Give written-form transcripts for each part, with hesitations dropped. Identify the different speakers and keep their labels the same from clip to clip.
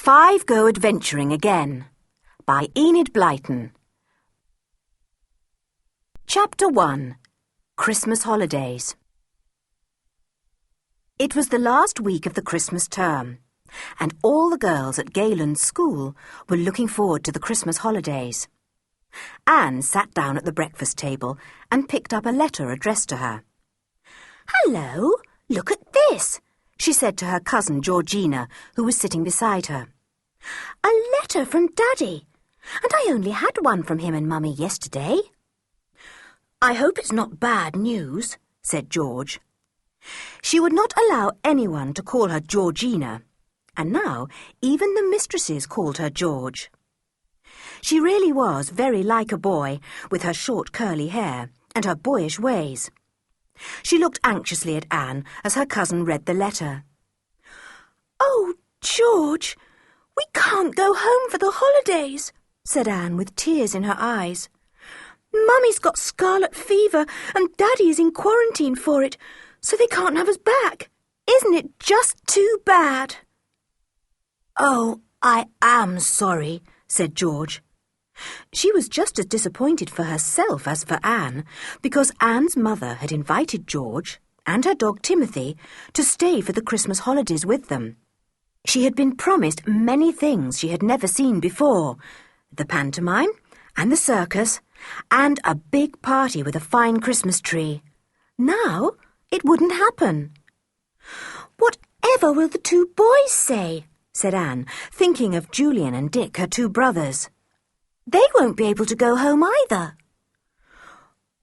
Speaker 1: 5 Go Adventuring Again by Enid Blyton. Chapter 1. Christmas Holidays. It was the last week of the Christmas term, and all the girls at Gayland's school were looking forward to the Christmas holidays. Anne sat down at the breakfast table and picked up a letter addressed to her. "Hello, look at this," she said to her cousin Georgina, who was sitting beside her. "A letter from Daddy, and I only had one from him and Mummy yesterday." "I hope it's not bad news," said George. She would not allow anyone to call her Georgina, and now even the mistresses called her George. She really was very like a boy, with her short curly hair and her boyish ways. She looked anxiously at Anne as her cousin read the letter. "Oh, George, we can't go home for the holidays," said Anne with tears in her eyes. "Mummy's got scarlet fever and Daddy is in quarantine for it, so they can't have us back. Isn't it just too bad?" "Oh, I am sorry," said George. She was just as disappointed for herself as for Anne, because Anne's mother had invited George and her dog Timothy to stay for the Christmas holidays with them. She had been promised many things she had never seen before: the pantomime and the circus, and a big party with a fine Christmas tree. Now it wouldn't happen. "Whatever will the 2 boys say?" said Anne, thinking of Julian and Dick, her 2 brothers. "They won't be able to go home either."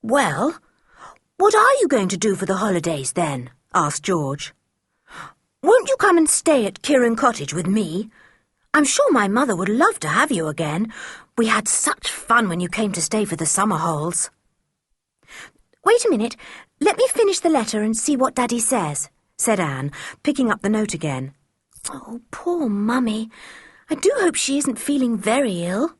Speaker 1: "Well, what are you going to do for the holidays then?" asked George. "Won't you come and stay at Kirrin Cottage with me? I'm sure my mother would love to have you again. We had such fun when you came to stay for the summer holes." "Wait a minute, let me finish the letter and see what Daddy says," said Anne, picking up the note again. "Oh, poor Mummy. I do hope she isn't feeling very ill."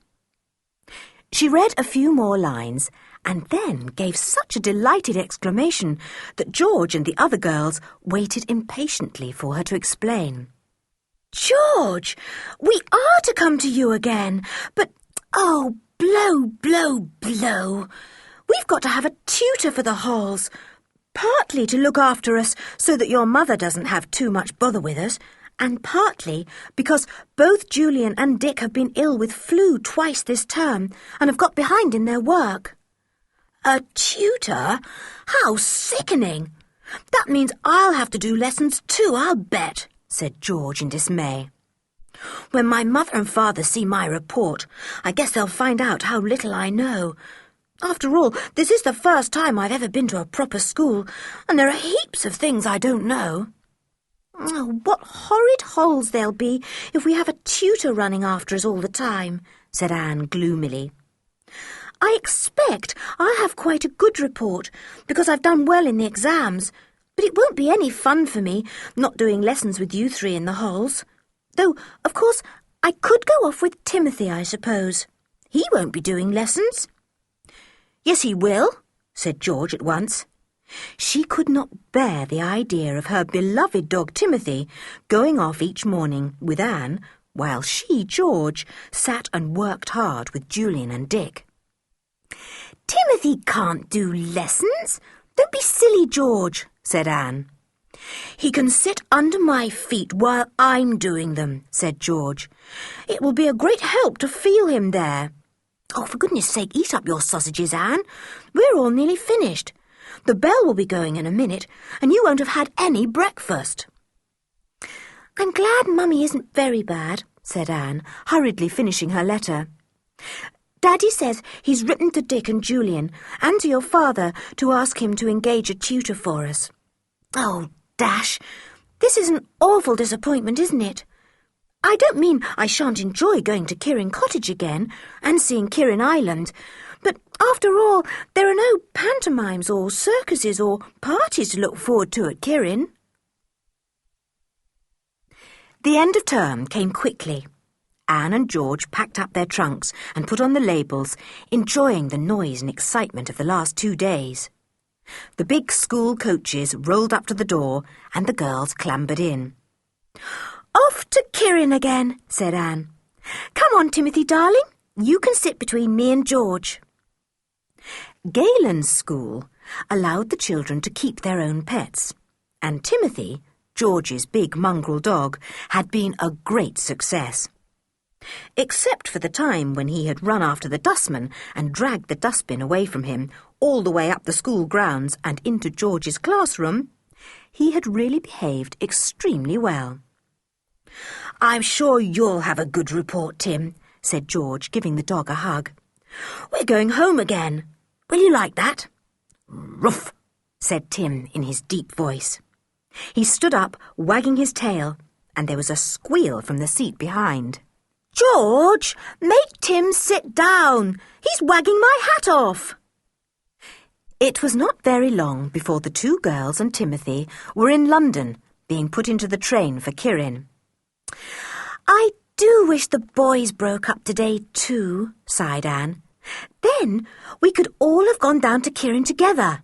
Speaker 1: She read a few more lines and then gave such a delighted exclamation that George and the other girls waited impatiently for her to explain. "George, we are to come to you again, but, oh, blow, blow, blow. We've got to have a tutor for the halls, partly to look after us so that your mother doesn't have too much bother with us, and partly because both Julian and Dick have been ill with flu twice this term and have got behind in their work." "A tutor? How sickening! That means I'll have to do lessons too, I'll bet," said George in dismay. "When my mother and father see my report, I guess they'll find out how little I know. After all, this is the first time I've ever been to a proper school, and there are heaps of things I don't know." "Oh, what horrid holes there'll be if we have a tutor running after us all the time," said Anne gloomily. "I expect I'll have quite a good report, because I've done well in the exams, but it won't be any fun for me not doing lessons with you 3 in the halls. Though, of course, I could go off with Timothy, I suppose. He won't be doing lessons." "Yes, he will," said George at once. She could not bear the idea of her beloved dog Timothy going off each morning with Anne, while she, George, sat and worked hard with Julian and Dick. "Timothy can't do lessons. Don't be silly, George," said Anne. "He can sit under my feet while I'm doing them," said George. "It will be a great help to feel him there. Oh, for goodness sake, eat up your sausages, Anne. We're all nearly finished. The bell will be going in a minute, and you won't have had any breakfast." "I'm glad Mummy isn't very bad," said Anne, hurriedly finishing her letter. "Daddy says he's written to Dick and Julian and to your father to ask him to engage a tutor for us. Oh, dash! This is an awful disappointment, isn't it? I don't mean I shan't enjoy going to Kirrin Cottage again and seeing Kirrin Island, but after all, there are no pantomimes or circuses or parties to look forward to at Kirrin." The end of term came quickly. Anne and George packed up their trunks and put on the labels, enjoying the noise and excitement of the last 2 days. The big school coaches rolled up to the door and the girls clambered in. Off to Kirrin again, said Anne. Come on, Timothy, darling. You can sit between me and George. Galen's school allowed the children to keep their own pets, and Timothy, George's big mongrel dog, had been a great success. Except for the time when he had run after the dustman and dragged the dustbin away from him all the way up the school grounds and into George's classroom, he had really behaved extremely well. I'm sure you'll have a good report, Tim, said George, giving the dog a hug. We're going home again. Will you like that? Ruff, said Tim in his deep voice. He stood up, wagging his tail, and there was a squeal from the seat behind. George, make Tim sit down. He's wagging my hat off. It was not very long before the two girls and Timothy were in London, being put into the train for Kirrin. I do wish the boys broke up today too, sighed Anne. Then we could all have gone down to Kirrin together.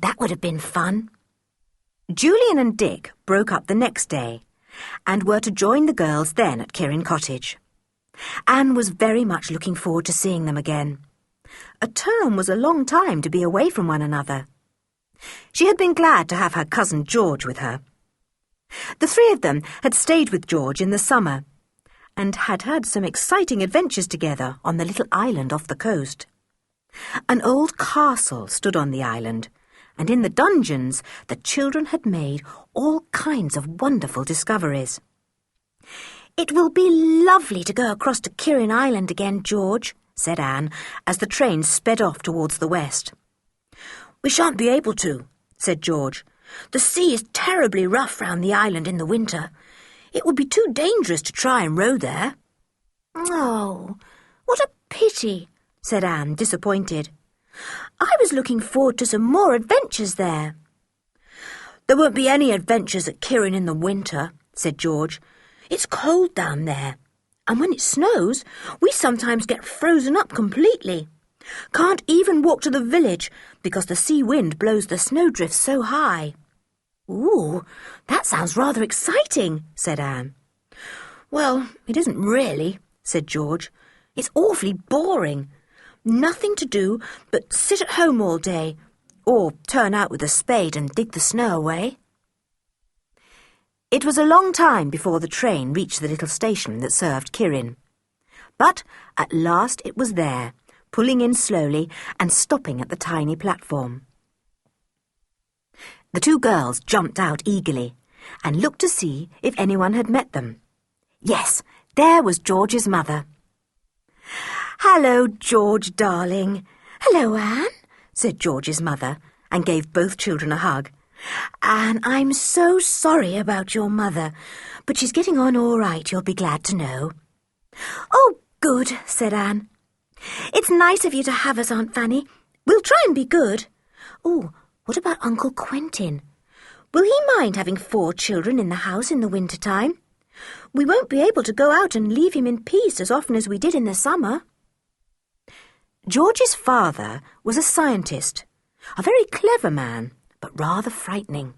Speaker 1: That would have been fun. Julian and Dick broke up the next day and were to join the girls then at Kirrin Cottage. Anne was very much looking forward to seeing them again. A term was a long time to be away from one another. She had been glad to have her cousin George with her. The three of them had stayed with George in the summer and had had some exciting adventures together on the little island off the coast. An old castle stood on the island, and in the dungeons the children had made all kinds of wonderful discoveries. It will be lovely to go across to Kirrin Island again, George, said Anne, as the train sped off towards the west. We shan't be able to, said George. The sea is terribly rough round the island in the winter. It would be too dangerous to try and row there. Oh, what a pity, said Anne, disappointed. I was looking forward to some more adventures there. There won't be any adventures at Kirrin in the winter, said George. It's cold down there, and when it snows, we sometimes get frozen up completely. Can't even walk to the village because the sea wind blows the snowdrifts so high. Ooh, that sounds rather exciting, said Anne. Well, it isn't really, said George. It's awfully boring. Nothing to do but sit at home all day, or turn out with a spade and dig the snow away. It was a long time before the train reached the little station that served Kirrin. But at last it was there, pulling in slowly and stopping at the tiny platform. The two girls jumped out eagerly and looked to see if anyone had met them. Yes, there was George's mother. Hello, George, darling. Hello, Anne, said George's mother, and gave both children a hug. Anne, I'm so sorry about your mother, but she's getting on all right, you'll be glad to know. Oh, good, said Anne. It's nice of you to have us, Aunt Fanny. We'll try and be good. Oh, what about Uncle Quentin? Will he mind having 4 children in the house in the winter time? We won't be able to go out and leave him in peace as often as we did in the summer. George's father was a scientist, a very clever man, but rather frightening.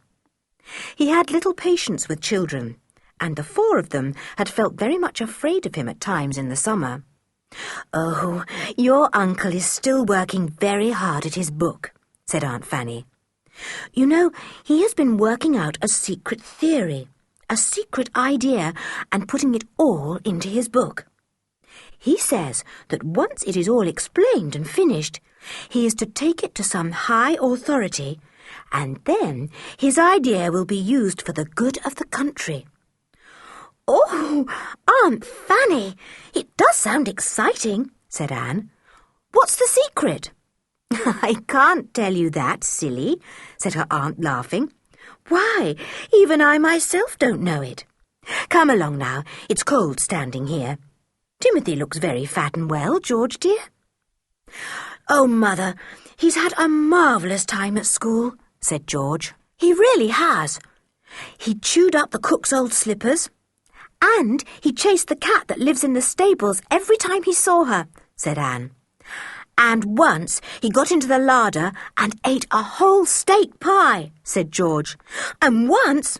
Speaker 1: He had little patience with children, and the 4 of them had felt very much afraid of him at times in the summer. Oh, your uncle is still working very hard at his book, said Aunt Fanny. You know, he has been working out a secret theory, a secret idea, and putting it all into his book. He says that once it is all explained and finished, he is to take it to some high authority, and then his idea will be used for the good of the country. Oh, Aunt Fanny, it does sound exciting, said Anne. What's the secret? I can't tell you that, silly, said her aunt, laughing. Why, even I myself don't know it. Come along now, it's cold standing here. Timothy looks very fat and well, George dear. Oh, Mother, he's had a marvellous time at school, said George. He really has. He chewed up the cook's old slippers, and he chased the cat that lives in the stables every time he saw her, said Anne. And once he got into the larder and ate a whole steak pie, said George. And once...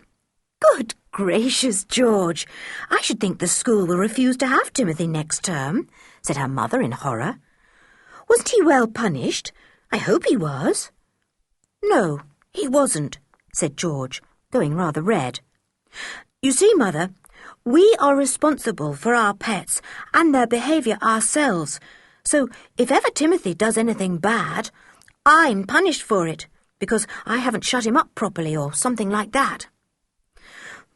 Speaker 1: Good gracious, George! I should think the school will refuse to have Timothy next term," said her mother in horror. "Wasn't he well punished? I hope he was." "No, he wasn't," said George, going rather red. "You see, Mother, we are responsible for our pets and their behaviour ourselves, so if ever Timothy does anything bad, I'm punished for it, because I haven't shut him up properly or something like that."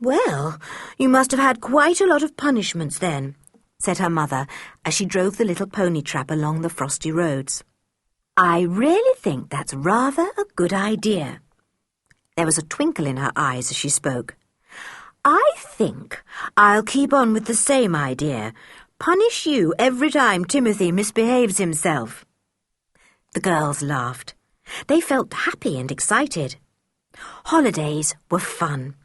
Speaker 1: "Well, you must have had quite a lot of punishments then," said her mother as she drove the little pony trap along the frosty roads. "I really think that's rather a good idea." There was a twinkle in her eyes as she spoke. "I think I'll keep on with the same idea. Punish you every time Timothy misbehaves himself." The girls laughed. They felt happy and excited. Holidays were fun.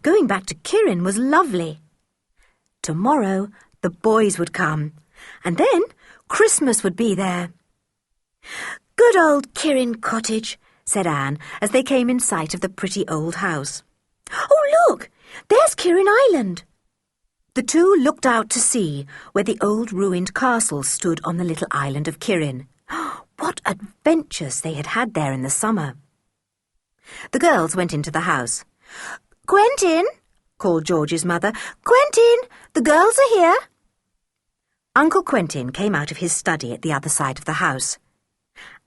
Speaker 1: Going back to Kirrin was lovely. Tomorrow the boys would come, and then Christmas would be there. "Good old Kirrin Cottage," said Anne as they came in sight of the pretty old house. "Oh, look! There's Kirrin Island." The two looked out to sea where the old ruined castle stood on the little island of Kirrin. What adventures they had had there in the summer. The girls went into the house. "Quentin," called George's mother. "Quentin, the girls are here." Uncle Quentin came out of his study at the other side of the house.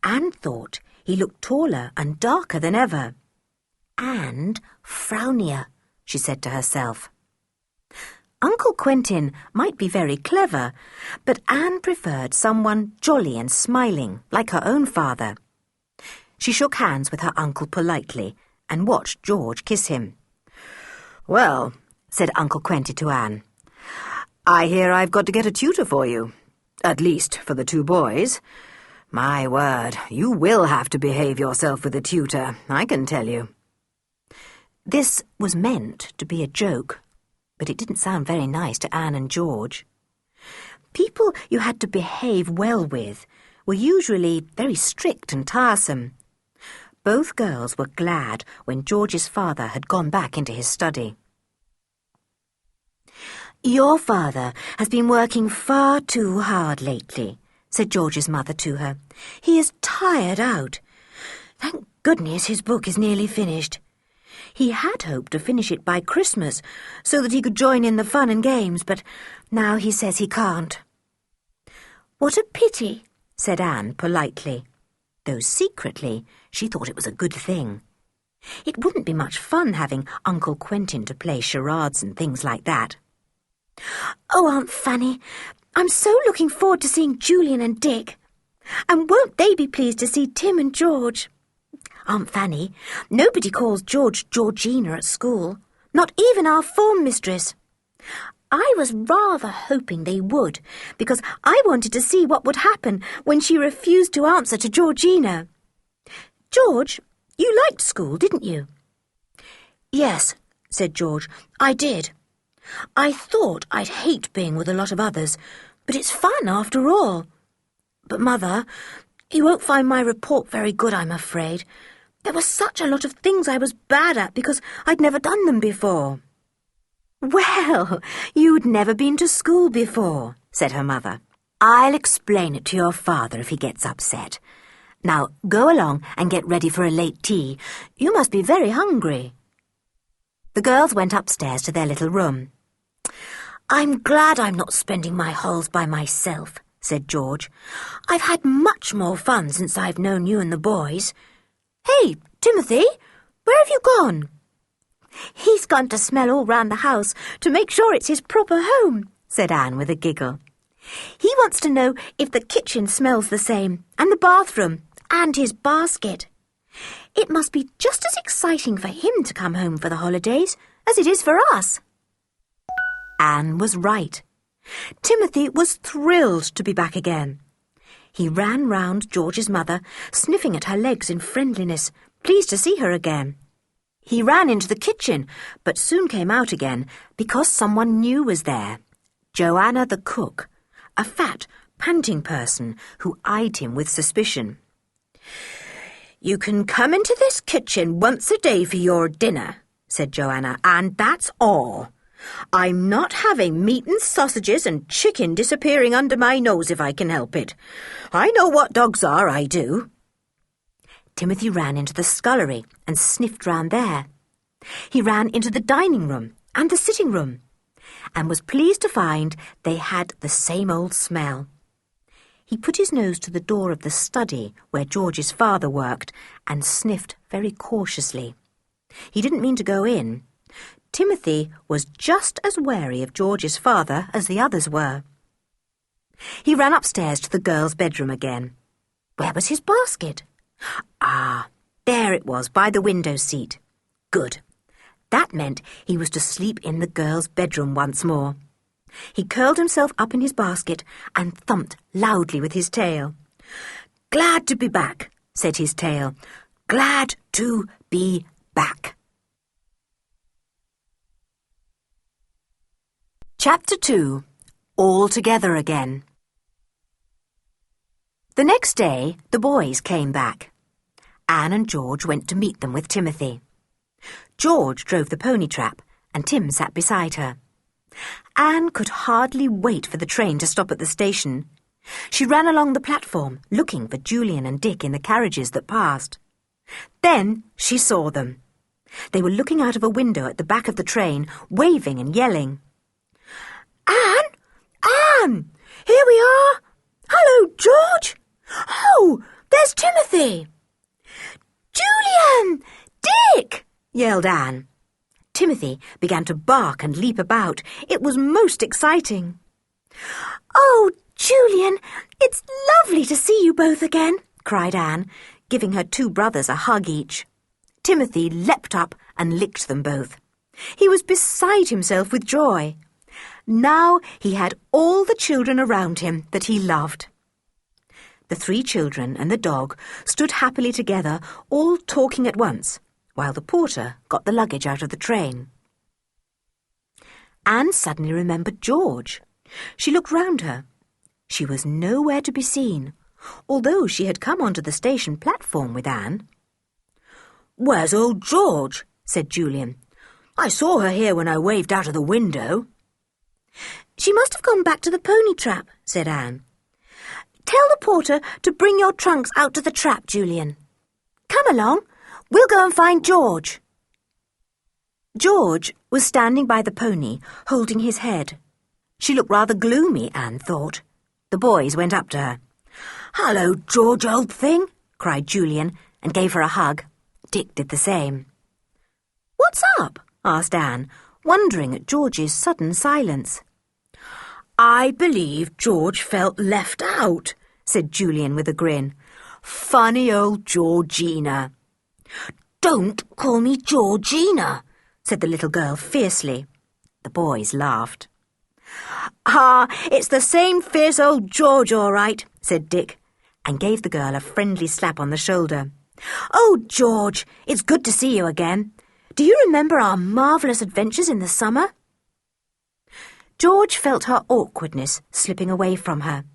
Speaker 1: Anne thought he looked taller and darker than ever. "And frownier," she said to herself. Uncle Quentin might be very clever, but Anne preferred someone jolly and smiling, like her own father. She shook hands with her uncle politely and watched George kiss him. "Well," said Uncle Quentin to Anne, "I hear I've got to get a tutor for you, at least for the two boys. My word, you will have to behave yourself with a tutor, I can tell you." This was meant to be a joke, but it didn't sound very nice to Anne and George. People you had to behave well with were usually very strict and tiresome. Both girls were glad when George's father had gone back into his study. "Your father has been working far too hard lately," said George's mother to her. "He is tired out. Thank goodness his book is nearly finished. He had hoped to finish it by Christmas so that he could join in the fun and games, but now he says he can't." "What a pity," said Anne politely, though secretly she thought it was a good thing. It wouldn't be much fun having Uncle Quentin to play charades and things like that. "Oh, Aunt Fanny, I'm so looking forward to seeing Julian and Dick. And won't they be pleased to see Tim and George? Aunt Fanny, nobody calls George Georgina at school, not even our form mistress. I was rather hoping they would, because I wanted to see what would happen when she refused to answer to Georgina. George, you liked school, didn't you?" "Yes," said George, "I did. I thought I'd hate being with a lot of others, but it's fun after all. But, Mother, you won't find my report very good, I'm afraid. There were such a lot of things I was bad at because I'd never done them before." "Well, you'd never been to school before," said her mother. "I'll explain it to your father if he gets upset. Now, go along and get ready for a late tea. You must be very hungry." The girls went upstairs to their little room. "I'm glad I'm not spending my holes by myself," said George. "I've had much more fun since I've known you and the boys. Hey, Timothy, where have you gone?" "He's gone to smell all round the house to make sure it's his proper home," said Anne with a giggle. "He wants to know if the kitchen smells the same, and the bathroom, and his basket. It must be just as exciting for him to come home for the holidays as it is for us." Anne was right. Timothy was thrilled to be back again. He ran round George's mother, sniffing at her legs in friendliness, pleased to see her again. He ran into the kitchen, but soon came out again because someone new was there. Joanna the cook, a fat, panting person who eyed him with suspicion. "You can come into this kitchen once a day for your dinner," said Joanna, "and that's all. I'm not having meat and sausages and chicken disappearing under my nose if I can help it. I know what dogs are, I do." Timothy ran into the scullery and sniffed round there. He ran into the dining room and the sitting room, and was pleased to find they had the same old smell. He put his nose to the door of the study where George's father worked and sniffed very cautiously. He didn't mean to go in. Timothy was just as wary of George's father as the others were. He ran upstairs to the girls' bedroom again. Where was his basket? Ah, there it was, by the window seat. Good. That meant he was to sleep in the girls' bedroom once more. He curled himself up in his basket and thumped loudly with his tail. "Glad to be back," said his tail. "Glad to be back." Chapter 2. All Together Again. The next day, the boys came back. Anne and George went to meet them with Timothy. George drove the pony trap, and Tim sat beside her. Anne could hardly wait for the train to stop at the station. She ran along the platform, looking for Julian and Dick in the carriages that passed. Then she saw them. They were looking out of a window at the back of the train, waving and yelling. "Anne! Anne! Here we are! Hello, George! Oh, there's Timothy!" "Julian! Dick!" yelled Anne. Timothy began to bark and leap about. It was most exciting. "Oh, Julian, it's lovely to see you both again," cried Anne, giving her two brothers a hug each. Timothy leapt up and licked them both. He was beside himself with joy. Now he had all the children around him that he loved. The three children and the dog stood happily together, all talking at once, while the porter got the luggage out of the train. Anne suddenly remembered George. She looked round her. She was nowhere to be seen, although she had come onto the station platform with Anne. "Where's old George?" said Julian. "I saw her here when I waved out of the window." "She must have gone back to the pony trap," said Anne. "Tell the porter to bring your trunks out to the trap, Julian. Come along. We'll go and find George." George was standing by the pony, holding his head. She looked rather gloomy, Anne thought. The boys went up to her. "Hello, George, old thing," cried Julian, and gave her a hug. Dick did the same. "What's up?" asked Anne, wondering at George's sudden silence. "I believe George felt left out," said Julian with a grin. "Funny old Georgina." "Don't call me Georgina," said the little girl fiercely. The boys laughed. "Ah, it's the same fierce old George, all right," said Dick, and gave the girl a friendly slap on the shoulder. "Oh, George, it's good to see you again. Do you remember our marvellous adventures in the summer?" George felt her awkwardness slipping away from her.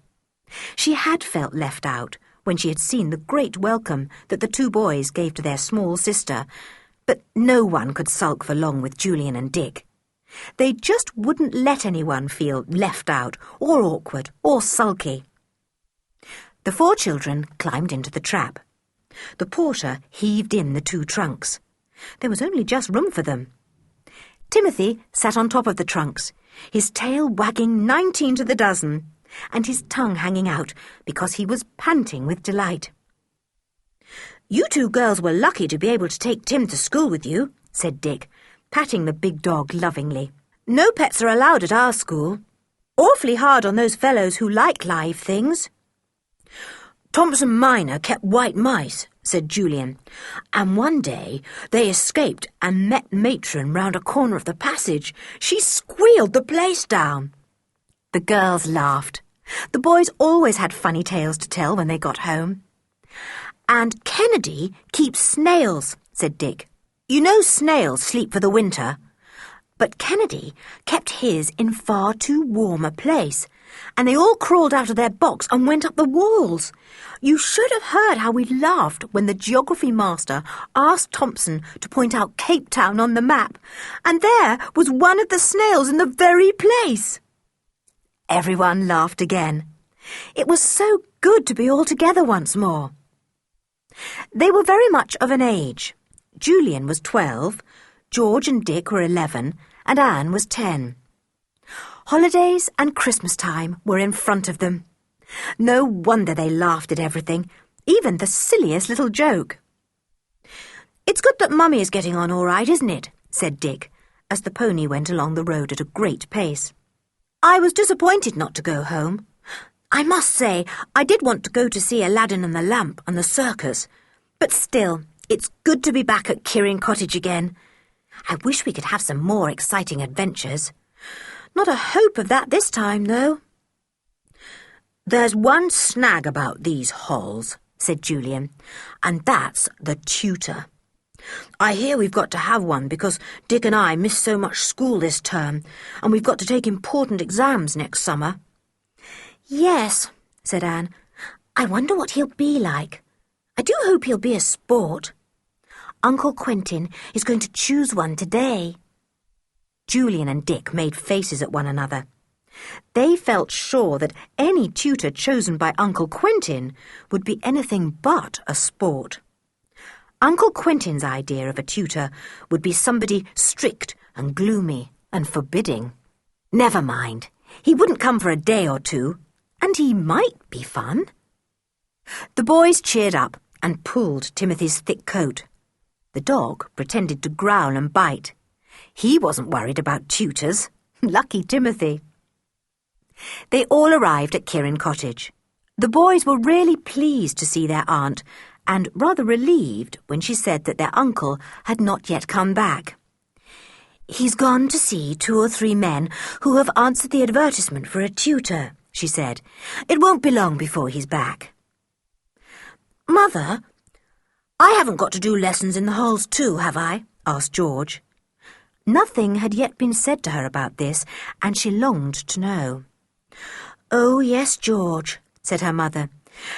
Speaker 1: She had felt left out when she had seen the great welcome that the two boys gave to their small sister, but no one could sulk for long with Julian and Dick. They just wouldn't let anyone feel left out or awkward or sulky. The four children climbed into the trap. The porter heaved in the two trunks. There was only just room for them. Timothy sat on top of the trunks, his tail wagging 19 to the dozen, and his tongue hanging out because he was panting with delight. "You two girls were lucky to be able to take Tim to school with you," said Dick, patting the big dog lovingly. "No pets are allowed at our school. Awfully hard on those fellows who like live things." "Thompson Minor kept white mice," said Julian, "and one day they escaped and met Matron round a corner of the passage. She squealed the place down." The girls laughed. The boys always had funny tales to tell when they got home. "And Kennedy keeps snails," said Dick. "You know snails sleep for the winter. But Kennedy kept his in far too warm a place, and they all crawled out of their box and went up the walls. You should have heard how we laughed when the geography master asked Thompson to point out Cape Town on the map, and there was one of the snails in the very place. Everyone laughed again. It was so good to be all together once more. They were very much of an age. Julian was 12, George and Dick were 11, and Anne was 10. Holidays and Christmas time were in front of them. No wonder they laughed at everything, even the silliest little joke. "It's good that Mummy is getting on all right, isn't it?" said Dick, as the pony went along the road at a great pace. "I was disappointed not to go home. I must say, I did want to go to see Aladdin and the Lamp and the circus, but still, it's good to be back at Kirrin Cottage again. I wish we could have some more exciting adventures. Not a hope of that this time, though." "There's one snag about these halls," said Julian, "and that's the tutor. I hear we've got to have one because Dick and I missed so much school this term, and we've got to take important exams next summer." "Yes," said Anne. "I wonder what he'll be like. I do hope he'll be a sport. Uncle Quentin is going to choose one today." Julian and Dick made faces at one another. They felt sure that any tutor chosen by Uncle Quentin would be anything but a sport. Uncle Quentin's idea of a tutor would be somebody strict and gloomy and forbidding. Never mind, he wouldn't come for a day or two, and he might be fun. The boys cheered up and pulled Timothy's thick coat. The dog pretended to growl and bite. He wasn't worried about tutors. Lucky Timothy. They all arrived at Kirrin Cottage. The boys were really pleased to see their aunt, and rather relieved when she said that their uncle had not yet come back. "He's gone to see 2 or 3 men who have answered the advertisement for a tutor," she said. "It won't be long before he's back." "Mother, I haven't got to do lessons in the halls too, have I?" asked George. Nothing had yet been said to her about this, and she longed to know. "Oh, yes, George," said her mother.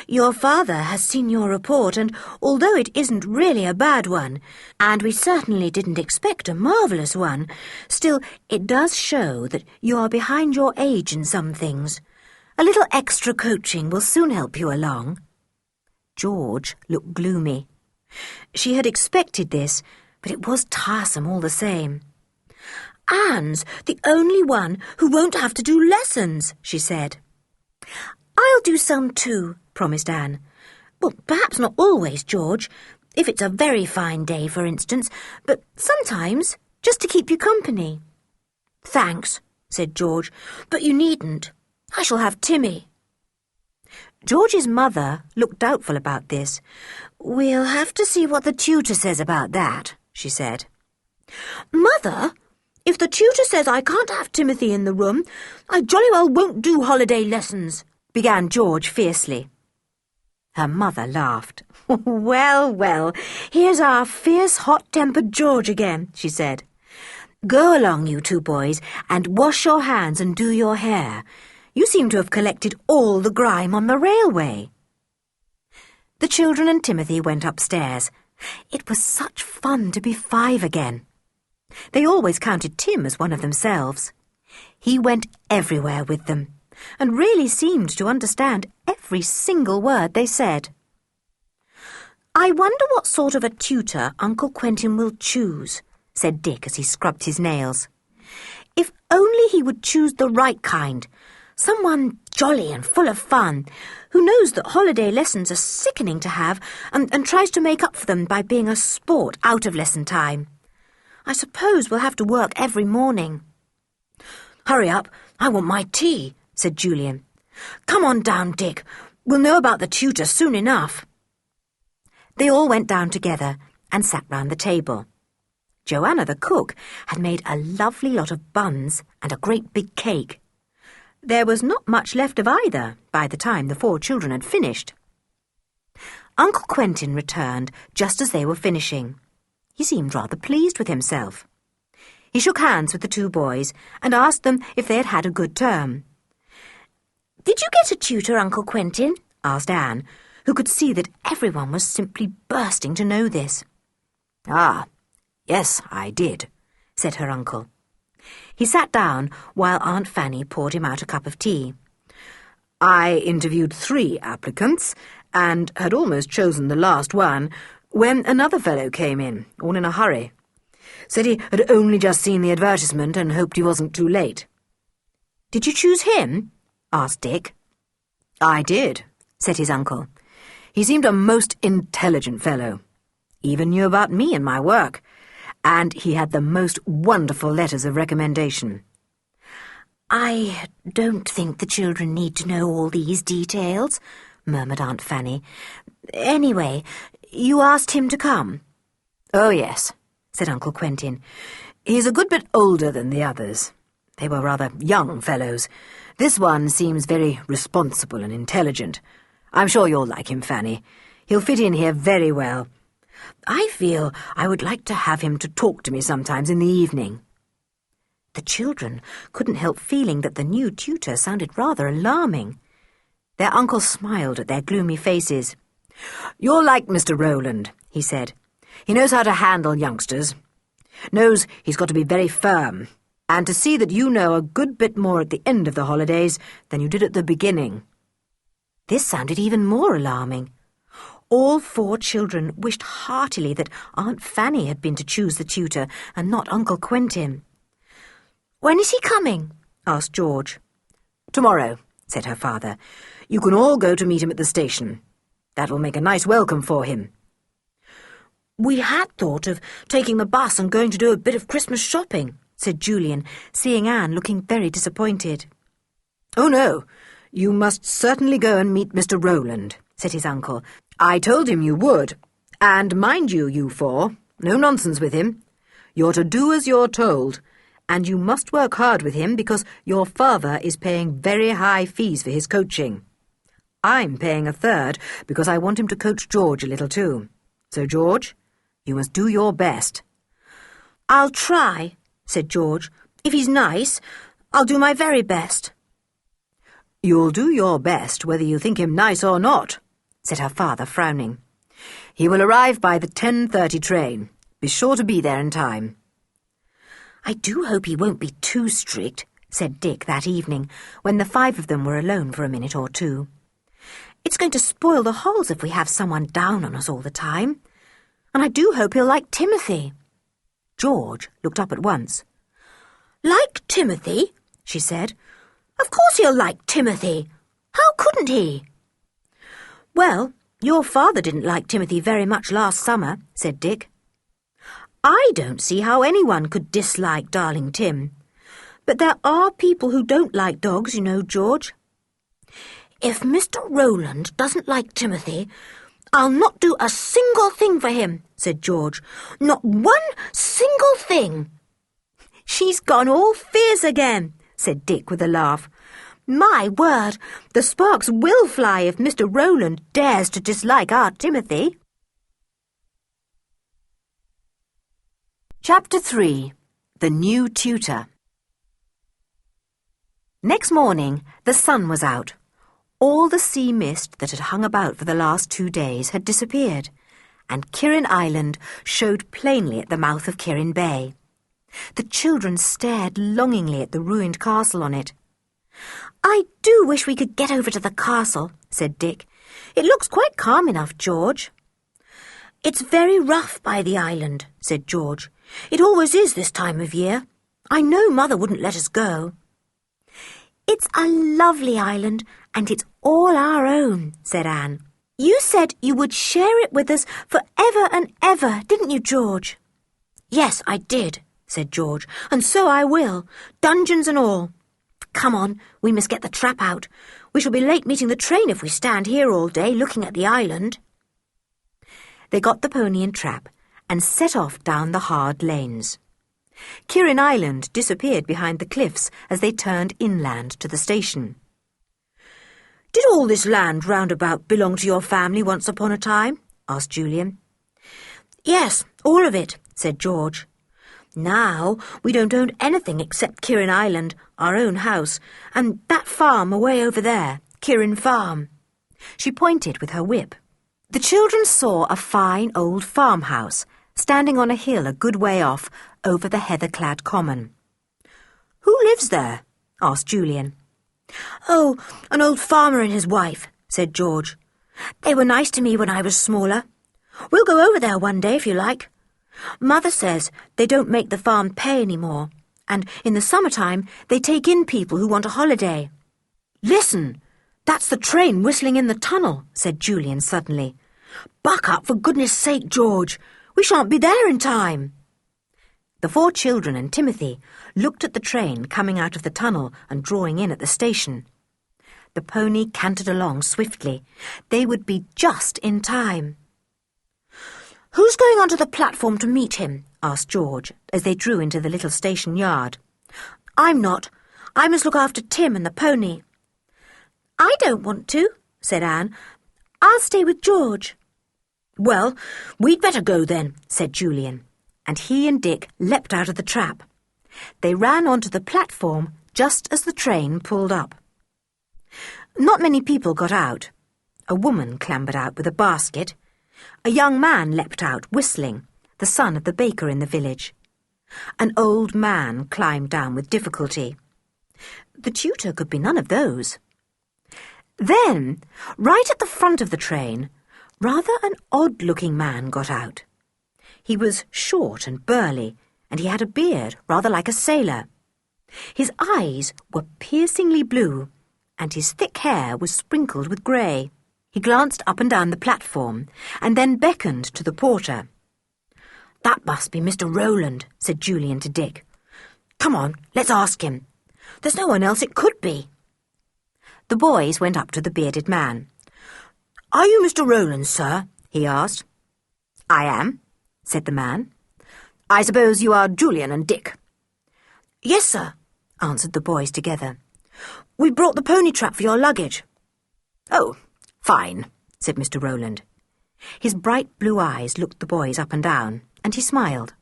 Speaker 1: "Your father has seen your report, and although it isn't really a bad one, and we certainly didn't expect a marvellous one, still it does show that you are behind your age in some things. A little extra coaching will soon help you along." George looked gloomy. She had expected this, but it was tiresome all the same. "Anne's the only one who won't have to do lessons," she said. "I'll do some too," promised Anne. "Well, perhaps not always, George, if it's a very fine day, for instance, but sometimes, just to keep you company." "Thanks," said George, "but you needn't. I shall have Timmy." George's mother looked doubtful about this. "We'll have to see what the tutor says about that," she said. "Mother, if the tutor says I can't have Timothy in the room, I jolly well won't do holiday lessons," began George fiercely. Her mother laughed. Well, well, here's our fierce, hot-tempered George again," she said. "Go along, you 2 boys, and wash your hands and do your hair. You seem to have collected all the grime on the railway." The children and Timothy went upstairs. It was such fun to be 5 again. They always counted Tim as one of themselves. He went everywhere with them, and really seemed to understand every single word they said. "I wonder what sort of a tutor Uncle Quentin will choose," said Dick as he scrubbed his nails. "If only he would choose the right kind, someone jolly and full of fun, who knows that holiday lessons are sickening to have and tries to make up for them by being a sport out of lesson time. I suppose we'll have to work every morning." "Hurry up, I want my tea," said Julian. "Come on down, Dick. We'll know about the tutor soon enough." They all went down together and sat round the table. Joanna, the cook, had made a lovely lot of buns and a great big cake. There was not much left of either by the time the 4 children had finished. Uncle Quentin returned just as they were finishing. He seemed rather pleased with himself. He shook hands with the two boys and asked them if they had had a good term. "Did you get a tutor, Uncle Quentin?" asked Anne, who could see that everyone was simply bursting to know this.
Speaker 2: "Ah, yes, I did," said her uncle.
Speaker 1: He sat down while Aunt Fanny poured him out a cup of tea.
Speaker 2: "I interviewed 3 applicants and had almost chosen the last one when another fellow came in, all in a hurry. Said he had only just seen the advertisement and hoped he wasn't too late."
Speaker 1: "Did you choose him?" asked Dick.
Speaker 2: "I did," said his uncle. "He seemed a most intelligent fellow. Even knew about me and my work. And he had the most wonderful letters of recommendation."
Speaker 1: "I don't think the children need to know all these details," murmured Aunt Fanny. "Anyway, you asked him to come?"
Speaker 2: "Oh, yes," said Uncle Quentin. "He's a good bit older than the others. They were rather young fellows. This one seems very responsible and intelligent. I'm sure you'll like him, Fanny. He'll fit in here very well. I feel I would like to have him to talk to me sometimes in the evening."
Speaker 1: The children couldn't help feeling that the new tutor sounded rather alarming. Their uncle smiled at their gloomy faces.
Speaker 2: "You're like Mr. Rowland," he said. "He knows how to handle youngsters. Knows he's got to be very firm, and to see that you know a good bit more at the end of the holidays than you did at the beginning."
Speaker 1: This sounded even more alarming. All 4 children wished heartily that Aunt Fanny had been to choose the tutor and not Uncle Quentin. "When is he coming?" asked George.
Speaker 2: "Tomorrow," said her father. "You can all go to meet him at the station. That will make a nice welcome for him."
Speaker 1: "We had thought of taking the bus and going to do a bit of Christmas shopping," said Julian, seeing Anne looking very disappointed.
Speaker 2: "Oh, no, you must certainly go and meet Mr. Rowland," said his uncle. "I told him you would. And mind you, you 4, no nonsense with him. You're to do as you're told, and you must work hard with him because your father is paying very high fees for his coaching. I'm paying a third because I want him to coach George a little too. So, George, you must do your best."
Speaker 1: "I'll try," said George. "If he's nice, I'll do my very best."
Speaker 2: "You'll do your best whether you think him nice or not," said her father, frowning. "He will arrive by the 10:30 train. Be sure to be there in time."
Speaker 1: "I do hope he won't be too strict," said Dick that evening, when the 5 of them were alone for a minute or two. "It's going to spoil the holes if we have someone down on us all the time. And I do hope he'll like Timothy." George looked up at once. "Like Timothy?" she said. "Of course he'll like Timothy. How couldn't he?" "Well, your father didn't like Timothy very much last summer," said Dick. "I don't see how anyone could dislike darling Tim. But there are people who don't like dogs, you know, George." "If Mr. Rowland doesn't like Timothy, I'll not do a single thing for him," said George. "Not one single thing." "She's gone all fierce again," said Dick with a laugh. "My word, the sparks will fly if Mr. Rowland dares to dislike our Timothy."
Speaker 2: Chapter 3. The New Tutor.
Speaker 1: Next morning, the sun was out. All the sea mist that had hung about for the last 2 days had disappeared, and Kirrin Island showed plainly at the mouth of Kirrin Bay. The children stared longingly at the ruined castle on it. "I do wish we could get over to the castle," said Dick. "It looks quite calm enough, George." "It's very rough by the island," said George. "It always is this time of year. I know Mother wouldn't let us go." "It's a lovely island, and it's all our own," said Anne. "You said you would share it with us for ever and ever, didn't you, George?" "Yes, I did," said George, "and so I will, dungeons and all. Come on, we must get the trap out. We shall be late meeting the train if we stand here all day looking at the island." They got the pony and trap and set off down the hard lanes. Kirrin Island disappeared behind the cliffs as they turned inland to the station. "Did all this land round about belong to your family once upon a time?" asked Julian. "Yes, all of it," said George.
Speaker 2: Now we don't own anything except Kirrin Island, our own house, and that farm away over there, Kirrin Farm."
Speaker 1: She pointed with her whip. The children saw a fine old farmhouse standing on a hill a good way off over the heather-clad common.
Speaker 2: "Who lives there?" asked Julian. "Oh, an old farmer and his wife," said George. "They were nice to me when I was smaller. We'll go over there one day if you like. Mother says they don't make the farm pay any more, and in the summertime they take in people who want a holiday." "Listen, that's the train whistling in the tunnel," said Julian suddenly. "Buck up, for goodness sake, George. We shan't be there in time."
Speaker 1: The 4 children and Timothy looked at the train coming out of the tunnel and drawing in at the station. The pony cantered along swiftly. They would be just in time.
Speaker 2: "Who's going onto the platform to meet him?" asked George, as they drew into the little station yard. "I'm not. I must look after Tim and the pony." "I don't want to," said Anne. "I'll stay with George." "Well, we'd better go then," said Julian,
Speaker 1: and he and Dick leapt out of the trap. They ran onto the platform just as the train pulled up. Not many people got out. A woman clambered out with a basket. A young man leapt out, whistling, the son of the baker in the village. An old man climbed down with difficulty. The tutor could be none of those. Then, right at the front of the train, rather an odd-looking man got out. He was short and burly, and he had a beard rather like a sailor. His eyes were piercingly blue, and his thick hair was sprinkled with grey. He glanced up and down the platform, and then beckoned to the porter.
Speaker 2: "That must be Mr. Rowland," said Julian to Dick. "Come on, let's ask him. There's no one else it could be."
Speaker 1: The boys went up to the bearded man.
Speaker 2: "Are you Mr. Rowland, sir?" he asked.
Speaker 1: "I am," said the man. "I suppose you are Julian and Dick?"
Speaker 2: "Yes, sir," answered the boys together. "We brought the pony trap for your luggage."
Speaker 1: "Oh, fine," said Mr. Rowland. His bright blue eyes looked the boys up and down, and he smiled.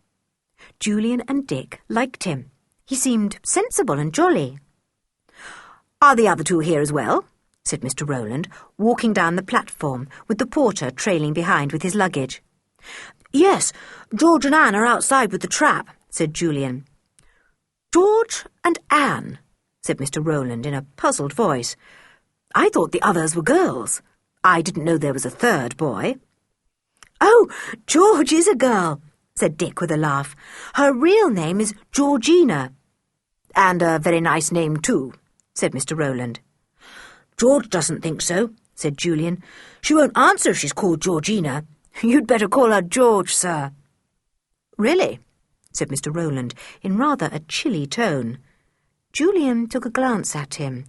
Speaker 1: Julian and Dick liked him. He seemed sensible and jolly. "Are the other 2 here as well?" said Mr. Rowland, walking down the platform with the porter trailing behind with his luggage.
Speaker 2: "Yes, George and Anne are outside with the trap," said Julian.
Speaker 1: "George and Anne," said Mr. Rowland in a puzzled voice. "I thought the others were girls. I didn't know there was a 3rd boy."
Speaker 2: "Oh, George is a girl," said Dick with a laugh. "Her real name is Georgina."
Speaker 1: "And a very nice name too," said Mr. Rowland.
Speaker 2: "George doesn't think so," said Julian. "She won't answer if she's called Georgina. You'd better call her George, sir."
Speaker 1: "Really?" said Mr. Rowland in rather a chilly tone. Julian took a glance at him.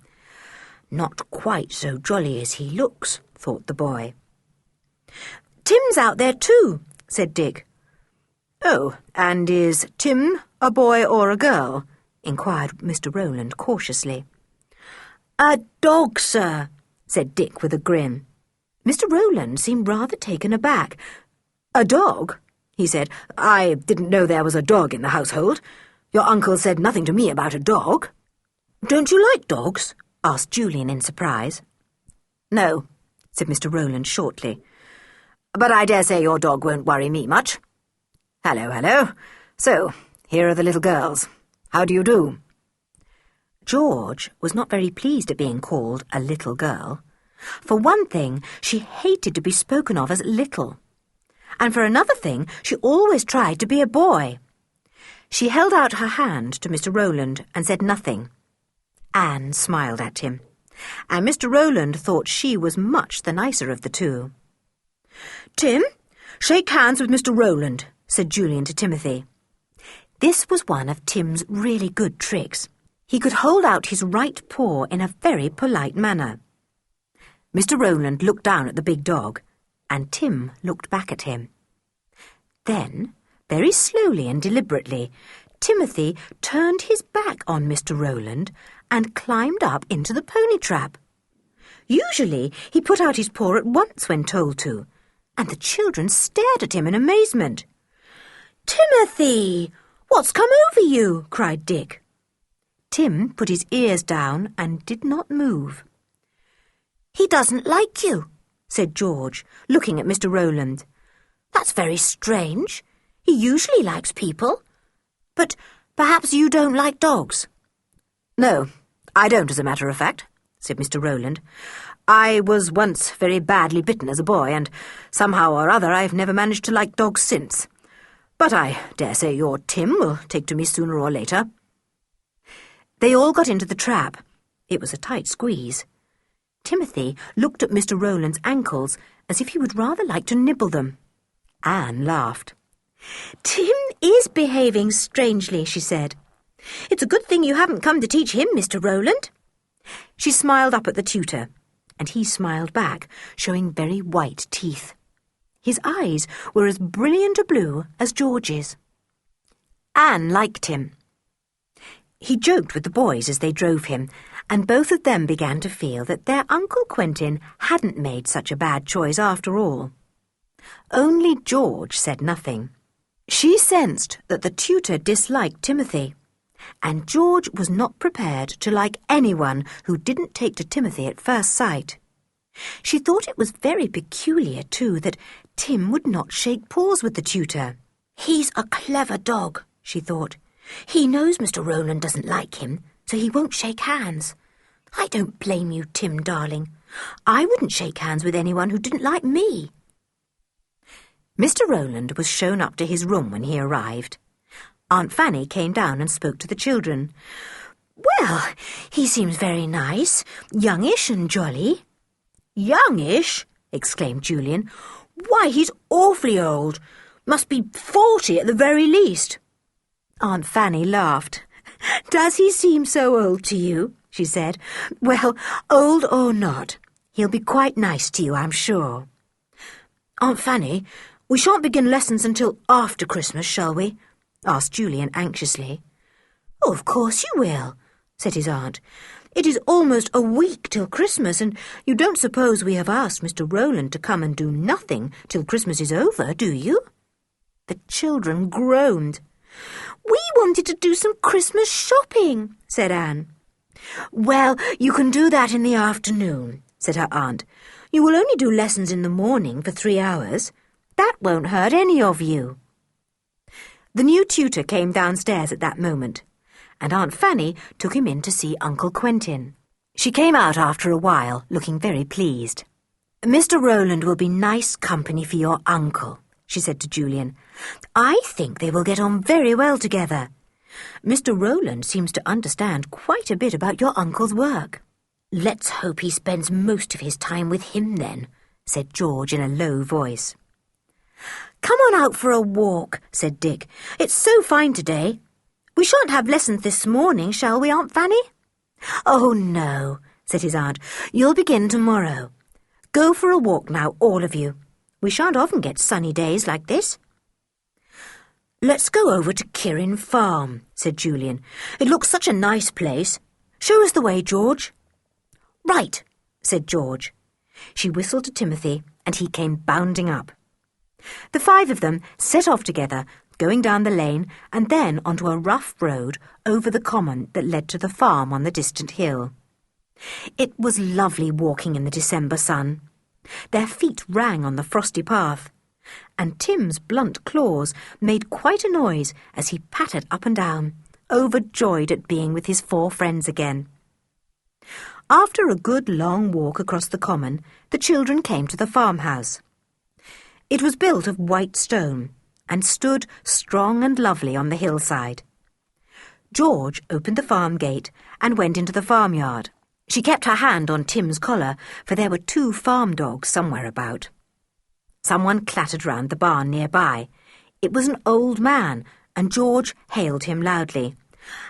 Speaker 2: "Not quite so jolly as he looks," thought the boy. "Tim's out there too," said Dick.
Speaker 1: "Oh, and is Tim a boy or a girl?" inquired Mr. Rowland cautiously.
Speaker 2: "A dog, sir," said Dick with a grin.
Speaker 1: Mr. Rowland seemed rather taken aback. "A dog?" he said. "I didn't know there was a dog in the household. Your uncle said nothing to me about a dog."
Speaker 2: "Don't you like dogs?"
Speaker 1: asked Julian in surprise. "No," said Mr. Rowland shortly. "But I dare say your dog won't worry me much. Hello, hello. So, here are the little girls. How do you do?" George was not very pleased at being called a little girl. For one thing, she hated to be spoken of as little. And for another thing, she always tried to be a boy. She held out her hand to Mr. Rowland and said nothing. Anne smiled at him, and Mr. Rowland thought she was much the nicer of the 2.
Speaker 2: "Tim, shake hands with Mr. Rowland," said Julian to Timothy.
Speaker 1: This was one of Tim's really good tricks. He could hold out his right paw in a very polite manner. Mr. Rowland looked down at the big dog, and Tim looked back at him. Then, very slowly and deliberately, Timothy turned his back on Mr. Rowland and climbed up into the pony trap. Usually he put out his paw at once when told to, and the children stared at him in amazement.
Speaker 2: "Timothy, "What's come over you?" cried Dick. Tim put his ears down and did not move. "He doesn't like you," said George, looking at Mr. Rowland. "That's very strange. He usually likes people. But perhaps you don't like dogs." "No, I don't, as a matter of fact," said Mr. Rowland. "I was once very badly bitten as a boy, and somehow or other I've never managed to like dogs since. But I dare say your Tim will take to me sooner or later." They all got into the trap. It was a tight squeeze. Timothy looked at Mr. Rowland's ankles as if he would rather like to nibble them. Anne laughed. "Tim is behaving strangely," she said. "It's a good thing you haven't come to teach him, Mr. Rowland." She smiled up at the tutor, and he smiled back, showing very white teeth. His eyes were as brilliant a blue as George's. Anne liked him. He joked with the boys as they drove him, and both of them began to feel that their Uncle Quentin hadn't made such a bad choice after all. Only George said nothing. She sensed that the tutor disliked Timothy, and George was not prepared to like anyone who didn't take to Timothy at first sight. She thought it was very peculiar, too, that Tim would not shake paws with the tutor. "He's a clever dog," she thought. "He knows Mr. Rowland doesn't like him, so he won't shake hands. I don't blame you, Tim, darling. I wouldn't shake hands with anyone who didn't like me." Mr. Rowland was shown up to his room when he arrived. Aunt Fanny came down and spoke to the children. "Well, he seems very nice, youngish and jolly." "Youngish?" exclaimed Julian. "Why, he's awfully old. Must be 40 at the very least." Aunt Fanny laughed. "Does he seem so old to you?" she said. "Well, old or not, he'll be quite nice to you, I'm sure." "Aunt Fanny, we shan't begin lessons until after Christmas, shall we?" asked Julian anxiously. "Oh, of course you will," said his aunt. "It is almost a week till Christmas, and you don't suppose we have asked Mr. Rowland to come and do nothing till Christmas is over, do you?" The children groaned. "We wanted to do some Christmas shopping," said Anne. "Well, you can do that in the afternoon," said her aunt. "You will only do lessons in the morning for 3 hours. That won't hurt any of you." The new tutor came downstairs at that moment, and Aunt Fanny took him in to see Uncle Quentin. She came out after a while, looking very pleased. "Mr. Rowland will be nice company for your uncle," she said to Julian. "I think they will get on very well together. Mr. Rowland seems to understand quite a bit about your uncle's work." "Let's hope he spends most of his time with him then," said George in a low voice. "Come on out for a walk," said Dick. "It's so fine today. We shan't have lessons this morning, shall we, Aunt Fanny?" "Oh, no," said his aunt. "You'll begin tomorrow. Go for a walk now, all of you. We shan't often get sunny days like this." "Let's go over to Kirrin Farm," said Julian. "It looks such a nice place. Show us the way, George." "Right," said George. She whistled to Timothy, and he came bounding up. The 5 of them set off together, going down the lane and then onto a rough road over the common that led to the farm on the distant hill. It was lovely walking in the December sun. Their feet rang on the frosty path, and Tim's blunt claws made quite a noise as he pattered up and down, overjoyed at being with his 4 friends again. After a good long walk across the common, the children came to the farmhouse. It was built of white stone and stood strong and lovely on the hillside. George opened the farm gate and went into the farmyard. She kept her hand on Tim's collar, for there were 2 farm dogs somewhere about. Someone clattered round the barn nearby. It was an old man, and George hailed him loudly.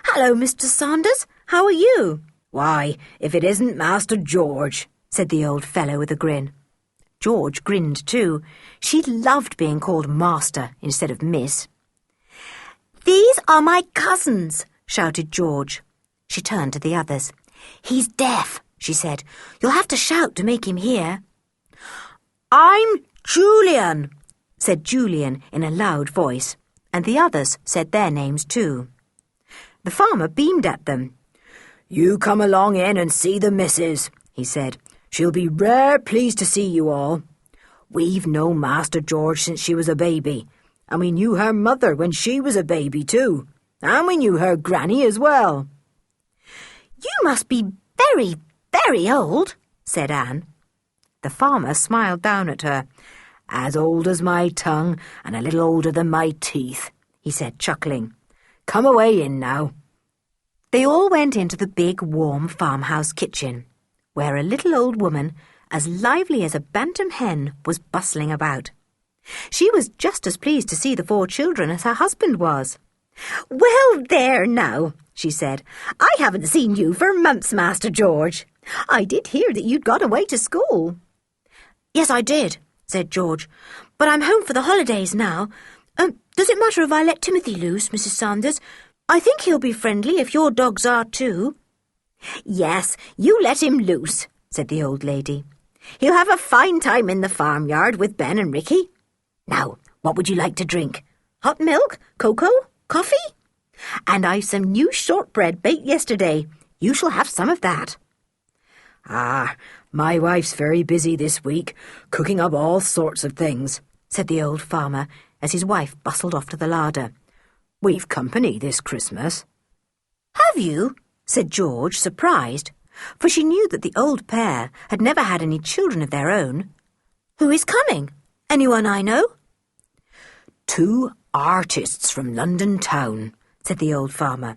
Speaker 2: "Hello, Mr. Sanders. How are you?" "Why, if it isn't Master George," said the old fellow with a grin. George grinned too. She loved being called Master instead of Miss. "These are my cousins," shouted George. She turned to the others. "He's deaf," she said. "You'll have to shout to make him hear." "I'm Julian," said Julian in a loud voice,
Speaker 1: and the others said their names too. The farmer beamed at them.
Speaker 2: "You come along in and see the missus," he said. "She'll be rare pleased to see you all. We've known Master George since she was a baby, and we knew her mother when she was a baby too, and we knew her granny as well."
Speaker 1: "You must be very, very old," said Anne.
Speaker 2: The farmer smiled down at her. "As old as my tongue and a little older than my teeth," he said, chuckling. "Come away in now."
Speaker 1: They all went into the big, warm farmhouse kitchen, where a little old woman, as lively as a bantam hen, was bustling about. She was just as pleased to see the 4 children as her husband was. "Well, there now," she said. "I haven't seen you for months, Master George. I did hear that you'd gone away to school." "Yes, I did," said George. "But I'm home for the holidays now. Does it matter if I let Timothy loose, Mrs. Sanders? I think he'll be friendly if your dogs are too." "Yes, you let him loose," said the old lady. "He'll have a fine time in the farmyard with Ben and Ricky. Now, what would you like to drink? Hot milk? Cocoa? Coffee? And I've some new shortbread baked yesterday. You shall have some of that."
Speaker 2: "Ah, my wife's very busy this week, cooking up all sorts of things," said the old farmer, as his wife bustled off to the larder. "We've company this Christmas."
Speaker 1: "Have you?" said George, surprised, for she knew that the old pair had never had any children of their own. "Who is coming? Anyone I know?"
Speaker 2: "2 artists from London town," said the old farmer.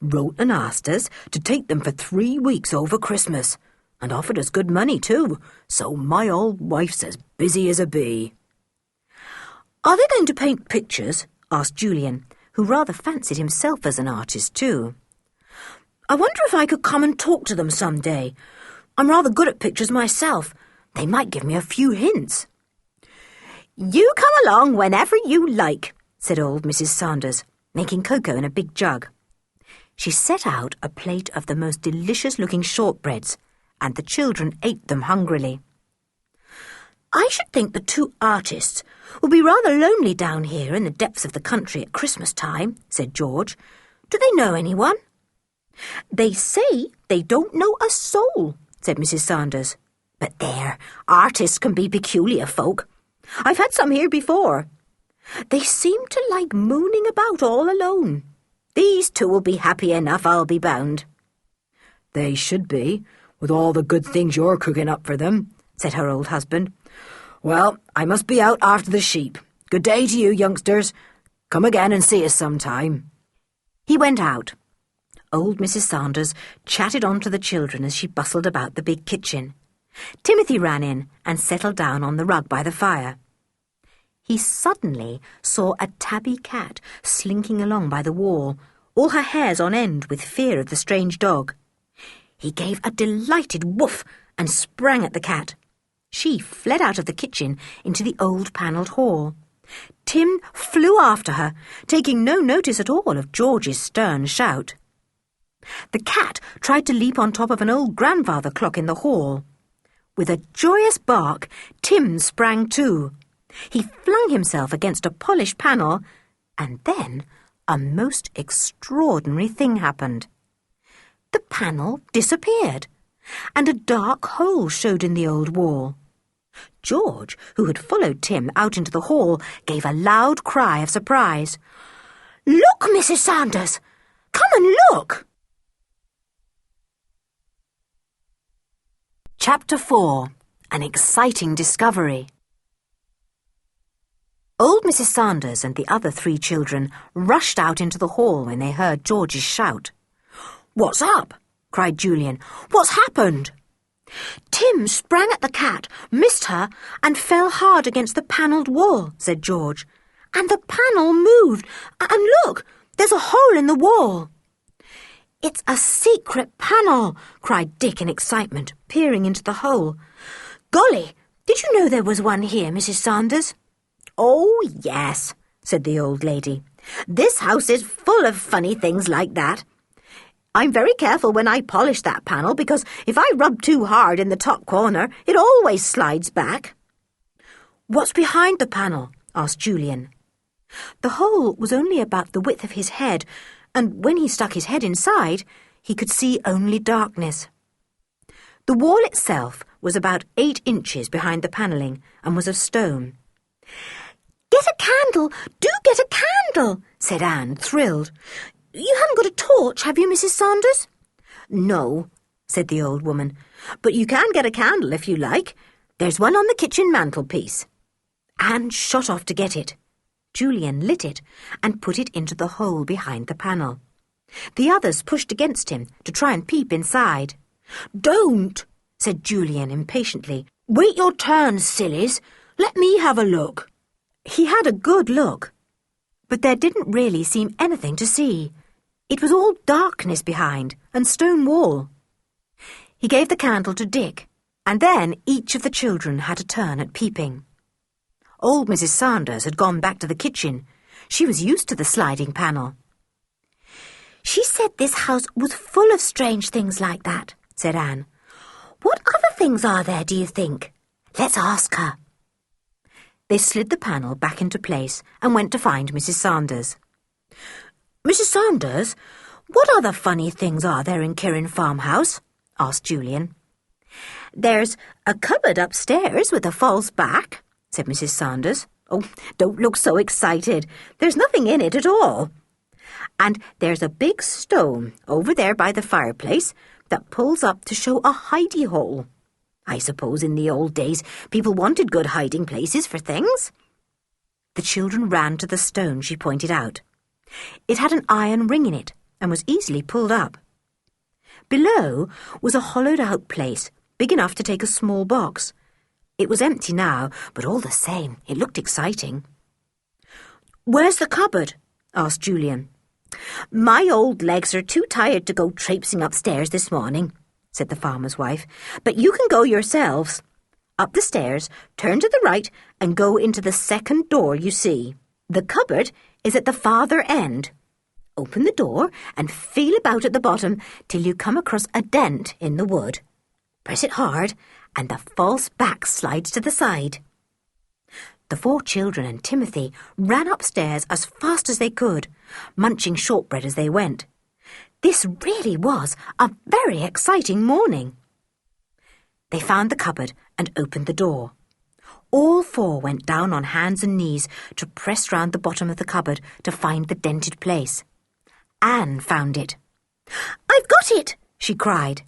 Speaker 2: "Wrote and asked us to take them for 3 weeks over Christmas, and offered us good money too, so my old wife's as busy as a bee."
Speaker 1: "Are they going to paint pictures?" asked Julian, who rather fancied himself as an artist too. "I wonder if I could come and talk to them some day. I'm rather good at pictures myself. They might give me a few hints." "You come along whenever you like," said old Mrs. Sanders, making cocoa in a big jug. She set out a plate of the most delicious-looking shortbreads, and the children ate them hungrily. "I should think the 2 artists will be rather lonely down here in the depths of the country at Christmas time," said George. "Do they know anyone?" "They say they don't know a soul," said Mrs. Sanders. "But there, artists can be peculiar folk. I've had some here before. They seem to like mooning about all alone. These 2 will be happy enough, I'll be bound."
Speaker 2: "They should be, with all the good things you're cooking up for them," said her old husband. "Well, I must be out after the sheep. Good day to you, youngsters. Come again and see us sometime."
Speaker 1: He went out. Old Mrs. Sanders chatted on to the children as she bustled about the big kitchen. Timothy ran in and settled down on the rug by the fire. He suddenly saw a tabby cat slinking along by the wall, all her hairs on end with fear of the strange dog. He gave a delighted woof and sprang at the cat. She fled out of the kitchen into the old panelled hall. Tim flew after her, taking no notice at all of George's stern shout. The cat tried to leap on top of an old grandfather clock in the hall. With a joyous bark, Tim sprang too. He flung himself against a polished panel, and then a most extraordinary thing happened. The panel disappeared, and a dark hole showed in the old wall. George, who had followed Tim out into the hall, gave a loud cry of surprise. "Look, Mrs. Sanders! Come and look!" Chapter 4. An Exciting Discovery. Old Mrs. Sanders and the other 3 children rushed out into the hall when they heard George's shout. "What's up?" cried Julian. "What's happened?" "Tim sprang at the cat, missed her, and fell hard against the panelled wall," said George. "And the panel moved. And look, there's a hole in the wall." "It's a secret panel," cried Dick in excitement, peering into the hole. "Golly, did you know there was one here, Mrs. Sanders?" "Oh, yes," said the old lady. "This house is full of funny things like that. I'm very careful when I polish that panel, because if I rub too hard in the top corner, it always slides back." "What's behind the panel?" asked Julian. The hole was only about the width of his head, and when he stuck his head inside, he could see only darkness. The wall itself was about 8 inches behind the panelling and was of stone. "Get a candle! Do get a candle!" said Anne, thrilled. "You haven't got a torch, have you, Mrs. Saunders?" "No," said the old woman, "but you can get a candle if you like. There's one on the kitchen mantelpiece." Anne shot off to get it. Julian lit it and put it into the hole behind the panel. The others pushed against him to try and peep inside. "Don't," said Julian impatiently. "Wait your turn, sillies. Let me have a look." He had a good look, but there didn't really seem anything to see. It was all darkness behind and stone wall. He gave the candle to Dick, and then each of the children had a turn at peeping. Old Mrs. Saunders had gone back to the kitchen. She was used to the sliding panel. "She said this house was full of strange things like that," said Anne. "What other things are there, do you think? Let's ask her." They slid the panel back into place and went to find Mrs. Saunders. "Mrs. Saunders, what other funny things are there in Kirrin Farmhouse?" asked Julian. "There's a cupboard upstairs with a false back," said Mrs. Saunders. "Oh, don't look so excited. There's nothing in it at all. And there's a big stone over there by the fireplace that pulls up to show a hidey hole. I suppose in the old days people wanted good hiding places for things." The children ran to the stone she pointed out. It had an iron ring in it and was easily pulled up. Below was a hollowed-out place big enough to take a small box. It was empty now, but all the same, it looked exciting. "Where's the cupboard?" asked Julian. "My old legs are too tired to go traipsing upstairs this morning," said the farmer's wife, "but you can go yourselves. Up the stairs, turn to the right, and go into the second door you see. The cupboard is at the farther end. Open the door and feel about at the bottom till you come across a dent in the wood. Press it hard, and the false back slides to the side." The 4 children and Timothy ran upstairs as fast as they could, munching shortbread as they went. This really was a very exciting morning. They found the cupboard and opened the door. All 4 went down on hands and knees to press round the bottom of the cupboard to find the dented place. Anne found it. "I've got it!" she cried.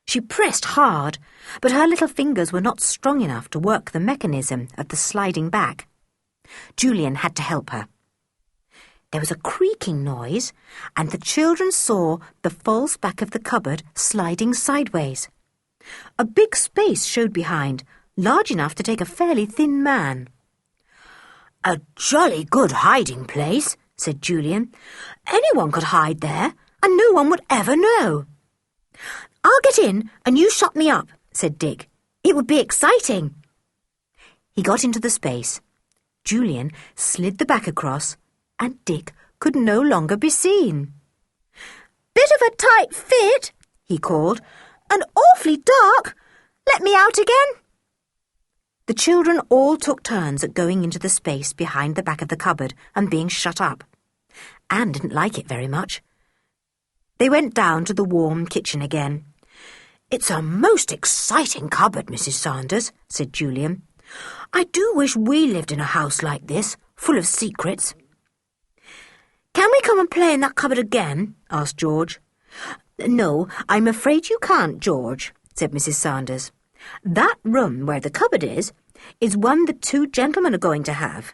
Speaker 1: She pressed hard, but her little fingers were not strong enough to work the mechanism of the sliding back. Julian had to help her. There was a creaking noise, and the children saw the false back of the cupboard sliding sideways. A big space showed behind, large enough to take a fairly thin man. "A jolly good hiding place," said Julian. "Anyone could hide there, and no one would ever know." "I'll get in, and you shut me up," said Dick. "It would be exciting." He got into the space. Julian slid the back across, and Dick could no longer be seen. "Bit of a tight fit," he called, "and awfully dark. Let me out again." The children all took turns at going into the space behind the back of the cupboard and being shut up. Anne didn't like it very much. They went down to the warm kitchen again. "It's a most exciting cupboard, Mrs. Saunders," said Julian. "I do wish we lived in a house like this, full of secrets." "Can we come and play in that cupboard again?" asked George. "No, I'm afraid you can't, George," said Mrs. Saunders. "That room where the cupboard is one the 2 gentlemen are going to have."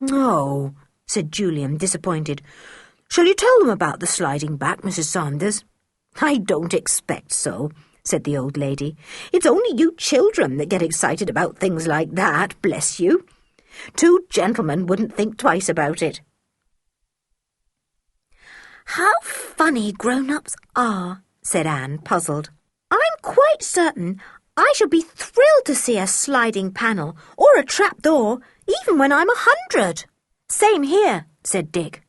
Speaker 1: "Oh," said Julian, disappointed. "Shall you tell them about the sliding back, Mrs. Saunders?" "I don't expect so," said the old lady. "It's only you children that get excited about things like that, bless you. 2 gentlemen wouldn't think twice about it." "How funny grown-ups are," said Anne, puzzled. "I'm quite certain I shall be thrilled to see a sliding panel or a trapdoor, even when I'm 100. "Same here," said Dick.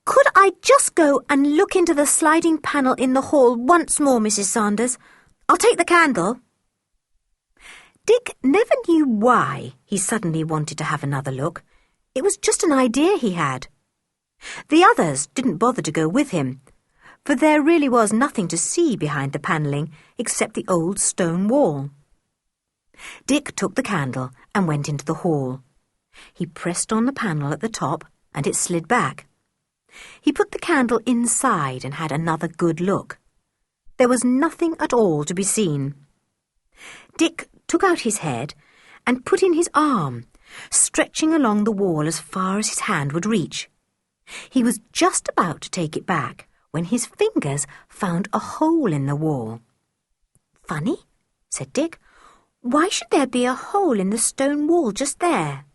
Speaker 1: "Could I just go and look into the sliding panel in the hall once more, Mrs. Saunders? I'll take the candle." Dick never knew why he suddenly wanted to have another look. It was just an idea he had. The others didn't bother to go with him, for there really was nothing to see behind the panelling except the old stone wall. Dick took the candle and went into the hall. He pressed on the panel at the top and it slid back. He put the candle inside and had another good look. There was nothing at all to be seen. Dick took out his head and put in his arm, stretching along the wall as far as his hand would reach. He was just about to take it back when his fingers found a hole in the wall. "Funny," said Dick. "Why should there be a hole in the stone wall just there?"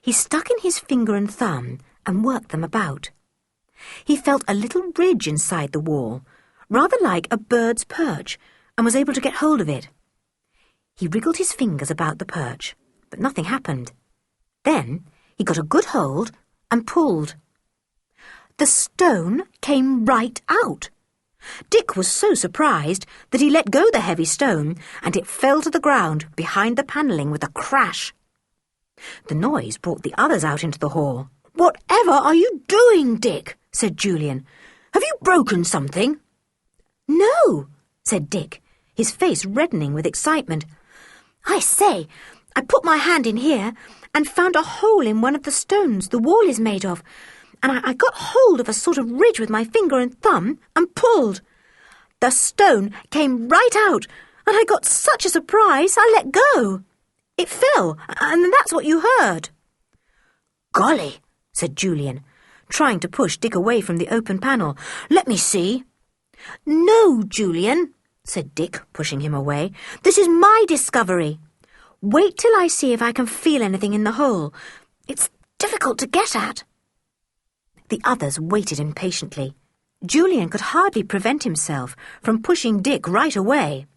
Speaker 1: He stuck in his finger and thumb and worked them about. He felt a little ridge inside the wall, rather like a bird's perch, and was able to get hold of it. He wriggled his fingers about the perch, but nothing happened. Then he got a good hold and pulled. The stone came right out. Dick was so surprised that he let go the heavy stone, and it fell to the ground behind the panelling with a crash. The noise brought the others out into the hall. "Whatever are you doing, Dick?" said Julian. "Have you broken something?" "No," said Dick, his face reddening with excitement. "I say, I put my hand in here and found a hole in one of the stones the wall is made of, and I got hold of a sort of ridge with my finger and thumb and pulled. The stone came right out, and I got such a surprise I let go. It fell, and that's what you heard." "Golly," said Julian, trying to push Dick away from the open panel. "Let me see." "No, Julian," said Dick, pushing him away. "This is my discovery. Wait till I see if I can feel anything in the hole. It's difficult to get at." The others waited impatiently. Julian could hardly prevent himself from pushing Dick right away.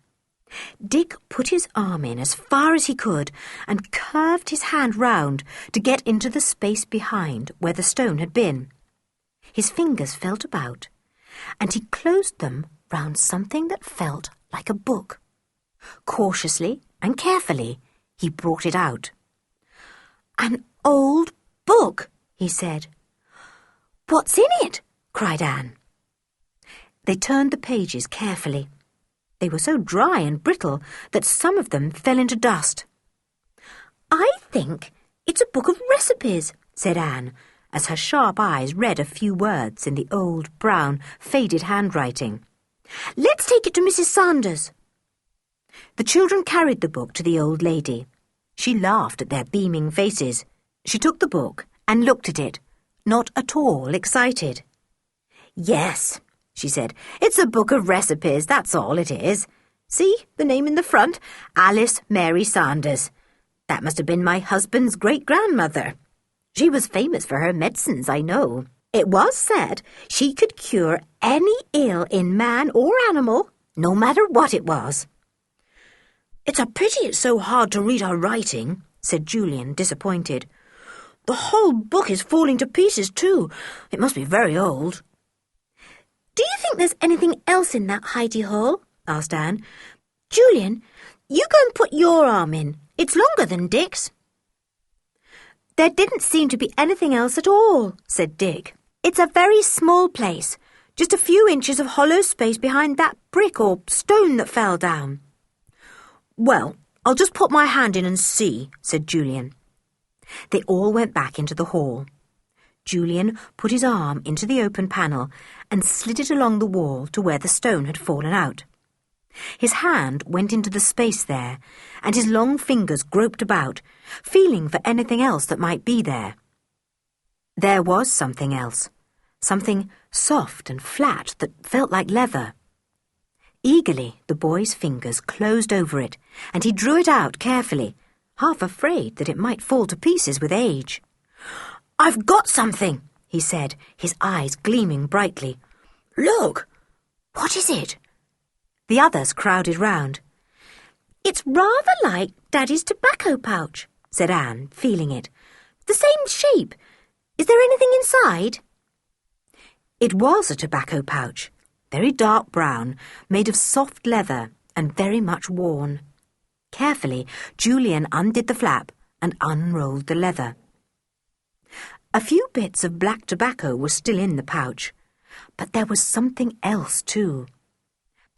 Speaker 1: Dick put his arm in as far as he could and curved his hand round to get into the space behind where the stone had been. His fingers felt about, and he closed them round something that felt like a book. Cautiously and carefully, he brought it out. "An old book," he said. "What's in it?" cried Anne. They turned the pages carefully. They were so dry and brittle that some of them fell into dust. "I think it's a book of recipes," said Anne, as her sharp eyes read a few words in the old, brown, faded handwriting. "Let's take it to Mrs. Sanders." The children carried the book to the old lady. She laughed at their beaming faces. She took the book and looked at it, not at all excited. "Yes," she said, "it's a book of recipes, that's all it is. See, the name in the front, Alice Mary Sanders. That must have been my husband's great-grandmother. She was famous for her medicines, I know. It was said she could cure any ill in man or animal, no matter what it was." "It's a pity it's so hard to read her writing," said Julian, disappointed. "The whole book is falling to pieces, too. It must be very old." "Do you think there's anything else in that hidey hole?" asked Anne. "Julian, you go and put your arm in. It's longer than Dick's." "There didn't seem to be anything else at all," said Dick. "It's a very small place, just a few inches of hollow space behind that brick or stone that fell down." "Well, I'll just put my hand in and see," said Julian. They all went back into the hall. Julian put his arm into the open panel and slid it along the wall to where the stone had fallen out. His hand went into the space there, and his long fingers groped about, feeling for anything else that might be there. There was something else, something soft and flat that felt like leather. Eagerly, the boy's fingers closed over it, and he drew it out carefully, half afraid that it might fall to pieces with age. "I've got something," he said, his eyes gleaming brightly. "Look! What is it?" The others crowded round. "It's rather like Daddy's tobacco pouch," said Anne, feeling it. "The same shape. Is there anything inside?" It was a tobacco pouch, very dark brown, made of soft leather and very much worn. Carefully, Julian undid the flap and unrolled the leather. A few bits of black tobacco were still in the pouch, but there was something else too.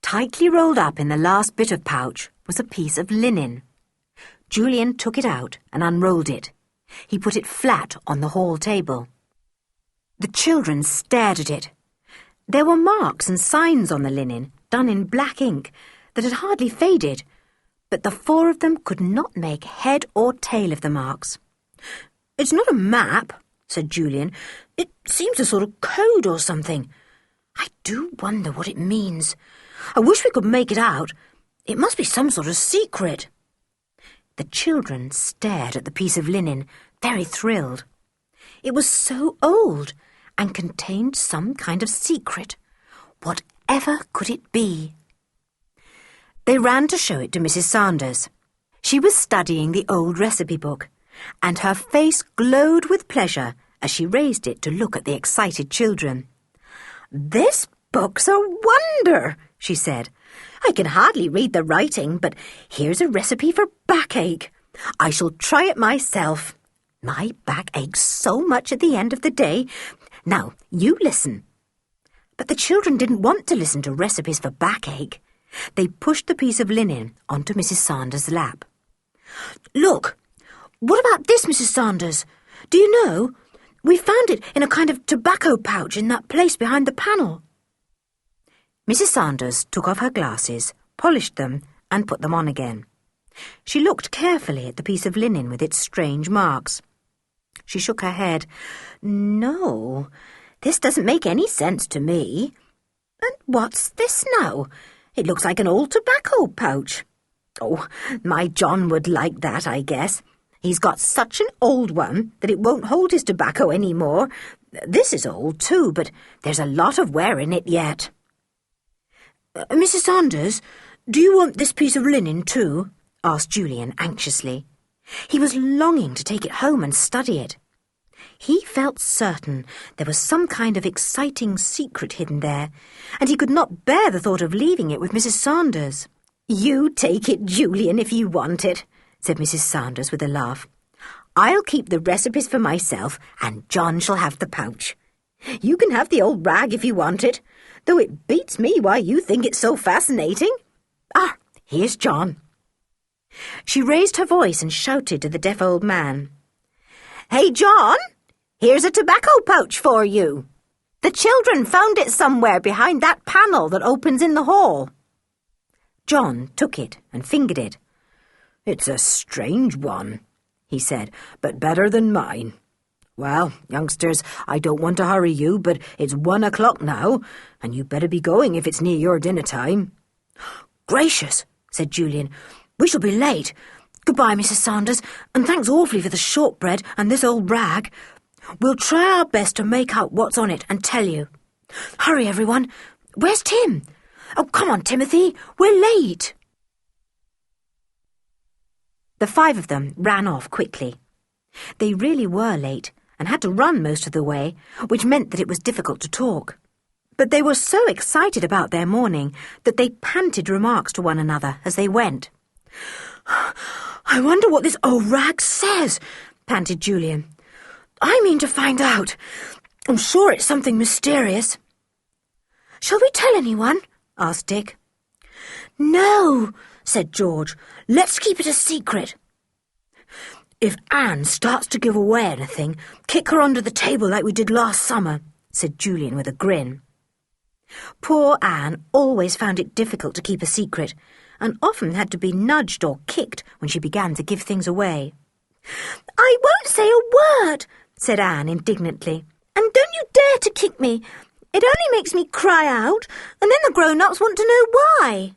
Speaker 1: Tightly rolled up in the last bit of pouch was a piece of linen. Julian took it out and unrolled it. He put it flat on the hall table. The children stared at it. There were marks and signs on the linen, done in black ink, that had hardly faded, but the four of them could not make head or tail of the marks. "It's not a map," said Julian. "It seems a sort of code or something. I do wonder what it means. I wish we could make it out. It must be some sort of secret." The children stared at the piece of linen, very thrilled. It was so old and contained some kind of secret. Whatever could it be? They ran to show it to Mrs. Sanders. She was studying the old recipe book, and her face glowed with pleasure as she raised it to look at the excited children. "This book's a wonder," she said. "I can hardly read the writing, but here's a recipe for backache. I shall try it myself. My back aches so much at the end of the day. Now, you listen." But the children didn't want to listen to recipes for backache. They pushed the piece of linen onto Mrs. Sanders' lap. "Look, what about this, Mrs. Sanders? Do you know? We found it in a kind of tobacco pouch in that place behind the panel." Mrs. Sanders took off her glasses, polished them, and put them on again. She looked carefully at the piece of linen with its strange marks. She shook her head. "No, this doesn't make any sense to me. And what's this now? It looks like an old tobacco pouch. Oh, my John would like that, I guess. He's got such an old one that it won't hold his tobacco any more. This is old too, but there's a lot of wear in it yet." "Mrs. Sanders, do you want this piece of linen too?" asked Julian anxiously. He was longing to take it home and study it. He felt certain there was some kind of exciting secret hidden there, and he could not bear the thought of leaving it with Mrs. Sanders. "You take it, Julian, if you want it," said Mrs. Sanders with a laugh. "I'll keep the recipes for myself, and John shall have the pouch. You can have the old rag if you want it, though it beats me why you think it's so fascinating. Ah, here's John." She raised her voice and shouted to the deaf old man. "Hey, John, here's a tobacco pouch for you. The children found it somewhere behind that panel that opens in the hall." John took it and fingered it. "It's a strange one," he said, "but better than mine. Well, youngsters, I don't want to hurry you, but it's 1 o'clock now, and you better be going if it's near your dinner time." "Gracious," said Julian, "we shall be late. Goodbye, Mrs. Sanders, and thanks awfully for the shortbread and this old rag. We'll try our best to make out what's on it and tell you. Hurry, everyone. Where's Tim? Oh, come on, Timothy. We're late." The 5 of them ran off quickly. They really were late and had to run most of the way, which meant that it was difficult to talk. But they were so excited about their morning that they panted remarks to one another as they went. "I wonder what this old rag says," panted Julian. "I mean to find out. I'm sure it's something mysterious." "Shall we tell anyone?" asked Dick. "No," said George. "Let's keep it a secret." "If Anne starts to give away anything, kick her under the table like we did last summer," said Julian with a grin. Poor Anne always found it difficult to keep a secret, and often had to be nudged or kicked when she began to give things away. "I won't say a word," said Anne indignantly. "And don't you dare to kick me. It only makes me cry out, and then the grown-ups want to know why."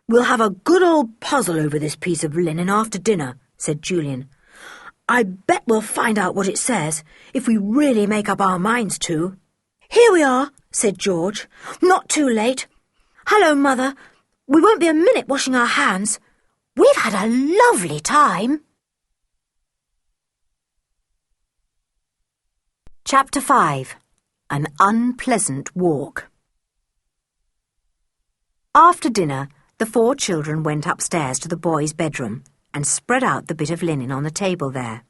Speaker 1: "We'll have a good old puzzle over this piece of linen after dinner," said Julian. "I bet we'll find out what it says, if we really make up our minds to." "Here we are," said George. "Not too late. Hello, Mother. We won't be a minute washing our hands. We've had a lovely time." Chapter 5. An Unpleasant Walk. After dinner, the 4 children went upstairs to the boys' bedroom and spread out the bit of linen on the table there.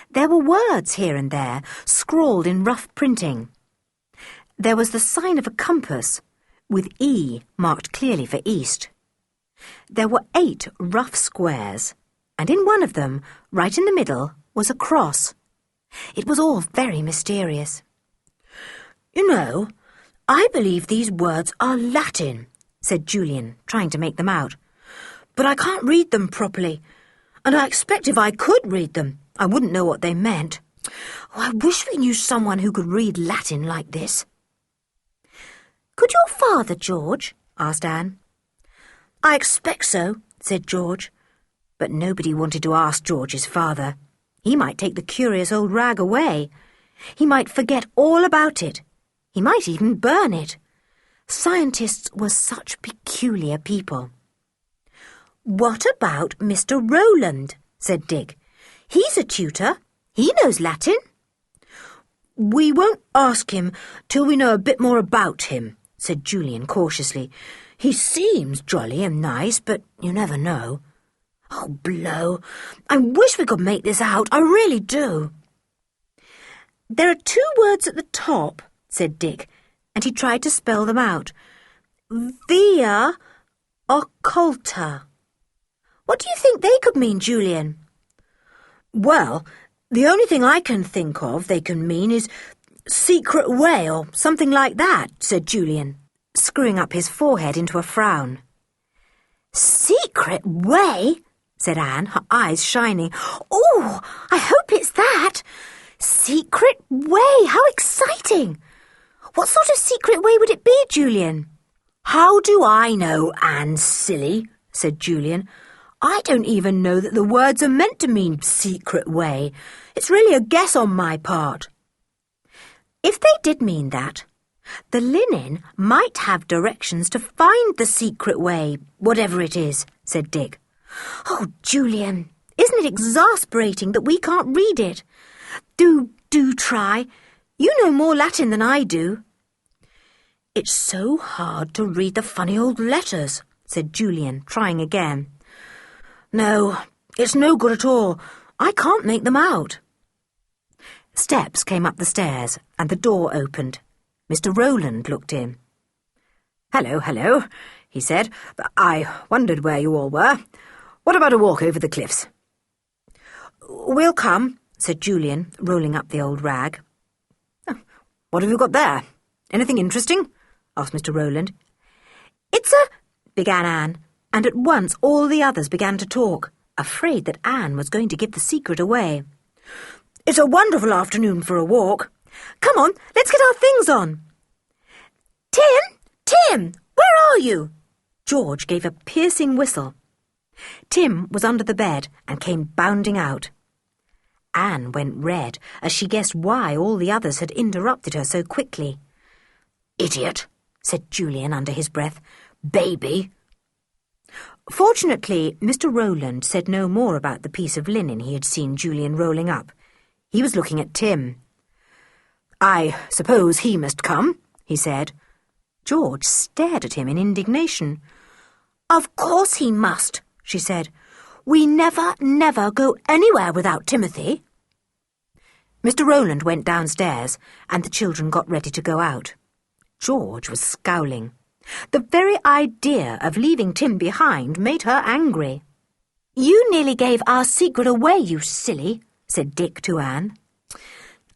Speaker 1: There were words here and there, scrawled in rough printing. There was the sign of a compass, with E marked clearly for east. There were 8 rough squares, and in one of them, right in the middle, was a cross. It was all very mysterious.
Speaker 2: "You know, I believe these words are Latin," said Julian, trying to make them out. "But I can't read them properly, and I expect if I could read them, I wouldn't know what they meant. Oh, I wish we knew someone who could read Latin like this."
Speaker 1: "Could your father, George?" asked Anne.
Speaker 2: "I expect so," said George. But nobody wanted to ask George's father. He might take the curious old rag away. He might forget all about it. He might even burn it. Scientists were such peculiar people.
Speaker 1: "What about Mr. Rowland?" said Dick. "He's a tutor. He knows Latin."
Speaker 2: "We won't ask him till we know a bit more about him," said Julian cautiously. "He seems jolly and nice, but you never know. Oh, blow! I wish we could make this out, I really do."
Speaker 1: "There are 2 words at the top," said Dick, and he tried to spell them out. "Via occulta. What do you think they could mean, Julian?"
Speaker 2: "Well, the only thing I can think of they can mean is secret way or something like that," said Julian, screwing up his forehead into a frown.
Speaker 1: "Secret way?" said Anne, her eyes shining. "Oh, I hope it's that. Secret way, how exciting! What sort of secret way would it be, Julian?"
Speaker 2: "How do I know, Anne, silly?" said Julian. "I don't even know that the words are meant to mean secret way. It's really a guess on my part."
Speaker 1: "If they did mean that, the linen might have directions to find the secret way, whatever it is," said Dick. "Oh, Julian, isn't it exasperating that we can't read it? Do try. You know more Latin than I do."
Speaker 2: "It's so hard to read the funny old letters," said Julian, trying again. "No, it's no good at all. I can't make them out." Steps came up the stairs, and the door opened. Mr. Rowland looked in. Hello, he said. "I wondered where you all were. What about a walk over the cliffs?" "We'll come," said Julian, rolling up the old rag. "What have you got there? Anything interesting?" asked Mr. Rowland.
Speaker 1: "It's began Anne, and at once all the others began to talk, afraid that Anne was going to give the secret away.
Speaker 2: "It's a wonderful afternoon for a walk.
Speaker 1: Come on, let's get our things on." Tim, where are you?" George gave a piercing whistle. Tim was under the bed and came bounding out. Anne went red as she guessed why all the others had interrupted her so quickly.
Speaker 2: "Idiot," said Julian under his breath. "Baby."
Speaker 1: Fortunately, Mr. Rowland said no more about the piece of linen he had seen Julian rolling up. He was looking at Tim.
Speaker 2: "I suppose he must come," he said.
Speaker 1: George stared at him in indignation. "Of course he must," she said. "We never go anywhere without Timothy." Mr. Rowland went downstairs, and the children got ready to go out. George was scowling. The very idea of leaving Tim behind made her angry. "You nearly gave our secret away, you silly," said Dick to Anne.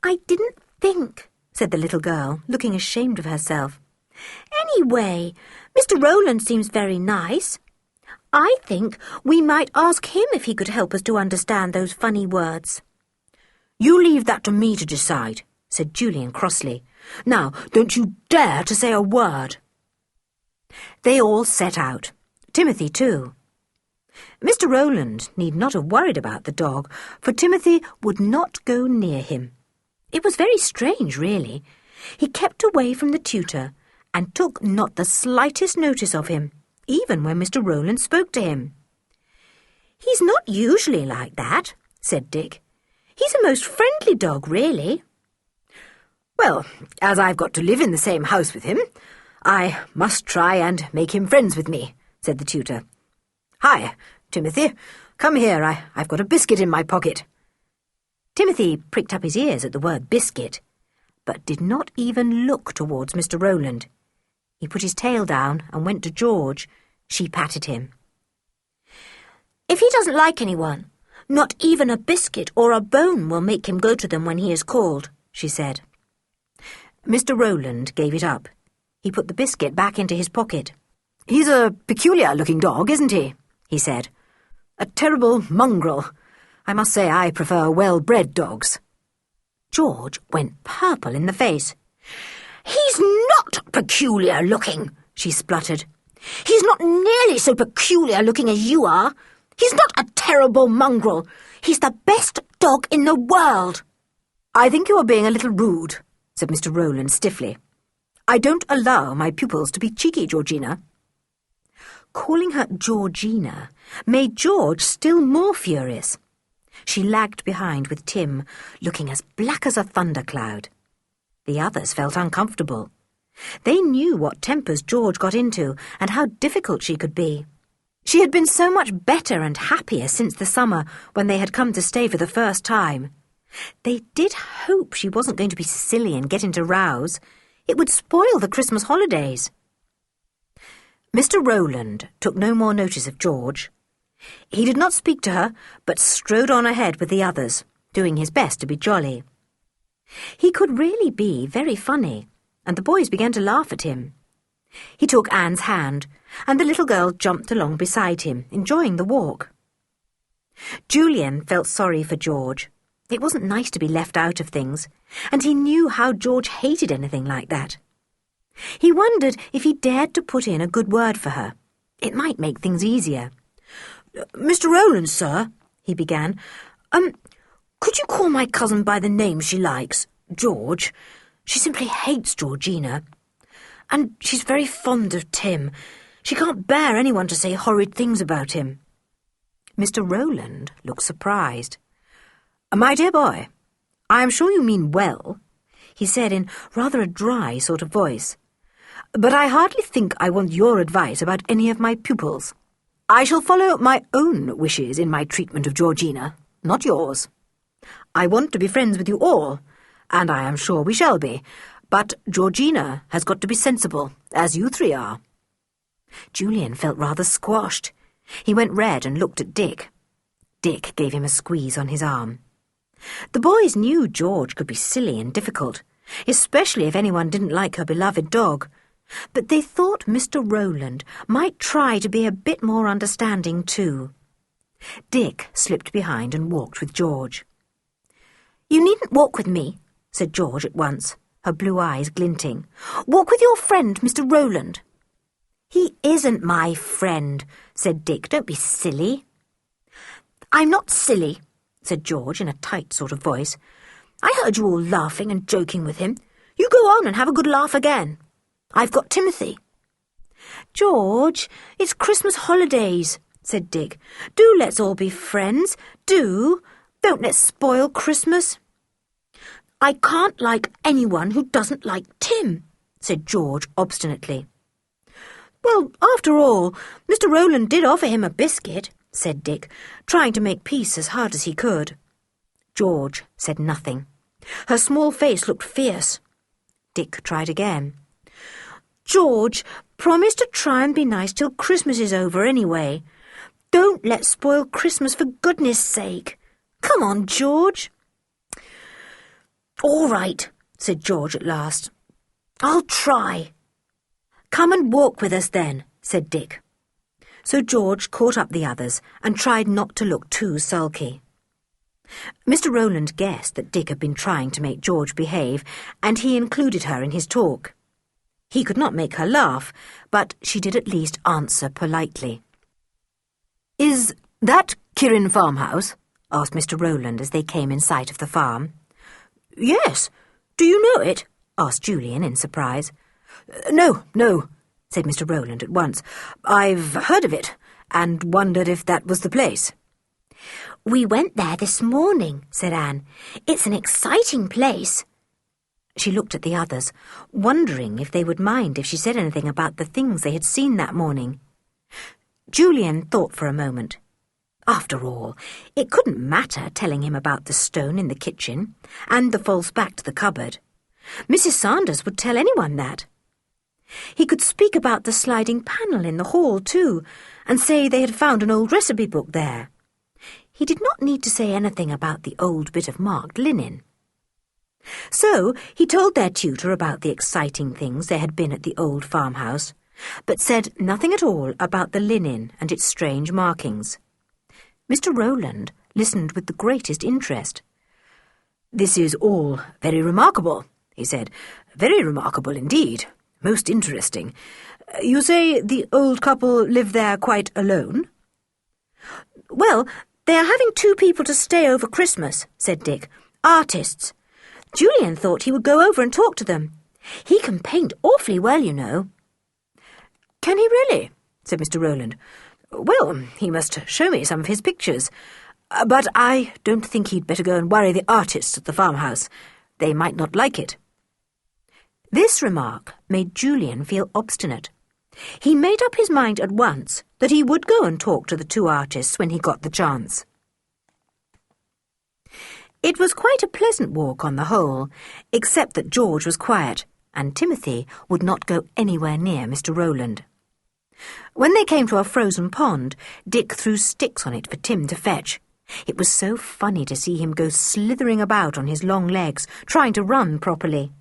Speaker 1: "I didn't think," said the little girl, looking ashamed of herself. "Anyway, Mr. Rowland seems very nice. I think we might ask him if he could help us to understand those funny words."
Speaker 2: "You leave that to me to decide," said Julian crossly. "Now, don't you dare to say a word."
Speaker 1: They all set out, Timothy too. Mr. Rowland need not have worried about the dog, for Timothy would not go near him. It was very strange, really. He kept away from the tutor and took not the slightest notice of him, even when Mr. Rowland spoke to him. "He's not usually like that," said Dick. "He's a most friendly dog, really."
Speaker 2: "Well, as I've got to live in the same house with him, I must try and make him friends with me," said the tutor. "Hi, Timothy, come here, I've got a biscuit in my pocket."
Speaker 1: Timothy pricked up his ears at the word biscuit, but did not even look towards Mr. Rowland. He put his tail down and went to George. She patted him. "If he doesn't like anyone, not even a biscuit or a bone will make him go to them when he is called," she said. Mr. Rowland gave it up. He put the biscuit back into his pocket.
Speaker 2: "He's a peculiar-looking dog, isn't he?" he said. "A terrible mongrel. I must say I prefer well-bred dogs."
Speaker 1: George went purple in the face.
Speaker 3: "He's not peculiar-looking," she spluttered. "He's not nearly so peculiar-looking as you are. He's not a terrible mongrel. He's the best dog in the world."
Speaker 2: "I think you're being a little rude," said Mr. Rowland stiffly. "I don't allow my pupils to be cheeky, Georgina."
Speaker 1: Calling her Georgina made George still more furious. She lagged behind with Tim, looking as black as a thundercloud. The others felt uncomfortable. They knew what tempers George got into and how difficult she could be. She had been so much better and happier since the summer when they had come to stay for the first time. They did hope she wasn't going to be silly and get into rows. It would spoil the Christmas holidays. Mr. Rowland took no more notice of George. He did not speak to her, but strode on ahead with the others, doing his best to be jolly. He could really be very funny, and the boys began to laugh at him. He took Anne's hand, and the little girl jumped along beside him, enjoying the walk. Julian felt sorry for George. It wasn't nice to be left out of things, and he knew how George hated anything like that. He wondered if he dared to put in a good word for her. It might make things easier.
Speaker 3: "Mr. Rowland, sir," he began, could you call my cousin by the name she likes, George? She simply hates Georgina. And she's very fond of Tim. She can't bear anyone to say horrid things about him."
Speaker 1: Mr. Rowland looked surprised. "My dear boy, I am sure you mean well," he said in rather a dry sort of voice. "But I hardly think I want your advice about any of my pupils. I shall follow my own wishes in my treatment of Georgina, not yours. I want to be friends with you all, and I am sure we shall be, but Georgina has got to be sensible, as you three are." Julian felt rather squashed. He went red and looked at Dick. Dick gave him a squeeze on his arm. The boys knew George could be silly and difficult, especially if anyone didn't like her beloved dog, but they thought Mr. Rowland might try to be a bit more understanding too. Dick slipped behind and walked with George.
Speaker 3: "You needn't walk with me," said George at once, her blue eyes glinting. "Walk with your friend, Mr. Rowland."
Speaker 1: "He isn't my friend," said Dick. "Don't be silly."
Speaker 3: "I'm not silly," said George in a tight sort of voice. "I heard you all laughing and joking with him. You go on and have a good laugh again. I've got Timothy."
Speaker 1: "George, it's Christmas holidays," said Dick. "Do let's all be friends. Do. Don't let's spoil Christmas."
Speaker 3: "I can't like anyone who doesn't like Tim," said George obstinately.
Speaker 1: "Well, after all, Mr. Rowland did offer him a biscuit," said Dick, trying to make peace as hard as he could. George said nothing. Her small face looked fierce. Dick tried again. "George, promise to try and be nice till Christmas is over anyway. Don't let's spoil Christmas for goodness sake. Come on, George."
Speaker 3: "All right," said George at last. "I'll try."
Speaker 1: "Come and walk with us then," said Dick. So George caught up the others and tried not to look too sulky. Mr. Rowland guessed that Dick had been trying to make George behave, and he included her in his talk. He could not make her laugh, but she did at least answer politely.
Speaker 2: "Is that Kirrin farmhouse?"
Speaker 1: asked Mr. Rowland as they came in sight of the farm.
Speaker 3: "Yes. Do you know it?"
Speaker 1: asked Julian in surprise.
Speaker 2: No,
Speaker 1: said Mr. Rowland at once.
Speaker 2: "I've heard of it, and wondered if that was the place."
Speaker 3: "We went there this morning," said Anne. "It's an exciting place."
Speaker 1: She looked at the others, wondering if they would mind if she said anything about the things they had seen that morning. Julian thought for a moment.
Speaker 3: After all, it couldn't matter telling him about the stone in the kitchen and the false back to the cupboard. Mrs. Sanders would tell anyone that. He could speak about the sliding panel in the hall, too, and say they had found an old recipe book there. He did not need to say anything about the old bit of marked linen. So he told their tutor about the exciting things there had been at the old farmhouse, but said nothing at all about the linen and its strange markings. Mr. Rowland listened with the greatest interest. "This is all very remarkable," he said. "Very remarkable indeed. Most interesting. You say the old couple live there quite alone?" "Well, they are having 2 people to stay over Christmas," said Dick. "Artists. Julian thought he would go over and talk to them. He can paint awfully well, you know." "Can he really?" said Mr. Rowland. "Well, he must show me some of his pictures. But I don't think he'd better go and worry the artists at the farmhouse. They might not like it." This remark made Julian feel obstinate. He made up his mind at once that he would go and talk to the 2 artists when he got the chance. It was quite a pleasant walk on the whole, except that George was quiet, and Timothy would not go anywhere near Mr. Rowland. When they came to a frozen pond, Dick threw sticks on it for Tim to fetch. It was so funny to see him go slithering about on his long legs, trying to run properly.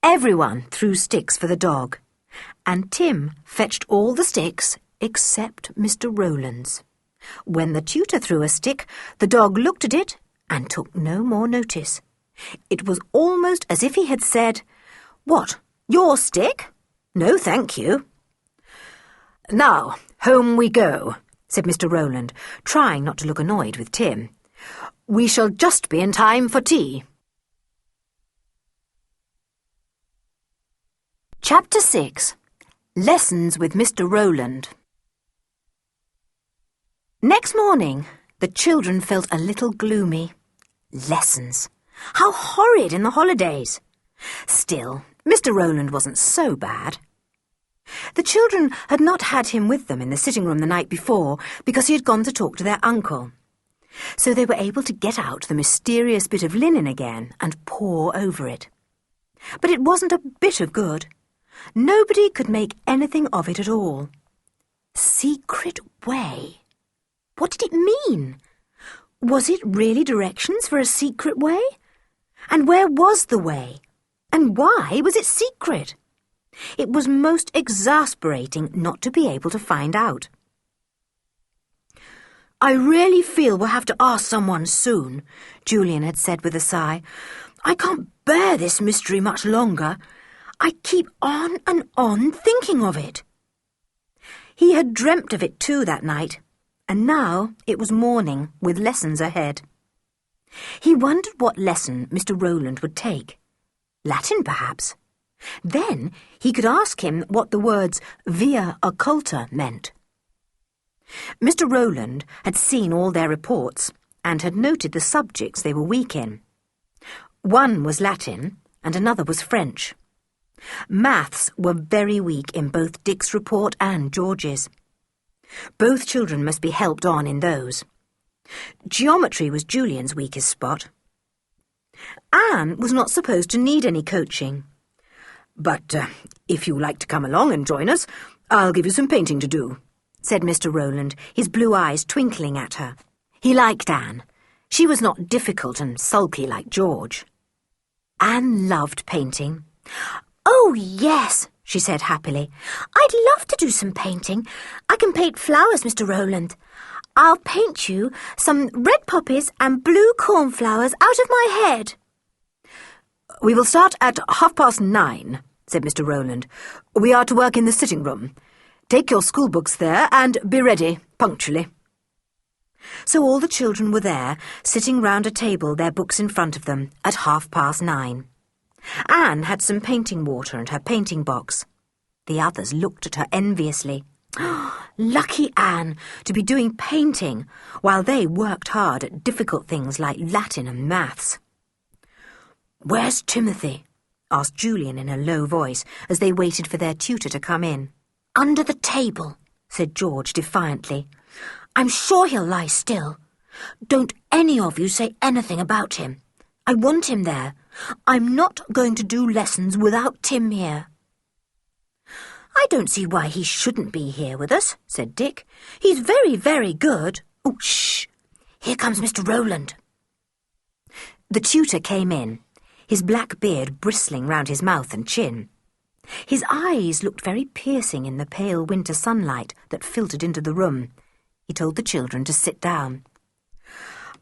Speaker 3: Everyone threw sticks for the dog, and Tim fetched all the sticks except Mr. Rowland's. When the tutor threw a stick, the dog looked at it and took no more notice. It was almost as if he had said, "What, your stick? No, thank you." "Now, home we go," said Mr. Rowland, trying not to look annoyed with Tim. "We shall just be in time for tea."
Speaker 1: Chapter 6. Lessons with Mr. Rowland. Next morning, the children felt a little gloomy. Lessons. How horrid in the holidays! Still, Mr. Rowland wasn't so bad. The children had not had him with them in the sitting room the night before because he had gone to talk to their uncle. So they were able to get out the mysterious bit of linen again and pore over it. But it wasn't a bit of good. Nobody could make anything of it at all. Secret way. What did it mean? Was it really directions for a secret way? And where was the way? And why was it secret? It was most exasperating not to be able to find out. "I really feel we'll have to ask someone soon," Julian had said with a sigh. "I can't bear this mystery much longer. I keep on and on thinking of it." He had dreamt of it too that night, and now it was morning with lessons ahead. He wondered what lesson Mr. Rowland would take. Latin, perhaps. Then he could ask him what the words via occulta meant. Mr. Rowland had seen all their reports and had noted the subjects they were weak in. One was Latin and another was French. Maths were very weak in both Dick's report and George's. Both children must be helped on in those. Geometry was Julian's weakest spot. Anne was not supposed to need any coaching. "But if you like to come along and join us, I'll give you some painting to do," said Mr. Rowland, his blue eyes twinkling at her. He liked Anne. She was not difficult and sulky like George. Anne loved painting. "Oh, yes," she said happily. "I'd love to do some painting. I can paint flowers, Mr. Rowland. I'll paint you some red poppies and blue cornflowers out of my head." "We will start at 9:30, said Mr. Rowland. "We are to work in the sitting room. Take your school books there and be ready punctually." So all the children were there, sitting round a table, their books in front of them, at 9:30. Anne had some painting water and her painting box. The others looked at her enviously. Lucky Anne to be doing painting while they worked hard at difficult things like Latin and maths. "Where's Timothy?" asked Julian in a low voice as they waited for their tutor to come in. "Under the table," said George defiantly.
Speaker 3: I'm sure he'll lie still. Don't any of you say anything about him. I want him there. I'm not going to do lessons without Tim here." "I don't see why he shouldn't be here with us," said Dick. "He's very, very good. Oh, shh! Here comes Mr. Rowland."
Speaker 1: The tutor came in, his black beard bristling round his mouth and chin. His eyes looked very piercing in the pale winter sunlight that filtered into the room. He told the children to sit down.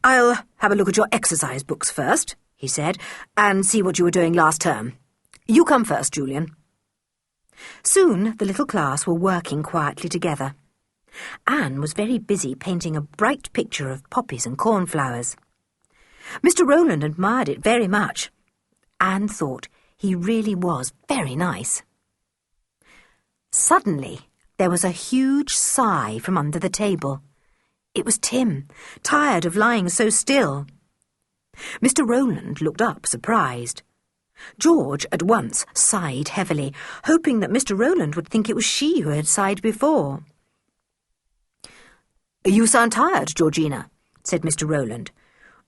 Speaker 2: "I'll have a look at your exercise books first," he said, "and see what you were doing last term. You come first, Julian."
Speaker 1: Soon the little class were working quietly together. Anne was very busy painting a bright picture of poppies and cornflowers. Mr. Rowland admired it very much. Anne thought he really was very nice. Suddenly there was a huge sigh from under the table. It was Tim, tired of lying so still. Mr. Rowland looked up, surprised. George at once sighed heavily, hoping that Mr. Rowland would think it was she who had sighed before.
Speaker 2: "You sound tired, Georgina," said Mr. Rowland.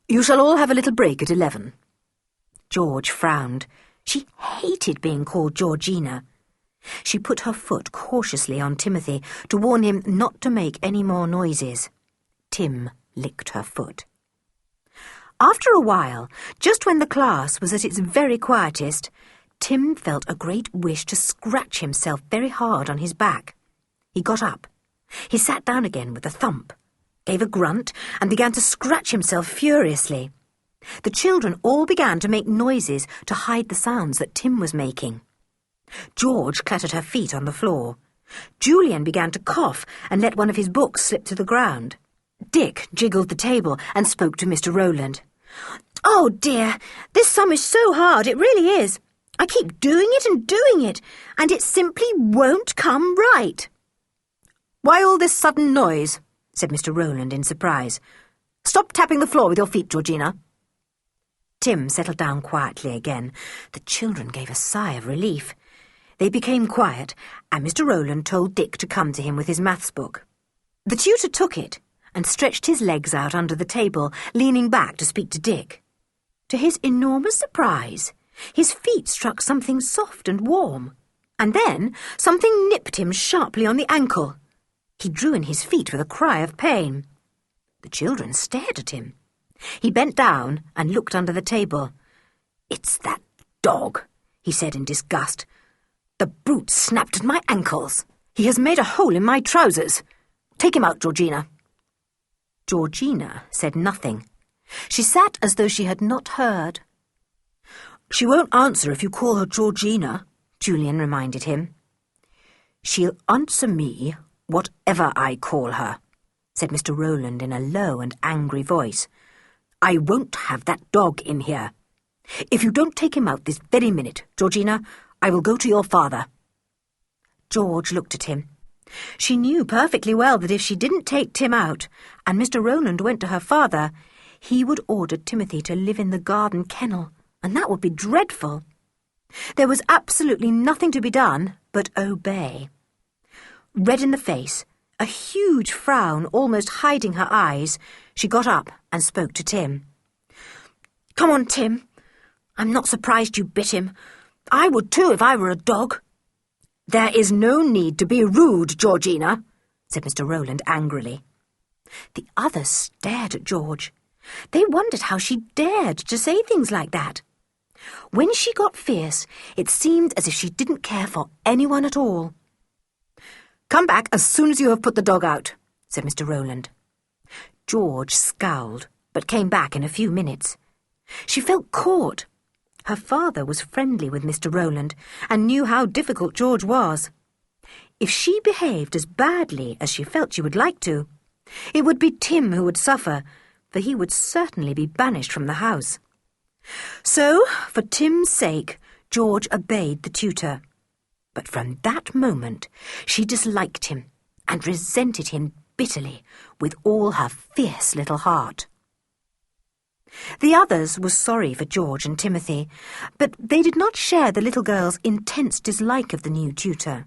Speaker 2: "You shall all have a little break at 11.
Speaker 1: George frowned. She hated being called Georgina. She put her foot cautiously on Timothy to warn him not to make any more noises. Tim licked her foot. After a while, just when the class was at its very quietest, Tim felt a great wish to scratch himself very hard on his back. He got up. He sat down again with a thump, gave a grunt, and began to scratch himself furiously. The children all began to make noises to hide the sounds that Tim was making. George clattered her feet on the floor. Julian began to cough and let one of his books slip to the ground. Dick jiggled the table and spoke to Mr. Rowland.
Speaker 3: "Oh, dear, this sum is so hard, it really is. I keep doing it, and it simply won't come right."
Speaker 2: "Why all this sudden noise?" said Mr. Rowland in surprise. "Stop tapping the floor with your feet, Georgina."
Speaker 1: Tim settled down quietly again. The children gave a sigh of relief. They became quiet, and Mr. Rowland told Dick to come to him with his maths book. The tutor took it and stretched his legs out under the table, leaning back to speak to Dick. To his enormous surprise, his feet struck something soft and warm, and then something nipped him sharply on the ankle. He drew in his feet with a cry of pain. The children stared at him. He bent down and looked under the table. "It's that dog," he said in disgust. "The brute snapped at my ankles. He has made a hole in my trousers. Take him out, Georgina." Georgina said nothing. She sat as though she had not heard.
Speaker 2: "She won't answer if you call her Georgina,"
Speaker 1: Julian reminded him.
Speaker 2: "She'll answer me, whatever I call her," said Mr. Rowland in a low and angry voice. "I won't have that dog in here. If you don't take him out this very minute, Georgina, I will go to your father."
Speaker 1: George looked at him. She knew perfectly well that if she didn't take Tim out, and Mr. Rowland went to her father, he would order Timothy to live in the garden kennel, and that would be dreadful. There was absolutely nothing to be done but obey. Red in the face, a huge frown almost hiding her eyes, she got up and spoke to Tim.
Speaker 3: "Come on, Tim. I'm not surprised you bit him. I would too if I were a dog."
Speaker 2: "There is no need to be rude, Georgina," said Mr. Rowland angrily.
Speaker 1: The others stared at George. They wondered how she dared to say things like that. When she got fierce, it seemed as if she didn't care for anyone at all.
Speaker 2: "Come back as soon as you have put the dog out," said Mr. Rowland.
Speaker 1: George scowled, but came back in a few minutes. She felt caught. Her father was friendly with Mr. Rowland and knew how difficult George was. If she behaved as badly as she felt she would like to, it would be Tim who would suffer, for he would certainly be banished from the house. So, for Tim's sake, George obeyed the tutor. But from that moment, she disliked him and resented him bitterly with all her fierce little heart. The others were sorry for George and Timothy, but they did not share the little girl's intense dislike of the new tutor.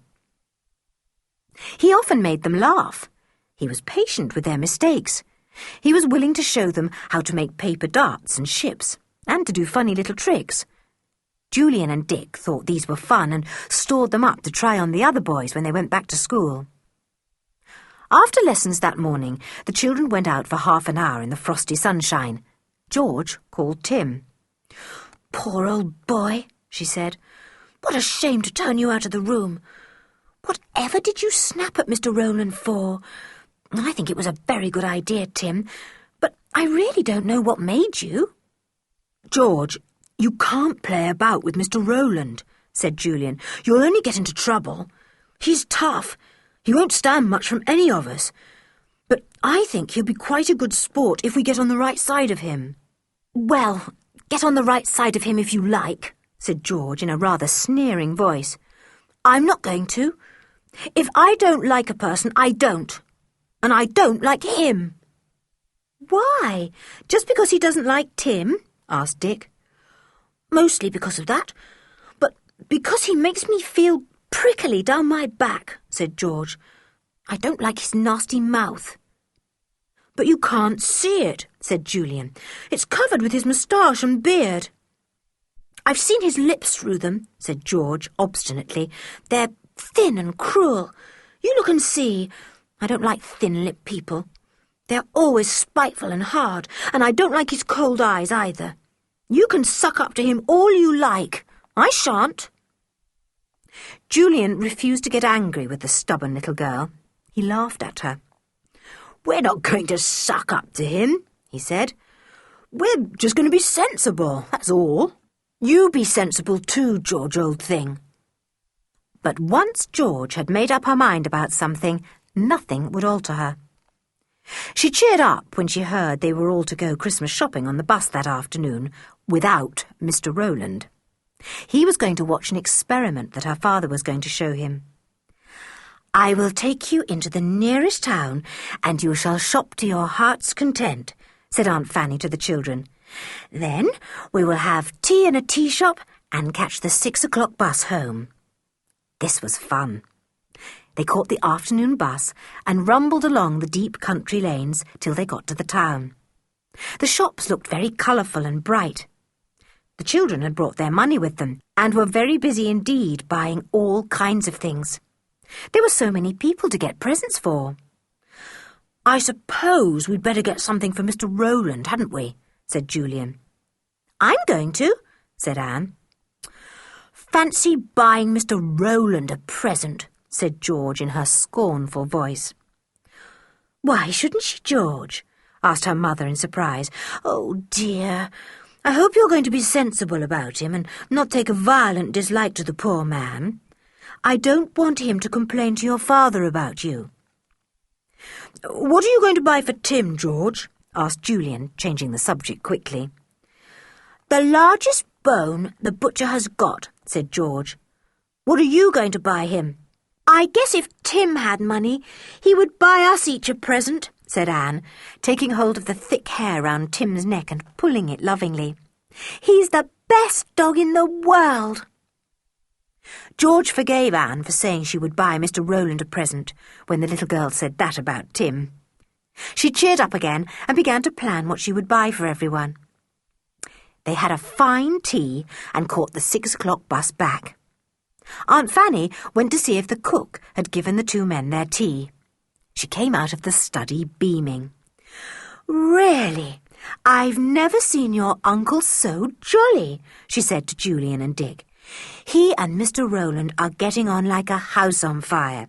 Speaker 1: He often made them laugh. He was patient with their mistakes. He was willing to show them how to make paper darts and ships, and to do funny little tricks. Julian and Dick thought these were fun and stored them up to try on the other boys when they went back to school. After lessons that morning, the children went out for half an hour in the frosty sunshine. George called Tim.
Speaker 3: "Poor old boy," she said. "What a shame to turn you out of the room. Whatever did you snap at Mr. Rowland for? I think it was a very good idea, Tim, but I really don't know what made you."
Speaker 2: "George, you can't play about with Mr. Rowland," said Julian. "You'll only get into trouble. He's tough. He won't stand much from any of us. But I think he'll be quite a good sport if we get on the right side of him."
Speaker 3: "Well, get on the right side of him if you like," said George in a rather sneering voice. "I'm not going to. If I don't like a person, I don't. And I don't like him."
Speaker 1: "Why? Just because he doesn't like Tim?" asked Dick.
Speaker 3: "Mostly because of that, but because he makes me feel prickly down my back," said George. "I don't like his nasty mouth."
Speaker 2: "But you can't see it," said Julian. "It's covered with his moustache and beard."
Speaker 3: "I've seen his lips through them," said George obstinately. "They're thin and cruel. You look and see. I don't like thin-lipped people. They're always spiteful and hard, and I don't like his cold eyes either. You can suck up to him all you like. I shan't."
Speaker 1: Julian refused to get angry with the stubborn little girl. He laughed at her.
Speaker 2: "We're not going to suck up to him," he said. "We're just going to be sensible, that's all. You be sensible too, George, old thing."
Speaker 1: But once George had made up her mind about something, nothing would alter her. She cheered up when she heard they were all to go Christmas shopping on the bus that afternoon, without Mr. Rowland. He was going to watch an experiment that her father was going to show him. "I will take you into the nearest town, and you shall shop to your heart's content," said Aunt Fanny to the children. "Then we will have tea in a tea shop and catch the 6 o'clock bus home." This was fun. They caught the afternoon bus and rumbled along the deep country lanes till they got to the town. The shops looked very colourful and bright. The children had brought their money with them and were very busy indeed buying all kinds of things. There were so many people to get presents for.
Speaker 2: "I suppose we'd better get something for Mr. Rowland, hadn't we?" said Julian.
Speaker 1: "I'm going to," said Anne.
Speaker 2: "Fancy buying Mr. Rowland a present," said George in her scornful voice.
Speaker 1: "Why shouldn't she, George?" asked her mother in surprise.
Speaker 2: "Oh, dear, I hope you're going to be sensible about him and not take a violent dislike to the poor man. I don't want him to complain to your father about you." "What are you going to buy for Tim, George?" asked Julian, changing the subject quickly. "The largest bone the butcher has got," said George. "What are you going to buy him?"
Speaker 3: "I guess if Tim had money, he would buy us each a present,"
Speaker 1: said Anne, taking hold of the thick hair round Tim's neck and pulling it lovingly.
Speaker 3: "He's the best dog in the world."
Speaker 1: George forgave Anne for saying she would buy Mr. Rowland a present when the little girl said that about Tim. She cheered up again and began to plan what she would buy for everyone. They had a fine tea and caught the 6 o'clock bus back. Aunt Fanny went to see if the cook had given the two men their tea. She came out of the study beaming.
Speaker 3: "Really, I've never seen your uncle so jolly," she said to Julian and Dick. "He and Mr. Rowland are getting on like a house on fire.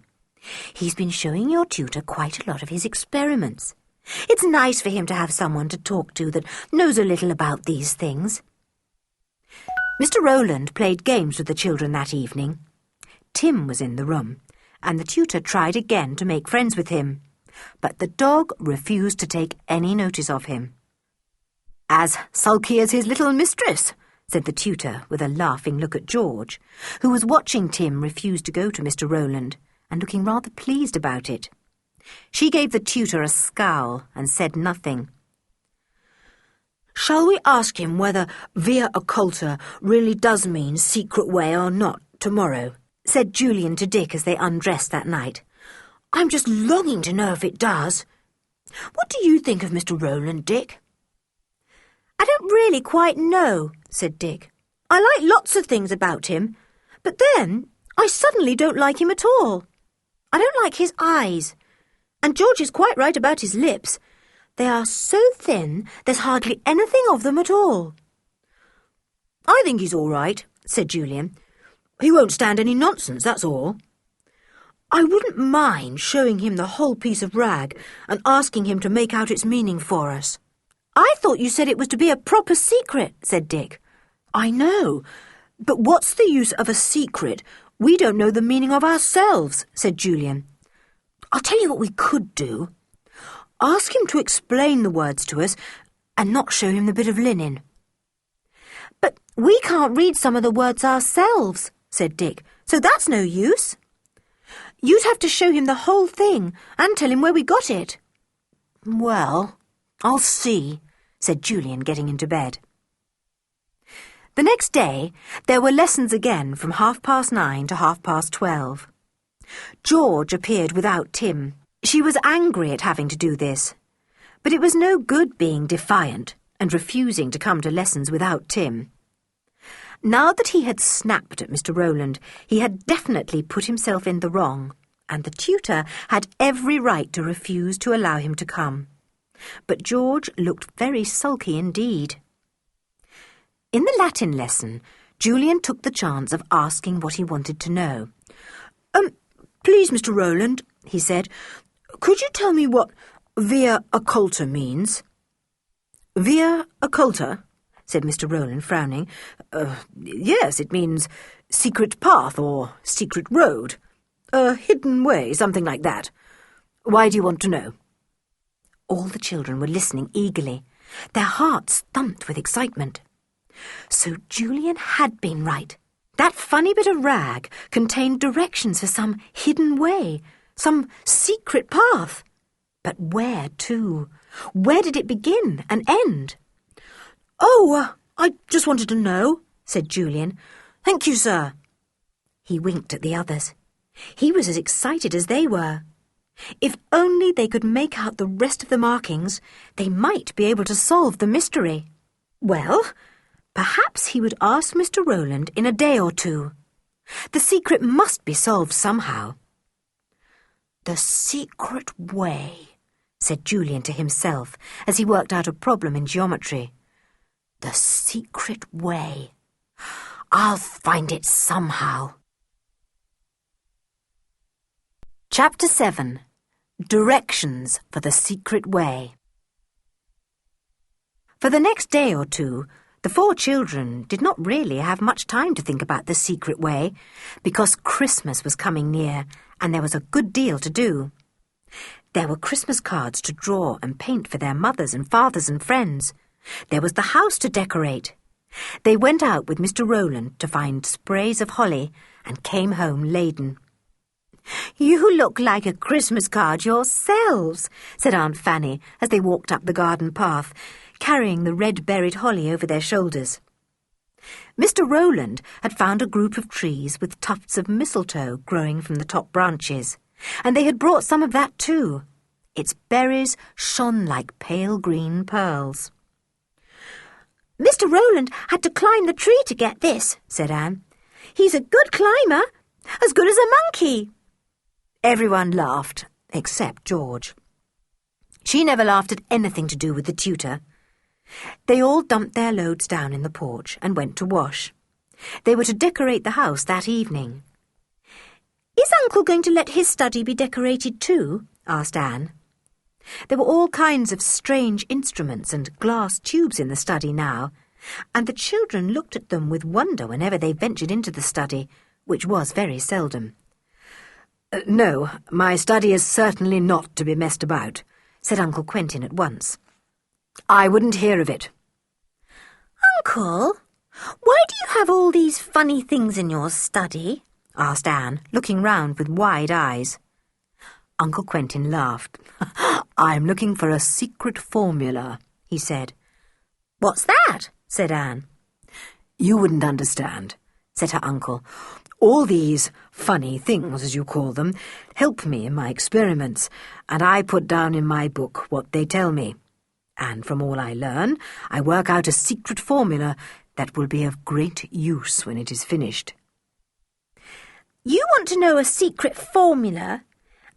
Speaker 3: He's been showing your tutor quite a lot of his experiments. It's nice for him to have someone to talk to that knows a little about these things."
Speaker 1: Mr. Rowland played games with the children that evening. Tim was in the room, and the tutor tried again to make friends with him, but the dog refused to take any notice of him. "As sulky as his little mistress," said the tutor with a laughing look at George, who was watching Tim refuse to go to Mr. Rowland and looking rather pleased about it. She gave the tutor a scowl and said nothing.
Speaker 2: "Shall we ask him whether via occulta really does mean secret way or not tomorrow?"
Speaker 1: said Julian to Dick as they undressed that night.
Speaker 3: I'm just longing to know if it does. What do you think of Mr. Rowland, Dick? I don't really quite know, said Dick. I like lots of things about him, but then I suddenly don't like him at all. I don't like his eyes. And George is quite right about his lips. They are so thin, there's hardly anything of them at all. I think he's all right, said Julian. He won't stand any nonsense, that's all. I wouldn't mind showing him the whole piece of rag and asking him to make out its meaning for us. I thought you said it was to be a proper secret, said Dick. I know, but what's the use of a secret we don't know the meaning of ourselves, said Julian. I'll tell you what we could do. Ask him to explain the words to us and not show him the bit of linen. But we can't read some of the words ourselves, said Dick, so that's no use. You'd have to show him the whole thing and tell him where we got it. Well, I'll see, said Julian, getting into bed. The next day, there were lessons again from 9:30 to 12:30. George appeared without Tim. She was angry at having to do this, but it was no good being defiant and refusing to come to lessons without Tim. Now that he had snapped at Mr. Rowland, he had definitely put himself in the wrong, and the tutor had every right to refuse to allow him to come. But George looked very sulky indeed. In the Latin lesson, Julian took the chance of asking what he wanted to know. Please, Mr. Rowland, he said, could you tell me what via occulta means? Via occulta? Said Mr. Rowland, frowning. Yes, it means secret path or secret road. A hidden way, something like that. Why do you want to know? All the children were listening eagerly, their hearts thumped with excitement. So Julian had been right. That funny bit of rag contained directions for some hidden way, some secret path. But where to? Where did it begin and end? I just wanted to know, said Julian. Thank you, sir. He winked at the others. He was as excited as they were. If only they could make out the rest of the markings, they might be able to solve the mystery. Well, perhaps he would ask Mr. Rowland in a day or two. The secret must be solved somehow. The secret way, said Julian to himself as he worked out a problem in geometry. The secret way. I'll find it somehow. Chapter 7. Directions for the Secret Way. For the next day or two, the 4 children did not really have much time to think about the secret way, because Christmas was coming near and there was a good deal to do. There were Christmas cards to draw and paint for their mothers and fathers and friends. There was the house to decorate. They went out with Mr. Rowland to find sprays of holly and came home laden. You look like a Christmas card yourselves, said Aunt Fanny as they walked up the garden path, carrying the red-berried holly over their shoulders. Mr. Rowland had found a group of trees with tufts of mistletoe growing from the top branches, and they had brought some of that too. Its berries shone like pale green pearls. Mr. Rowland had to climb the tree to get this, said Anne. He's a good climber, as good as a monkey. Everyone laughed, except George. She never laughed at anything to do with the tutor. They all dumped their loads down in the porch and went to wash. They were to decorate the house that evening. Is Uncle going to let his study be decorated too? Asked Anne. There were all kinds of strange instruments and glass tubes in the study now, and the children looked at them with wonder whenever they ventured into the study, which was very seldom. No, my study is certainly not to be messed about, said Uncle Quentin at once. I wouldn't hear of it. Uncle, why do you have all these funny things in your study? Asked Anne, looking round with wide eyes. Uncle Quentin laughed. I'm looking for a secret formula, he said. What's that? Said Anne. You wouldn't understand, said her uncle.
Speaker 2: All these funny things, as you call them, help me in my experiments, and I put down in my book what they tell me. And from all I learn, I work out a secret formula that will be of great use when it is finished.
Speaker 3: You want to know a secret formula,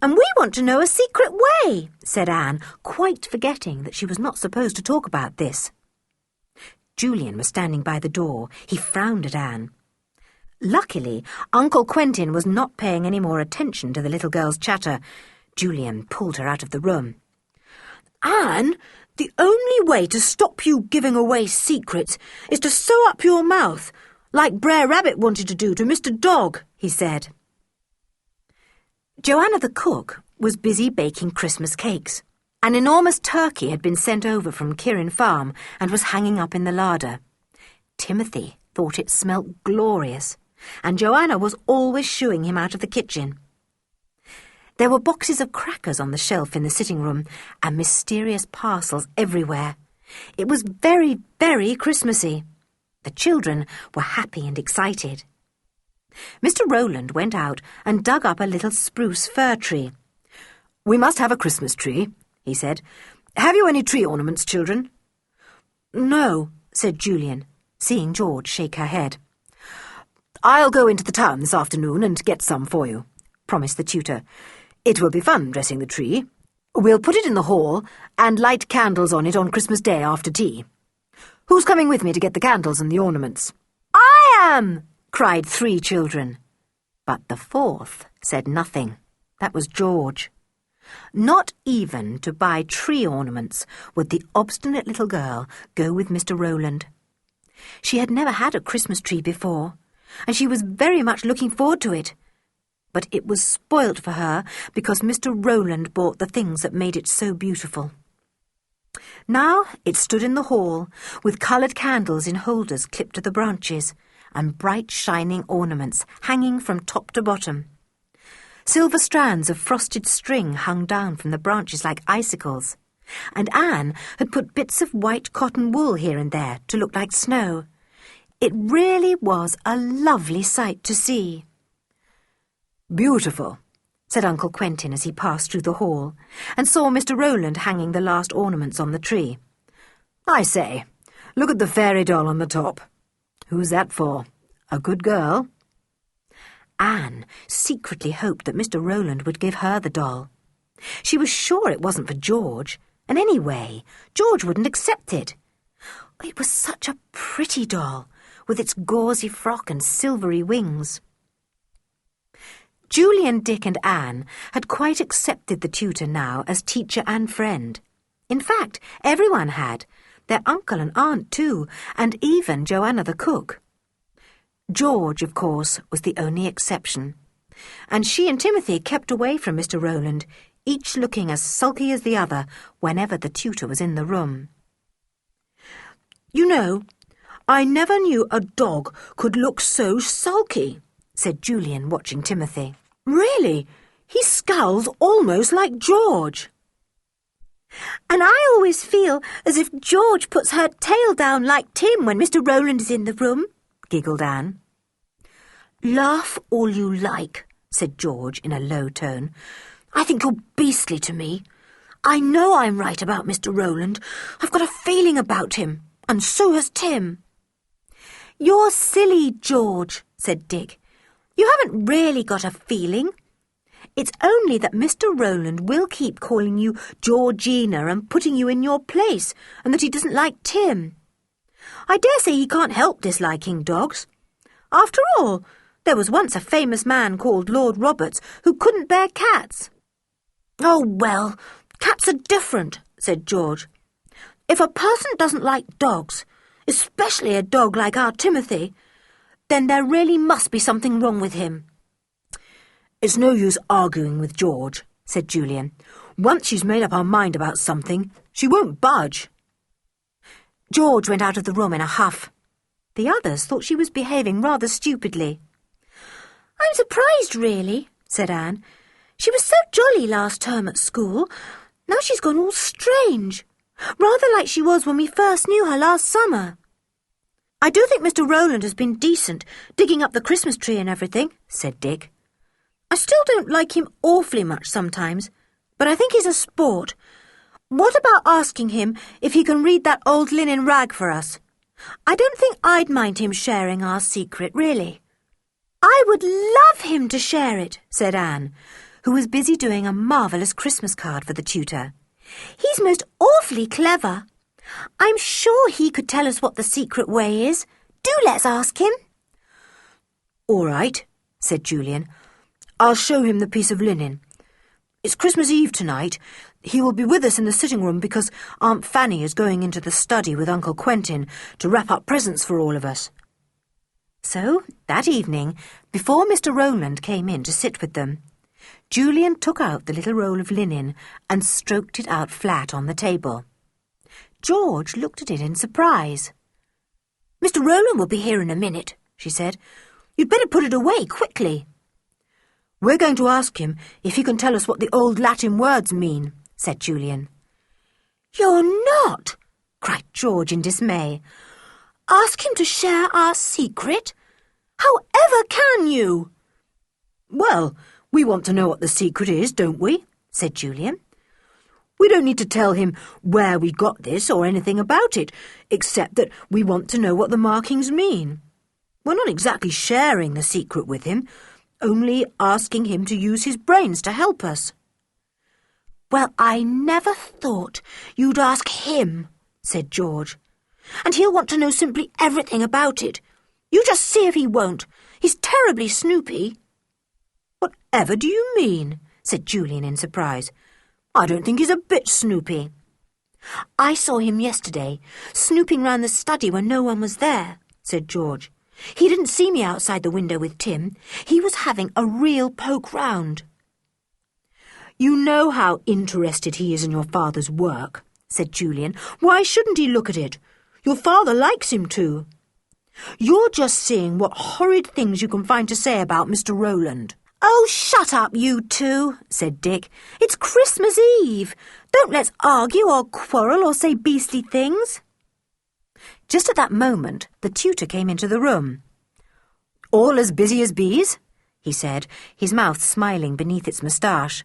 Speaker 3: and we want to know a secret way, said Anne, quite forgetting that she was not supposed to talk about this. Julian was standing by the door. He frowned at Anne. Luckily, Uncle Quentin was not paying any more attention to the little girl's chatter. Julian pulled her out of the room.
Speaker 2: Anne, the only way to stop you giving away secrets is to sew up your mouth, like Brer Rabbit wanted to do to Mr. Dog, he said.
Speaker 1: Joanna the cook was busy baking Christmas cakes. An enormous turkey had been sent over from Kirrin Farm and was hanging up in the larder. Timothy thought it smelt glorious, and Joanna was always shooing him out of the kitchen. There were boxes of crackers on the shelf in the sitting room and mysterious parcels everywhere. It was very, very Christmassy. The children were happy and excited. Mr. Rowland went out and dug up a little spruce fir tree.
Speaker 2: "We must have a Christmas tree," he said. "Have you any tree ornaments, children?"
Speaker 1: "No," said Julian, seeing George shake her head.
Speaker 2: "I'll go into the town this afternoon and get some for you," promised the tutor. "It will be fun dressing the tree. We'll put it in the hall and light candles on it on Christmas Day after tea. Who's coming with me to get the candles and the ornaments?"
Speaker 1: "I am!" cried 3 children. But the 4th said nothing. That was George. Not even to buy tree ornaments would the obstinate little girl go with Mr. Rowland. She had never had a Christmas tree before, and she was very much looking forward to it. But it was spoilt for her because Mr. Rowland bought the things that made it so beautiful. Now it stood in the hall, with coloured candles in holders clipped to the branches, and bright shining ornaments hanging from top to bottom. Silver strands of frosted string hung down from the branches like icicles, and Anne had put bits of white cotton wool here and there to look like snow. It really was a lovely sight to see.
Speaker 2: "Beautiful,"
Speaker 1: said Uncle Quentin as he passed through the hall and saw Mr. Rowland hanging the last ornaments on the tree.
Speaker 2: "I say, look at the fairy doll on the top. Who's that for? A good girl?"
Speaker 1: Anne secretly hoped that Mr. Rowland would give her the doll. She was sure it wasn't for George, and anyway, George wouldn't accept it. It was such a pretty doll, with its gauzy frock and silvery wings. Julian, Dick and Anne had quite accepted the tutor now as teacher and friend. In fact, everyone had, their uncle and aunt too, and even Joanna the cook. George, of course, was the only exception, and she and Timothy kept away from Mr. Rowland, each looking as sulky as the other whenever the tutor was in the room.
Speaker 2: "You know, I never knew a dog could look so sulky,"
Speaker 1: said Julian, watching Timothy.
Speaker 2: "Really, he scowls almost like George."
Speaker 3: "And I always feel as if George puts her tail down like Tim when Mr. Rowland is in the room," giggled Anne.
Speaker 2: "Laugh all you like," said George in a low tone. "I think you're beastly to me. I know I'm right about Mr. Rowland. I've got a feeling about him, and so has Tim."
Speaker 3: "You're silly, George," said Dick. "You haven't really got a feeling. It's only that Mr. Rowland will keep calling you Georgina and putting you in your place, and that he doesn't like Tim. I dare say he can't help disliking dogs. After all, there was once a famous man called Lord Roberts who couldn't bear cats."
Speaker 2: "Oh, well, cats are different," said George. "If a person doesn't like dogs, especially a dog like our Timothy, then there really must be something wrong with him." "It's no use arguing with George," said Julian. "Once she's made up her mind about something, she won't budge."
Speaker 1: George went out of the room in a huff. The others thought she was behaving rather stupidly.
Speaker 3: "I'm surprised, really," said Anne. "She was so jolly last term at school. Now she's gone all strange, rather like she was when we first knew her last summer." "I do think Mr. Rowland has been decent, digging up the Christmas tree and everything," said Dick. "I still don't like him awfully much sometimes, but I think he's a sport. What about asking him if he can read that old linen rag for us? I don't think I'd mind him sharing our secret, really." "I would love him to share it," said Anne, who was busy doing a marvellous Christmas card for the tutor. "He's most awfully clever. I'm sure he could tell us what the secret way is. Do let's ask him."
Speaker 2: "All right," said Julian. "I'll show him the piece of linen. It's Christmas Eve tonight. He will be with us in the sitting room because Aunt Fanny is going into the study with Uncle Quentin to wrap up presents for all of us."
Speaker 1: So, that evening, before Mr. Rowland came in to sit with them, Julian took out the little roll of linen and stroked it out flat on the table. George looked at it in surprise.
Speaker 3: "Mr. Rowland will be here in a minute," she said. "You'd better put it away quickly."
Speaker 2: "We're going to ask him if he can tell us what the old Latin words mean," said Julian.
Speaker 3: "You're not!"
Speaker 1: cried George in dismay.
Speaker 3: "Ask him to share our secret? However can you?"
Speaker 2: "Well, we want to know what the secret is, don't we?" said Julian. "We don't need to tell him where we got this or anything about it, except that we want to know what the markings mean. We're not exactly sharing the secret with him, only asking him to use his brains to help us."
Speaker 3: "Well, I never thought you'd ask him," said George. "And he'll want to know simply everything about it. You just see if he won't. He's terribly snoopy."
Speaker 2: "Whatever do you mean?" said Julian in surprise. "I don't think he's a bit snoopy."
Speaker 3: "I saw him yesterday, snooping round the study when no one was there," said George. "He didn't see me outside the window with Tim. He was having a real poke round."
Speaker 2: "You know how interested he is in your father's work," said Julian. "Why shouldn't he look at it? Your father likes him to. You're just seeing what horrid things you can find to say about Mr. Rowland."
Speaker 3: "Oh, shut up, you two," said Dick. "It's Christmas Eve. Don't let's argue or quarrel or say beastly things."
Speaker 1: Just at that moment, the tutor came into the room.
Speaker 2: "All as busy as bees?"
Speaker 1: he said, his mouth smiling beneath its moustache.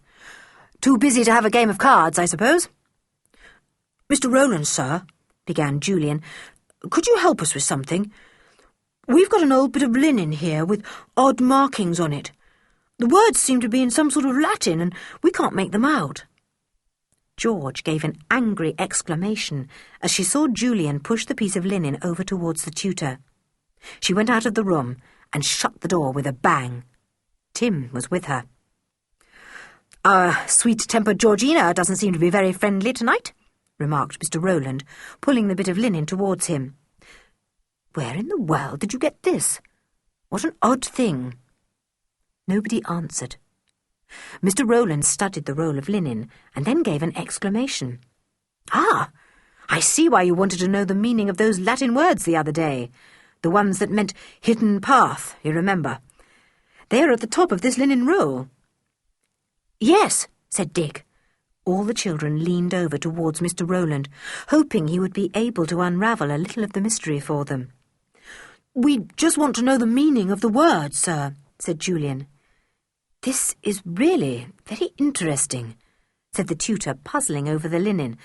Speaker 2: "Too busy to have a game of cards, I suppose?" "Mr. Rowland, sir," began Julian, "could you help us with something? We've got an old bit of linen here with odd markings on it. The words seem to be in some sort of Latin, and we can't make them out."
Speaker 1: George gave an angry exclamation as she saw Julian push the piece of linen over towards the tutor. She went out of the room and shut the door with a bang. Tim was with her.
Speaker 2: "Our sweet-tempered Georgina doesn't seem to be very friendly tonight," remarked Mr. Rowland, pulling the bit of linen towards him.
Speaker 1: "Where in the world did you get this? What an odd thing." Nobody answered. Mr. Rowland studied the roll of linen and then gave an exclamation.
Speaker 2: "Ah, I see why you wanted to know the meaning of those Latin words the other day. The ones that meant hidden path, you remember. They are at the top of this linen roll."
Speaker 1: "Yes," said Dick. All the children leaned over towards Mr. Rowland, hoping he would be able to unravel a little of the mystery for them.
Speaker 2: "We just want to know the meaning of the words, sir," said Julian.
Speaker 1: "This is really very interesting," said the tutor, puzzling over the linen.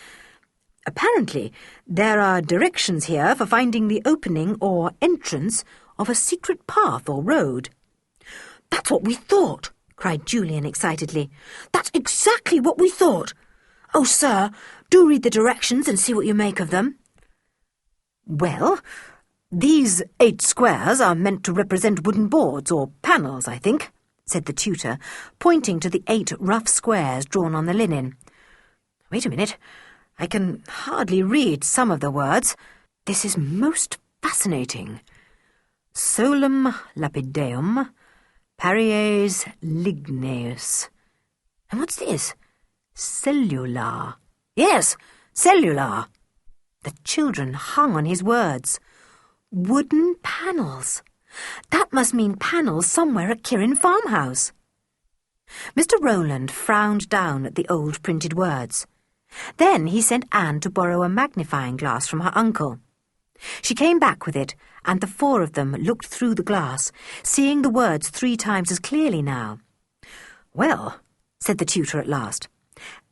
Speaker 2: "Apparently, there are directions here for finding the opening or entrance of a secret path or road." "That's what we thought," cried Julian excitedly. "That's exactly what we thought. Oh, sir, do read the directions and see what you make of them."
Speaker 1: "Well, these 8 squares are meant to represent wooden boards or panels, I think," said the tutor, pointing to the 8 rough squares drawn on the linen. "Wait a minute. I can hardly read some of the words. This is most fascinating. Solum lapideum, paries ligneus. And what's this? Cellular. Yes, cellular." The children hung on his words. Wooden panels. That must mean panels somewhere at Kirrin farmhouse. Mr. Rowland frowned down at the old printed words. Then he sent Anne to borrow a magnifying glass from her uncle. She came back with it and the four of them looked through the glass, seeing the words 3 times as clearly now. "Well," said the tutor at last,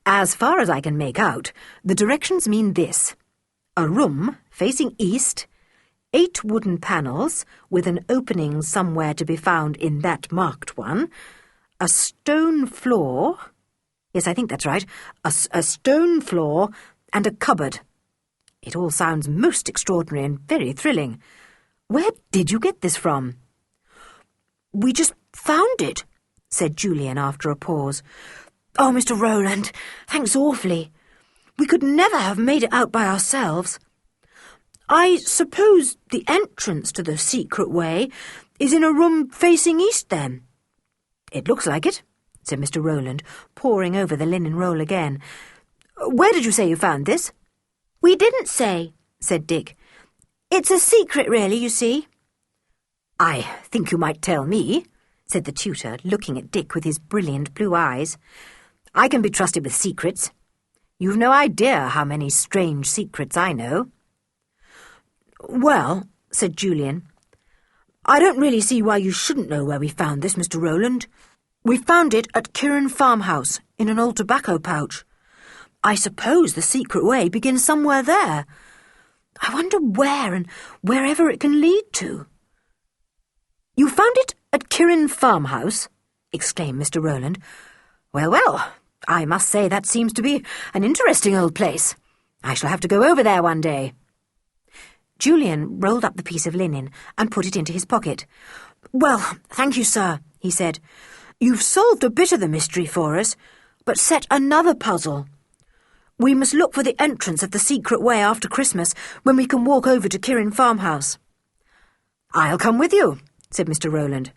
Speaker 1: "as far as I can make out, the directions mean this: a room facing east, 8 wooden panels with an opening somewhere to be found in that marked one, a stone floor— yes, I think that's right, a stone floor and a cupboard. It all sounds most extraordinary and very thrilling. Where did you get this from?"
Speaker 3: "We just found it," said Julian after a pause. "Oh, Mr. Rowland, thanks awfully. We could never have made it out by ourselves. I suppose the entrance to the secret way is in a room facing east, then?"
Speaker 1: "It looks like it," said Mr. Rowland, poring over the linen roll again. "Where did you say you found this?"
Speaker 3: "We didn't say," said Dick. "It's a secret, really, you see."
Speaker 1: "I think you might tell me," said the tutor, looking at Dick with his brilliant blue eyes. "I can be trusted with secrets. You've no idea how many strange secrets I know."
Speaker 3: "Well," said Julian, "I don't really see why you shouldn't know where we found this, Mr. Rowland. We found it at Kirrin farmhouse in an old tobacco pouch. I suppose the secret way begins somewhere there. I wonder where and wherever it can lead to."
Speaker 1: "You found it at Kirrin farmhouse?" exclaimed Mr. Rowland. "Well, well, I must say that seems to be an interesting old place. I shall have to go over there one day." Julian rolled up the piece of linen and put it into his pocket.
Speaker 3: "Well, thank you, sir," he said. "You've solved a bit of the mystery for us, but set another puzzle. We must look for the entrance of the secret way after Christmas, when we can walk over to Kirrin farmhouse."
Speaker 1: "I'll come with you," said Mr. Rowland.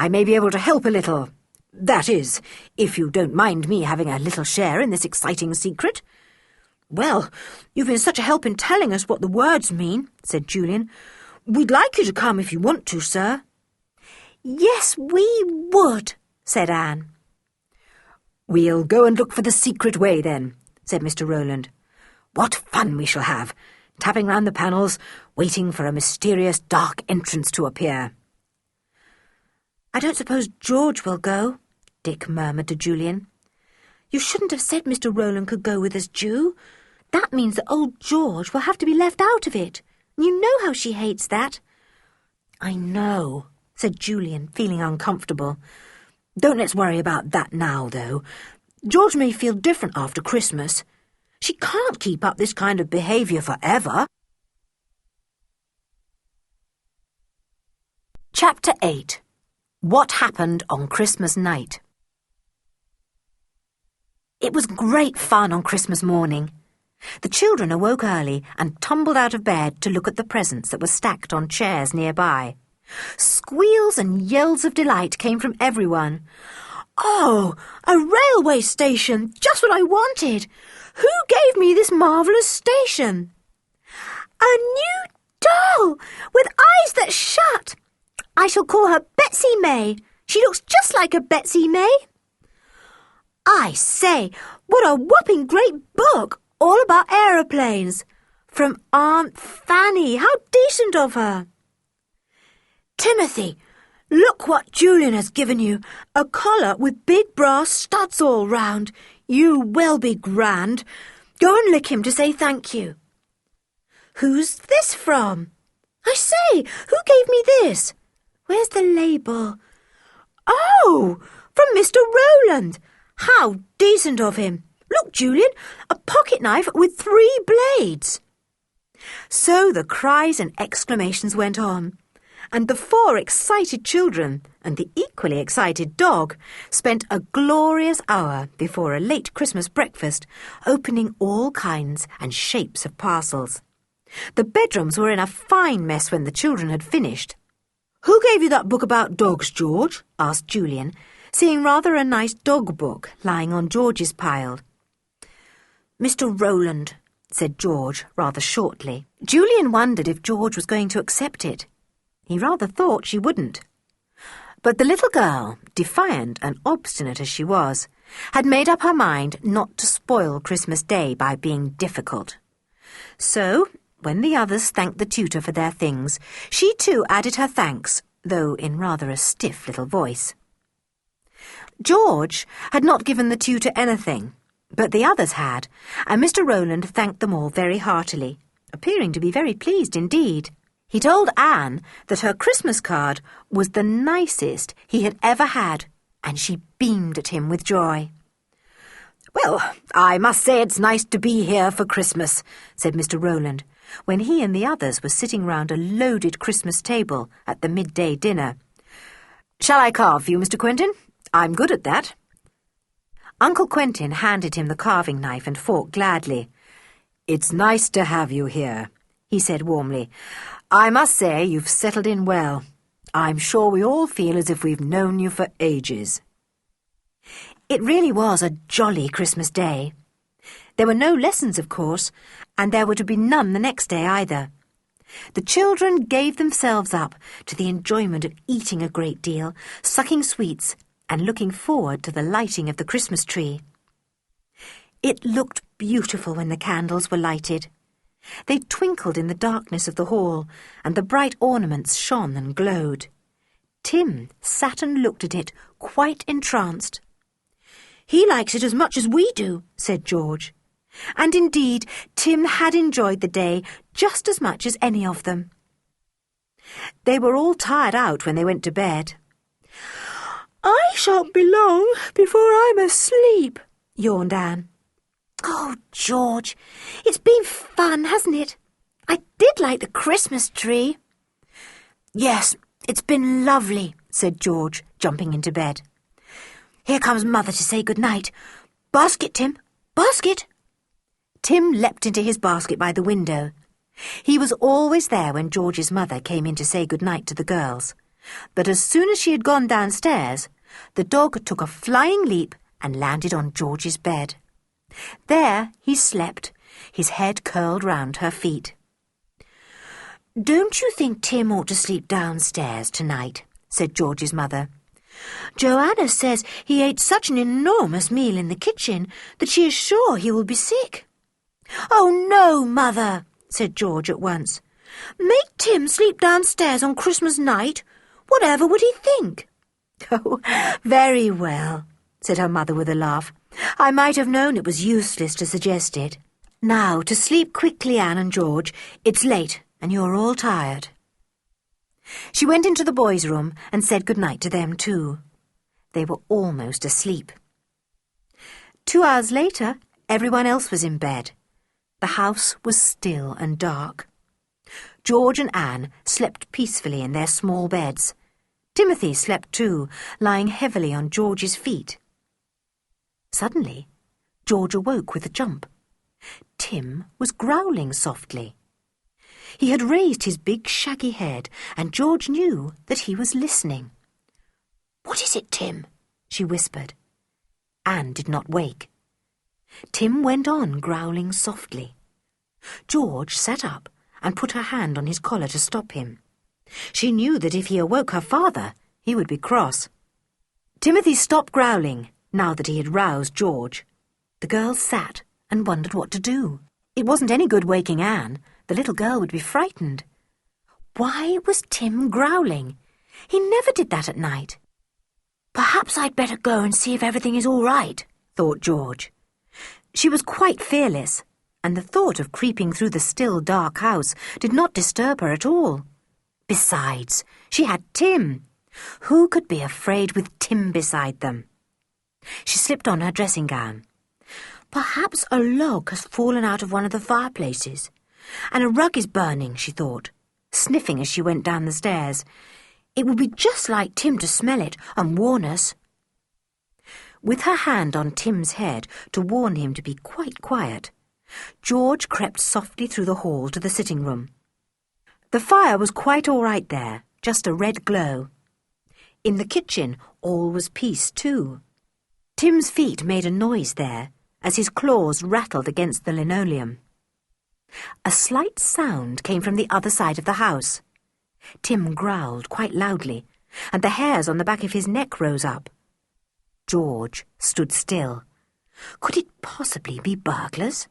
Speaker 1: "I may be able to help a little. That is, if you don't mind me having a little share in this exciting secret."
Speaker 3: "Well, you've been such a help in telling us what the words mean," said Julian. "We'd like you to come if you want to, sir."
Speaker 2: "Yes, we would," said Anne.
Speaker 1: "We'll go and look for the secret way, then," said Mr. Rowland. "What fun we shall have, tapping round the panels, waiting for a mysterious dark entrance to appear."
Speaker 3: "I don't suppose George will go," Dick murmured to Julian. "You shouldn't have said Mr. Rowland could go with us, Ju. That means that old George will have to be left out of it. You know how she hates that."
Speaker 2: "I know," said Julian, feeling uncomfortable. "Don't let's worry about that now, though. George may feel different after Christmas. She can't keep up this kind of behaviour forever."
Speaker 1: Chapter 8. What Happened on Christmas Night. It was great fun on Christmas morning. The children awoke early and tumbled out of bed to look at the presents that were stacked on chairs nearby. Squeals and yells of delight came from everyone.
Speaker 3: "Oh, a railway station! Just what I wanted! Who gave me this marvellous station?" "A new doll with eyes that shut! I shall call her Betsy May. She looks just like a Betsy May." "I say, what a whopping great book, all about aeroplanes. From Aunt Fanny. How decent of her." "Timothy, look what Julian has given you. A collar with big brass studs all round. You will be grand. Go and lick him to say thank you." "Who's this from? I say, who gave me this? Where's the label? Oh, from Mr. Rowland. How decent of him. Look, Julian, a pocket knife with 3 blades.
Speaker 1: So the cries and exclamations went on, and the 4 excited children and the equally excited dog spent a glorious hour before a late Christmas breakfast, opening all kinds and shapes of parcels. The bedrooms were in a fine mess when the children had finished.
Speaker 3: "Who gave you that book about dogs, George?"
Speaker 1: asked Julian, seeing rather a nice dog book lying on George's pile.
Speaker 3: "Mr. Rowland,"
Speaker 1: said George rather shortly. Julian wondered if George was going to accept it. He rather thought she wouldn't. But the little girl, defiant and obstinate as she was, had made up her mind not to spoil Christmas Day by being difficult. So When the others thanked the tutor for their things, she too added her thanks, though in rather a stiff little voice. George had not given the tutor anything, but the others had, and Mr. Rowland thanked them all very heartily, appearing to be very pleased indeed. He told Anne that her Christmas card was the nicest he had ever had, and she beamed at him with joy.
Speaker 2: "Well, I must say it's nice to be here for Christmas," said Mr. Rowland,
Speaker 1: when he and the others were sitting round a loaded Christmas table at the midday dinner.
Speaker 2: "Shall I carve for you, Mr. Quentin? I'm good at that."
Speaker 1: Uncle Quentin handed him the carving knife and fork gladly.
Speaker 2: "It's nice to have you here," he said warmly. "I must say you've settled in well. I'm sure we all feel as if we've known you for ages."
Speaker 1: It really was a jolly Christmas day. There were no lessons, of course, and there were to be none the next day either. The children gave themselves up to the enjoyment of eating a great deal, sucking sweets, and looking forward to the lighting of the Christmas tree. It looked beautiful when the candles were lighted. They twinkled in the darkness of the hall, and the bright ornaments shone and glowed. Tim sat and looked at it, quite entranced.
Speaker 3: "He likes it as much as we do,"
Speaker 1: said George. And indeed, Tim had enjoyed the day just as much as any of them. They were all tired out when they went to bed.
Speaker 3: "I shan't be long before I'm asleep,"
Speaker 1: yawned Anne.
Speaker 3: "Oh, George, it's been fun, hasn't it? I did like the Christmas tree."
Speaker 1: "Yes, it's been lovely," said George, jumping into bed. "Here comes Mother to say good night. Basket, Tim, basket." Tim leapt into his basket by the window. He was always there when George's mother came in to say good night to the girls. But as soon as she had gone downstairs, the dog took a flying leap and landed on George's bed. There he slept, his head curled round her feet. "Don't you think Tim ought to sleep downstairs tonight?" said George's mother. "Joanna says he ate such an enormous meal in the kitchen that she is sure he will be sick." "Oh, no, Mother," said George at once. "Make Tim sleep downstairs on Christmas night. Whatever would he think?" "Oh, very well," said her mother with a laugh. "I might have known it was useless to suggest it. Now, to sleep quickly, Anne and George. It's late, and you're all tired." She went into the boys' room and said good night to them too. They were almost asleep. 2 hours later, everyone else was in bed. The house was still and dark. George and Anne slept peacefully in their small beds. Timothy slept too, lying heavily on George's feet. Suddenly, George awoke with a jump. Tim was growling softly. He had raised his big shaggy head, and George knew that he was listening. "What is it, Tim?" she whispered. Anne did not wake. Tim went on growling softly. George sat up and put her hand on his collar to stop him. She knew that if he awoke her father, he would be cross. Timothy stopped growling, now that he had roused George. The girls sat and wondered what to do. It wasn't any good waking Anne. The little girl would be frightened. Why was Tim growling? He never did that at night. "Perhaps I'd better go and see if everything is all right," thought George. She was quite fearless, and the thought of creeping through the still dark house did not disturb her at all. Besides, she had Tim. Who could be afraid with Tim beside them? She slipped on her dressing gown. Perhaps a log has fallen out of one of the fireplaces, and a rug is burning, she thought, sniffing as she went down the stairs. It would be just like Tim to smell it and warn us. With her hand on Tim's head to warn him to be quite quiet, George crept softly through the hall to the sitting room. The fire was quite all right there, just a red glow. In the kitchen, all was peace too. Tim's feet made a noise there as his claws rattled against the linoleum. A slight sound came from the other side of the house. Tim growled quite loudly, and the hairs on the back of his neck rose up. George stood still. Could it possibly be burglars?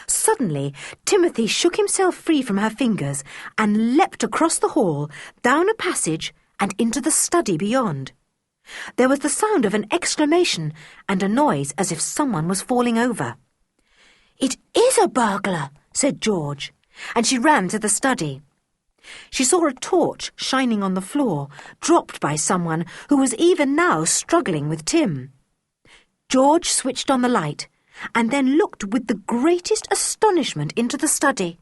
Speaker 2: Suddenly, Timothy shook himself free from her fingers and leapt across the hall, down a passage, and into the study beyond. There was the sound of an exclamation and a noise as if someone was falling over. "It is a burglar," said George, and she ran to the study. She saw a torch shining on the floor, dropped by someone who was even now struggling with Tim. George switched on the light and then looked with the greatest astonishment into the study.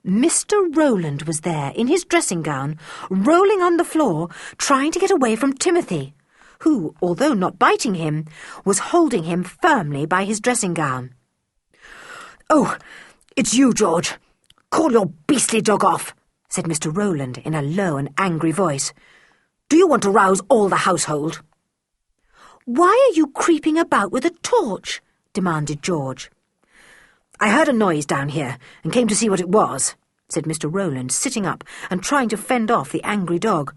Speaker 2: Mr. Rowland was there in his dressing gown, rolling on the floor, trying to get away from Timothy, who, although not biting him, was holding him firmly by his dressing gown. "Oh, it's you, George. Call your beastly dog off," said Mr. Rowland in a low and angry voice. "Do you want to rouse all the household?" "Why are you creeping about with a torch?" demanded George. "I heard a noise down here and came to see what it was," said Mr. Rowland, sitting up and trying to fend off the angry dog.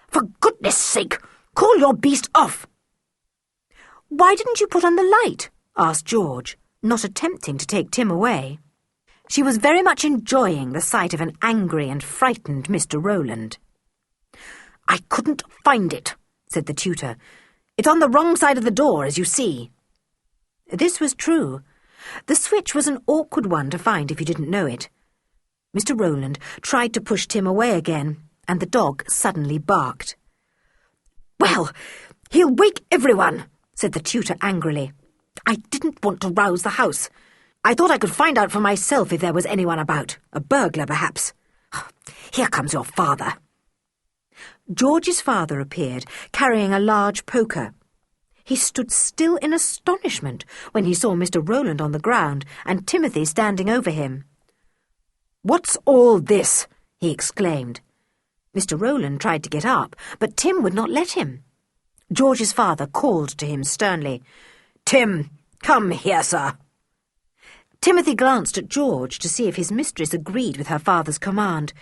Speaker 2: "For goodness sake, call your beast off!" "Why didn't you put on the light?" asked George, not attempting to take Tim away. She was very much enjoying the sight of an angry and frightened Mr. Rowland. "I couldn't find it," said the tutor. "It's on the wrong side of the door, as you see." This was true. The switch was an awkward one to find if you didn't know it. Mr. Rowland tried to push Tim away again, and the dog suddenly barked. "Well, he'll wake everyone," said the tutor angrily. "I didn't want to rouse the house. I thought I could find out for myself if there was anyone about. A burglar, perhaps. Here comes your father." George's father appeared, carrying a large poker. He stood still in astonishment when he saw Mr. Rowland on the ground and Timothy standing over him. "What's all this?" he exclaimed. Mr. Rowland tried to get up, but Tim would not let him. George's father called to him sternly, "Tim, come here, sir." Timothy glanced at George to see if his mistress agreed with her father's command.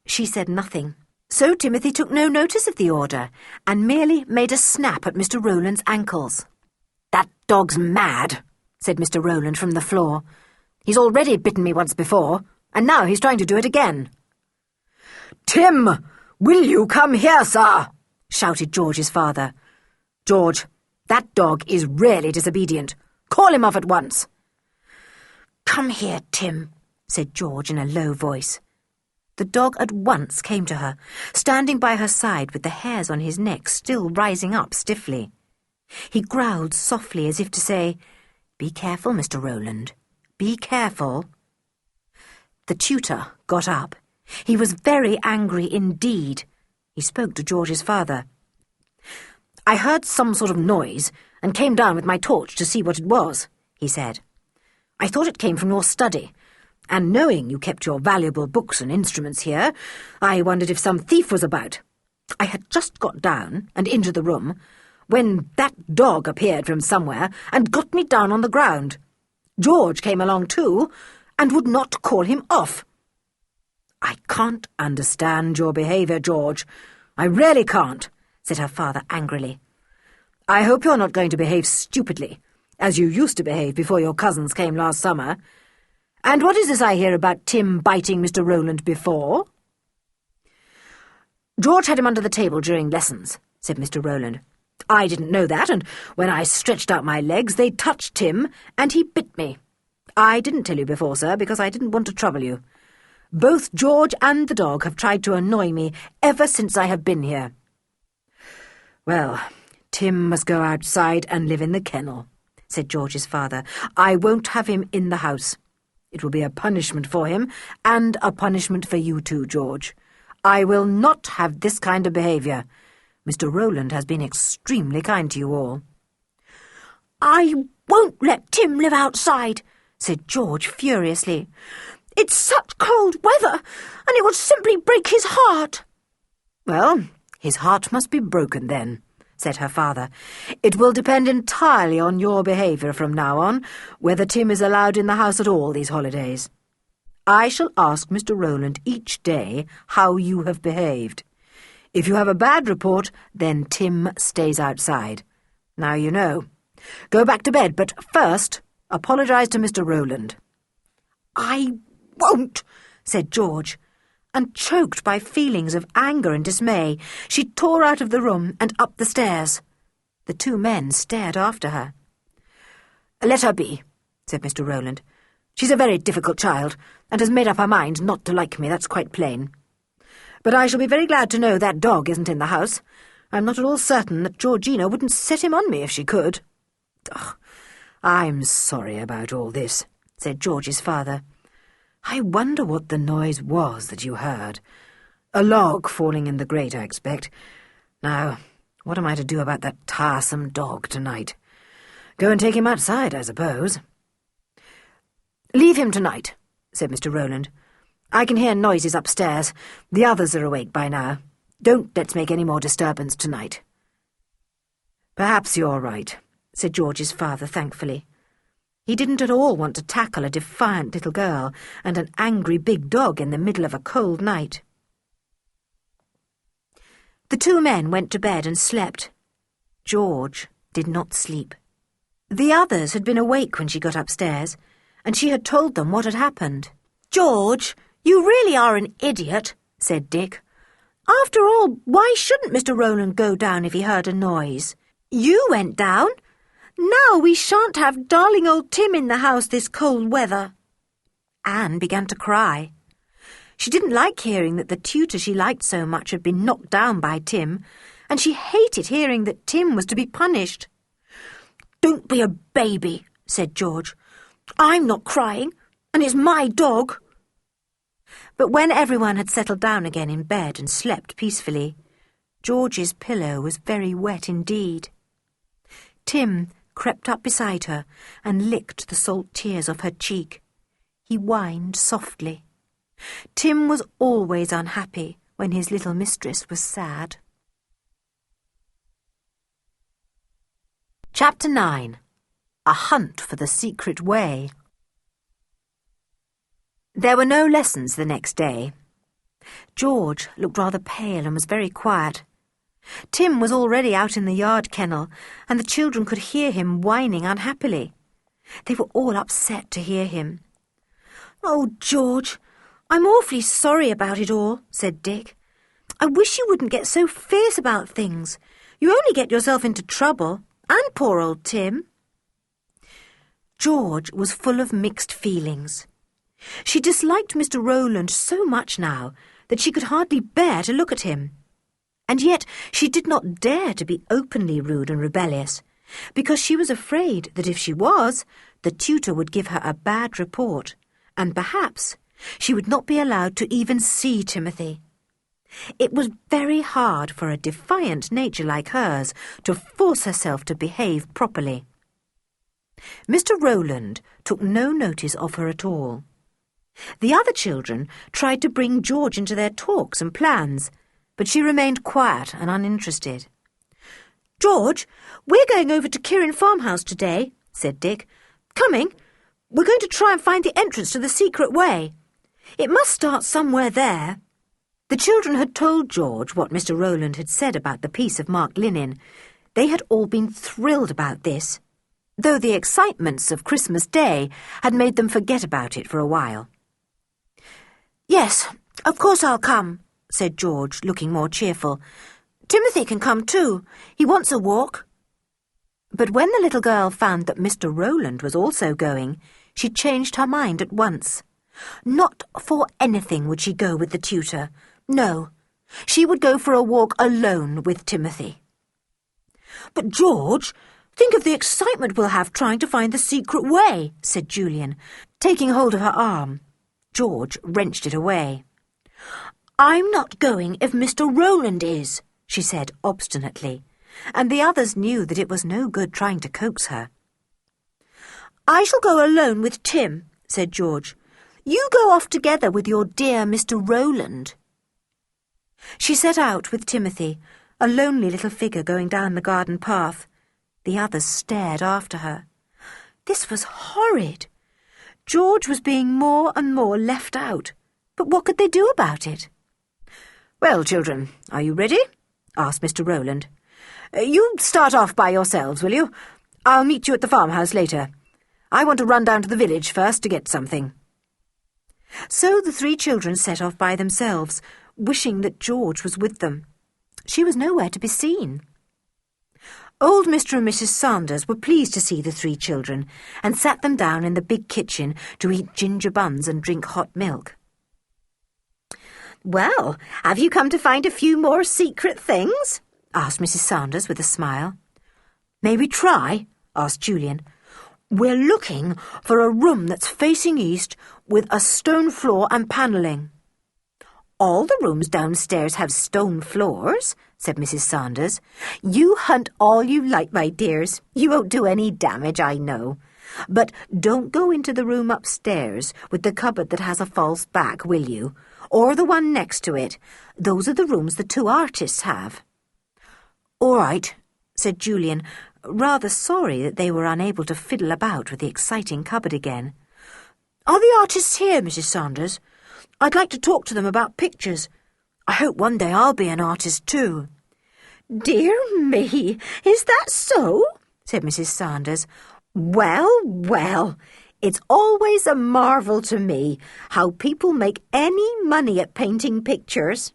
Speaker 2: She said nothing. So Timothy took no notice of the order and merely made a snap at Mr. Rowland's ankles. "That dog's mad," said Mr. Rowland from the floor. "He's already bitten me once before, and now he's trying to do it again." "Tim, will you come here, sir?" shouted George's father. "George, that dog is really disobedient. Call him off at once." "Come here, Tim," said George in a low voice. The dog at once came to her, standing by her side with the hairs on his neck still rising up stiffly. He growled softly as if to say, "Be careful, Mr. Rowland. Be careful." The tutor got up. He was very angry indeed. He spoke to George's father. "I heard some sort of noise and came down with my torch to see what it was," he said. "I thought it came from your study. And knowing you kept your valuable books and instruments here, I wondered if some thief was about. I had just got down and into the room when that dog appeared from somewhere and got me down on the ground. George came along too and would not call him off." "I can't understand your behaviour, George. I really can't," said her father angrily. "I hope you're not going to behave stupidly, as you used to behave before your cousins came last summer. And what is this I hear about Tim biting Mr. Rowland before?" "George had him under the table during lessons," said Mr. Rowland. "I didn't know that, and when I stretched out my legs they touched Tim, and he bit me. I didn't tell you before, sir, because I didn't want to trouble you. Both George and the dog have tried to annoy me ever since I have been here." "Well, Tim must go outside and live in the kennel," said George's father. "I won't have him in the house. It will be a punishment for him, and a punishment for you too, George. I will not have this kind of behaviour. Mr. Rowland has been extremely kind to you all." "I won't let Tim live outside," said George furiously. "It's such cold weather, and it would simply break his heart." "Well, his heart must be broken then," said her father. "It will depend entirely on your behaviour from now on, whether Tim is allowed in the house at all these holidays. I shall ask Mr. Rowland each day how you have behaved. If you have a bad report, then Tim stays outside. Now you know. Go back to bed, but first apologise to Mr. Rowland.
Speaker 3: "I won't," said George, and choked by feelings of anger and dismay, she tore out of the room and up the stairs. The two men stared after her. "Let her be," said Mr. Rowland. "She's a very difficult child, and has made up her mind not to like me, that's quite plain. But I shall be very glad to know that dog isn't in the house. I'm not at all certain that Georgina wouldn't set him on me if she could." "Ugh, I'm sorry about all this," said George's father. "I wonder what the noise was that you heard. A log falling in the grate, I expect. Now, what am I to do about that tiresome dog tonight? Go and take him outside, I suppose." "Leave him tonight," said Mr. Rowland. "I can hear noises upstairs. The others are awake by now. Don't let's make any more disturbance tonight." "Perhaps you're right," said George's father thankfully. He didn't at all want to tackle a defiant little girl and an angry big dog in the middle of a cold night. The two men went to bed and slept. George did not sleep. The others had been awake when she got upstairs, and she had told them what had happened. "George, you really are an idiot," said Dick. "After all, why shouldn't Mr. Rowland go down if he heard a noise? You went down. Now we shan't have darling old Tim in the house this cold weather." Anne began to cry. She didn't like hearing that the tutor she liked so much had been knocked down by Tim, and she hated hearing that Tim was to be punished. "Don't be a baby," said George. "I'm not crying, and it's my dog." But when everyone had settled down again in bed and slept peacefully, George's pillow was very wet indeed. Tim crept up beside her and licked the salt tears off her cheek. He whined softly. Tim was always unhappy when his little mistress was sad. Chapter 9. A Hunt for the Secret Way. There were no lessons the next day. George looked rather pale and was very quiet. Tim was already out in the yard kennel, and the children could hear him whining unhappily. They were all upset to hear him. "Oh, George, I'm awfully sorry about it all," said Dick. "I wish you wouldn't get so fierce about things. You only get yourself into trouble, and poor old Tim." George was full of mixed feelings. She disliked Mr. Rowland so much now that she could hardly bear to look at him. And yet she did not dare to be openly rude and rebellious, because she was afraid that if she was, the tutor would give her a bad report, and perhaps she would not be allowed to even see Timothy. It was very hard for a defiant nature like hers to force herself to behave properly. Mr. Rowland took no notice of her at all. The other children tried to bring George into their talks and plans, but she remained quiet and uninterested. "George, we're going over to Kirrin farmhouse today," said Dick. "Coming? We're going to try and find the entrance to the secret way. It must start somewhere there." The children had told George what Mr. Rowland had said about the piece of marked linen. They had all been thrilled about this, though the excitements of Christmas Day had made them forget about it for a while. "Yes, of course I'll come," said George, looking more cheerful. "Timothy can come too. He wants a walk." But when the little girl found that Mr. Rowland was also going, she changed her mind at once. Not for anything would she go with the tutor. No, she would go for a walk alone with Timothy. "But, George, think of the excitement we'll have trying to find the secret way," said Julian, taking hold of her arm. George wrenched it away. "I'm not going if Mr. Rowland is," she said obstinately, and the others knew that it was no good trying to coax her. "I shall go alone with Tim," said George. "You go off together with your dear Mr. Rowland." She set out with Timothy, a lonely little figure going down the garden path. The others stared after her. This was horrid. George was being more and more left out, but what could they do about it? "Well, children, are you ready?" asked Mr. Rowland. "You start off by yourselves, will you? I'll meet you at the farmhouse later. I want to run down to the village first to get something." So the three children set off by themselves, wishing that George was with them. She was nowhere to be seen. Old Mr. and Mrs. Sanders were pleased to see the three children and sat them down in the big kitchen to eat ginger buns and drink hot milk.
Speaker 1: "Well, have you come to find a few more secret things?"
Speaker 3: asked Mrs. Sanders with a smile. "May we try?" asked Julian. "We're looking for a room that's facing east with a stone floor and panelling."
Speaker 1: "All the rooms downstairs have stone floors," said Mrs. Sanders. "You hunt all you like, my dears. You won't do any damage, I know. But don't go into the room upstairs with the cupboard that has a false back, will you? Or the one next to it. Those are the rooms the two artists have."
Speaker 3: "All right," said Julian, rather sorry that they were unable to fiddle about with the exciting cupboard again. "Are the artists here, Mrs. Sanders? I'd like to talk to them about pictures. I hope one day I'll be an artist too."
Speaker 1: "Dear me, is that so?" said Mrs. Sanders. "Well, well, it's always a marvel to me how people make any money at painting pictures."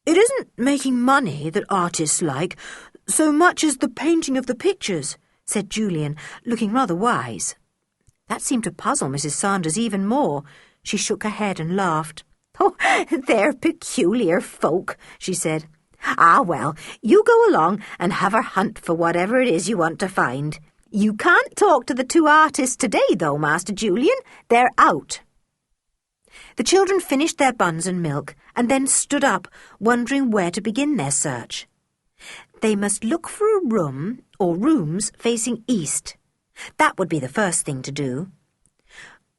Speaker 3: "It isn't making money that artists like so much as the painting of the pictures," said Julian, looking rather wise. That seemed to puzzle Mrs. Sanders even more. She shook her head and laughed.
Speaker 1: "Oh, they're peculiar folk," she said. "Ah, well, you go along and have a hunt for whatever it is you want to find. You can't talk to the two artists today, though, Master Julian. They're out."
Speaker 3: The children finished their buns and milk and then stood up, wondering where to begin their search. They must look for a room or rooms facing east. That would be the first thing to do.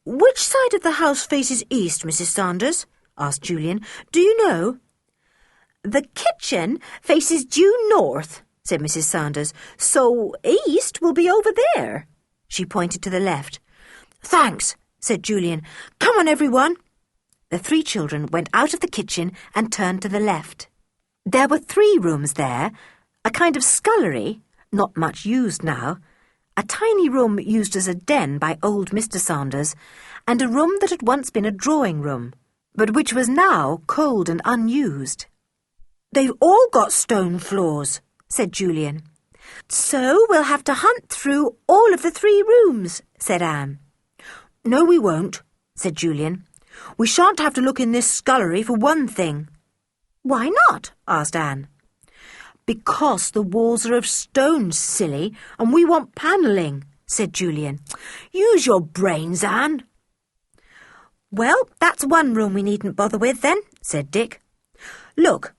Speaker 3: "Which side of the house faces east, Mrs. Sanders?" asked Julian. "Do you know?"
Speaker 1: "The kitchen faces due north," said Mrs. Sanders, "so east will be over there."
Speaker 3: She pointed to the left. "Thanks," said Julian. "Come on, everyone." The three children went out of the kitchen and turned to the left. There were 3 rooms there, a kind of scullery, not much used now, a tiny room used as a den by old Mr. Sanders, and a room that had once been a drawing room, but which was now cold and unused. "They've all got stone floors," said Julian.
Speaker 1: "So we'll have to hunt through all of the 3 rooms," said Anne.
Speaker 3: "No, we won't," said Julian. "We shan't have to look in this scullery for one thing."
Speaker 1: "Why not?" asked Anne.
Speaker 3: "Because the walls are of stone, silly, and we want panelling," said Julian. "Use your brains, Anne."
Speaker 1: "Well, that's one room we needn't bother with, then," said Dick. "Look,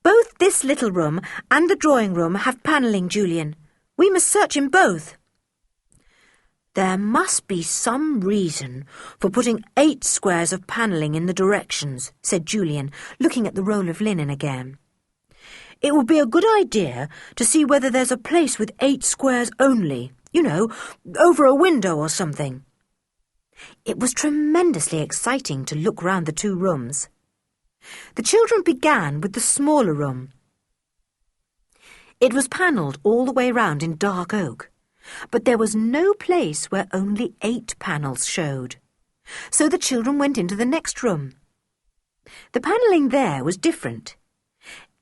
Speaker 1: both this little room and the drawing room have panelling, Julian. We must search in both."
Speaker 3: "There must be some reason for putting 8 squares of panelling in the directions," said Julian, looking at the roll of linen again. "It would be a good idea to see whether there's a place with 8 squares only, you know, over a window or something." It was tremendously exciting to look round the 2 rooms. The children began with the smaller room. It was panelled all the way round in dark oak, but there was no place where only 8 panels showed. So the children went into the next room. The panelling there was different.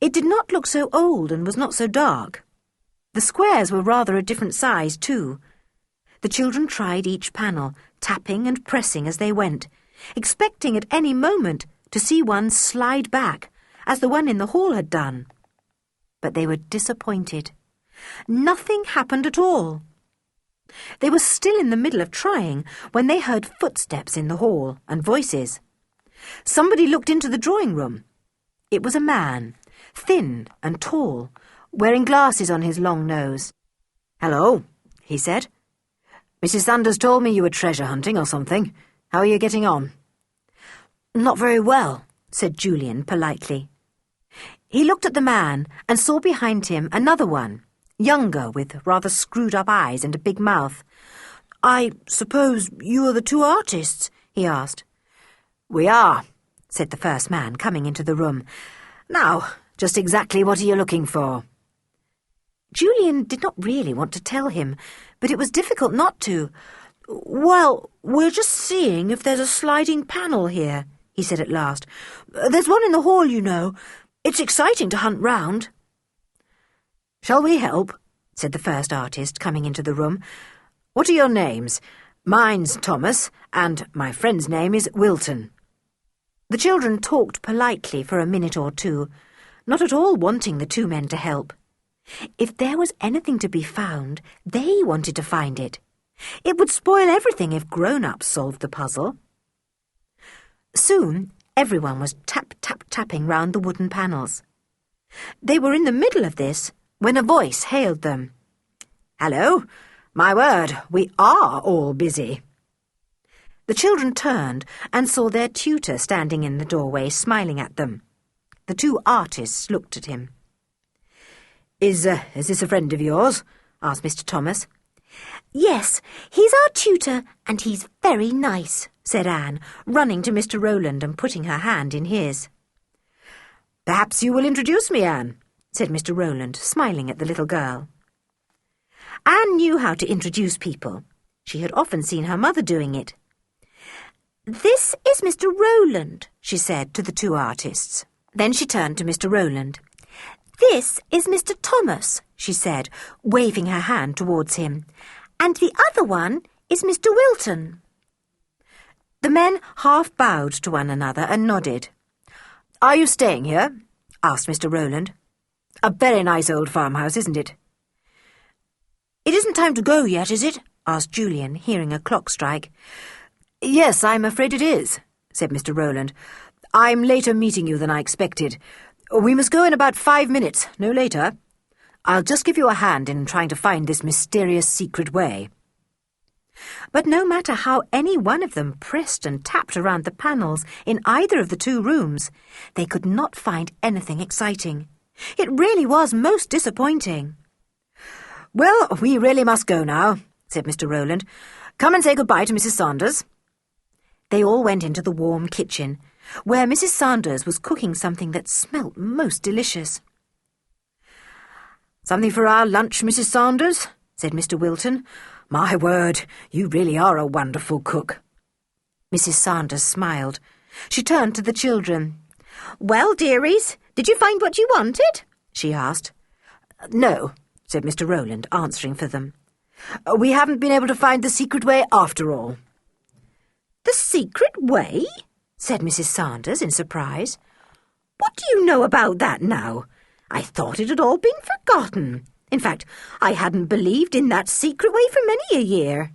Speaker 3: It did not look so old and was not so dark. The squares were rather a different size, too. The children tried each panel, tapping and pressing as they went, expecting at any moment to see one slide back, as the one in the hall had done. But they were disappointed. Nothing happened at all. They were still in the middle of trying when they heard footsteps in the hall and voices. Somebody looked into the drawing room. It was a man, thin and tall, wearing glasses on his long nose. "Hello," he said. "Mrs. Sanders told me you were treasure hunting or something. How are you getting on?" "Not very well," said Julian politely. He looked at the man and saw behind him another one, younger, with rather screwed-up eyes and a big mouth. "I suppose you are the 2 artists?" he asked. "We are," said the first man, coming into the room. "Now, just exactly what are you looking for?" Julian did not really want to tell him, but it was difficult not to. Well, we're just seeing if there's a sliding panel here, he said at last. There's one in the hall, you know. It's exciting to hunt round.
Speaker 2: Shall we help? Said the first artist, coming into the room. What are your names? Mine's Thomas, and my friend's name is Wilton. The children talked politely for a minute or two, not at all wanting the two men to help. If there was anything to be found, they wanted to find it. It would spoil everything if grown-ups solved the puzzle. Soon, everyone was tap-tap-tapping round the wooden panels. They were in the middle of this when a voice hailed them. "Hello! My word, we are all busy." The children turned and saw their tutor standing in the doorway, smiling at them. The two artists looked at him. Is this a friend of yours?" asked Mr. Thomas.
Speaker 3: Yes, he's our tutor, and he's very nice, said Anne, running to Mr. Rowland and putting her hand in his.
Speaker 2: "Perhaps you will introduce me, Anne," said Mr. Rowland, smiling at the little girl.
Speaker 3: Anne knew how to introduce people. She had often seen her mother doing it. "This is Mr. Rowland," she said to the two artists. Then she turned to Mr. Rowland. "This is Mr. Thomas," she said, waving her hand towards him. "And the other one is Mr. Wilton."
Speaker 2: The men half bowed to one another and nodded. "Are you staying here?" asked Mr. Rowland. "A very nice old farmhouse, isn't it?"
Speaker 3: "It isn't time to go yet, is it?" asked Julian, hearing a clock strike.
Speaker 2: "Yes, I'm afraid it is," said Mr. Rowland. "I'm later meeting you than I expected. We must go in about 5 minutes, no later. I'll just give you a hand in trying to find this mysterious secret way."
Speaker 3: But no matter how any one of them pressed and tapped around the panels in either of the two rooms, they could not find anything exciting. It really was most disappointing.
Speaker 2: "Well, we really must go now," said Mr. Rowland. "Come and say goodbye to Mrs. Saunders."
Speaker 3: They all went into the warm kitchen, where Mrs. Saunders was cooking something that smelt most delicious.
Speaker 2: "Something for our lunch, Mrs. Saunders?" said Mr. Wilton. "My word, you really are a wonderful cook."
Speaker 3: Mrs. Saunders smiled. She turned to the children. "Well, dearies, did you find what you wanted?" she asked.
Speaker 2: "No," said Mr. Rowland, answering for them. "We haven't been able to find the secret way after all."
Speaker 3: "The secret way?" said Mrs. Saunders in surprise. "What do you know about that now? I thought it had all been forgotten. In fact, I hadn't believed in that secret way for many a year."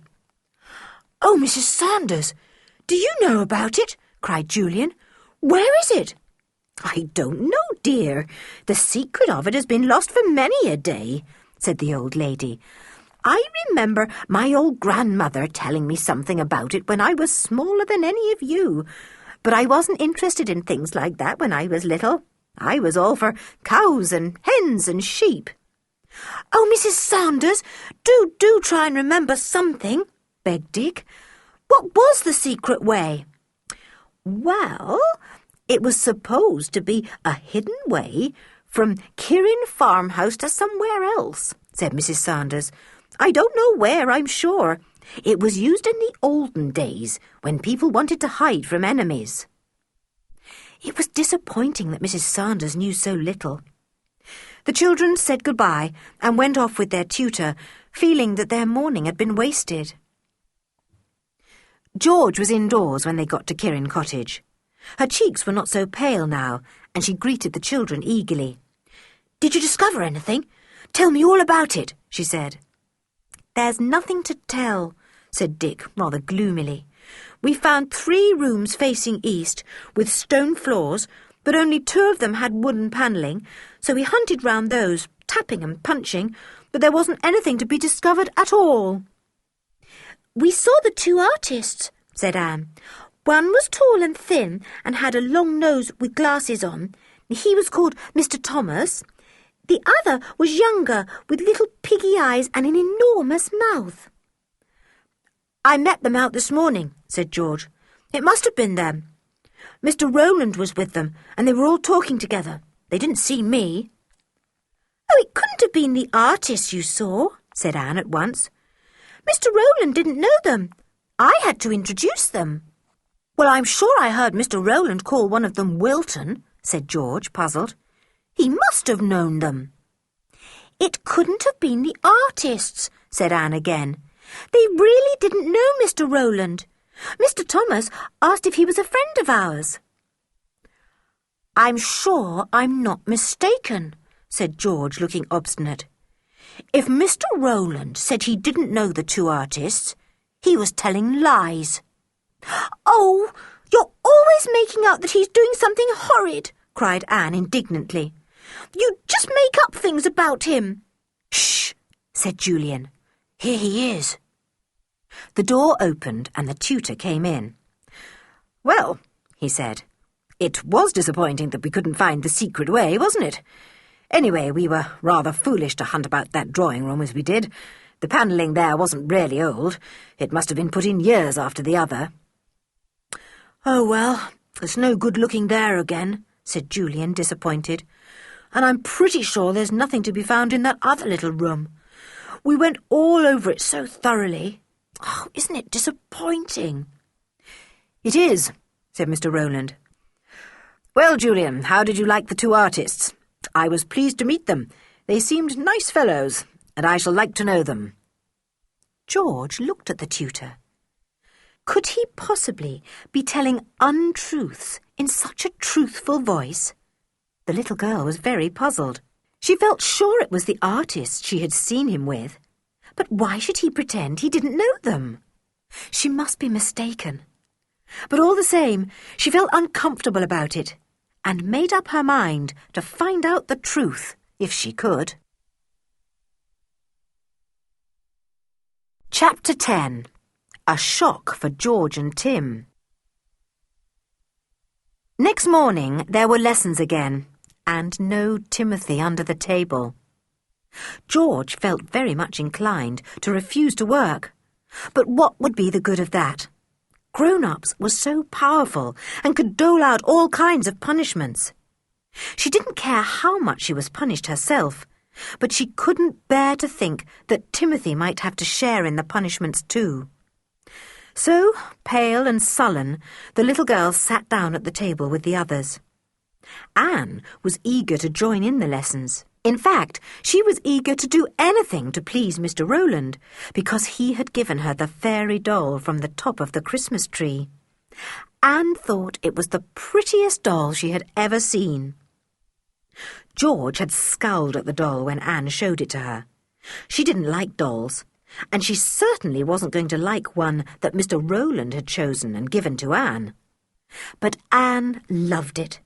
Speaker 3: "Oh, Mrs. Saunders, do you know about it?" cried Julian. "Where is it?" "I don't know, dear. The secret of it has been lost for many a day," said the old lady. "I remember my old grandmother telling me something about it when I was smaller than any of you, but I wasn't interested in things like that when I was little. I was all for cows and hens and sheep." "Oh, Mrs. Saunders, do try and remember something," begged Dick. "What was the secret way?" "Well, it was supposed to be a hidden way from Kirrin farmhouse to somewhere else," said Mrs. Saunders. "I don't know where, I'm sure. It was used in the olden days, when people wanted to hide from enemies." It was disappointing that Mrs. Saunders knew so little. The children said goodbye and went off with their tutor, feeling that their morning had been wasted. George was indoors when they got to Kirrin Cottage. Her cheeks were not so pale now, and she greeted the children eagerly. "Did you discover anything? Tell me all about it," she said. "There's nothing to tell," said Dick rather gloomily. "We found 3 rooms facing east, with stone floors, but only 2 of them had wooden panelling, so we hunted round those, tapping and punching, but there wasn't anything to be discovered at all." "We saw the 2 artists," said Anne. "One was tall and thin and had a long nose with glasses on. He was called Mr. Thomas. The other was younger, with little piggy eyes and an enormous mouth." "I met them out this morning," said George. "It must have been them. Mr. Rowland was with them, and they were all talking together. They didn't see me." "Oh, it couldn't have been the artists you saw," said Anne at once. "Mr. Rowland didn't know them. I had to introduce them. Well, I'm sure I heard Mr. Rowland call one of them Wilton, said George, puzzled. He must have known them. It couldn't have been the artists, said Anne again. They really didn't know Mr. Rowland. Mr. Thomas asked if he was a friend of ours. I'm sure I'm not mistaken, said George, looking obstinate. If Mr. Rowland said he didn't know the two artists, he was telling lies. Oh, you're always making out that he's doing something horrid, cried Anne indignantly. You just make up things about him. Shh, said Julian. Here he is. The door opened and the tutor came in.
Speaker 2: Well, he said, it was disappointing that we couldn't find the secret way, wasn't it? Anyway, we were rather foolish to hunt about that drawing room as we did. The panelling there wasn't really old. It must have been put in years after the other.
Speaker 3: Oh, well, there's no good looking there again, said Julian, disappointed. And I'm pretty sure there's nothing to be found in that other little room. We went all over it so thoroughly. Oh, isn't it disappointing?
Speaker 2: It is, said Mr. Rowland. Well, Julian, how did you like the two artists? I was pleased to meet them. They seemed nice fellows, and I shall like to know them.
Speaker 1: George looked at the tutor. Could he possibly be telling untruths in such a truthful voice? The little girl was very puzzled. She felt sure it was the artists she had seen him with. But why should he pretend he didn't know them? She must be mistaken. But all the same, she felt uncomfortable about it, and made up her mind to find out the truth, if she could. Chapter 10. A shock for George and Tim. Next morning there were lessons again, and no Timothy under the table. George felt very much inclined to refuse to work. But what would be the good of that? Grown-ups were so powerful and could dole out all kinds of punishments. She didn't care how much she was punished herself, but she couldn't bear to think that Timothy might have to share in the punishments too. So, pale and sullen, the little girl sat down at the table with the others. Anne was eager to join in the lessons. In fact, she was eager to do anything to please Mr. Rowland, because he had given her the fairy doll from the top of the Christmas tree. Anne thought it was the prettiest doll she had ever seen. George had scowled at the doll when Anne showed it to her. She didn't like dolls, and she certainly wasn't going to like one that Mr. Rowland had chosen and given to Anne. But Anne loved it,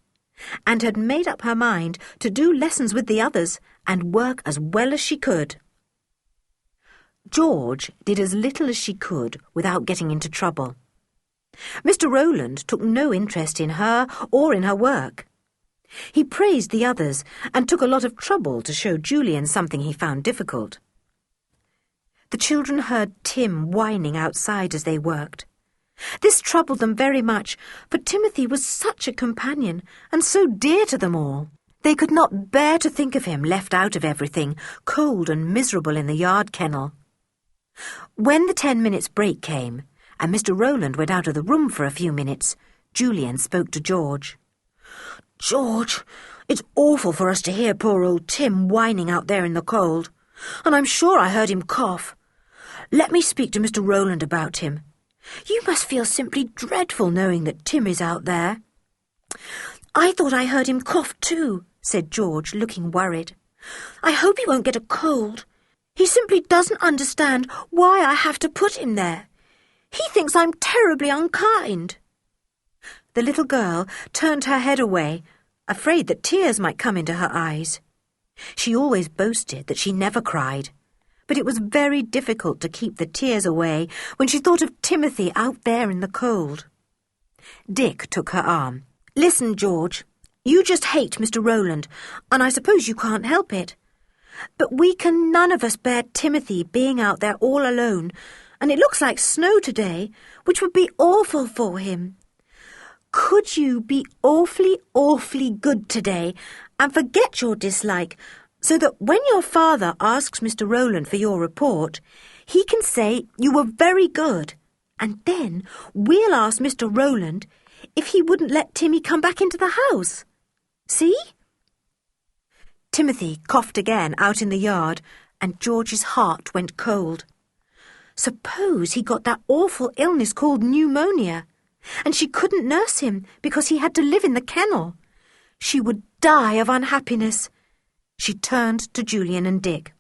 Speaker 1: and had made up her mind to do lessons with the others and work as well as she could. George did as little as she could without getting into trouble. Mr. Rowland took no interest in her or in her work. He praised the others and took a lot of trouble to show Julian something he found difficult. The children heard Tim whining outside as they worked. This troubled them very much, for Timothy was such a companion and so dear to them all. They could not bear to think of him left out of everything, cold and miserable in the yard kennel. When the 10 minutes break came, and Mr. Rowland went out of the room for a few minutes, Julian spoke to George. "George, it's awful for us to hear poor old Tim whining out there in the cold, and I'm sure I heard him cough. Let me speak to Mr. Rowland about him. You must feel simply dreadful knowing that Tim is out there." "I thought I heard him cough too," said George, looking worried. "I hope he won't get a cold. He simply doesn't understand why I have to put him there. He thinks I'm terribly unkind." The little girl turned her head away, afraid that tears might come into her eyes. She always boasted that she never cried, but it was very difficult to keep the tears away when she thought of Timothy out there in the cold. Dick took her arm. "Listen, George, you just hate Mr. Rowland, and I suppose you can't help it. But we can none of us bear Timothy being out there all alone, and it looks like snow today, which would be awful for him. Could you be awfully, awfully good today and forget your dislike, so that when your father asks Mr. Rowland for your report, he can say you were very good
Speaker 3: And then we'll ask Mr. Rowland if he wouldn't let Timmy come back into the house. See?" Timothy coughed again out in the yard, and George's heart went cold. Suppose he got that awful illness called pneumonia, and she couldn't nurse him because he had to live in the kennel. She would die of unhappiness. She turned to Julian and Dick.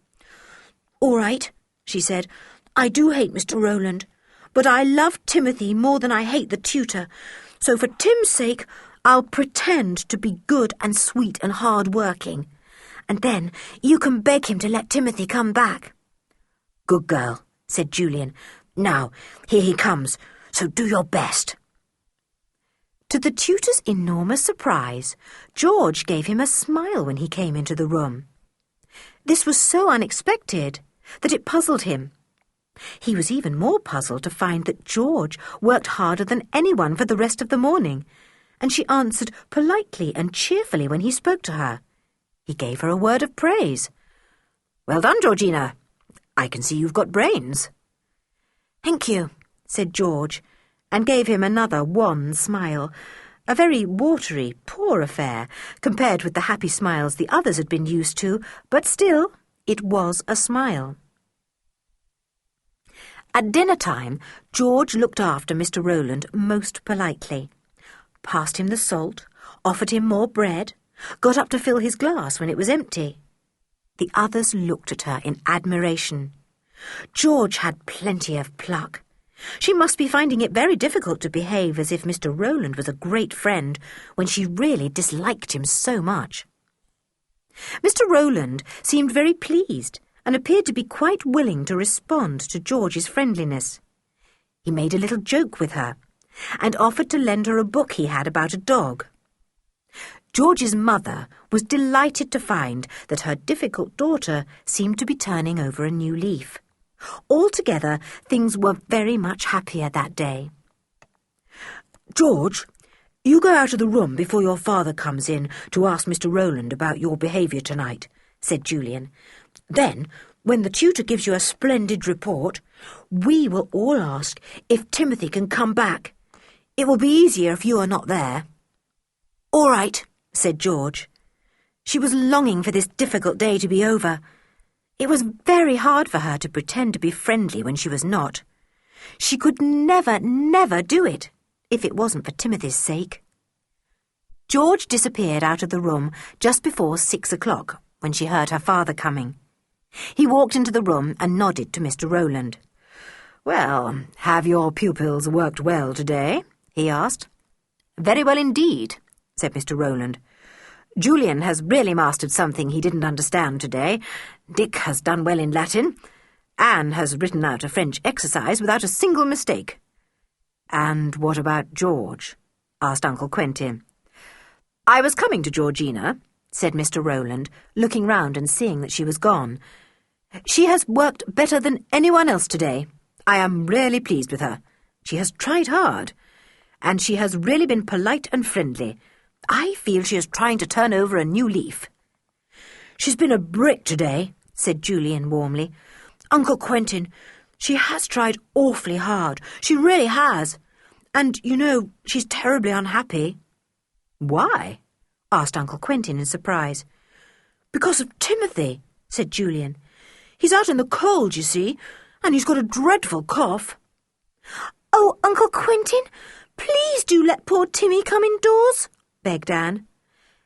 Speaker 3: "All right," she said, "I do hate Mr. Rowland, but I love Timothy more than I hate the tutor, so for Tim's sake I'll pretend to be good and sweet and hard-working. And then you can beg him to let Timothy come back." "Good girl," said Julian. "Now, here he comes, so do your best." To the tutor's enormous surprise, George gave him a smile when he came into the room. This was so unexpected that it puzzled him. He was even more puzzled to find that George worked harder than anyone for the rest of the morning, and she answered politely and cheerfully when he spoke to her. He gave her a word of praise. "Well done, Georgina. I can see you've got brains." "Thank you," said George, and gave him another wan smile, a very watery, poor affair compared with the happy smiles the others had been used to, but still it was a smile. At dinner-time, George looked after Mr. Rowland most politely, passed him the salt, offered him more bread, got up to fill his glass when it was empty. The others looked at her in admiration. George had plenty of pluck. She must be finding it very difficult to behave as if Mr. Rowland was a great friend when she really disliked him so much. Mr. Rowland seemed very pleased and appeared to be quite willing to respond to George's friendliness. He made a little joke with her and offered to lend her a book he had about a dog. George's mother was delighted to find that her difficult daughter seemed to be turning over a new leaf. Altogether, things were very much happier that day. "George, you go out of the room before your father comes in to ask Mr. Rowland about your behaviour tonight," said Julian. "Then, when the tutor gives you a splendid report, we will all ask if Timothy can come back. It will be easier if you are not there." "All right," said George. She was longing for this difficult day to be over. It was very hard for her to pretend to be friendly when she was not. She could never, never do it, if it wasn't for Timothy's sake. George disappeared out of the room just before 6 o'clock, when she heard her father coming. He walked into the room and nodded to Mr. Rowland. "Well, have your pupils worked well today?" he asked. "Very well indeed," said Mr. Rowland. "Julian has really mastered something he didn't understand today. Dick has done well in Latin. Anne has written out a French exercise without a single mistake." "And what about George?" asked Uncle Quentin. "I was coming to Georgina," said Mr. Rowland, looking round and seeing that she was gone. "She has worked better than anyone else today. I am really pleased with her. She has tried hard, and she has really been polite and friendly. I feel she is trying to turn over a new leaf." "She's been a brick today," said Julian warmly. "Uncle Quentin, she has tried awfully hard. She really has. And, you know, she's terribly unhappy." "Why?" asked Uncle Quentin in surprise. "Because of Timothy," said Julian. "He's out in the cold, you see, and he's got a dreadful cough." "Oh, Uncle Quentin, please do let poor Timmy come indoors," begged Anne.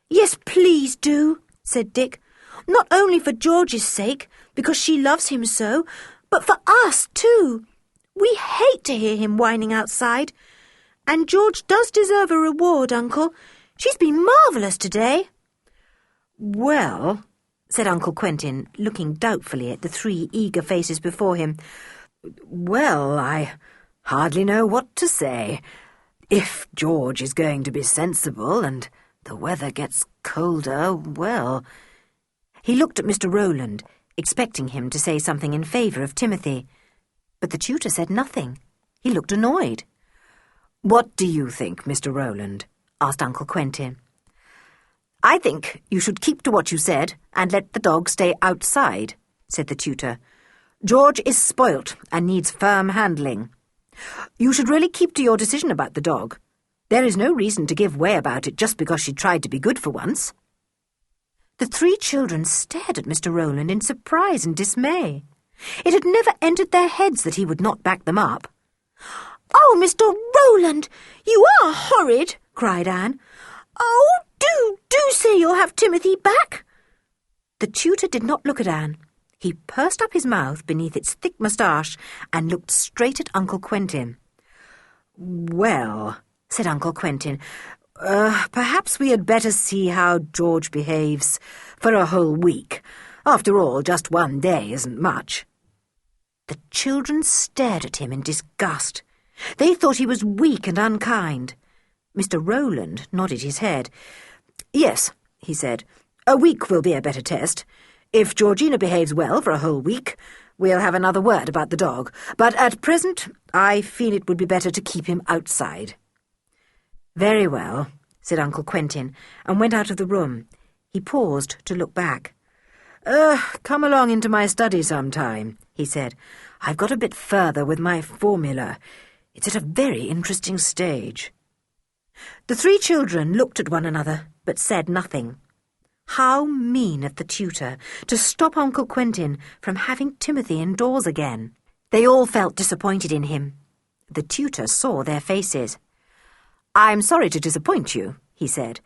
Speaker 3: "Yes, please do," said Dick. "Not only for George's sake, because she loves him so, but for us too. We hate to hear him whining outside. And George does deserve a reward, Uncle. She's been marvellous today." "Well," said Uncle Quentin, looking doubtfully at the 3 eager faces before him, "well, I hardly know what to say. If George is going to be sensible and the weather gets colder, well—" He looked at Mr. Rowland, expecting him to say something in favour of Timothy. But the tutor said nothing. He looked annoyed. "What do you think, Mr. Rowland?" asked Uncle Quentin. "I think you should keep to what you said and let the dog stay outside," said the tutor. "George is spoilt and needs firm handling.
Speaker 2: You should really keep to your decision about the dog. There is no reason to give way about it just because she tried to be good for once."
Speaker 1: The 3 children stared at Mr. Rowland in surprise and dismay. It had never entered their heads that he would not back them up.
Speaker 3: "Oh, Mr. Rowland, you are horrid," cried Anne. "Oh, do say you'll have Timothy back."
Speaker 1: The tutor did not look at Anne. He pursed up his mouth beneath its thick moustache and looked straight at Uncle Quentin.
Speaker 2: "Well," said Uncle Quentin, perhaps we had better see how George behaves for a whole week. After all, just one day isn't much."
Speaker 1: The children stared at him in disgust. They thought he was weak and unkind. Mr. Rowland nodded his head.
Speaker 2: "Yes," he said, "a week will be a better test. If Georgina behaves well for a whole week, we'll have another word about the dog. But at present, I feel it would be better to keep him outside."
Speaker 1: "Very well," said Uncle Quentin, and went out of the room. He paused to look back.
Speaker 2: "Come along into my study sometime," he said. "I've got a bit further with my formula. It's at a very interesting stage."
Speaker 1: The 3 children looked at one another, but said nothing. How mean of the tutor to stop Uncle Quentin from having Timothy indoors again. They all felt disappointed in him. The tutor saw their faces.
Speaker 2: "I'm sorry to disappoint you," he said,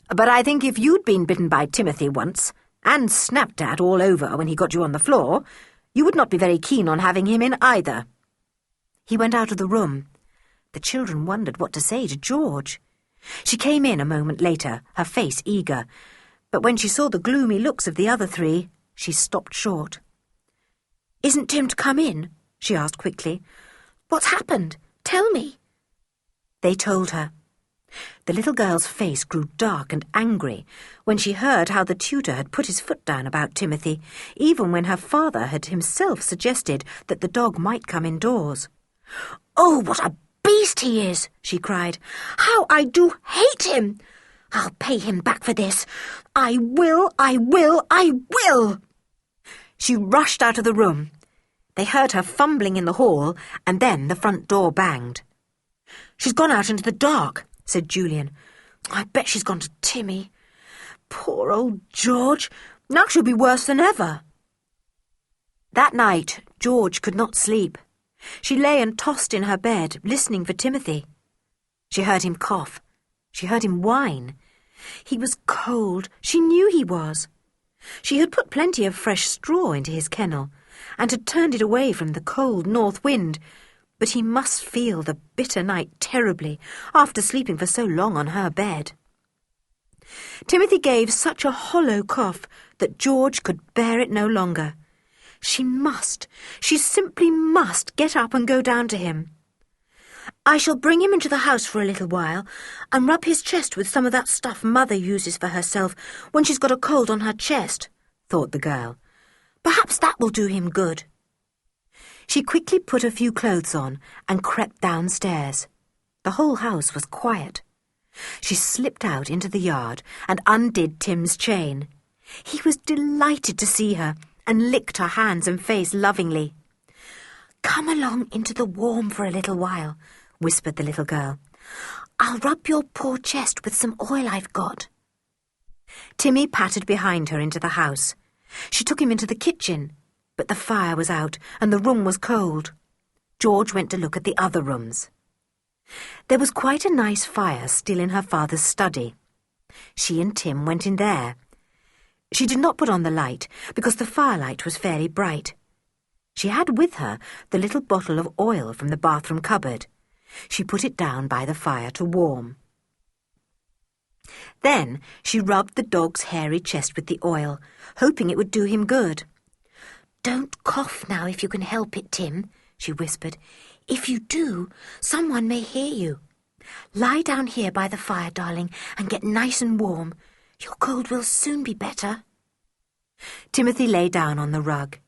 Speaker 2: "but I think if you'd been bitten by Timothy once, and snapped at all over when he got you on the floor, you would not be very keen on having him in either."
Speaker 1: He went out of the room. The children wondered what to say to George. She came in a moment later, her face eager, but when she saw the gloomy looks of the other 3, she stopped short.
Speaker 3: "Isn't Tim to come in?" she asked quickly. "What's happened? Tell me."
Speaker 1: They told her. The little girl's face grew dark and angry when she heard how the tutor had put his foot down about Timothy, even when her father had himself suggested that the dog might come indoors.
Speaker 3: "Oh, what a beast he is!" she cried. "How I do hate him! I'll pay him back for this. I will!
Speaker 1: She rushed out of the room. They heard her fumbling in the hall, and then the front door banged.
Speaker 3: "She's gone out into the dark," said Julian. "I bet she's gone to Timmy. Poor old George. Now she'll be worse than ever."
Speaker 1: That night, George could not sleep. She lay and tossed in her bed, listening for Timothy. She heard him cough. She heard him whine. He was cold. She knew he was. She had put plenty of fresh straw into his kennel, and had turned it away from the cold north wind, but he must feel the bitter night terribly after sleeping for so long on her bed. Timothy gave such a hollow cough that George could bear it no longer. She simply must get up and go down to him.
Speaker 3: "I shall bring him into the house for a little while and rub his chest with some of that stuff Mother uses for herself when she's got a cold on her chest," thought the girl. "Perhaps that will do him good."
Speaker 1: She quickly put a few clothes on and crept downstairs. The whole house was quiet. She slipped out into the yard and undid Tim's chain. He was delighted to see her and licked her hands and face lovingly. "Come along into the warm for a little while," whispered the little girl. "I'll rub your poor chest with some oil I've got." Timmy pattered behind her into the house. She took him into the kitchen, but the fire was out and the room was cold. George went to look at the other rooms. There was quite a nice fire still in her father's study. She and Tim went in there. She did not put on the light because the firelight was fairly bright. She had with her the little bottle of oil from the bathroom cupboard. She put it down by the fire to warm. Then she rubbed the dog's hairy chest with the oil, hoping it would do him good. "Don't cough now if you can help it, Tim," she whispered. "If you do, someone may hear you. Lie down here by the fire, darling, and get nice and warm. Your cold will soon be better." Timothy lay down on the rug.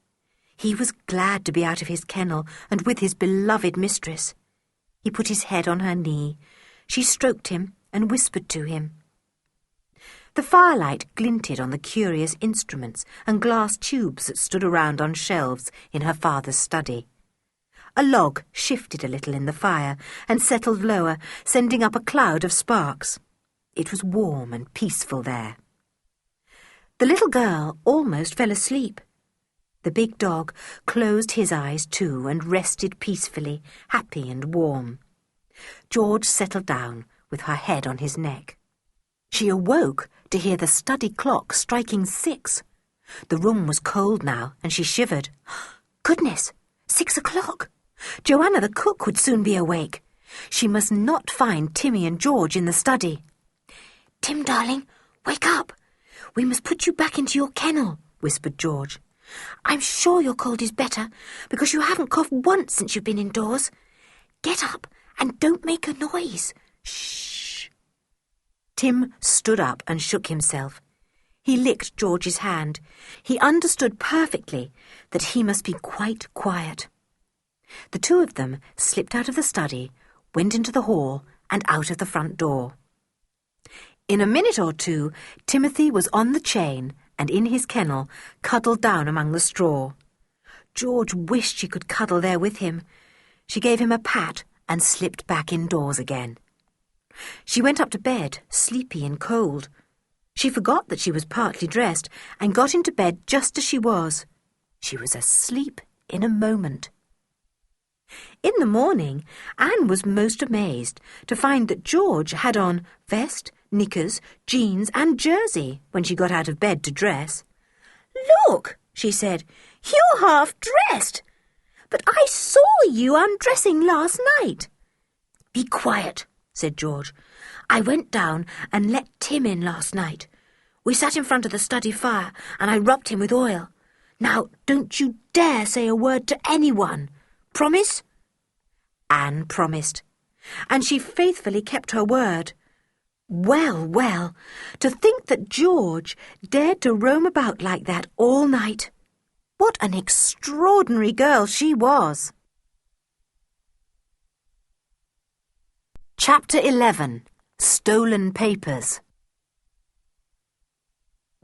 Speaker 1: He was glad to be out of his kennel and with his beloved mistress. He put his head on her knee. She stroked him and whispered to him. The firelight glinted on the curious instruments and glass tubes that stood around on shelves in her father's study. A log shifted a little in the fire and settled lower, sending up a cloud of sparks. It was warm and peaceful there. The little girl almost fell asleep. The big dog closed his eyes too and rested peacefully, happy and warm. George settled down with her head on his neck. She awoke to hear the study clock striking 6. The room was cold now, and she shivered. Goodness, 6 o'clock! Joanna the cook would soon be awake. She must not find Timmy and George in the study. "Tim, darling, wake up. We must put you back into your kennel," whispered George. "I'm sure your cold is better, because you haven't coughed once since you've been indoors. Get up and don't make a noise. Shh." Tim stood up and shook himself. He licked George's hand. He understood perfectly that he must be quite quiet. The two of them slipped out of the study, went into the hall and out of the front door. In a minute or two, Timothy was on the chain and in his kennel, cuddled down among the straw. George wished she could cuddle there with him. She gave him a pat and slipped back indoors again. She went up to bed, sleepy and cold. She forgot that she was partly dressed and got into bed just as she was. She was asleep in a moment. In the morning, Anne was most amazed to find that George had on vest, knickers, jeans and jersey when she got out of bed to dress. "Look," she said, "you're half-dressed. But I saw you undressing last night." "Be quiet," said George. "I went down and let Tim in last night. We sat in front of the study fire and I rubbed him with oil. Now, don't you dare say a word to anyone. Promise?" Anne promised, and she faithfully kept her word. Well, well, to think that George dared to roam about like that all night. What an extraordinary girl she was. Chapter 11. Stolen Papers.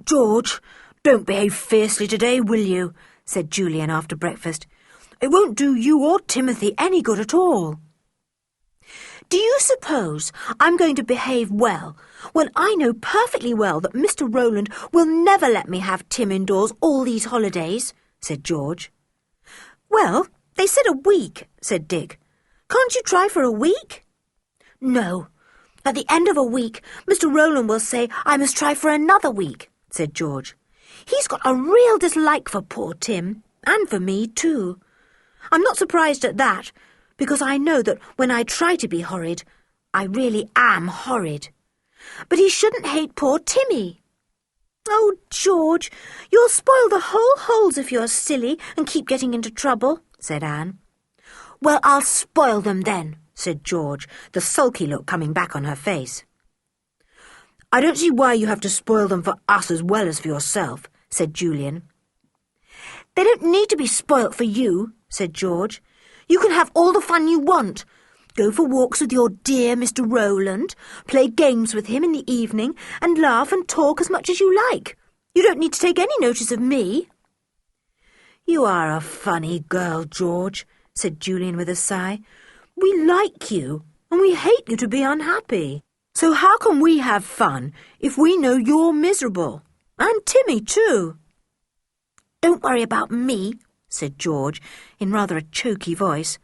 Speaker 3: "George, don't behave fiercely today, will you?" said Julian after breakfast. "It won't do you or Timothy any good at all." "Do you suppose I'm going to behave well when I know perfectly well that Mr. Rowland will never let me have Tim indoors all these holidays?" said George. "Well, they said a week," said Dick. "Can't you try for a week?" "No. At the end of a week, Mr. Rowland will say I must try for another week," said George. "He's got a real dislike for poor Tim, and for me too. I'm not surprised at that, because I know that when I try to be horrid, I really am horrid. But he shouldn't hate poor Timmy." "Oh, George, you'll spoil the whole holes if you're silly and keep getting into trouble," said Anne. "Well, I'll spoil them then," said George, the sulky look coming back on her face. "I don't see why you have to spoil them for us as well as for yourself," said Julian. "They don't need to be spoilt for you," said George. "You can have all the fun you want. Go for walks with your dear Mr. Rowland, play games with him in the evening, and laugh and talk as much as you like. You don't need to take any notice of me." "You are a funny girl, George," said Julian with a sigh. "We like you, and we hate you to be unhappy. So how can we have fun if we know you're miserable? And Timmy, too." "Don't worry about me," said George, in rather a choky voice.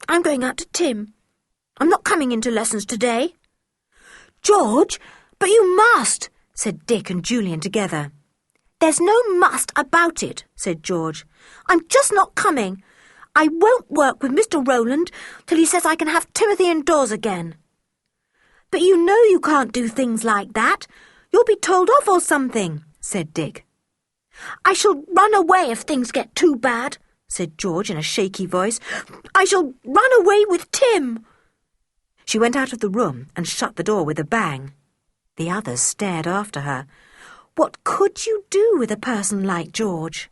Speaker 3: "I'm going out to Tim. I'm not coming into lessons today." "George, but you must," said Dick and Julian together. "There's no must about it," said George. "I'm just not coming. I won't work with Mr. Rowland till he says I can have Timothy indoors again." "But you know you can't do things like that. You'll be told off or something," said Dick. "I shall run away if things get too bad," said George in a shaky voice. "I shall run away with Tim." She went out of the room and shut the door with a bang. The others stared after her. What could you do with a person like George?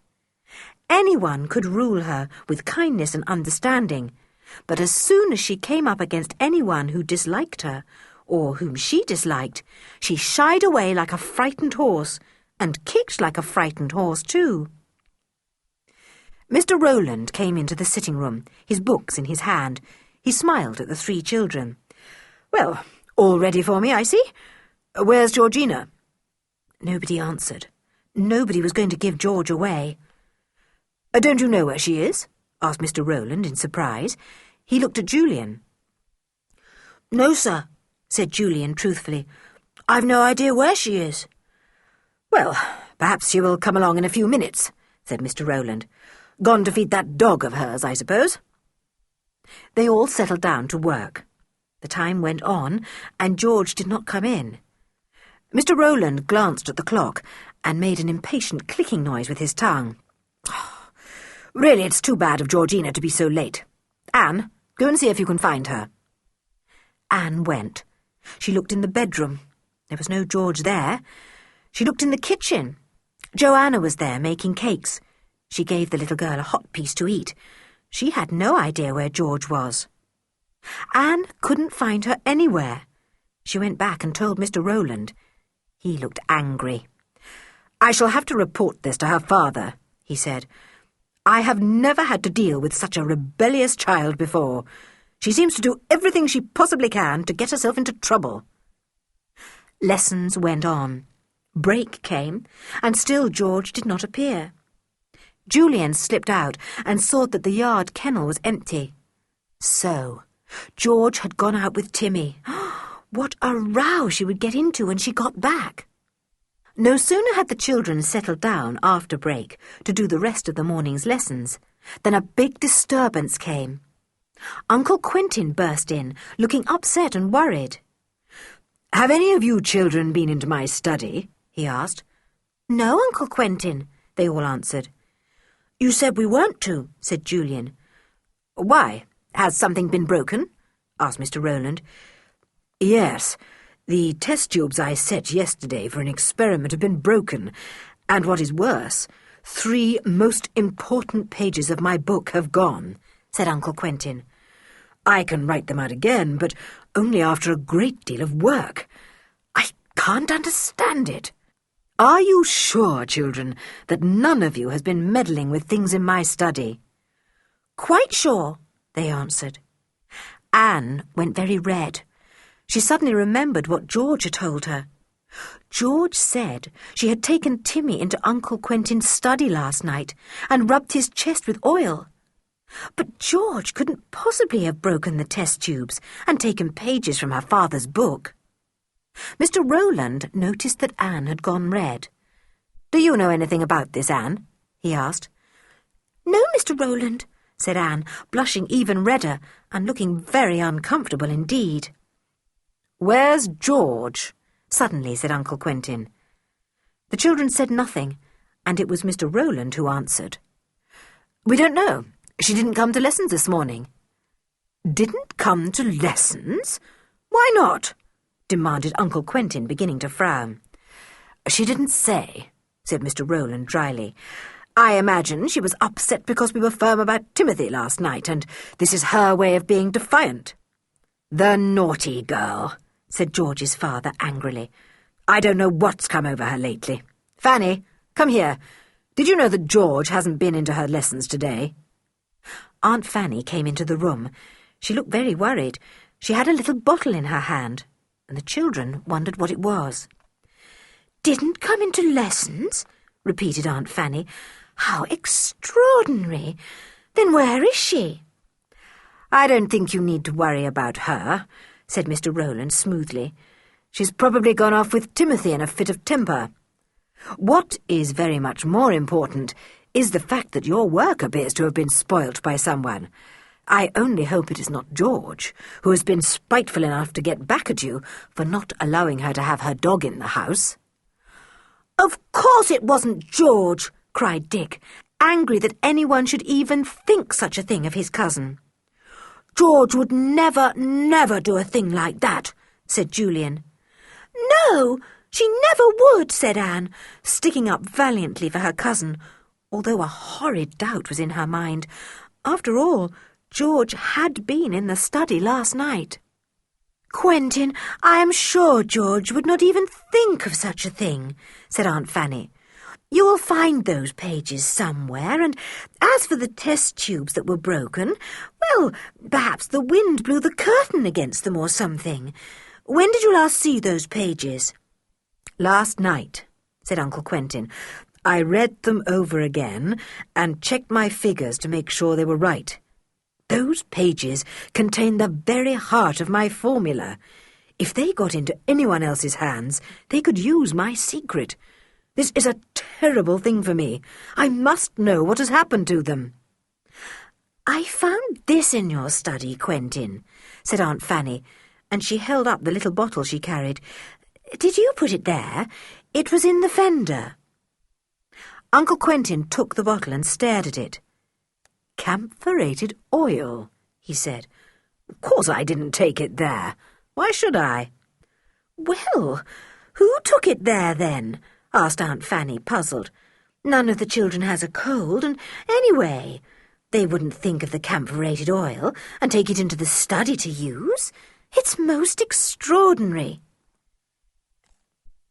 Speaker 3: Anyone could rule her with kindness and understanding, but as soon as she came up against anyone who disliked her, or whom she disliked, she shied away like a frightened horse, and kicked like a frightened horse too.
Speaker 2: Mr. Rowland came into the sitting room, his books in his hand. He smiled at the three children. "Well, all ready for me, I see. Where's Georgina?" Nobody answered. Nobody was going to give George away. "Don't you know where she is?" asked Mr. Rowland in surprise. He looked at Julian.
Speaker 3: "No, sir," said Julian truthfully. "I've no idea where she is."
Speaker 2: "Well, perhaps she will come along in a few minutes," said Mr. Rowland. "Gone to feed that dog of hers, I suppose." They all settled down to work. The time went on, and George did not come in. Mr. Rowland glanced at the clock and made an impatient clicking noise with his tongue. "Really, it's too bad of Georgina to be so late. Anne, go and see if you can find her." Anne went. She looked in the bedroom. There was no George there. She looked in the kitchen. Joanna was there making cakes. She gave the little girl a hot piece to eat. She had no idea where George was. Anne couldn't find her anywhere. She went back and told Mr. Rowland. He looked angry. "I shall have to report this to her father," he said. "I have never had to deal with such a rebellious child before. She seems to do everything she possibly can to get herself into trouble." Lessons went on. Break came, and still George did not appear. Julian slipped out and saw that the yard kennel was empty. So, George had gone out with Timmy. What a row she would get into when she got back! No sooner had the children settled down after break to do the rest of the morning's lessons than a big disturbance came. Uncle Quentin burst in, looking upset and worried. "Have any of you children been into my study?" he asked. "No, Uncle Quentin," they all answered. "You said we weren't to," said Julian. "Why? Has something been broken?" asked Mr. Rowland. "Yes. The test tubes I set yesterday for an experiment have been broken, and what is worse, 3 most important pages of my book have gone," said Uncle Quentin. "I can write them out again, but only after a great deal of work. I can't understand it. Are you sure, children, that none of you has been meddling with things in my study?" "Quite sure," they answered. Anne went very red. She suddenly remembered what George had told her. George said she had taken Timmy into Uncle Quentin's study last night and rubbed his chest with oil. But George couldn't possibly have broken the test tubes and taken pages from her father's book. Mr. Rowland noticed that Anne had gone red. "Do you know anything about this, Anne?" he asked. "No, Mr. Rowland," said Anne, blushing even redder and looking very uncomfortable indeed. "Where's George?" suddenly said Uncle Quentin. The children said nothing, and it was Mr. Rowland who answered. "We don't know. She didn't come to lessons this morning." "Didn't come to lessons? Why not?" demanded Uncle Quentin, beginning to frown. "She didn't say," said Mr. Rowland dryly. "I imagine she was upset because we were firm about Timothy last night, and this is her way of being defiant." "The naughty girl," said George's father angrily. "I don't know what's come over her lately. Fanny, come here. Did you know that George hasn't been into her lessons today?" Aunt Fanny came into the room. She looked very worried. She had a little bottle in her hand, and the children wondered what it was. "Didn't come into lessons?" repeated Aunt Fanny. "How extraordinary! Then where is she?" "I don't think you need to worry about her," said Mr. Rowland smoothly. "She's probably gone off with Timothy in a fit of temper. What is very much more important is the fact that your work appears to have been spoilt by someone. I only hope it is not George, who has been spiteful enough to get back at you for not allowing her to have her dog in the house." "Of course it wasn't George," cried Dick, angry that anyone should even think such a thing of his cousin. "George would never, never do a thing like that," said Julian. "No, she never would," said Anne, sticking up valiantly for her cousin, although a horrid doubt was in her mind. After all, George had been in the study last night. "Quentin, I am sure George would not even think of such a thing," said Aunt Fanny.
Speaker 3: You will find those pages somewhere, and as for the test tubes that were broken, well, perhaps the wind blew the curtain against them or something. When did you last see those pages?"
Speaker 2: "Last night," said Uncle Quentin. "I read them over again and checked my figures to make sure they were right. Those pages contain the very heart of my formula. If they got into anyone else's hands, they could use my secret. This is a terrible thing for me. I must know what has happened to them."
Speaker 3: "I found this in your study, Quentin," said Aunt Fanny, and she held up the little bottle she carried. "Did you put it there? It was in the fender."
Speaker 2: Uncle Quentin took the bottle and stared at it. "Camphorated oil," he said. "Of course I didn't take it there. Why should I?"
Speaker 3: "Well, who took it there, then?" asked Aunt Fanny, puzzled. "None of the children has a cold, and anyway, they wouldn't think of the camphorated oil and take it into the study to use. It's most extraordinary."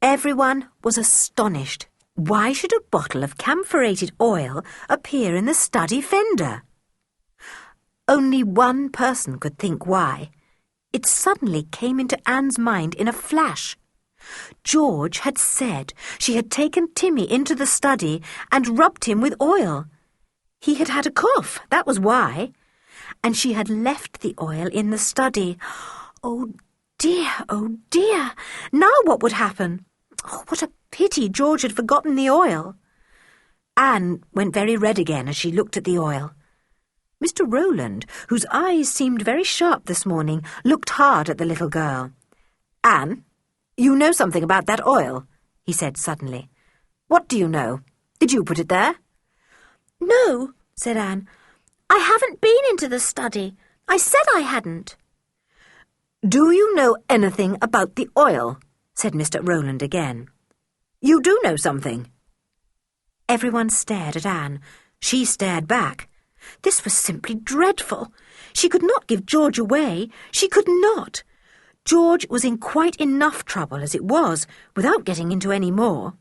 Speaker 3: Everyone was astonished. Why should a bottle of camphorated oil appear in the study fender? Only one person could think why. It suddenly came into Anne's mind in a flash. George had said she had taken Timmy into the study and rubbed him with oil. He had had a cough, that was why. And she had left the oil in the study. Oh dear, now what would happen? Oh, what a pity George had forgotten the oil. Anne went very red again as she looked at the oil. Mr. Rowland, whose eyes seemed very sharp this morning, looked hard at the little girl. "Anne, you know something about that oil," he said suddenly. "What do you know? Did you put it there?" "No," said Anne. "I haven't been into the study. I said I hadn't."
Speaker 2: "Do you know anything about the oil?" said Mr. Rowland again. "You do know something." Everyone stared at Anne. She stared back. This was simply dreadful. She could not give George away. She could not. George was in quite enough trouble as it was, without getting into any more.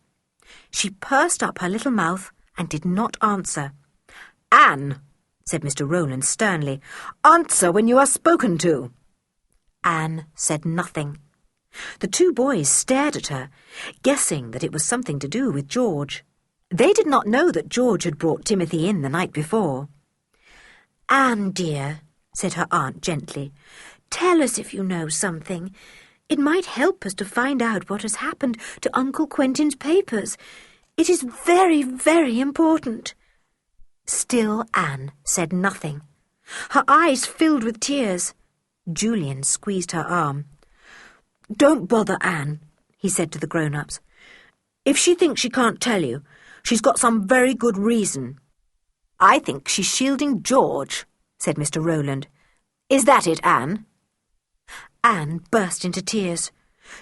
Speaker 2: She pursed up her little mouth and did not answer. "Anne," said Mr. Rowland sternly, "answer when you are spoken to." Anne said nothing. The two boys stared at her, guessing that it was something to do with George. They did not know that George had brought Timothy in the night before.
Speaker 3: "Anne, dear," said her aunt gently, "tell us if you know something. It might help us to find out what has happened to Uncle Quentin's papers. It is very, very important." Still Anne said nothing. Her eyes filled with tears. Julian squeezed her arm. "Don't bother Anne," he said to the grown-ups. "If she thinks she can't tell you, she's got some very good reason." "I think she's shielding George," said Mr. Rowland. "Is that it, Anne?" Anne burst into tears.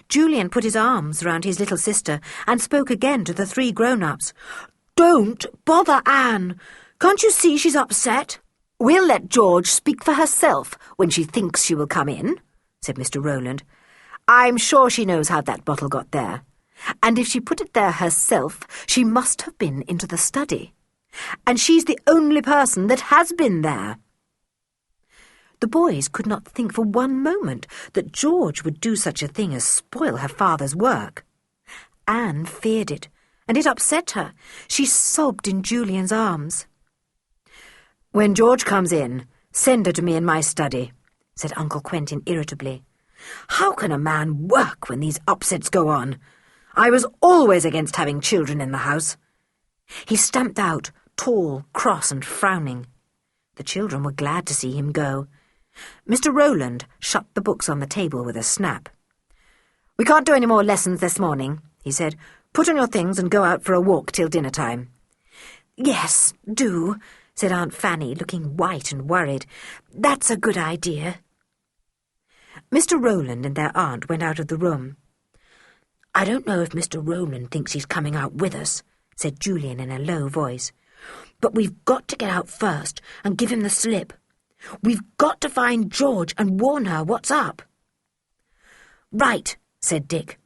Speaker 3: Julian put his arms round his little sister and spoke again to the three grown-ups. "Don't bother Anne. Can't you see she's upset?" "We'll let George speak for herself when she thinks she will come in," said Mr. Rowland. "I'm sure she knows how that bottle got there. And if she put it there herself, she must have been into the study. And she's the only person that has been there." The boys could not think for one moment that George would do such a thing as spoil her father's work. Anne feared it, and it upset her. She sobbed in Julian's arms. "When George comes in, send her to me in my study," said Uncle Quentin irritably. "How can a man work when these upsets go on? I was always against having children in the house." He stamped out, tall, cross and frowning. The children were glad to see him go. Mr. Rowland shut the books on the table with a snap. "We can't do any more lessons this morning," he said. "Put on your things and go out for a walk till dinner time." "Yes, do," said Aunt Fanny, looking white and worried. "That's a good idea." Mr. Rowland and their aunt went out of the room. "I don't know if Mr. Rowland thinks he's coming out with us," said Julian in a low voice. "But we've got to get out first and give him the slip. We've got to find George and warn her what's up." "Right," said Dick.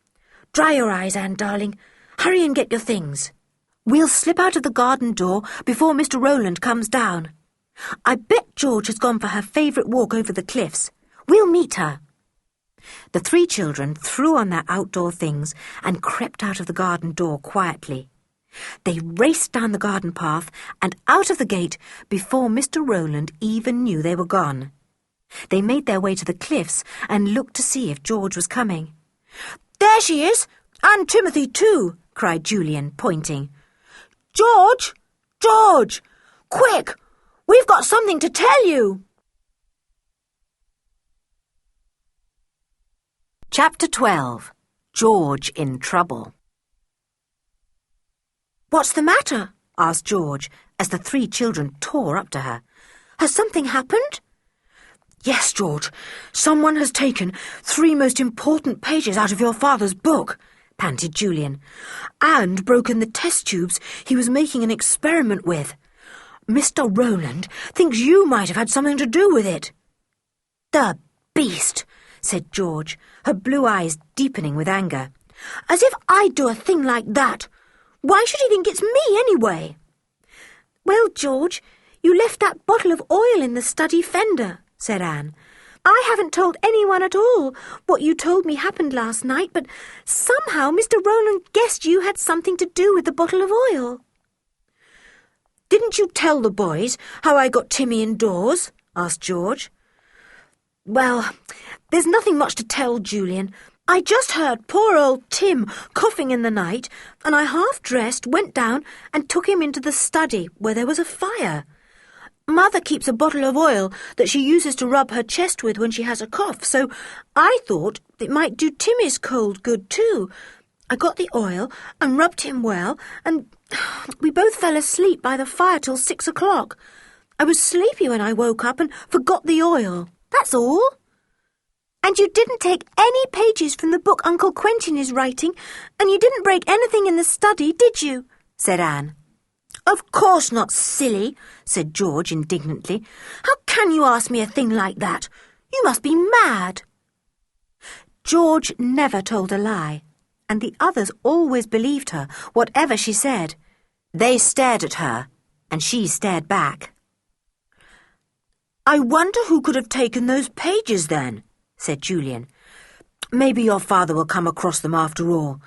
Speaker 3: "Dry your eyes, Anne, darling. Hurry and get your things." We'll slip out of the garden door before Mr. Rowland comes down. I bet George has gone for her favourite walk over the cliffs. We'll meet her."
Speaker 1: The 3 children threw on their outdoor things and crept out of the garden door quietly. They raced down the garden path and out of the gate before Mr. Rowland even knew they were gone. They made their way to the cliffs and looked to see if George was coming.
Speaker 3: "There she is, and Timothy too," cried Julian, pointing. "George! George! Quick! We've got something to tell you!"
Speaker 1: Chapter 12. George in Trouble.
Speaker 3: "What's the matter?"
Speaker 1: asked George as the 3 children tore up to her.
Speaker 3: "Has something happened?"
Speaker 2: "Yes, George. Someone has taken 3 most important pages out of your father's book," panted Julian, "and broken the test tubes he was making an experiment with. Mr. Rowland thinks you might have had something to do with it."
Speaker 3: "The beast!" said George, her blue eyes deepening with anger. "As if I'd do a thing like that! Why should he think it's me, anyway?" "Well, George, you left that bottle of oil in the study fender," said Anne. "I haven't told anyone at all what you told me happened last night, but somehow Mr. Rowland guessed you had something to do with the bottle of oil."
Speaker 2: "Didn't you tell the boys how I got Timmy indoors?" asked George.
Speaker 3: "Well, there's nothing much to tell, Julian. I just heard poor old Tim coughing in the night, and I half-dressed, went down and took him into the study where there was a fire. Mother keeps a bottle of oil that she uses to rub her chest with when she has a cough, so I thought it might do Timmy's cold good too. I got the oil and rubbed him well, and we both fell asleep by the fire till 6 o'clock. I was sleepy when I woke up and forgot the oil. That's all." "And you didn't take any pages from the book Uncle Quentin is writing, and you didn't break anything in the study, did you?" said Anne. "Of course not, silly," said George indignantly. "How can you ask me a thing like that? You must be mad." George never told a lie, and the others always believed her, whatever she said. They stared at her, and she stared back.
Speaker 2: "I wonder who could have taken those pages then," said Julian. "Maybe your father will come across them after all.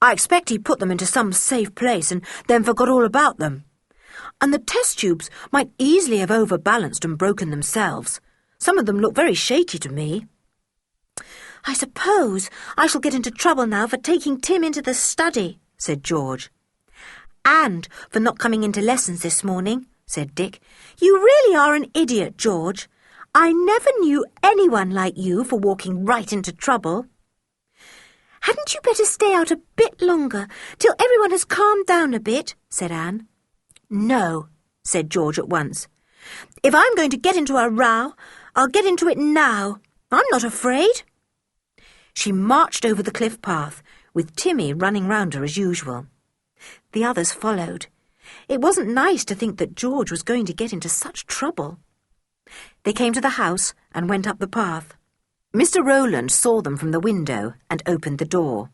Speaker 2: I expect he put them into some safe place and then forgot all about them. And the test tubes might easily have overbalanced and broken themselves. Some of them look very shaky to me."
Speaker 3: "I suppose I shall get into trouble now for taking Tim into the study," said George. "And for not coming into lessons this morning," said Dick. "You really are an idiot, George. I never knew anyone like you for walking right into trouble." "Hadn't you better stay out a bit longer, till everyone has calmed down a bit?" said Anne.
Speaker 1: "No," said George at once.
Speaker 3: "If I'm going to get into a row, I'll get into it now. I'm not afraid."
Speaker 1: She marched over the cliff path, with Timmy running round her as usual. The others followed. It wasn't nice to think that George was going to get into such trouble. They came to the house and went up the path. Mr. Rowland saw them from the window and opened the door.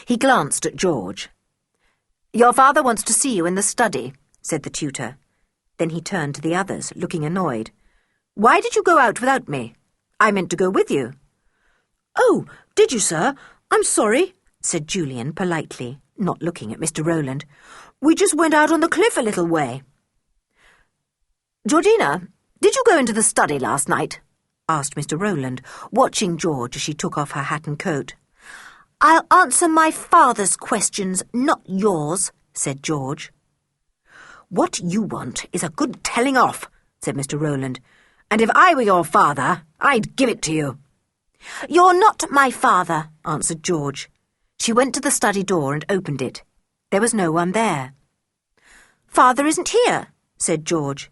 Speaker 1: He glanced at George. "Your father wants to see you in the study," said the tutor. Then he turned to the others, looking annoyed. "Why did you go out without me? I meant to go with you."
Speaker 2: "Oh, did you, sir? I'm sorry,"
Speaker 1: said Julian politely, not looking at Mr. Rowland.
Speaker 2: "We just went out on the cliff a little way."
Speaker 1: "Georgina, did you go into the study last night?" asked Mr. Rowland, watching George as she took off her hat and coat.
Speaker 3: "I'll answer my father's questions, not yours," said George.
Speaker 1: "What you want is a good telling off," said Mr. Rowland. "And if I were your father, I'd give it to you."
Speaker 3: "You're not my father,"
Speaker 1: answered George. She went to the study door and opened it. There was no one there.
Speaker 3: "Father isn't here,"
Speaker 1: said George.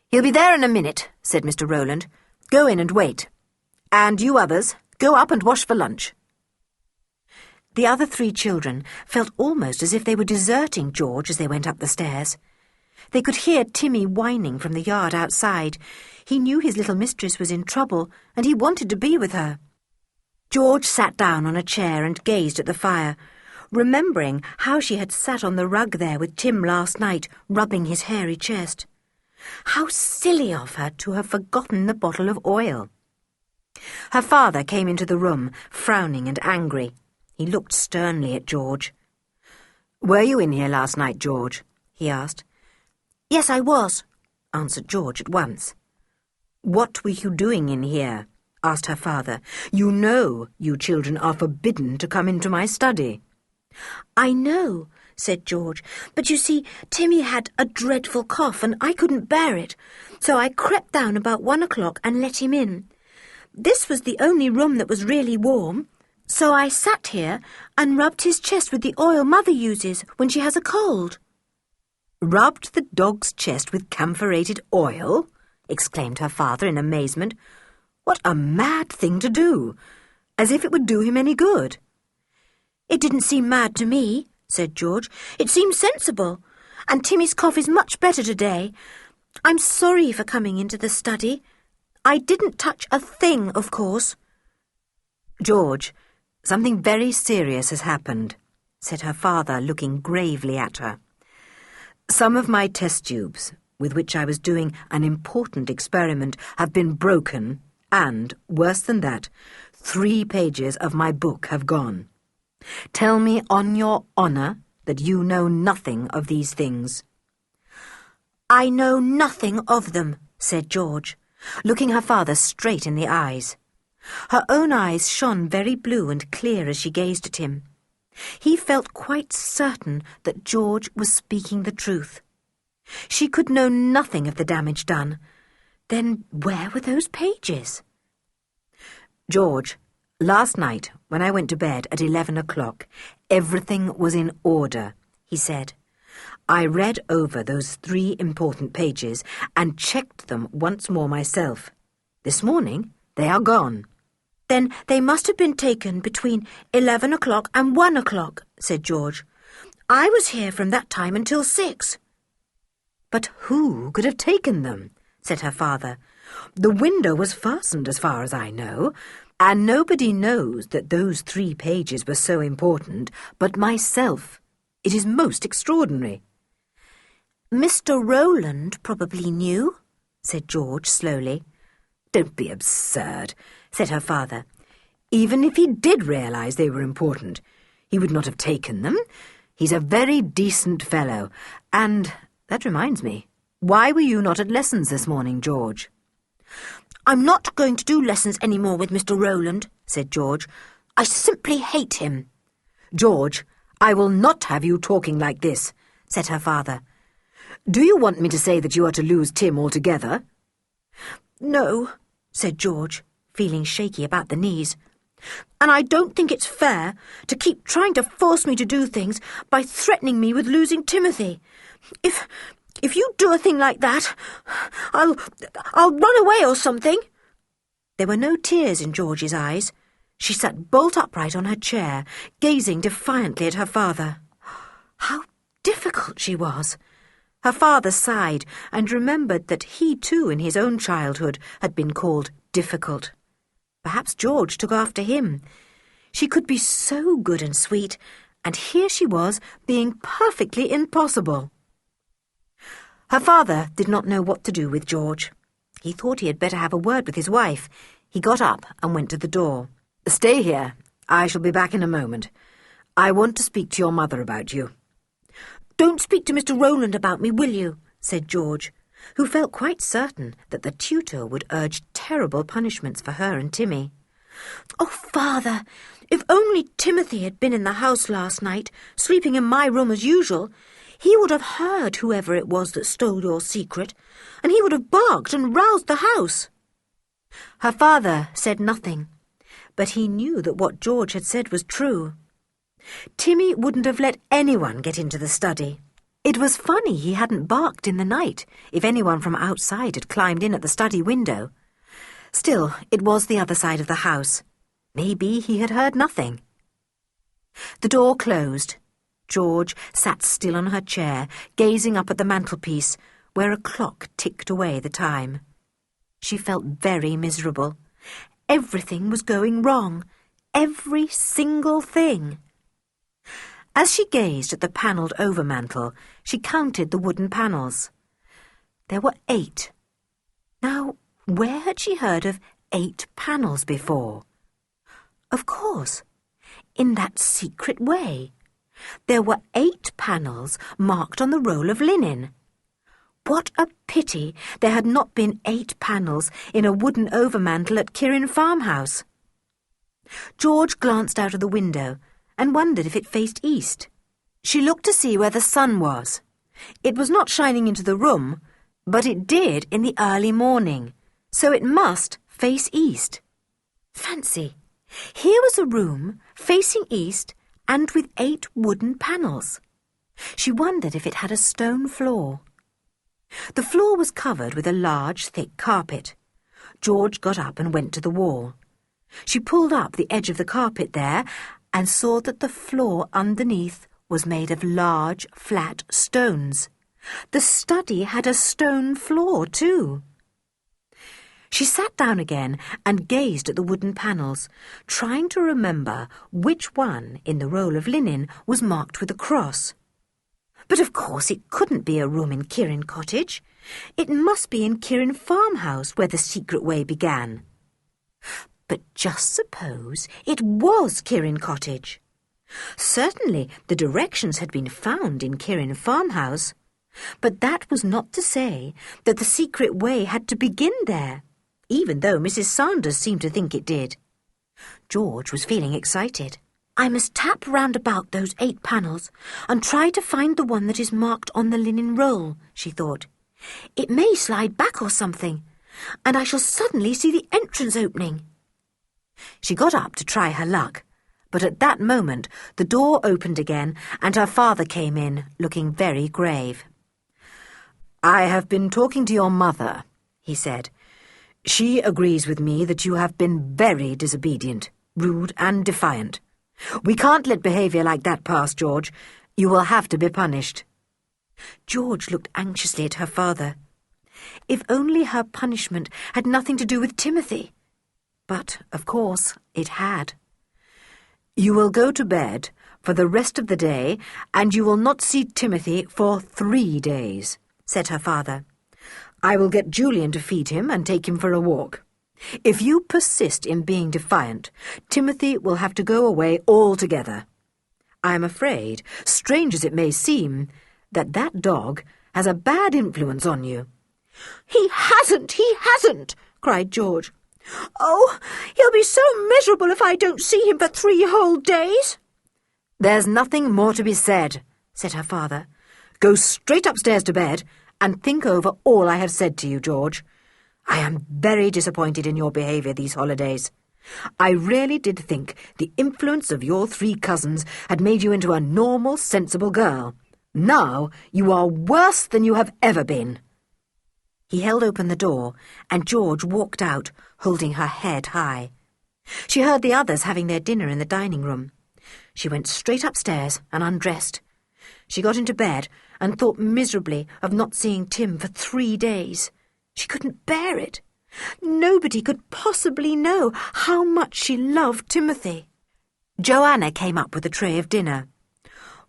Speaker 1: "He'll be there in a minute," said Mr. Rowland. "Go in and wait. And you others, go up and wash for lunch." The other 3 children felt almost as if they were deserting George as they went up the stairs. They could hear Timmy whining from the yard outside. He knew his little mistress was in trouble, and he wanted to be with her. George sat down on a chair and gazed at the fire.
Speaker 3: remembering how she had sat on the rug there with Tim last night, rubbing his hairy chest. How silly of her to have forgotten the bottle of oil. Her father came into the room, frowning and angry. He looked sternly at George.
Speaker 2: "Were you in here last night, George?" he asked.
Speaker 3: "Yes, I was," answered George at once.
Speaker 2: "What were you doing in here?" asked her father. "You know you children are forbidden to come into my study."
Speaker 3: "I know," said George, "but you see, Timmy had a dreadful cough and I couldn't bear it, so I crept down about 1 o'clock and let him in. This was the only room that was really warm, so I sat here and rubbed his chest with the oil Mother uses when she has a cold."
Speaker 2: "Rubbed the dog's chest with camphorated oil?" exclaimed her father in amazement. "What a mad thing to do! As if it would do him any good."
Speaker 3: "It didn't seem mad to me," said George. "It seemed sensible. And Timmy's cough is much better today. I'm sorry for coming into the study. I didn't touch a thing, of course."
Speaker 2: "George, something very serious has happened," said her father, looking gravely at her. "Some of my test tubes, with which I was doing an important experiment, have been broken, and, worse than that, 3 pages of my book have gone. Tell me on your honour that you know nothing of these things."
Speaker 3: "I know nothing of them," said George, looking her father straight in the eyes. Her own eyes shone very blue and clear as she gazed at him. He felt quite certain that George was speaking the truth. She could know nothing of the damage done. Then where were those pages?
Speaker 2: "George, last night, when I went to bed at 11 o'clock, everything was in order," he said. "I read over those 3 important pages and checked them once more myself. This morning, they are gone."
Speaker 3: "Then they must have been taken between 11 o'clock and 1 o'clock, said George. "I was here from that time until 6.
Speaker 2: "But who could have taken them?" said her father. "The window was fastened as far as I know, and nobody knows that those 3 pages were so important but myself. It is most extraordinary."
Speaker 3: "Mr. Rowland probably knew," said George slowly.
Speaker 2: "Don't be absurd," said her father. "Even if he did realise they were important, he would not have taken them. He's a very decent fellow. And that reminds me, why were you not at lessons this morning, George?"
Speaker 3: "I'm not going to do lessons any more with Mr. Rowland," said George. "I simply hate him."
Speaker 2: "George, I will not have you talking like this," said her father. "Do you want me to say that you are to lose Tim altogether?"
Speaker 3: "No," said George, feeling shaky about the knees. "And I don't think it's fair to keep trying to force me to do things by threatening me with losing Timothy. If you do a thing like that, I'll run away or something." There were no tears in George's eyes. She sat bolt upright on her chair, gazing defiantly at her father. How difficult she was! Her father sighed and remembered that he too in his own childhood had been called difficult. Perhaps George took after him. She could be so good and sweet, and here she was being perfectly impossible. Her father did not know what to do with George. He thought he had better have a word with his wife. He got up and went to the door.
Speaker 2: "Stay here. I shall be back in a moment. I want to speak to your mother about you."
Speaker 3: "Don't speak to Mr. Rowland about me, will you?" said George, who felt quite certain that the tutor would urge terrible punishments for her and Timmy. "Oh, Father, if only Timothy had been in the house last night, sleeping in my room as usual, he would have heard whoever it was that stole your secret, and he would have barked and roused the house." Her father said nothing, but he knew that what George had said was true. Timmy wouldn't have let anyone get into the study. It was funny he hadn't barked in the night if anyone from outside had climbed in at the study window. Still, it was the other side of the house. Maybe he had heard nothing. The door closed. George sat still on her chair, gazing up at the mantelpiece, where a clock ticked away the time. She felt very miserable. Everything was going wrong. Every single thing.
Speaker 1: As she gazed at the panelled overmantel, she counted the wooden panels. There were 8. Now, where had she heard of 8 panels before? Of course, in that secret way. There were 8 panels marked on the roll of linen. What a pity there had not been 8 panels in a wooden overmantel at Kirrin farmhouse. George glanced out of the window and wondered if it faced east. She looked to see where the sun was. It was not shining into the room, but it did in the early morning, so it must face east. Fancy, here was a room facing east and with 8 wooden panels. She wondered if it had a stone floor. The floor was covered with a large, thick carpet. George got up and went to the wall. She pulled up the edge of the carpet there and saw that the floor underneath was made of large, flat stones. The study had a stone floor, too. She sat down again and gazed at the wooden panels, trying to remember which one in the roll of linen was marked with a cross. But of course it couldn't be a room in Kirrin Cottage. It must be in Kirrin farmhouse where the secret way began. But just suppose it was Kirrin Cottage. Certainly the directions had been found in Kirrin farmhouse, but that was not to say that the secret way had to begin there, even though Mrs. Sanders seemed to think it did. George was feeling excited. I must tap round about those 8 panels and try to find the one that is marked on the linen roll, she thought. It may slide back or something, and I shall suddenly see the entrance opening. She got up to try her luck, but at that moment the door opened again and her father came in, looking very grave. "I have been talking to your mother," he said. "She agrees with me that you have been very disobedient, rude and defiant. We can't let behaviour like that pass, George. You will have to be punished." George looked anxiously at her father. If only her punishment had nothing to do with Timothy. But, of course, it had. "You will go to bed for the rest of the day, and you will not see Timothy for 3 days, said her father. "I will get Julian to feed him and take him for a walk. If you persist in being defiant, Timothy will have to go away altogether. I am afraid, strange as it may seem, that dog has a bad influence on you." "He hasn't," cried George. "Oh, he'll be so miserable if I don't see him for 3 whole days." "There's nothing more to be said," said her father. "Go straight upstairs to bed and think over all I have said to you, George. I am very disappointed in your behaviour these holidays. I really did think the influence of your 3 cousins had made you into a normal, sensible girl. Now you are worse than you have ever been." He held open the door, and George walked out, holding her head high. She heard the others having their dinner in the dining room. She went straight upstairs and undressed. She got into bed and thought miserably of not seeing Tim for 3 days. She couldn't bear it. Nobody could possibly know how much she loved Timothy. Joanna came up with a tray of dinner.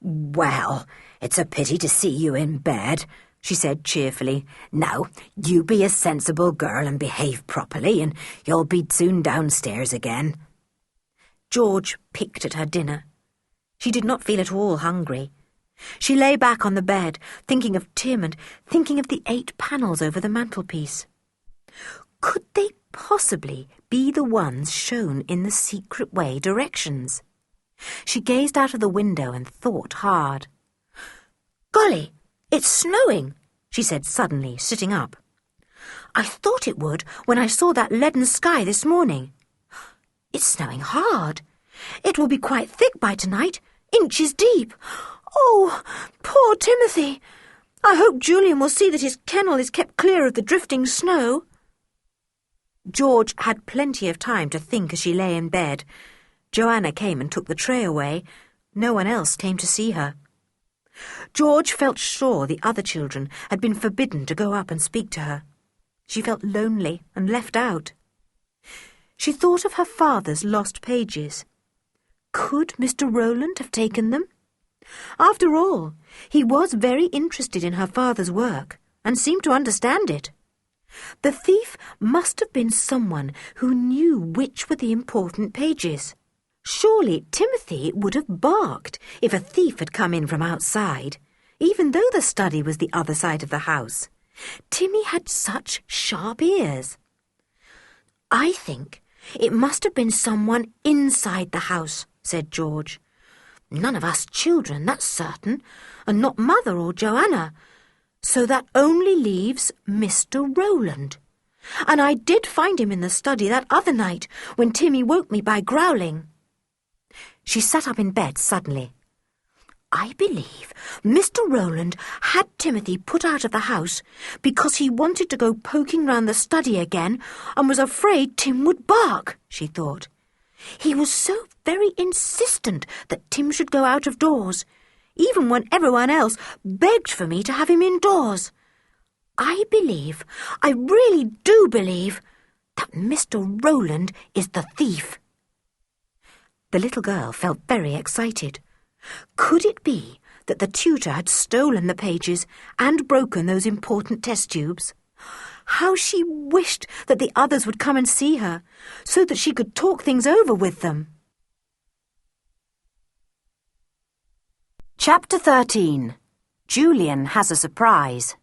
Speaker 1: "Well, it's a pity to see you in bed," she said cheerfully. "Now, you be a sensible girl and behave properly, and you'll be soon downstairs again." George picked at her dinner. She did not feel at all hungry. She lay back on the bed, thinking of Tim and thinking of the 8 panels over the mantelpiece. Could they possibly be the ones shown in the secret way directions? She gazed out of the window and thought hard. "Golly, it's snowing," she said suddenly, sitting up. "I thought it would when I saw that leaden sky this morning. It's snowing hard. It will be quite thick by tonight, inches deep. Oh, poor Timothy! I hope Julian will see that his kennel is kept clear of the drifting snow." George had plenty of time to think as she lay in bed. Joanna came and took the tray away. No one else came to see her. George felt sure the other children had been forbidden to go up and speak to her. She felt lonely and left out. She thought of her father's lost pages. Could Mr. Rowland have taken them?
Speaker 3: After all, he was very interested in her father's work and seemed to understand it. The thief must have been someone who knew which were the important pages. Surely Timothy would have barked if a thief had come in from outside, even though the study was the other side of the house. Timmy had such sharp ears. I think it must have been someone inside the house, said George. None of us children, that's certain, and not Mother or Joanna. So that only leaves Mr. Rowland. And I did find him in the study that other night when Timmy woke me by growling. She sat up in bed suddenly. I believe Mr. Rowland had Timothy put out of the house because he wanted to go poking round the study again and was afraid Tim would bark, she thought. He was so very insistent that Tim should go out of doors, even when everyone else begged for me to have him indoors. I really do believe, that Mr. Rowland is the thief. The little girl felt very excited. Could it be that the tutor had stolen the pages and broken those important test tubes? How she wished that the others would come and see her, so that she could talk things over with them.
Speaker 1: Chapter 13. Julian has a surprise.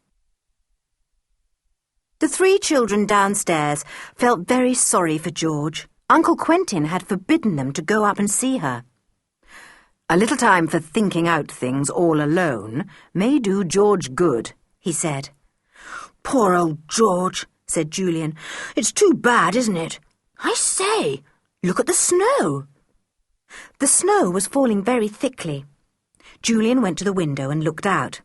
Speaker 1: The 3 children downstairs felt very sorry for George. Uncle Quentin had forbidden them to go up and see her. A little time for thinking out things all alone may do George good, he said.
Speaker 3: Poor old George, said Julian. It's too bad, isn't it? I say, look at the snow.
Speaker 1: The snow was falling very thickly. Julian went to the window and looked out.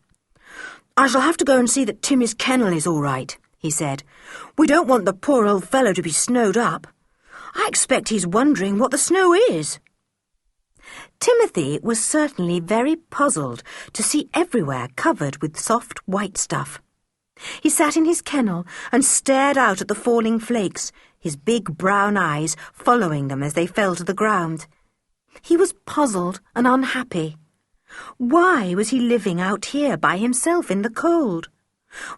Speaker 3: I shall have to go and see that Timmy's kennel is all right, he said. We don't want the poor old fellow to be snowed up. I expect he's wondering what the snow is.
Speaker 1: Timothy was certainly very puzzled to see everywhere covered with soft white stuff. He sat in his kennel and stared out at the falling flakes, his big brown eyes following them as they fell to the ground. He was puzzled and unhappy. Why was he living out here by himself in the cold?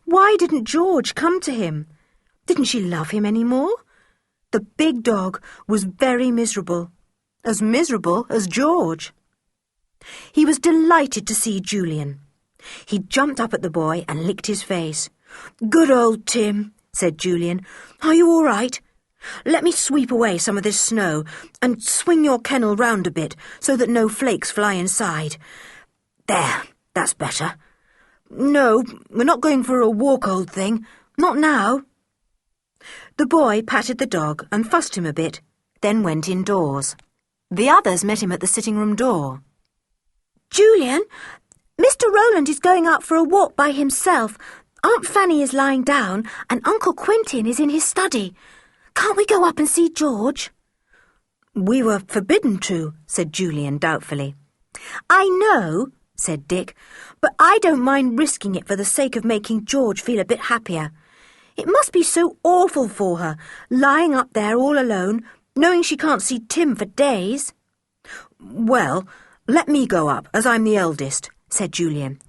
Speaker 1: Why didn't George come to him? Didn't she love him any more? The big dog was very miserable as George. He was delighted to see Julian. He jumped up at the boy and licked his face. Good old Tim, said Julian. Are you all right? Let me sweep away some of this snow and swing your kennel round a bit so that no flakes fly inside. There, that's better. No, we're not going for a walk, old thing. Not now. The boy patted the dog and fussed him a bit, then went indoors. The others met him at the sitting-room door.
Speaker 3: Julian, Mr. Rowland is going out for a walk by himself. Aunt Fanny is lying down and Uncle Quentin is in his study. Can't we go up and see George?
Speaker 1: We were forbidden to, said Julian doubtfully.
Speaker 3: I know, said Dick, but I don't mind risking it for the sake of making George feel a bit happier. It must be so awful for her, lying up there all alone, knowing she can't see Tim for days.
Speaker 1: Well, let me go up, as I'm the eldest, said Julian.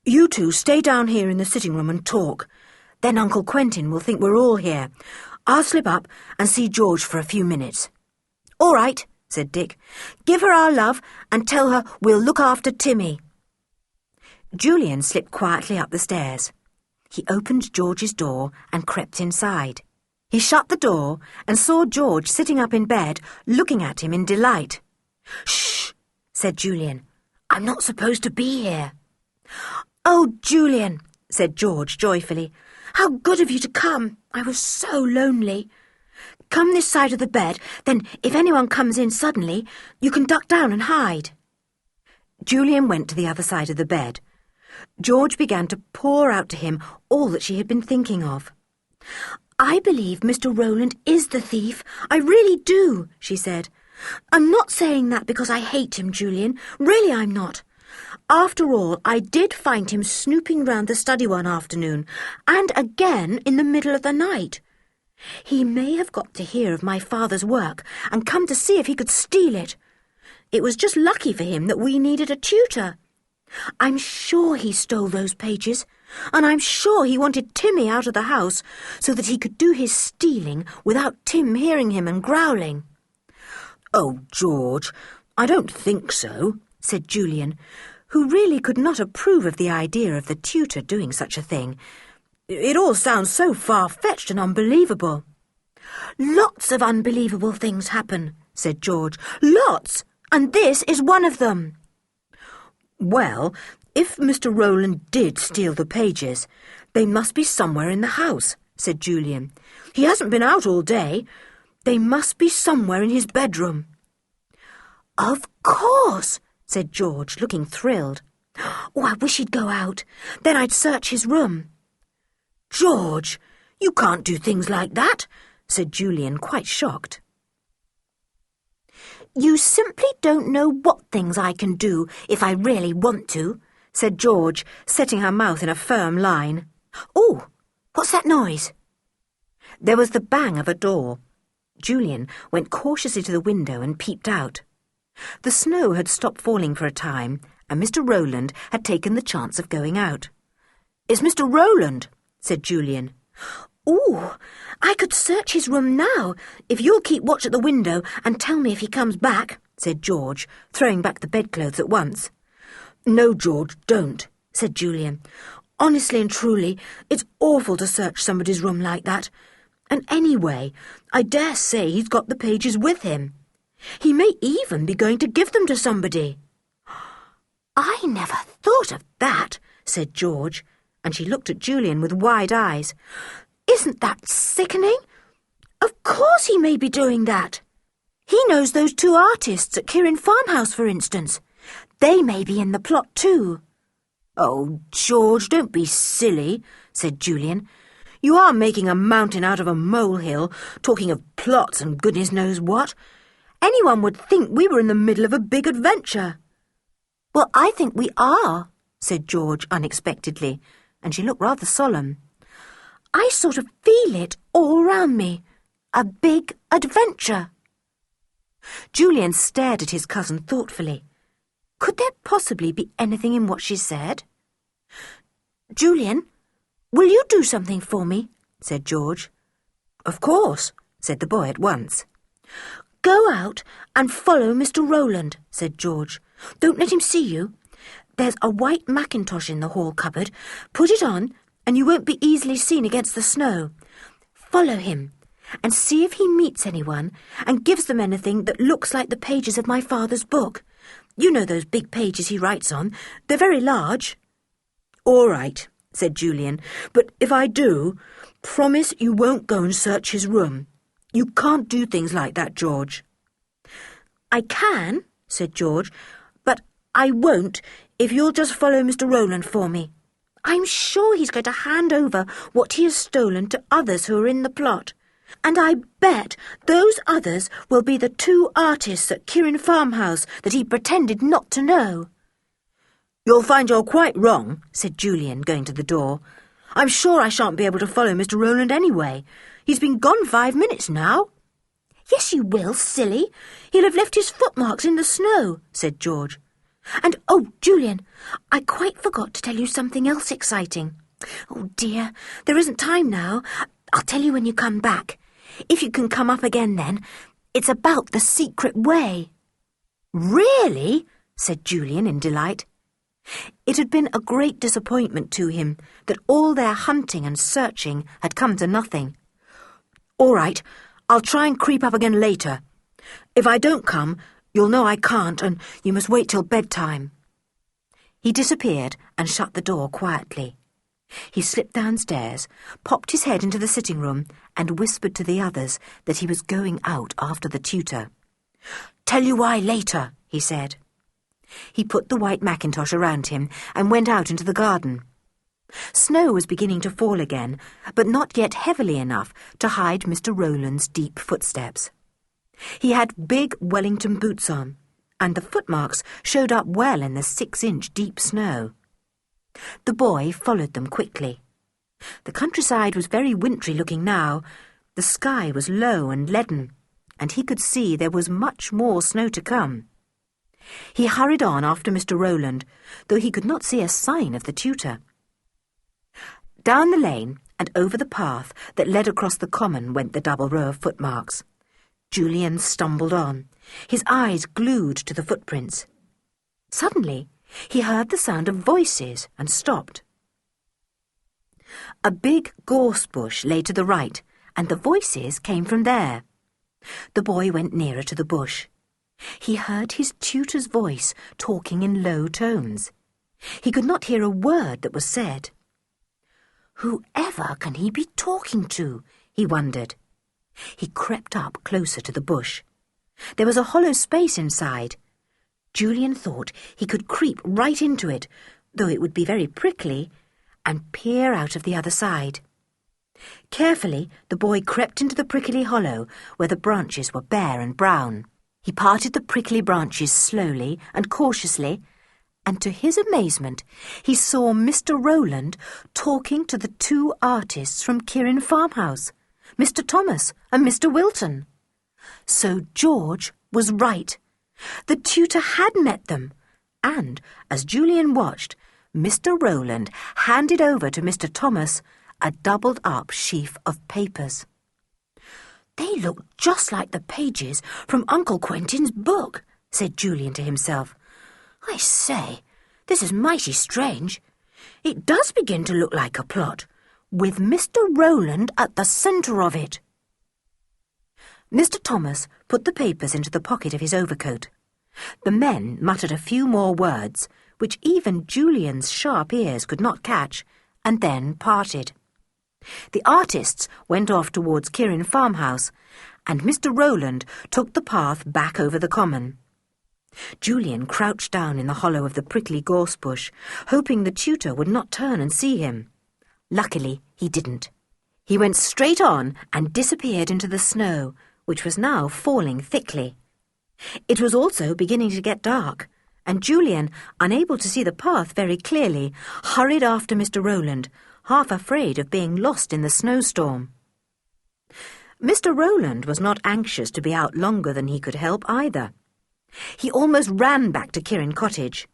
Speaker 1: You two stay down here in the sitting-room and talk. Then Uncle Quentin will think we're all here. I'll slip up and see George for a few minutes.
Speaker 3: All right, said Dick. Give her our love and tell her we'll look after Timmy.
Speaker 1: Julian slipped quietly up the stairs. He opened George's door and crept inside. He shut the door and saw George sitting up in bed, looking at him in delight.
Speaker 3: Shh, said Julian. I'm not supposed to be here. Oh, Julian, said George joyfully. How good of you to come. I was so lonely. Come this side of the bed, then if anyone comes in suddenly, you can duck down and hide.
Speaker 1: Julian went to the other side of the bed. George began to pour out to him all that she had been thinking of.
Speaker 3: I believe Mr. Rowland is the thief. I really do, she said. I'm not saying that because I hate him, Julian. Really, I'm not. After all, I did find him snooping round the study one afternoon, and again in the middle of the night. He may have got to hear of my father's work and come to see if he could steal it. It was just lucky for him that we needed a tutor. I'm sure he stole those pages, and I'm sure he wanted Timmy out of the house so that he could do his stealing without Tim hearing him and growling."
Speaker 2: "Oh, George, I don't think so,"
Speaker 1: said Julian, who really could not approve of the idea of the tutor doing such a thing.
Speaker 2: "It all sounds so far-fetched and unbelievable."
Speaker 3: "Lots of unbelievable things happen," said George. "Lots! And this is one of them."
Speaker 2: "Well, if Mr. Rowland did steal the pages, they must be somewhere in the house," said Julian. "He hasn't been out all day. They must be somewhere in his bedroom."
Speaker 3: "Of course," said George, looking thrilled. "Oh, I wish he'd go out. Then I'd search his room."
Speaker 2: "George, you can't do things like that," said Julian, quite shocked.
Speaker 3: "You simply don't know what things I can do if I really want to," said George, setting her mouth in a firm line. "Oh, what's that noise?"
Speaker 1: There was the bang of a door. Julian went cautiously to the window and peeped out. The snow had stopped falling for a time, and Mr. Rowland had taken the chance of going out.
Speaker 2: "It's Mr. Rowland," said Julian.
Speaker 3: "Oh, I could search his room now, if you'll keep watch at the window and tell me if he comes back," said George, throwing back the bedclothes at once.
Speaker 2: "No, George, don't," said Julian. "Honestly and truly, it's awful to search somebody's room like that. And anyway, I dare say he's got the pages with him. He may even be going to give them to somebody."
Speaker 3: "I never thought of that,"
Speaker 1: said George, and she looked at Julian with wide eyes.
Speaker 3: "Isn't that sickening? Of course he may be doing that. He knows those two artists at Kirrin Farmhouse, for instance. They may be in the plot too."
Speaker 2: "Oh, George, don't be silly," said Julian. "You are making a mountain out of a molehill, talking of plots and goodness knows what. Anyone would think we were in the middle of a big adventure."
Speaker 3: "Well, I think we are,"
Speaker 1: said George unexpectedly, and she looked rather solemn.
Speaker 3: "I sort of feel it all round me. A big adventure."
Speaker 1: Julian stared at his cousin thoughtfully. Could there possibly be anything in what she said?
Speaker 3: "Julian, will you do something for me?"
Speaker 1: said George.
Speaker 2: "Of course,"
Speaker 1: said the boy at once.
Speaker 3: "Go out and follow Mr. Rowland," said George. "Don't let him see you. There's a white mackintosh in the hall cupboard. Put it on, and you won't be easily seen against the snow. Follow him, and see if he meets anyone and gives them anything that looks like the pages of my father's book. You know those big pages he writes on. They're very large."
Speaker 2: "All right," said Julian. "But if I do, promise you won't go and search his room. You can't do things like that, George."
Speaker 3: "I can," said George, "but I won't if you'll just follow Mr. Rowland for me. I'm sure he's going to hand over what he has stolen to others who are in the plot. And I bet those others will be the two artists at Kirrin Farmhouse that he pretended not to know."
Speaker 2: "You'll find you're quite wrong," said Julian, going to the door. "I'm sure I shan't be able to follow Mr. Rowland anyway. He's been gone 5 minutes now."
Speaker 3: "Yes, you will, silly. He'll have left his footmarks in the snow," said George. "And, oh, Julian, I quite forgot to tell you something else exciting. Oh, dear, there isn't time now. I'll tell you when you come back. If you can come up again then. It's about the secret way."
Speaker 1: "Really?" said Julian in delight. It had been a great disappointment to him that all their hunting and searching had come to nothing.
Speaker 2: "All right, I'll try and creep up again later. If I don't come, you'll know I can't, and you must wait till bedtime."
Speaker 1: He disappeared and shut the door quietly. He slipped downstairs, popped his head into the sitting-room, and whispered to the others that he was going out after the tutor.
Speaker 2: "Tell you why later," he said.
Speaker 1: He put the white mackintosh around him and went out into the garden. Snow was beginning to fall again, but not yet heavily enough to hide Mr. Rowland's deep footsteps. He had big Wellington boots on, and the footmarks showed up well in the 6-inch deep snow. The boy followed them quickly. The countryside was very wintry looking now. The sky was low and leaden, and he could see there was much more snow to come. He hurried on after Mr. Rowland, though he could not see a sign of the tutor. Down the lane and over the path that led across the common went the double row of footmarks. Julian stumbled on, his eyes glued to the footprints. Suddenly, he heard the sound of voices and stopped. A big gorse bush lay to the right, and the voices came from there. The boy went nearer to the bush. He heard his tutor's voice talking in low tones. He could not hear a word that was said. Whoever can he be talking to? He wondered. He crept up closer to the bush. There was a hollow space inside. Julian thought he could creep right into it, though it would be very prickly, and peer out of the other side. Carefully, the boy crept into the prickly hollow where the branches were bare and brown. He parted the prickly branches slowly and cautiously, and to his amazement, he saw Mr. Rowland talking to the two artists from Kirrin Farmhouse, Mr. Thomas and Mr. Wilton. So George was right. The tutor had met them, and, as Julian watched, Mr. Rowland handed over to Mr. Thomas a doubled-up sheaf of papers. "They look just like the pages from Uncle Quentin's book," said Julian to himself. "I say, this is mighty strange. It does begin to look like a plot, with Mr. Rowland at the centre of it." Mr. Thomas put the papers into the pocket of his overcoat. The men muttered a few more words, which even Julian's sharp ears could not catch, and then parted. The artists went off towards Kirrin Farmhouse, and Mr. Rowland took the path back over the common. Julian crouched down in the hollow of the prickly gorse bush, hoping the tutor would not turn and see him. Luckily, he didn't. He went straight on and disappeared into the snow, which was now falling thickly. It was also beginning to get dark, and Julian, unable to see the path very clearly, hurried after Mr. Rowland, half afraid of being lost in the snowstorm. Mr. Rowland was not anxious to be out longer than he could help either. He almost ran back to Kirrin Cottage.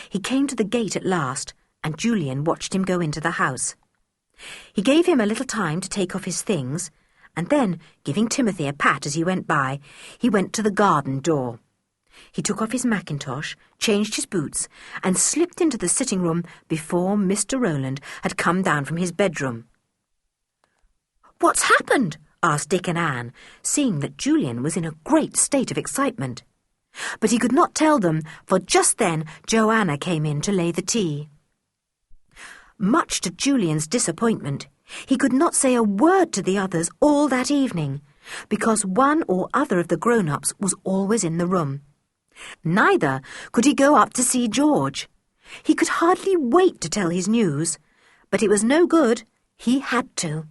Speaker 1: He came to the gate at last, and Julian watched him go into the house. He gave him a little time to take off his things, and then, giving Timothy a pat as he went by, he went to the garden door. He took off his mackintosh, changed his boots, and slipped into the sitting-room before Mr. Rowland had come down from his bedroom. "What's happened?" asked Dick and Anne, seeing that Julian was in a great state of excitement. But he could not tell them, for just then Joanna came in to lay the tea. Much to Julian's disappointment, he could not say a word to the others all that evening, because one or other of the grown-ups was always in the room. Neither could he go up to see George. He could hardly wait to tell his news, but it was no good. He had to.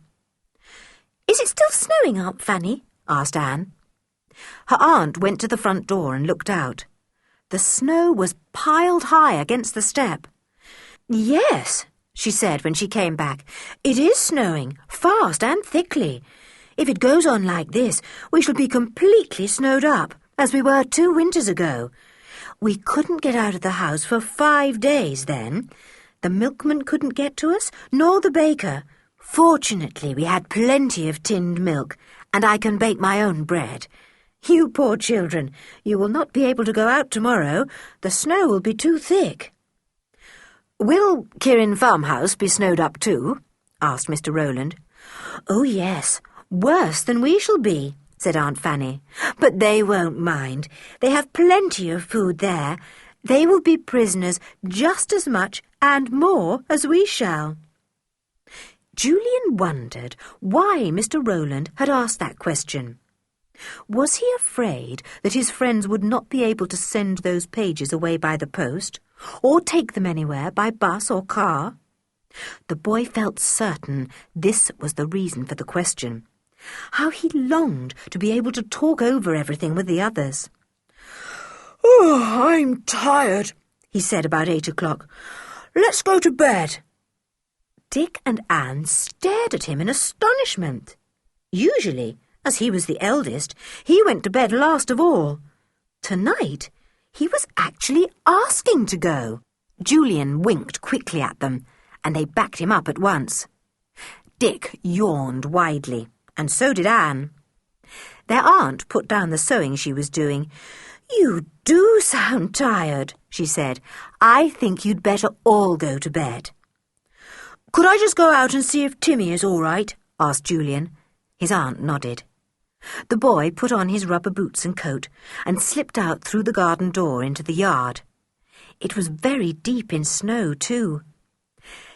Speaker 1: "Is it still snowing, Aunt Fanny?" asked Anne. Her aunt went to the front door and looked out. The snow was piled high against the step. "Yes," she said when she came back, "it is snowing, fast and thickly. If it goes on like this, we shall be completely snowed up, as we were 2 winters ago. We couldn't get out of the house for 5 days then. The milkman couldn't get to us, nor the baker. Fortunately, we had plenty of tinned milk, and I can bake my own bread. You poor children, you will not be able to go out tomorrow. The snow will be too thick." "Will Kirrin Farmhouse be snowed up too?" asked Mr. Rowland. "Oh, yes, worse than we shall be," said Aunt Fanny. "But they won't mind. They have plenty of food there. They will be prisoners just as much and more as we shall." Julian wondered why Mr. Rowland had asked that question. Was he afraid that his friends would not be able to send those pages away by the post, or take them anywhere by bus or car? The boy felt certain this was the reason for the question. How he longed to be able to talk over everything with the others. "Oh, I'm tired," he said about 8 o'clock. "Let's go to bed." Dick and Anne stared at him in astonishment. Usually, as he was the eldest, he went to bed last of all. Tonight, He was actually asking to go. Julian winked quickly at them, and they backed him up at once. Dick yawned widely, and so did Anne. Their aunt put down the sewing she was doing. "You do sound tired," she said. "I think you'd better all go to bed."
Speaker 3: "Could I just go out and see if Timmy is all right?"
Speaker 1: asked Julian. His aunt nodded. The boy put on his rubber boots and coat and slipped out through the garden door into the yard. It was very deep in snow, too.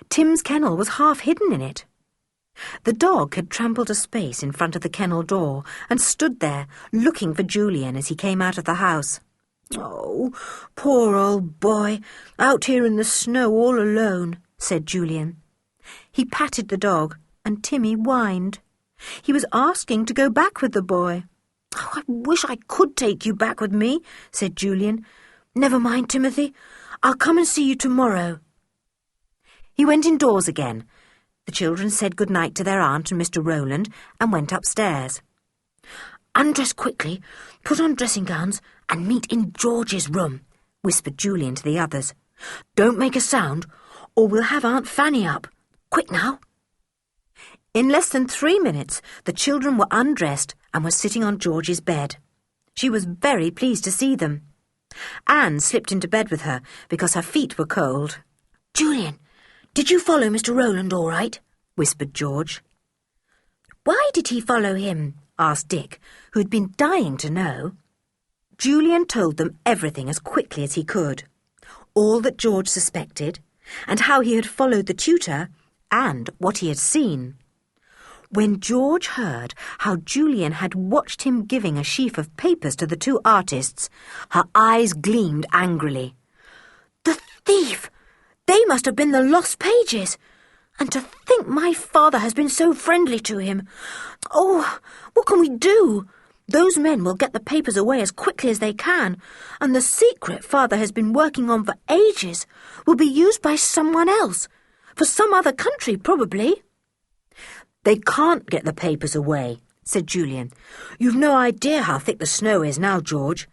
Speaker 1: Tim's kennel was half hidden in it. The dog had trampled a space in front of the kennel door and stood there, looking for Julian as he came out of the house.
Speaker 3: "Oh, poor old boy, out here in the snow all alone," said Julian.
Speaker 1: He patted the dog, and Timmy whined. He was asking to go back with the boy.
Speaker 3: "Oh, I wish I could take you back with me," said Julian. "Never mind, Timothy. I'll come and see you tomorrow."
Speaker 1: He went indoors again. The children said good night to their aunt and Mr. Rowland and went upstairs.
Speaker 3: "Undress quickly, put on dressing gowns, and meet in George's room," whispered Julian to the others. "Don't make a sound, or we'll have Aunt Fanny up. Quick now."
Speaker 1: In less than 3 minutes, the children were undressed and were sitting on George's bed. She was very pleased to see them. Anne slipped into bed with her because her feet were cold.
Speaker 3: "Julian, did you follow Mr. Rowland all right?"
Speaker 1: whispered George.
Speaker 3: "Why did he follow him?"
Speaker 1: asked Dick, who had been dying to know. Julian told them everything as quickly as he could. All that George suspected, and how he had followed the tutor, and what he had seen. When George heard how Julian had watched him giving a sheaf of papers to the 2 artists, her eyes gleamed angrily.
Speaker 3: "The thief! They must have been the lost pages! And to think my father has been so friendly to him! Oh, what can we do? Those men will get the papers away as quickly as they can, and the secret father has been working on for ages will be used by someone else, for some other country probably."
Speaker 1: "They can't get the papers away," said Julian. "You've no idea how thick the snow is now, George.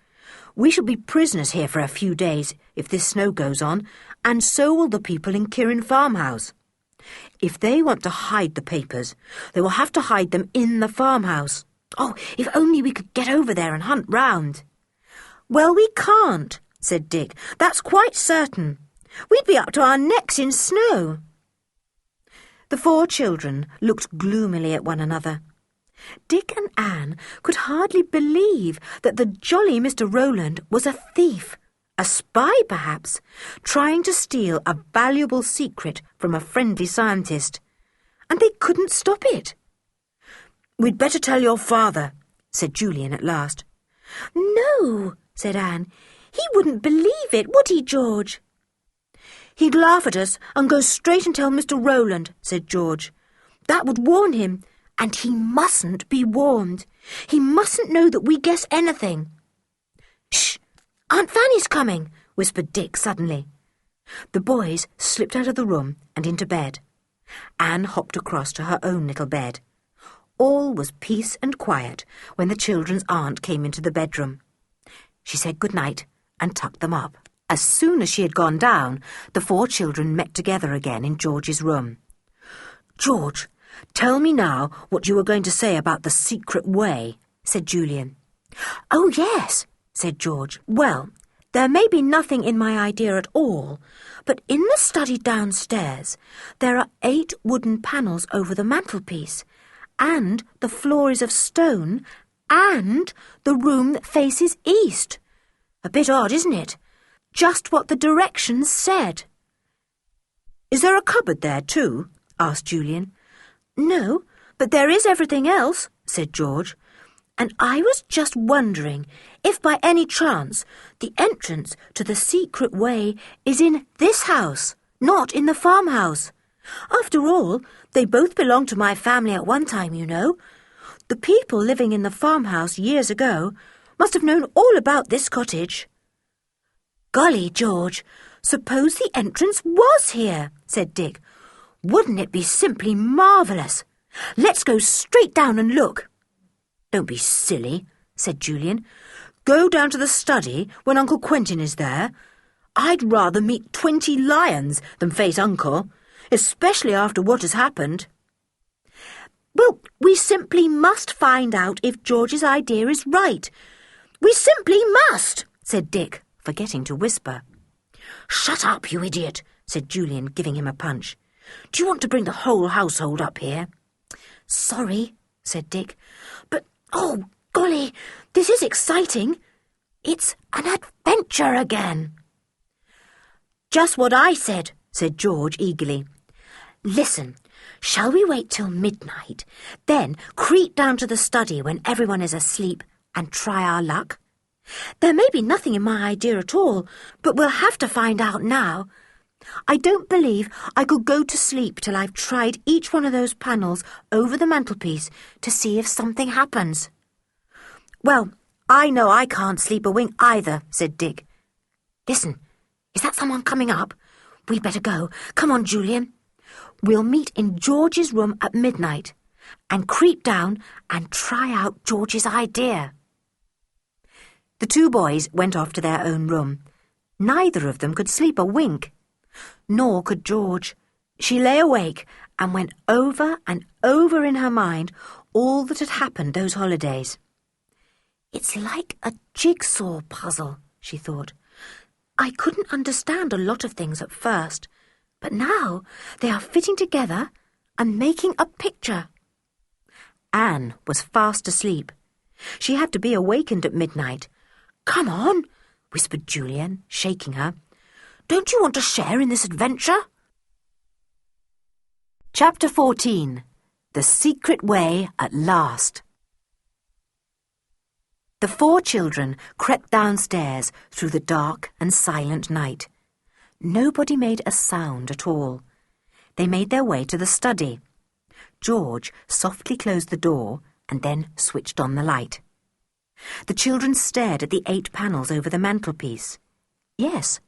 Speaker 1: We shall be prisoners here for a few days if this snow goes on, and so will the people in Kirrin farmhouse. If they want to hide the papers, they will have to hide them in the farmhouse.
Speaker 3: Oh, if only we could get over there and hunt round."
Speaker 1: "Well, we can't," said Dick. "That's quite certain. We'd be up to our necks in snow." The 4 children looked gloomily at one another. Dick and Anne could hardly believe that the jolly Mr. Rowland was a thief, a spy perhaps, trying to steal a valuable secret from a friendly scientist. And they couldn't stop it.
Speaker 3: "We'd better tell your father," said Julian at last.
Speaker 1: "No," said Anne. "He wouldn't believe it, would he, George?"
Speaker 3: "He'd laugh at us and go straight and tell Mr. Rowland," said George. "That would warn him, and he mustn't be warned. He mustn't know that we guess anything."
Speaker 1: "Shh! Aunt Fanny's coming," whispered Dick suddenly. The boys slipped out of the room and into bed. Anne hopped across to her own little bed. All was peace and quiet when the children's aunt came into the bedroom. She said good night and tucked them up. As soon as she had gone down, the 4 children met together again in George's room.
Speaker 3: "George, tell me now what you were going to say about the secret way," said Julian.
Speaker 1: "Oh, yes," said George. "Well, there may be nothing in my idea at all, but in the study downstairs there are 8 wooden panels over the mantelpiece, and the floor is of stone, and the room that faces east.
Speaker 3: A bit odd, isn't it?
Speaker 1: Just what the directions said."
Speaker 3: "Is there a cupboard there too?" asked Julian.
Speaker 1: "No, but there is everything else," said George. "And I was just wondering if by any chance the entrance to the secret way is in this house, not in the farmhouse. After all, they both belonged to my family at one time, you know. The people living in the farmhouse years ago must have known all about this cottage." "Golly, George, suppose the entrance was here," said Dick. "Wouldn't it be simply marvellous? Let's go straight down and look." "Don't be silly," said Julian.
Speaker 3: go down to the study when Uncle Quentin is there. I'd rather meet 20 lions than face Uncle, especially after what has happened. Well, we simply must find out if George's idea is right. We simply must, said Dick, forgetting to whisper. Shut up, you idiot, said Julian, giving him a punch. Do you want to bring the whole household up here? Sorry, said Dick, but, oh, golly, this is exciting. It's an adventure again. Just what I said, said George eagerly. Listen, shall we wait till midnight, then creep down to the study when everyone is asleep and try our luck? There may be nothing in my idea at all, but we'll have to find out now. I don't believe I could go to sleep till I've tried each one of those panels over the mantelpiece to see if something happens. Well, I know I can't sleep a wink either, said Dick. Listen, is that someone coming up? We'd better go. Come on, Julian. We'll meet in George's room at midnight and creep down and try out George's idea. The two boys went off to their own room. Neither of them could sleep a wink. Nor could George. She lay awake and went over and over in her mind all that had happened those holidays. It's like a jigsaw puzzle, she thought. I couldn't understand a lot of things at first, but now they are fitting together and making a picture. Anne was fast asleep. She had to be awakened at midnight. Come on, whispered Julian, shaking her. Don't you want to share in this adventure?
Speaker 1: Chapter 14. The Secret Way at Last. The four children crept downstairs through the dark and silent night. Nobody made a sound at all. They made their way to the study. George softly closed the door and then switched on the light. The children stared at the 8 panels over the mantelpiece. Yes,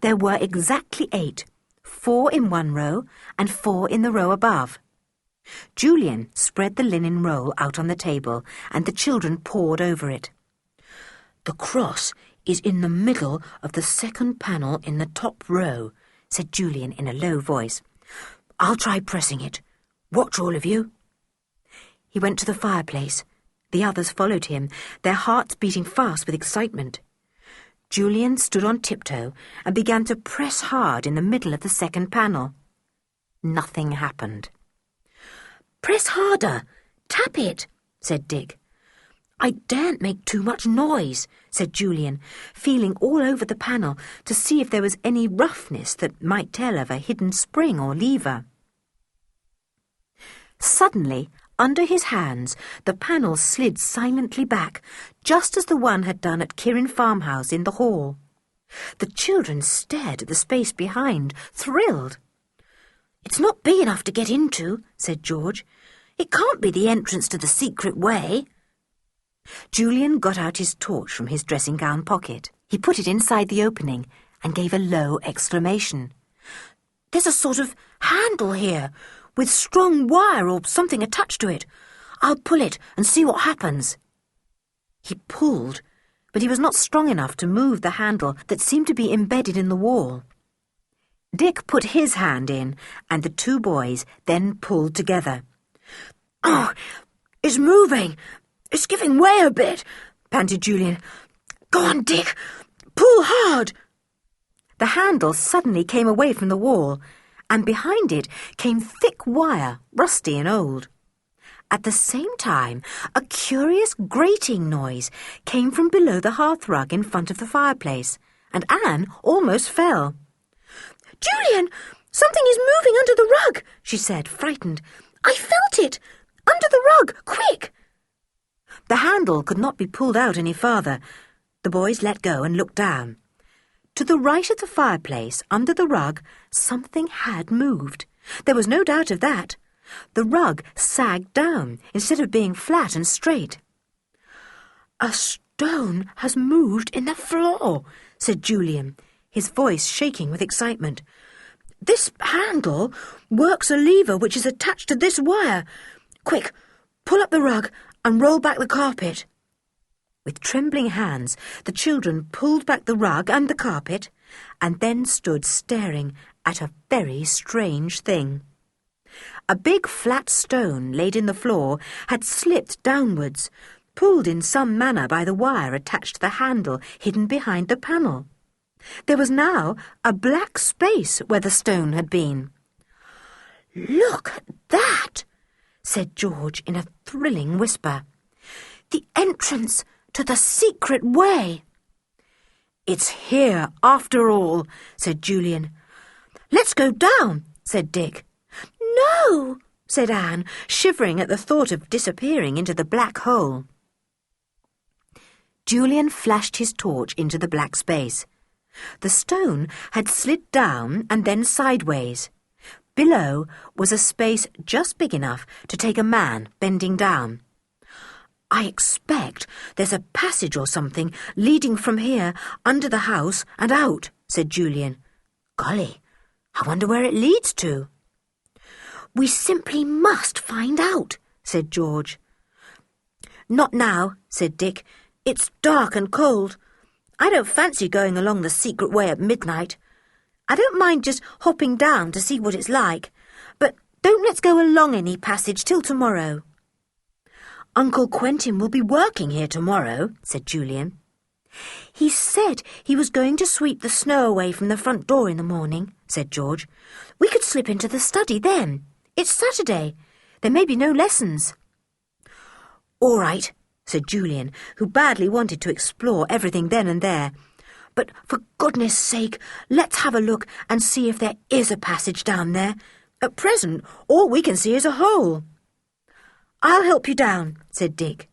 Speaker 1: there were exactly 8, 4 in one row and 4 in the row above. Julian spread the linen roll out on the table and the children pored over it. The cross is in the middle of the second panel in the top row, said Julian in a low voice. I'll try pressing it. Watch, all of you. He went to the fireplace. The others followed him, their hearts beating fast with excitement. Julian stood on tiptoe and began to press hard in the middle of the second panel. Nothing happened. Press harder. Tap it, said Dick. I daren't make too much noise, said Julian, feeling all over the panel to see if there was any roughness that might tell of a hidden spring or lever. Suddenly, under his hands, the panel slid silently back, just as the one had done at Kirrin farmhouse in the hall. The children stared at the space behind, thrilled. It's not big enough to get into, said George. It can't be the entrance to the secret way. Julian got out his torch from his dressing-gown pocket. He put it inside the opening and gave a low exclamation. There's a sort of handle here, with strong wire or something attached to it. I'll pull it and see what happens. He pulled, but he was not strong enough to move the handle that seemed to be embedded in the wall. Dick put his hand in, and the two boys then pulled together. Oh, it's moving! It's giving way a bit, panted Julian. Go on, Dick! Pull hard! The handle suddenly came away from the wall, and behind it came thick wire, rusty and old. At the same time, a curious grating noise came from below the hearthrug in front of the fireplace, and Anne almost fell. Julian, something is moving under the rug, she said, frightened. I felt it! Under the rug! Quick! The handle could not be pulled out any farther. The boys let go and looked down. To the right of the fireplace, under the rug, something had moved. There was no doubt of that. The rug sagged down instead of being flat and straight. A stone has moved in the floor, said Julian, his voice shaking with excitement. This handle works a lever which is attached to this wire. Quick, pull up the rug and roll back the carpet. With trembling hands, the children pulled back the rug and the carpet, and then stood staring at a very strange thing. A big flat stone laid in the floor had slipped downwards, pulled in some manner by the wire attached to the handle hidden behind the panel. There was now a black space where the stone had been.
Speaker 3: "Look at that," said George in a thrilling whisper. "The entrance to the secret way."
Speaker 2: "It's here, after all," said Julian.
Speaker 3: "Let's go down," said Dick.
Speaker 1: "No," said Anne, shivering at the thought of disappearing into the black hole. Julian flashed his torch into the black space. The stone had slid down and then sideways. Below was a space just big enough to take a man bending down.
Speaker 3: "I expect there's a passage or something leading from here under the house and out," said Julian.
Speaker 1: "Golly, I wonder where it leads to."
Speaker 3: "We simply must find out," said George.
Speaker 1: "Not now," said Dick. "It's dark and cold. I don't fancy going along the secret way at midnight. I don't mind just hopping down to see what it's like, but don't let's go along any passage till tomorrow."
Speaker 3: "Uncle Quentin will be working here tomorrow," said Julian.
Speaker 1: "He said he was going to sweep the snow away from the front door in the morning," said George. "We could slip into the study then. It's Saturday. There may be no lessons."
Speaker 2: "All right," said Julian, who badly wanted to explore everything then and there. "But for goodness sake, let's have a look and see if there is a passage down there. At present, all we can see is a hole."
Speaker 1: "I'll help you down," said Dick.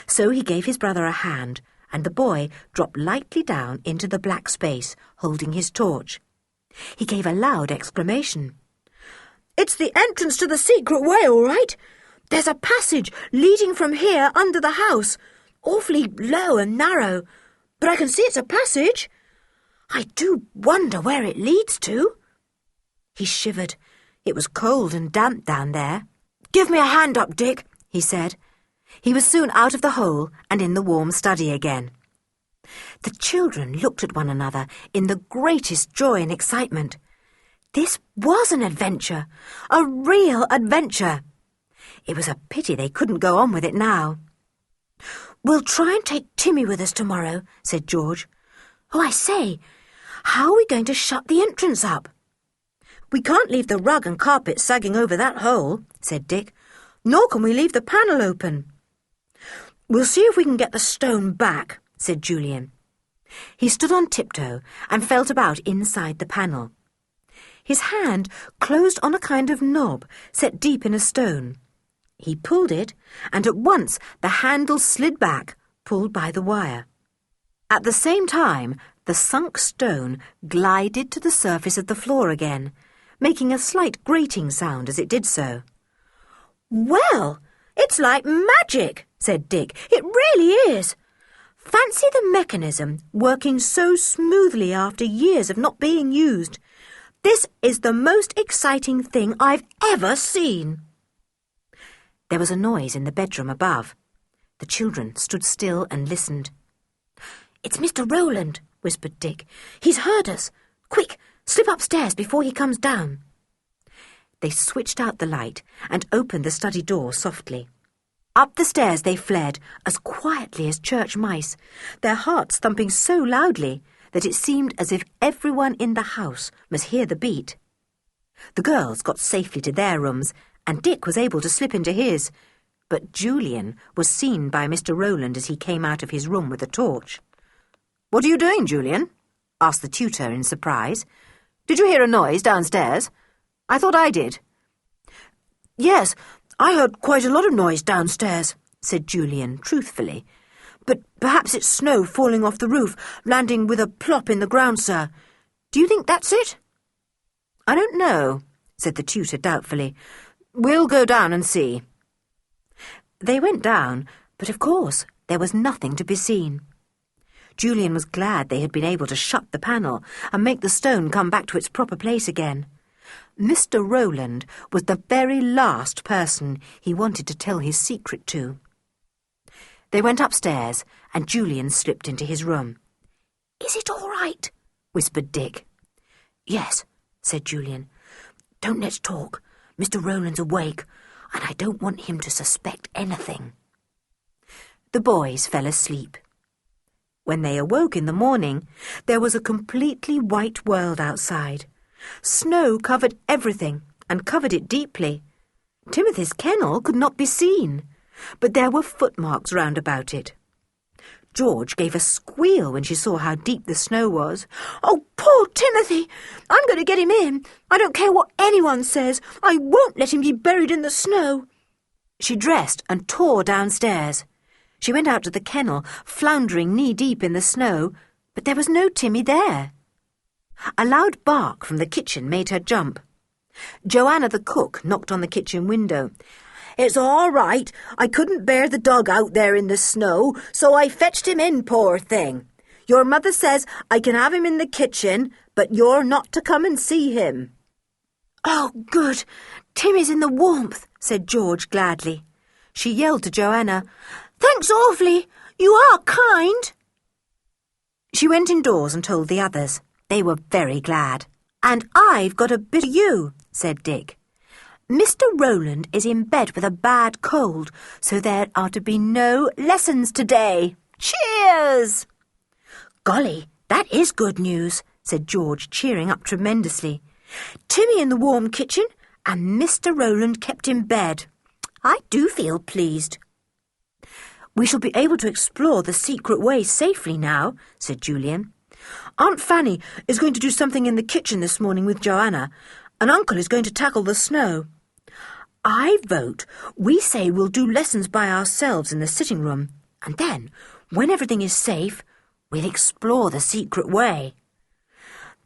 Speaker 1: So he gave his brother a hand, and the boy dropped lightly down into the black space, holding his torch. He gave a loud exclamation. "It's the entrance to the secret way, all right. There's a passage leading from here under the house, awfully low and narrow, but I can see it's a passage. I do wonder where it leads to." He shivered. It was cold and damp down there. "Give me a hand up, Dick," he said. He was soon out of the hole and in the warm study again. The children looked at one another in the greatest joy and excitement. This was an adventure, a real adventure. It was a pity they couldn't go on with it now. "We'll try and take Timmy with us tomorrow," said George. "Oh, I say, how are we going to shut the entrance up?" "We can't leave the rug and carpet sagging over that hole," said Dick. "Nor can we leave the panel open." "We'll see if we can get the stone back," said Julian. He stood on tiptoe and felt about inside the panel. His hand closed on a kind of knob set deep in a stone. He pulled it, and at once the handle slid back, pulled by the wire. At the same time, the sunk stone glided to the surface of the floor again, making a slight grating sound as it did so. "Well, it's like magic," said Dick. "It really is. Fancy the mechanism working so smoothly after years of not being used. This is the most exciting thing I've ever seen." There was a noise in the bedroom above. The children stood still and listened. "It's Mr. Rowland," whispered Dick. "He's heard us. Quick, slip upstairs before he comes down." They switched out the light and opened the study door softly. Up the stairs they fled, as quietly as church mice, their hearts thumping so loudly that it seemed as if everyone in the house must hear the beat. The girls got safely to their rooms, and Dick was able to slip into his, but Julian was seen by Mr. Rowland as he came out of his room with a torch. "What are you doing, Julian?" asked the tutor in surprise. "Did you hear a noise downstairs? I thought I did." "Yes, I heard quite a lot of noise downstairs," said Julian truthfully. "But perhaps it's snow falling off the roof, landing with a plop in the ground, sir. Do you think that's it?" "I don't know," said the tutor doubtfully. "We'll go down and see." They went down, but of course there was nothing to be seen. Julian was glad they had been able to shut the panel and make the stone come back to its proper place again. Mr. Rowland was the very last person he wanted to tell his secret to. They went upstairs, and Julian slipped into his room.
Speaker 3: "Is it all right?" whispered Dick.
Speaker 2: "Yes," said Julian. "Don't let's talk. Mr. Rowland's awake, and I don't want him to suspect anything."
Speaker 1: The boys fell asleep. When they awoke in the morning, there was a completely white world outside. Snow covered everything, and covered it deeply. Timothy's kennel could not be seen, but there were footmarks round about it. George gave a squeal when she saw how deep the snow was.
Speaker 3: "Oh, poor Timothy! I'm going to get him in. I don't care what anyone says. I won't let him be buried in the snow."
Speaker 1: She dressed and tore downstairs. She went out to the kennel, floundering knee-deep in the snow, but there was no Timmy there. A loud bark from the kitchen made her jump. Joanna the cook knocked on the kitchen window.
Speaker 3: "It's all right. I couldn't bear the dog out there in the snow, so I fetched him in, poor thing. Your mother says I can have him in the kitchen, but you're not to come and see him."
Speaker 1: "Oh, good! Timmy's in the warmth," said George gladly. She yelled to Joanna,
Speaker 3: "Thanks awfully. You are kind."
Speaker 1: She went indoors and told the others. They were very glad. "And I've got a bit of you," said Dick. "Mr. Rowland is in bed with a bad cold, so there are to be no lessons today. Cheers!"
Speaker 3: "Golly, that is good news,"
Speaker 1: said George, cheering up tremendously.
Speaker 3: "Timmy in the warm kitchen,
Speaker 1: and Mr. Rowland kept in bed.
Speaker 3: I do feel pleased."
Speaker 1: "We shall be able to explore the secret way safely now," said Julian. "Aunt Fanny is going to do something in the kitchen this morning with Joanna, and Uncle is going to tackle the snow. I vote we say we'll do lessons by ourselves in the sitting room, and then, when everything is safe, we'll explore the secret way."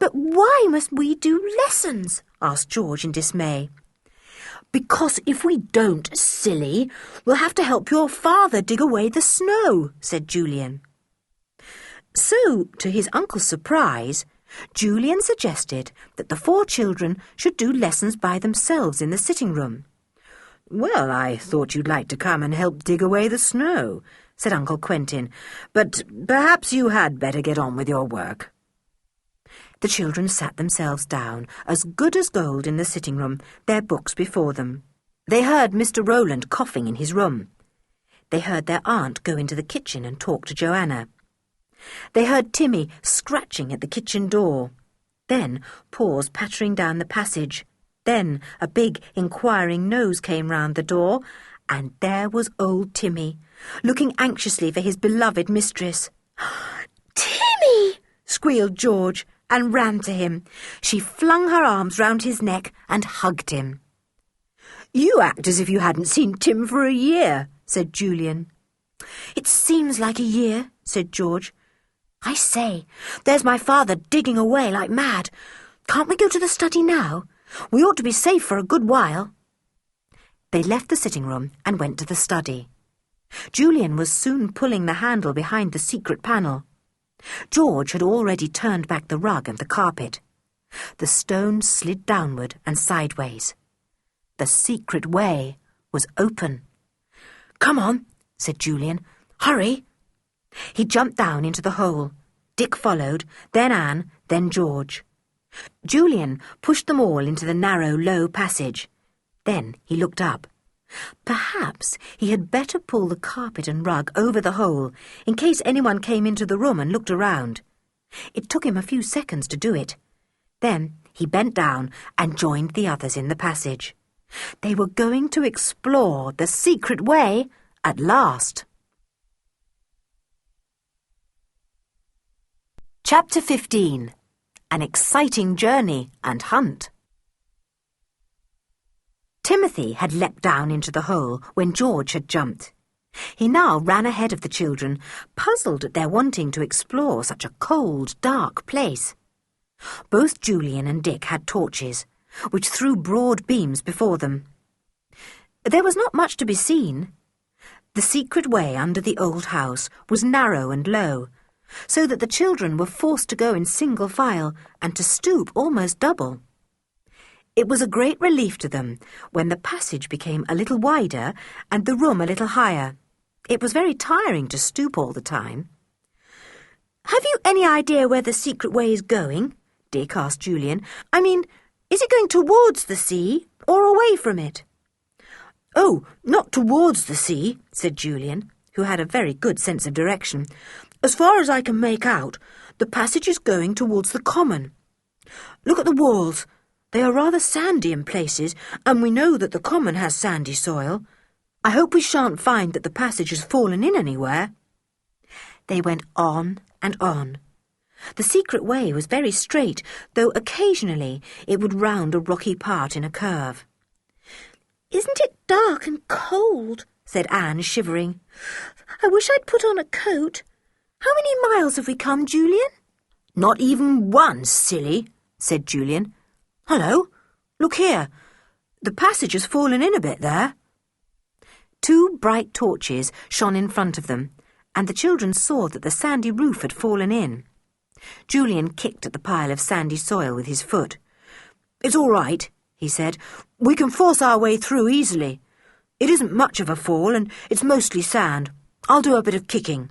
Speaker 3: "But why must we do lessons?"
Speaker 1: asked George in dismay.
Speaker 3: "Because if we don't, silly, we'll have to help your father dig away the snow," said Julian.
Speaker 1: So, to his uncle's surprise, Julian suggested that the 4 children should do lessons by themselves in the sitting room. "Well, I thought you'd like to come and help dig away the snow," said Uncle Quentin, "but perhaps you had better get on with your work." The children sat themselves down, as good as gold in the sitting room, their books before them. They heard Mr. Rowland coughing in his room. They heard their aunt go into the kitchen and talk to Joanna. They heard Timmy scratching at the kitchen door. Then paws pattering down the passage. Then a big, inquiring nose came round the door, and there was old Timmy, looking anxiously for his beloved mistress.
Speaker 3: "Timmy!"
Speaker 1: squealed George, and ran to him. She flung her arms round his neck and hugged him. "You act as if you hadn't seen Tim for a year," said Julian.
Speaker 3: "It seems like a year," said George. "I say, there's my father digging away like mad. Can't we go to the study now? We ought to be safe for a good while."
Speaker 1: They left the sitting room and went to the study. Julian was soon pulling the handle behind the secret panel. George had already turned back the rug and the carpet. The stone slid downward and sideways. The secret way was open.
Speaker 3: "Come on," said Julian. "Hurry."
Speaker 1: He jumped down into the hole. Dick followed, then Anne, then George. Julian pushed them all into the narrow, low passage. Then he looked up. Perhaps he had better pull the carpet and rug over the hole in case anyone came into the room and looked around. It took him a few seconds to do it. Then he bent down and joined the others in the passage. They were going to explore the secret way at last. Chapter 15. An exciting journey and hunt. Timothy had leapt down into the hole when George had jumped. He now ran ahead of the children, puzzled at their wanting to explore such a cold, dark place. Both Julian and Dick had torches, which threw broad beams before them. There was not much to be seen. The secret way under the old house was narrow and low, so that the children were forced to go in single file and to stoop almost double. It was a great relief to them when the passage became a little wider and the room a little higher. It was very tiring to stoop all the time. "Have you any idea where the secret way is going?" Dick asked Julian. "I mean, is it going towards the sea or away from it?"
Speaker 3: "Oh, not towards the sea," said Julian, who had a very good sense of direction. "As far as I can make out, the passage is going towards the common. Look at the walls. They are rather sandy in places, and we know that the common has sandy soil. I hope we shan't find that the passage has fallen in anywhere."
Speaker 1: They went on and on. The secret way was very straight, though occasionally it would round a rocky part in a curve.
Speaker 4: "Isn't it dark and cold?" said Anne, shivering. "I wish I'd put on a coat. How many miles have we come, Julian?"
Speaker 3: "Not even one, silly," said Julian. "Hullo, look here. The passage has fallen in a bit there."
Speaker 1: 2 bright torches shone in front of them, and the children saw that the sandy roof had fallen in. Julian kicked at the pile of sandy soil with his foot.
Speaker 3: "It's all right," he said. "We can force our way through easily. It isn't much of a fall, and it's mostly sand. I'll do a bit of kicking."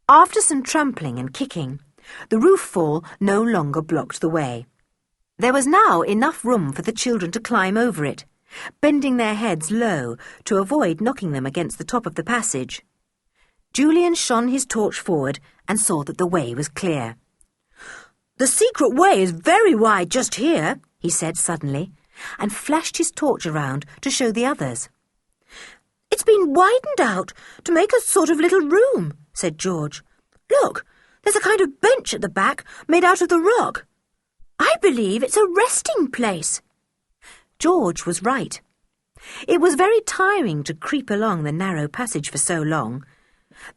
Speaker 1: After some trampling and kicking, the roof fall no longer blocked the way. There was now enough room for the children to climb over it, bending their heads low to avoid knocking them against the top of the passage. Julian shone his torch forward and saw that the way was clear.
Speaker 3: "The secret way is very wide just here," he said suddenly,
Speaker 1: and flashed his torch around to show the others.
Speaker 4: "It's been widened out to make a sort of little room," said George. "Look, there's a kind of bench at the back made out of the rock. I believe it's a resting place."
Speaker 1: George was right. It was very tiring to creep along the narrow passage for so long.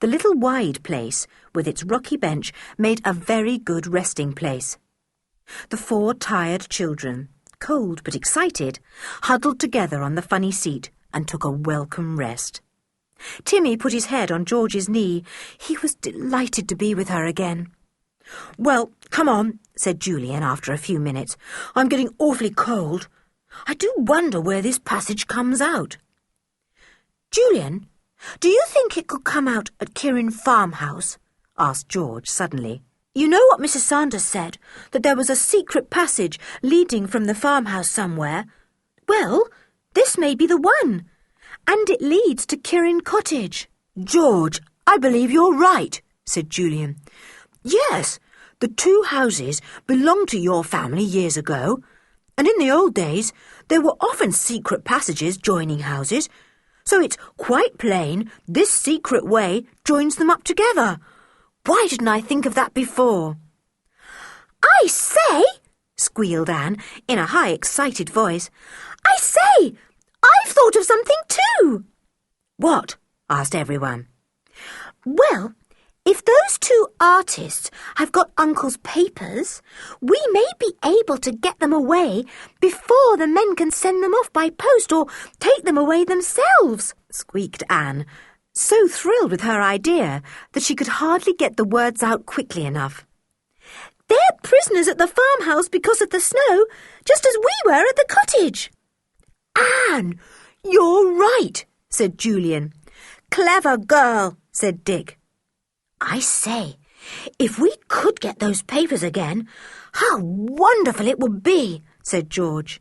Speaker 1: The little wide place, with its rocky bench, made a very good resting place. The 4 tired children, cold but excited, huddled together on the funny seat and took a welcome rest. Timmy put his head on George's knee. He was delighted to be with her again.
Speaker 3: "Well, come on," said Julian after a few minutes. "I'm getting awfully cold. I do wonder where this passage comes out."
Speaker 4: "Julian, do you think it could come out at Kirrin farmhouse?" asked George suddenly. "You know what Mrs. Sanders said, that there was a secret passage leading from the farmhouse somewhere? Well, this may be the one, and it leads to Kirrin Cottage."
Speaker 3: "George, I believe you're right," said Julian. "Yes, the 2 houses belonged to your family years ago, and in the old days there were often secret passages joining houses, so it's quite plain this secret way joins them up together. Why didn't I think of that before?"
Speaker 4: "I say,"
Speaker 1: squealed Anne in a high, excited voice.
Speaker 4: "I say, I've thought of something too."
Speaker 3: "What?"
Speaker 1: asked everyone.
Speaker 4: "Well, if those 2 artists have got Uncle's papers, we may be able to get them away before the men can send them off by post or take them away themselves,"
Speaker 1: squeaked Anne, so thrilled with her idea that she could hardly get the words out quickly enough.
Speaker 4: "They're prisoners at the farmhouse because of the snow, just as we were at the cottage."
Speaker 3: "Anne, you're right,"
Speaker 1: said Julian.
Speaker 4: "Clever girl,"
Speaker 1: said Dick.
Speaker 4: "I say, if we could get those papers again, how wonderful it would be," said George.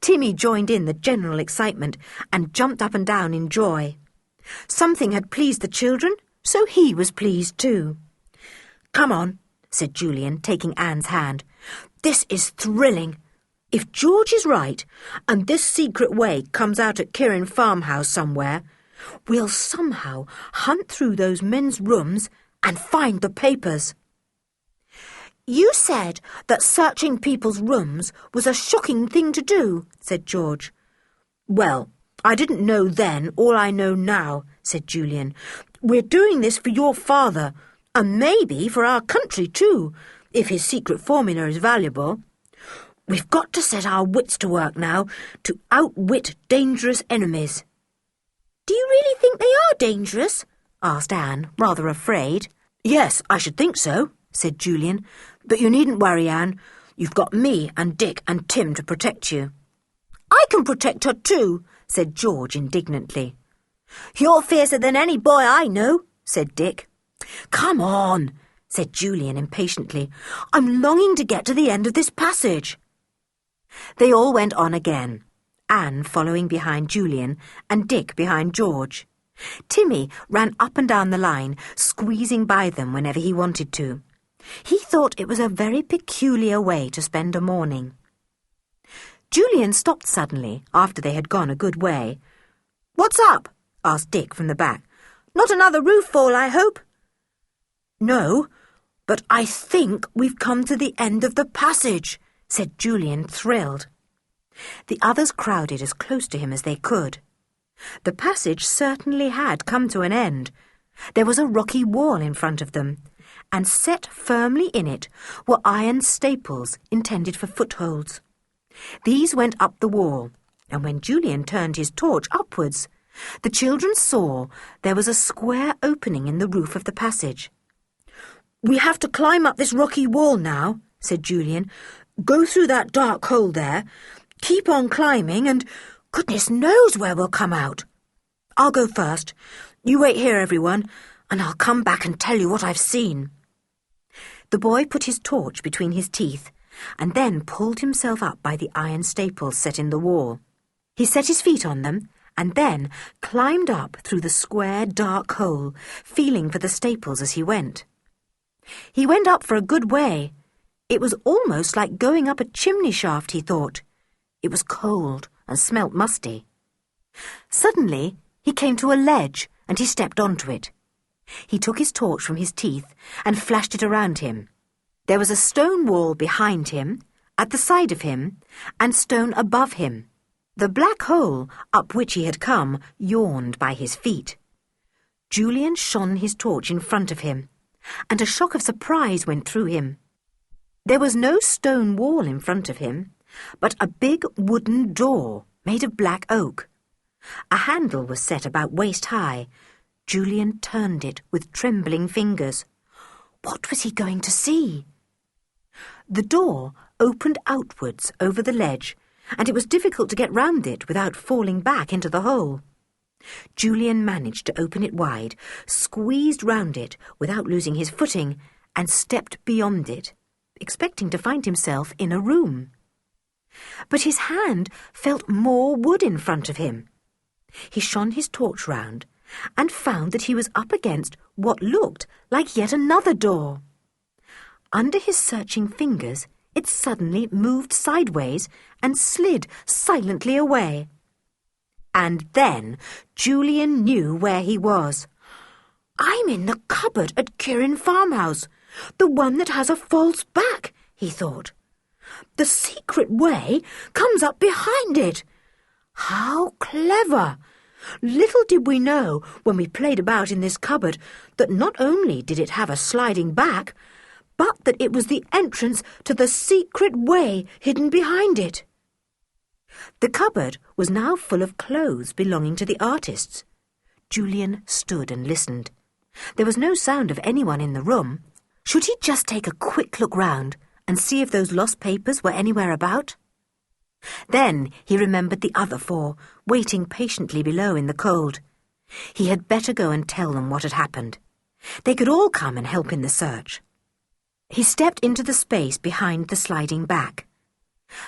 Speaker 1: Timmy joined in the general excitement and jumped up and down in joy. Something had pleased the children, so he was pleased too.
Speaker 3: "Come on,"
Speaker 1: said Julian, taking Anne's hand.
Speaker 3: "This is thrilling. If George is right, and this secret way comes out at Kirrin farmhouse somewhere, we'll somehow hunt through those men's rooms and find the papers."
Speaker 4: "You said that searching people's rooms was a shocking thing to do," said George.
Speaker 3: "Well, I didn't know then all I know now," said Julian. "We're doing this for your father, and maybe for our country too, if his secret formula is valuable. We've got to set our wits to work now to outwit dangerous enemies."
Speaker 4: "Do you really think they are dangerous?"
Speaker 1: asked Anne, rather afraid.
Speaker 3: "Yes, I should think so," said Julian. "But you needn't worry, Anne. You've got me and Dick and Tim to protect you."
Speaker 4: "I can protect her too,"
Speaker 1: said George indignantly.
Speaker 3: You're fiercer than any boy I know, said Dick.
Speaker 4: Come on, said Julian impatiently. I'm longing to get to the end of this passage.
Speaker 1: They all went on again, Anne following behind Julian and Dick behind George. Timmy ran up and down the line, squeezing by them whenever he wanted to. He thought it was a very peculiar way to spend a morning. Julian stopped suddenly after they had gone a good way.
Speaker 3: What's up? Asked Dick from the back. Not another roof fall, I hope?
Speaker 4: No, but I think we've come to the end of the passage,
Speaker 1: said Julian, thrilled. The others crowded as close to him as they could. The passage certainly had come to an end. There was a rocky wall in front of them, and set firmly in it were iron staples intended for footholds. These went up the wall, and when Julian turned his torch upwards, the children saw there was a square opening in the roof of the passage.
Speaker 4: We have to climb up this rocky wall now, said Julian. Go through that dark hole there, keep on climbing, and goodness knows where we'll come out. I'll go first. You wait here, everyone, and I'll come back and tell you what I've seen.
Speaker 1: The boy put his torch between his teeth and then pulled himself up by the iron staples set in the wall. He set his feet on them and then climbed up through the square, dark hole, feeling for the staples as he went. He went up for a good way. It was almost like going up a chimney shaft, he thought. It was cold and smelt musty. Suddenly, he came to a ledge and he stepped onto it. He took his torch from his teeth and flashed it around him. There was a stone wall behind him, at the side of him, and stone above him. The black hole up which he had come yawned by his feet. Julian shone his torch in front of him, and a shock of surprise went through him. There was no stone wall in front of him, but a big wooden door made of black oak. A handle was set about waist high. Julian turned it with trembling fingers. What was he going to see? The door opened outwards over the ledge, and it was difficult to get round it without falling back into the hole. Julian managed to open it wide, squeezed round it without losing his footing, and stepped beyond it, expecting to find himself in a room. But his hand felt more wood in front of him. He shone his torch round and found that he was up against what looked like yet another door. Under his searching fingers, it suddenly moved sideways and slid silently away. And then Julian knew where he was. I'm in the cupboard at Kirrin Farmhouse, the one that has a false back, he thought. The secret way comes up behind it. How clever! Little did we know when we played about in this cupboard that not only did it have a sliding back, but that it was the entrance to the secret way hidden behind it. The cupboard was now full of clothes belonging to the artists. Julian stood and listened. There was no sound of anyone in the room. Should he just take a quick look round and see if those lost papers were anywhere about? Then he remembered the other four, waiting patiently below in the cold. He had better go and tell them what had happened. They could all come and help in the search. He stepped into the space behind the sliding back.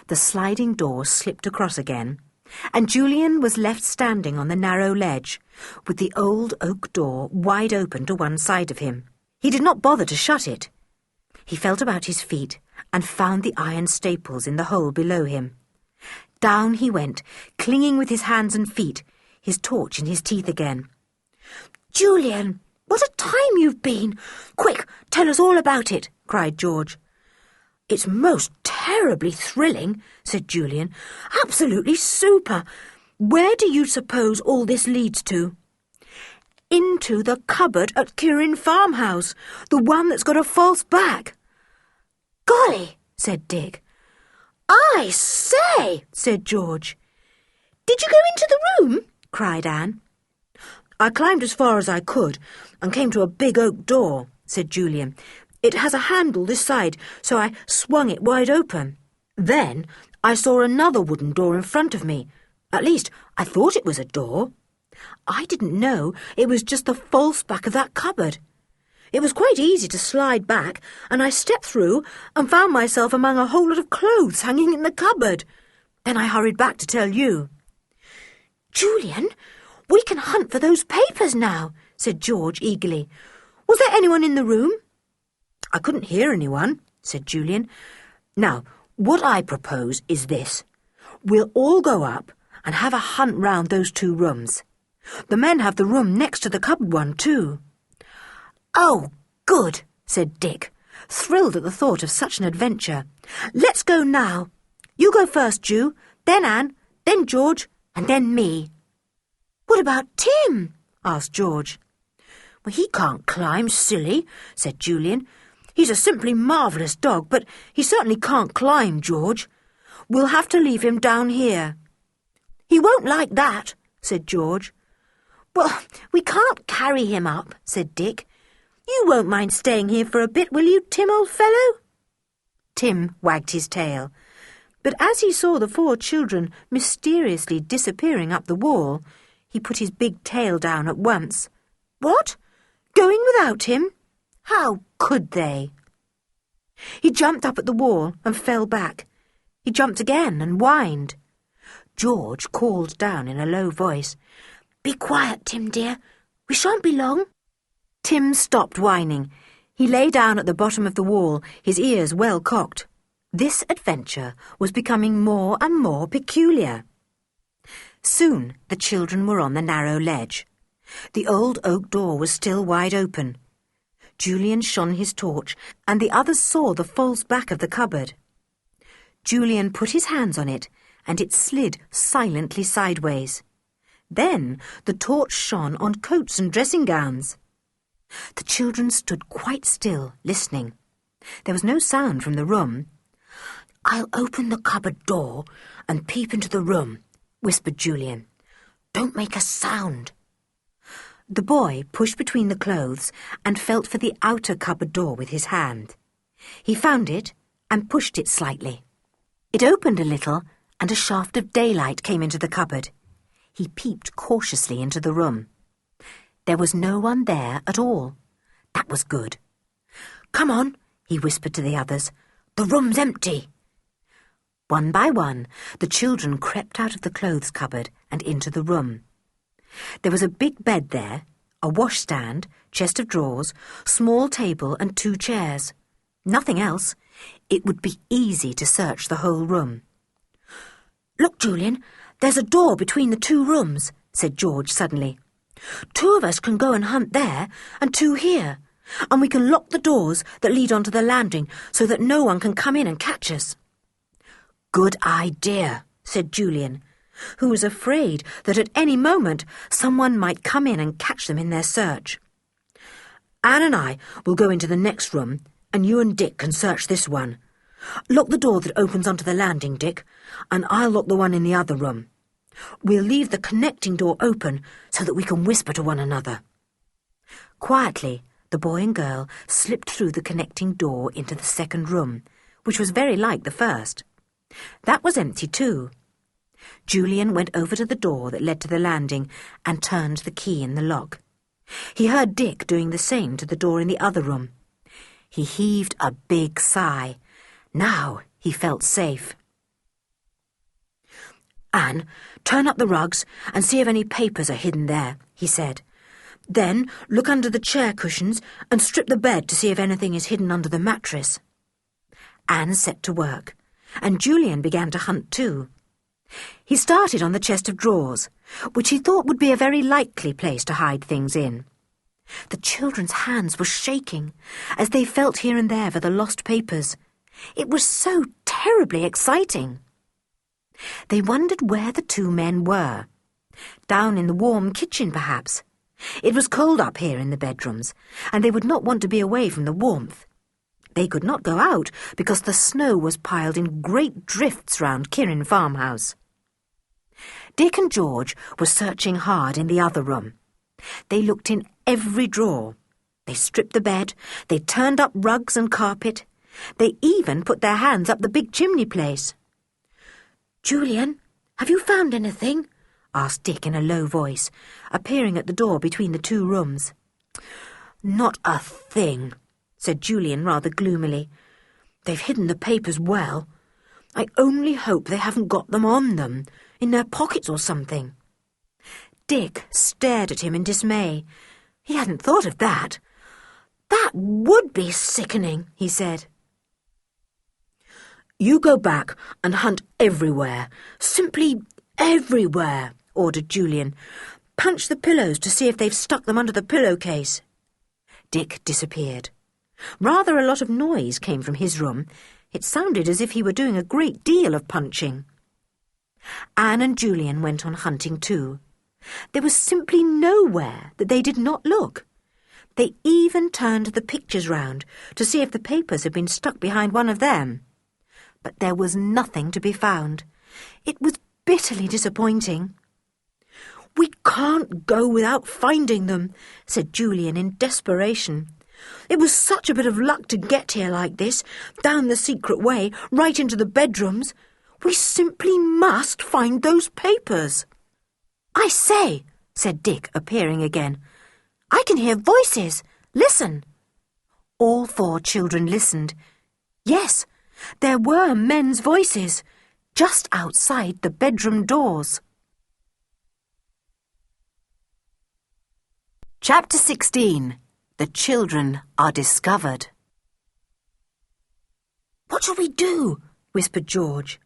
Speaker 1: The sliding door slipped across again, and Julian was left standing on the narrow ledge, with the old oak door wide open to one side of him. He did not bother to shut it. He felt about his feet and found the iron staples in the hole below him. Down he went, clinging with his hands and feet, his torch in his teeth again.
Speaker 3: Julian, what a time you've been! Quick, tell us all about it, cried George.
Speaker 4: It's most terribly thrilling, said Julian. Absolutely super. Where do you suppose all this leads to? Into the cupboard at Kirrin Farmhouse, the one that's got a false back.
Speaker 3: Golly,
Speaker 4: said Dick.
Speaker 3: I say,
Speaker 4: said George.
Speaker 3: Did you go into the room?
Speaker 4: cried Anne. I climbed as far as I could and came to a big oak door, said Julian. It has a handle this side, so I swung it wide open. Then I saw another wooden door in front of me. At least, I thought it was a door. I didn't know it was just the false back of that cupboard. It was quite easy to slide back, and I stepped through and found myself among a whole lot of clothes hanging in the cupboard. Then I hurried back to tell you. Julian, we can hunt for those papers now, said George eagerly. Was there anyone in the room? I couldn't hear anyone, said Julian. Now, what I propose is this. We'll all go up and have a hunt round those 2 rooms. The men have the room next to the cupboard one too. Oh, good, said Dick, thrilled at the thought of such an adventure. Let's go now. You go first, Ju, then Anne, then George, and then me. What about Tim? Asked George. Well, he can't climb, silly, said Julian. He's a simply marvellous dog, but he certainly can't climb, George. We'll have to leave him down here. He won't like that, said George. Well, we can't carry him up, said Dick. You won't mind staying here for a bit, will you, Tim, old fellow? Tim wagged his tail, but as he saw the 4 children mysteriously disappearing up the wall, he put his big tail down at once. What? Going without him? How could they? He jumped up at the wall and fell back. He jumped again and whined. George called down in a low voice, Be quiet, Tim, dear. We shan't be long. Tim stopped whining. He lay down at the bottom of the wall, his ears well cocked. This adventure was becoming more and more peculiar. Soon the children were on the narrow ledge. The old oak door was still wide open. Julian shone his torch, and the others saw the false back of the cupboard. Julian put his hands on it, and it slid silently sideways. Then the torch shone on coats and dressing gowns. The children stood quite still, listening. There was no sound from the room. I'll open the cupboard door and peep into the room, whispered Julian. Don't make a sound. The boy pushed between the clothes and felt for the outer cupboard door with his hand. He found it and pushed it slightly. It opened a little, and a shaft of daylight came into the cupboard. He peeped cautiously into the room. There was no one there at all. That was good. Come on, he whispered to the others. The room's empty. One by one, the children crept out of the clothes cupboard and into the room. There was a big bed there, a washstand, chest of drawers, small table and 2 chairs. Nothing else. It would be easy to search the whole room. Look, Julian, there's a door between the 2 rooms, said George suddenly. 2 of us can go and hunt there, and 2 here, and we can lock the doors that lead onto the landing so that no one can come in and catch us. Good idea, said Julian, who was afraid that at any moment someone might come in and catch them in their search. Anne and I will go into the next room, and you and Dick can search this one. Lock the door that opens onto the landing, Dick, and I'll lock the one in the other room. We'll leave the connecting door open so that we can whisper to one another. Quietly, the boy and girl slipped through the connecting door into the second room, which was very like the first. That was empty too. Julian went over to the door that led to the landing and turned the key in the lock. He heard Dick doing the same to the door in the other room. He heaved a big sigh. Now he felt safe. Anne, turn up the rugs and see if any papers are hidden there, he said. Then look under the chair cushions and strip the bed to see if anything is hidden under the mattress. Anne set to work, and Julian began to hunt too. He started on the chest of drawers, which he thought would be a very likely place to hide things in. The children's hands were shaking as they felt here and there for the lost papers. It was so terribly exciting. They wondered where the 2 men were. Down in the warm kitchen, perhaps. It was cold up here in the bedrooms, and they would not want to be away from the warmth. They could not go out because the snow was piled in great drifts round Kirrin farmhouse. Dick and George were searching hard in the other room. They looked in every drawer. They stripped the bed, they turned up rugs and carpet. They even put their hands up the big chimney place. Julian, have you found anything?
Speaker 3: asked Dick in a low voice, appearing at the door between the two rooms. "Not a thing," said Julian rather gloomily. "They've hidden the papers well. I only hope they haven't got them on them, in their pockets or something." Dick stared at him in dismay. He hadn't thought of that. "That would be sickening," he said. "You go back and hunt everywhere, simply everywhere," ordered Julian. "Punch the pillows to see if they've stuck them under the pillowcase." Dick disappeared. Rather a lot of noise came from his room. It sounded as if he were doing a great deal of punching. Anne and Julian went on hunting too. There was simply nowhere that they did not look. They even turned the pictures round to see if the papers had been stuck behind one of them. But there was nothing to be found. It was bitterly disappointing. "We can't go without finding them," said Julian in desperation. "It was such a bit of luck to get here like this, down the secret way, right into the bedrooms. We simply must find those papers." "I say," said Dick, appearing again. "I can hear voices. Listen." All four children listened. Yes, there were men's voices, just outside the bedroom doors.
Speaker 1: Chapter 16. The Children Are Discovered.
Speaker 3: "What shall we do?" whispered George.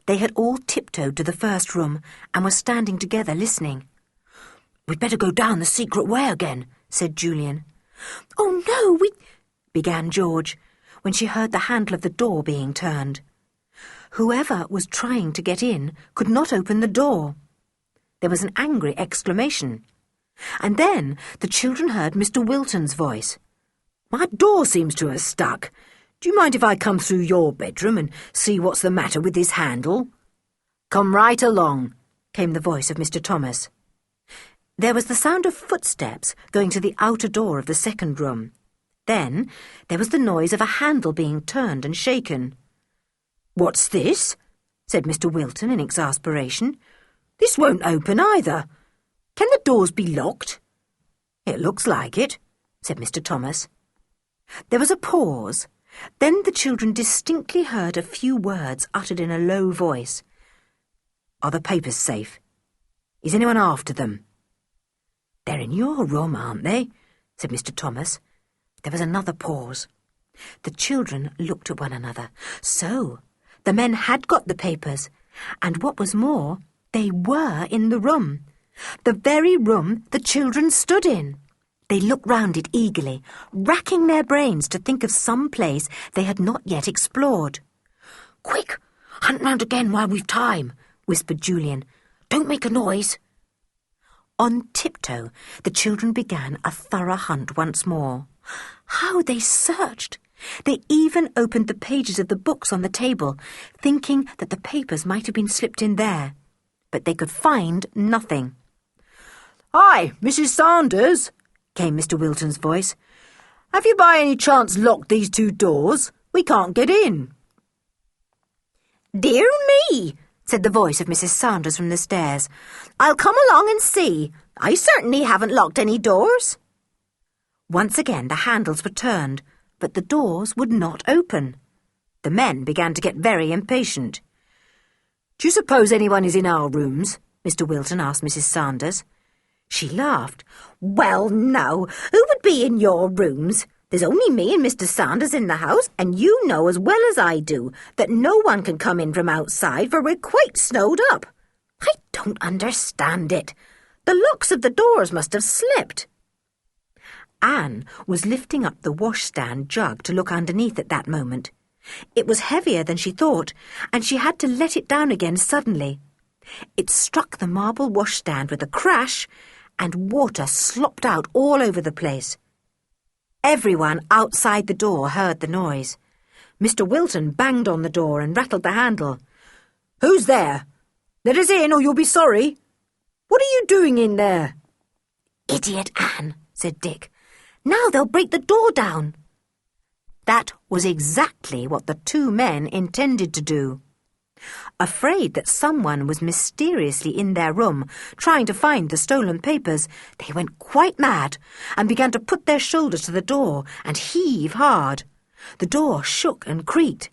Speaker 3: They had all tiptoed to the first room and were standing together listening. "We'd better go down the secret way again," said Julian. "Oh, no, began George, when she heard the handle of the door being turned. Whoever was trying to get in could not open the door. There was an angry exclamation. And then the children heard Mr. Wilton's voice. "My door seems to have stuck. Do you mind if I come through your bedroom and see what's the matter with this handle?" "Come right along," came the voice of Mr. Thomas. There was the sound of footsteps going to the outer door of the second room. Then there was the noise of a handle being turned and shaken. "What's this?" said Mr. Wilton in exasperation. "This won't open either. Can the doors be locked?" "It looks like it," said Mr. Thomas. There was a pause. Then the children distinctly heard a few words uttered in a low voice. "Are the papers safe? Is anyone after them?" "They're in your room, aren't they?" said Mr. Thomas. There was another pause. The children looked at one another. So, the men had got the papers, and what was more, they were in the room. The very room the children stood in. They looked round it eagerly, racking their brains to think of some place they had not yet explored. "Quick, hunt round again while we've time," whispered Julian. "Don't make a noise." On tiptoe, the children began a thorough hunt once more. How they searched! They even opened the pages of the books on the table, thinking that the papers might have been slipped in there. But they could find nothing. "Hi, Mrs. Sanders," came Mr. Wilton's voice. "Have you by any chance locked these two doors? We can't get in."
Speaker 4: "Dear me," said the voice of Mrs. Sanders from the stairs. "I'll come along and see. I certainly haven't locked any doors."
Speaker 3: Once again the handles were turned, but the doors would not open. The men began to get very impatient. "Do you suppose anyone is in our rooms?" Mr. Wilton asked Mrs. Sanders. She laughed.
Speaker 4: "Well, now, who would be in your rooms? There's only me and Mr. Sanders in the house, and you know as well as I do that no one can come in from outside, for we're quite snowed up. I don't understand it. The locks of the doors must have slipped."
Speaker 3: Anne was lifting up the washstand jug to look underneath at that moment. It was heavier than she thought, and she had to let it down again suddenly. It struck the marble washstand with a crash, and water slopped out all over the place. Everyone outside the door heard the noise. Mr. Wilton banged on the door and rattled the handle. "Who's there? Let us in or you'll be sorry. What are you doing in there?"
Speaker 4: "Idiot Anne," said Dick. "Now they'll break the door down."
Speaker 3: That was exactly what the two men intended to do.
Speaker 1: Afraid that someone was mysteriously in their room trying to find the stolen papers, they went quite mad and began to put their shoulders to the door and heave hard. The door shook and creaked.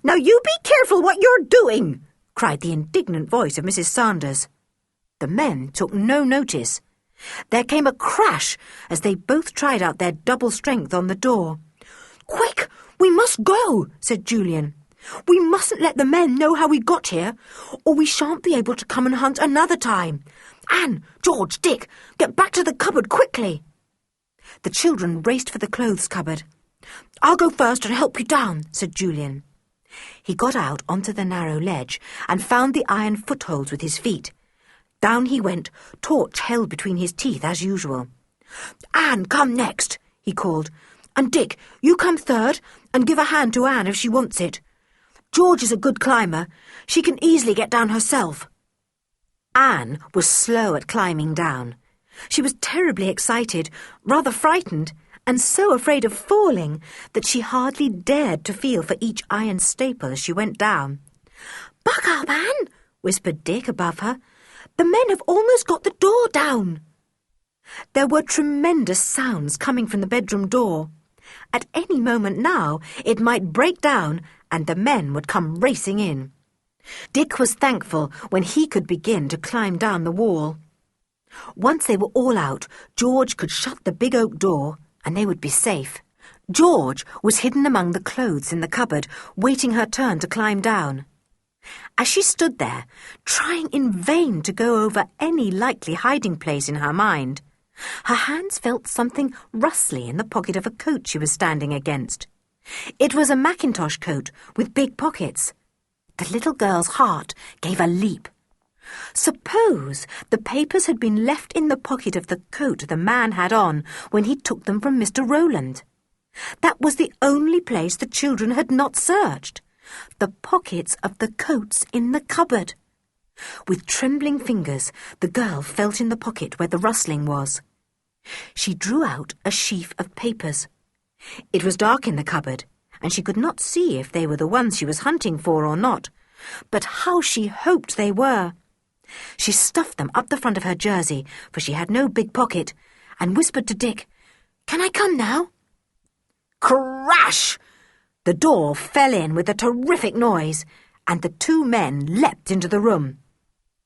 Speaker 1: "Now you be careful what you're doing!" cried the indignant voice of Mrs. Sanders. The men took no notice. There came a crash as they both tried out their double strength on the door. "Quick, we must go," said Julian. "We mustn't let the men know how we got here, or we shan't be able to come and hunt another time. Anne, George, Dick, get back to the cupboard quickly." The children raced for the clothes cupboard. "I'll go first and help you down," said Julian. He got out onto the narrow ledge and found the iron footholds with his feet. Down he went, torch held between his teeth as usual. "Anne, come next," he called. "And Dick, you come third and give a hand to Anne if she wants it. George is a good climber. She can easily get down herself." Anne was slow at climbing down. She was terribly excited, rather frightened, and so afraid of falling that she hardly dared to feel for each iron staple as she went down. "Buck up, Anne," whispered Dick above her. "The men have almost got the door down." There were tremendous sounds coming from the bedroom door. At any moment now it might break down and the men would come racing in. Dick was thankful when he could begin to climb down the wall. Once they were all out, George could shut the big oak door and they would be safe. George was hidden among the clothes in the cupboard, waiting her turn to climb down. As she stood there, trying in vain to go over any likely hiding place in her mind, her hands felt something rustly in the pocket of a coat she was standing against. It was a mackintosh coat with big pockets. The little girl's heart gave a leap. Suppose the papers had been left in the pocket of the coat the man had on when he took them from Mr. Rowland. That was the only place the children had not searched. The pockets of the coats in the cupboard. With trembling fingers, the girl felt in the pocket where the rustling was. She drew out a sheaf of papers. It was dark in the cupboard, and she could not see if they were the ones she was hunting for or not. But how she hoped they were! She stuffed them up the front of her jersey, for she had no big pocket, and whispered to Dick, "Can I come now?" Crash! The door fell in with a terrific noise, and the two men leapt into the room.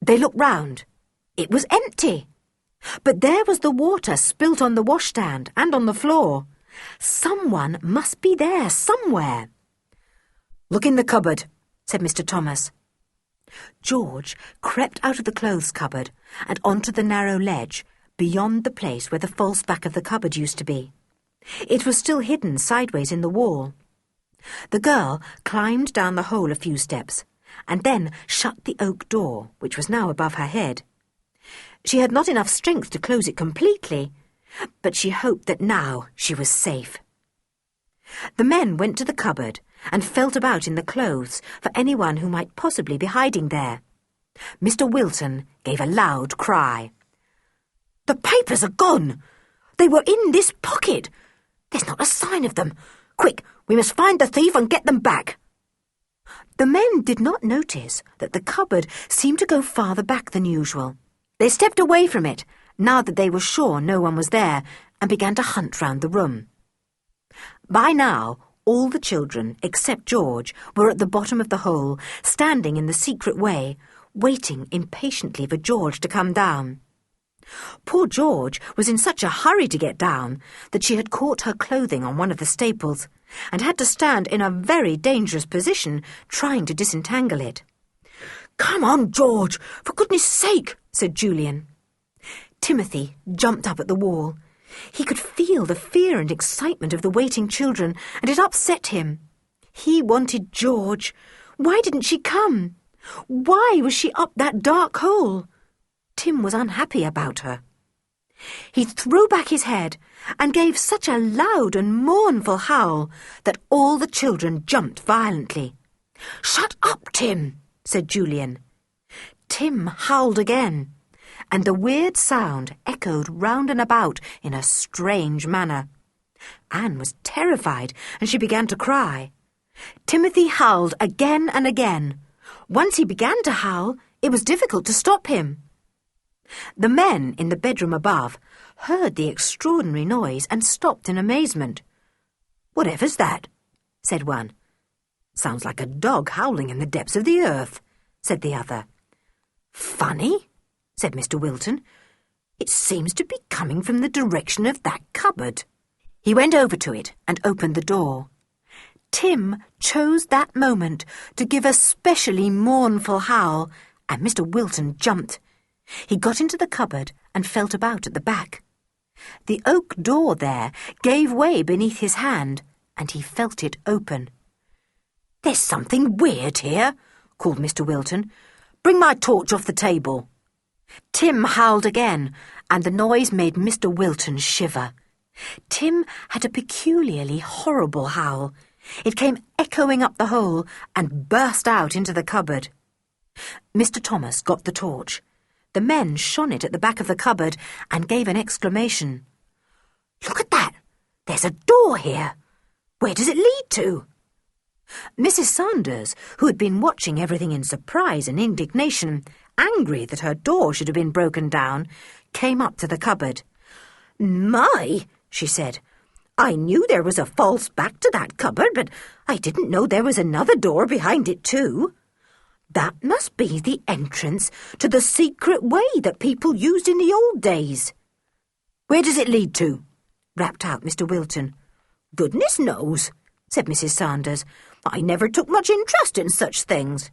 Speaker 1: They looked round. It was empty. But there was the water spilt on the washstand and on the floor. Someone must be there somewhere. "Look in the cupboard," said Mr. Thomas. George crept out of the clothes cupboard and onto the narrow ledge beyond the place where the false back of the cupboard used to be. It was still hidden sideways in the wall. The girl climbed down the hole a few steps and then shut the oak door, which was now above her head. She had not enough strength to close it completely, but she hoped that now she was safe. The men went to the cupboard and felt about in the clothes for anyone who might possibly be hiding there. Mr. Wilton gave a loud cry. "The papers are gone! They were in this pocket! There's not a sign of them! Quick, we must find the thief and get them back!" The men did not notice that the cupboard seemed to go farther back than usual. They stepped away from it, now that they were sure no one was there, and began to hunt round the room. By now, all the children, except George, were at the bottom of the hole, standing in the secret way, waiting impatiently for George to come down. Poor George was in such a hurry to get down that she had caught her clothing on one of the staples and had to stand in a very dangerous position trying to disentangle it. "Come on, George, for goodness sake," said Julian. Timothy jumped up at the wall. He could feel the fear and excitement of the waiting children, and it upset him. He wanted George. Why didn't she come? Why was she up that dark hole? Tim was unhappy about her. He threw back his head and gave such a loud and mournful howl that all the children jumped violently. "Shut up, Tim," said Julian. Tim howled again, and the weird sound echoed round and about in a strange manner. Anne was terrified, and she began to cry. Timothy howled again and again.
Speaker 3: Once he began to howl, it was difficult to stop him. The men in the bedroom above heard the extraordinary noise and stopped in amazement. "Whatever's that?" said one. "Sounds like a dog howling in the depths of the earth," said the other. "Funny," said Mr. Wilton. "It seems to be coming from the direction of that cupboard." He went over to it and opened the door. Tim chose that moment to give a specially mournful howl, and Mr. Wilton jumped. He got into the cupboard and felt about at the back. The oak door there gave way beneath his hand, and he felt it open. "There's something weird here," called Mr. Wilton. "Bring my torch off the table." Tim howled again, and the noise made Mr. Wilton shiver. Tim had a peculiarly horrible howl. It came echoing up the hole and burst out into the cupboard. Mr. Thomas got the torch. The men shone it at the back of the cupboard and gave an exclamation. "Look at that! There's a door here! Where does it lead to?" Mrs. Sanders, who had been watching everything in surprise and indignation, angry that her door should have been broken down, came up to the cupboard. "My," she said, "I knew there was a false back to that cupboard, but I didn't know there was another door behind it too. That must be the entrance to the secret way that people used in the old days." "Where does it lead to?" rapped out Mr. Wilton. "Goodness knows," said Mrs. Sanders. "I never took much interest in such things."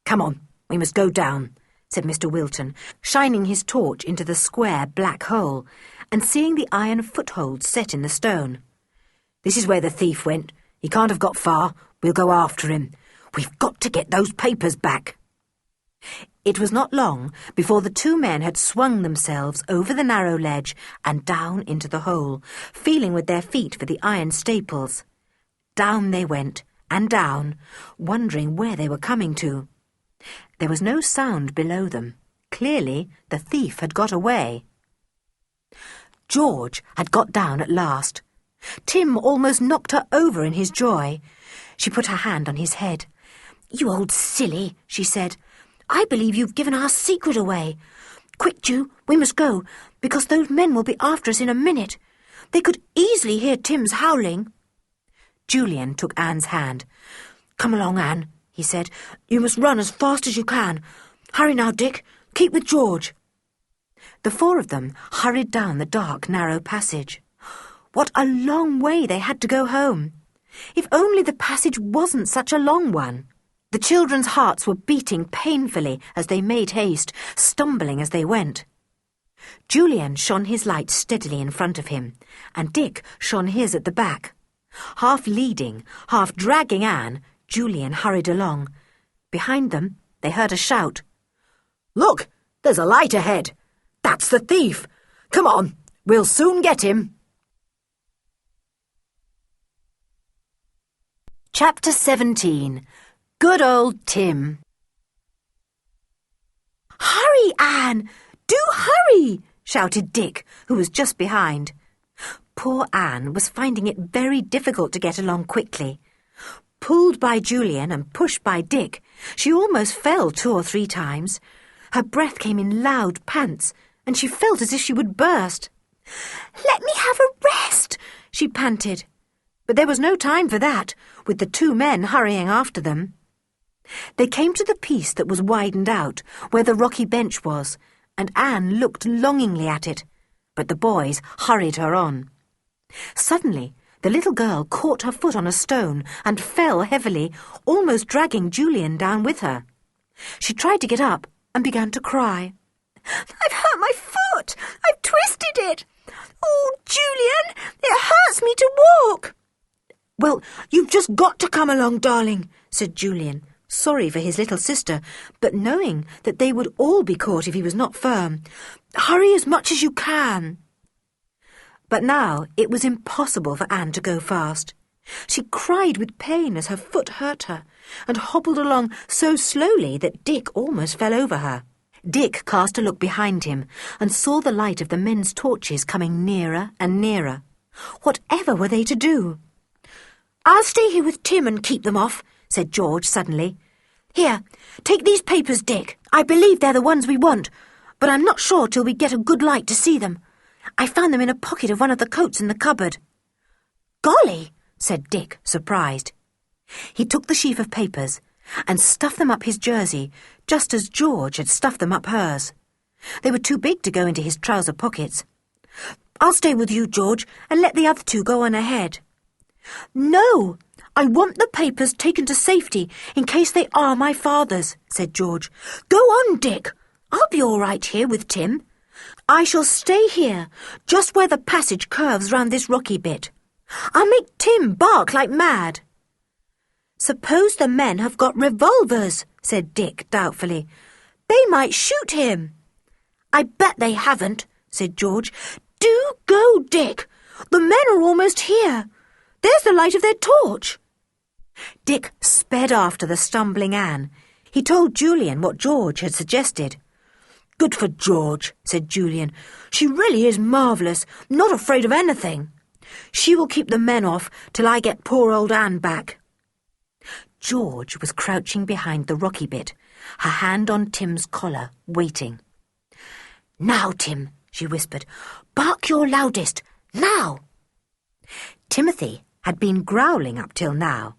Speaker 3: "Come on, we must go down," said Mr. Wilton, shining his torch into the square black hole and seeing the iron foothold set in the stone. "This is where the thief went. He can't have got far. We'll go after him. We've got to get those papers back." It was not long before the two men had swung themselves over the narrow ledge and down into the hole, feeling with their feet for the iron staples. Down they went, and down, wondering where they were coming to. There was no sound below them. Clearly, the thief had got away. George had got down at last. Tim almost knocked her over in his joy. She put her hand on his head. "You old silly," she said. "I believe you've given our secret away. Quick, Ju, we must go, because those men will be after us in a minute. They could easily hear Tim's howling." Julian took Anne's hand. "Come along, Anne," he said. "You must run as fast as you can. Hurry now, Dick. Keep with George." The four of them hurried down the dark, narrow passage. What a long way they had to go home! If only the passage wasn't such a long one. The children's hearts were beating painfully as they made haste, stumbling as they went. Julian shone his light steadily in front of him, and Dick shone his at the back. Half leading, half dragging Anne, Julian hurried along. Behind them, they heard a shout. "Look, there's a light ahead. That's the thief. Come on, we'll soon get him." Chapter 17. Good old Tim. "Hurry, Anne! Do hurry!" shouted Dick, who was just behind. Poor Anne was finding it very difficult to get along quickly. Pulled by Julian and pushed by Dick, she almost fell 2 or 3 times. Her breath came in loud pants, and she felt as if she would burst. "Let me have a rest," she panted. But there was no time for that, with the 2 men hurrying after them. They came to the piece that was widened out, where the rocky bench was, and Anne looked longingly at it, but the boys hurried her on. Suddenly, the little girl caught her foot on a stone and fell heavily, almost dragging Julian down with her. She tried to get up and began to cry. "I've hurt my foot! I've twisted it! Oh, Julian, it hurts me to walk!" "Well, you've just got to come along, darling," said Julian, sorry for his little sister, but knowing that they would all be caught if he was not firm. "Hurry as much as you can." But now it was impossible for Anne to go fast. She cried with pain as her foot hurt her, and hobbled along so slowly that Dick almost fell over her. Dick cast a look behind him and saw the light of the men's torches coming nearer and nearer. Whatever were they to do? "I'll stay here with Tim and keep them off," said George suddenly.
Speaker 4: Here, take these papers, Dick. I believe they're the ones we want, but I'm not sure till we get a good light to see them. I found them in a pocket of one of the coats in the cupboard." "Golly," said Dick, surprised. He took the sheaf of papers and stuffed them up his jersey, just as George had stuffed them up hers. They were too big to go into his trouser pockets. "I'll stay with you, George, and let the other two go on ahead." "No, I want the papers taken to safety in case they are my father's," said George. "Go on, Dick. I'll be all right here with Tim. I shall stay here, just where the passage curves round this rocky bit. I'll make Tim bark like mad." "Suppose the men have got revolvers," said Dick doubtfully. "They might shoot him." "I bet they haven't," said George. "Do go, Dick. The men are almost here. There's the light of their torch." Dick sped after the stumbling Anne. He told Julian what George had suggested. "Good for George," said Julian. "She really is marvellous, not afraid of anything. She will keep the men off till I get poor old Anne back." George was crouching behind the rocky bit, her hand on Tim's collar, waiting. "Now, Tim," she whispered, "bark your loudest. Now!" Timothy had been growling up till now,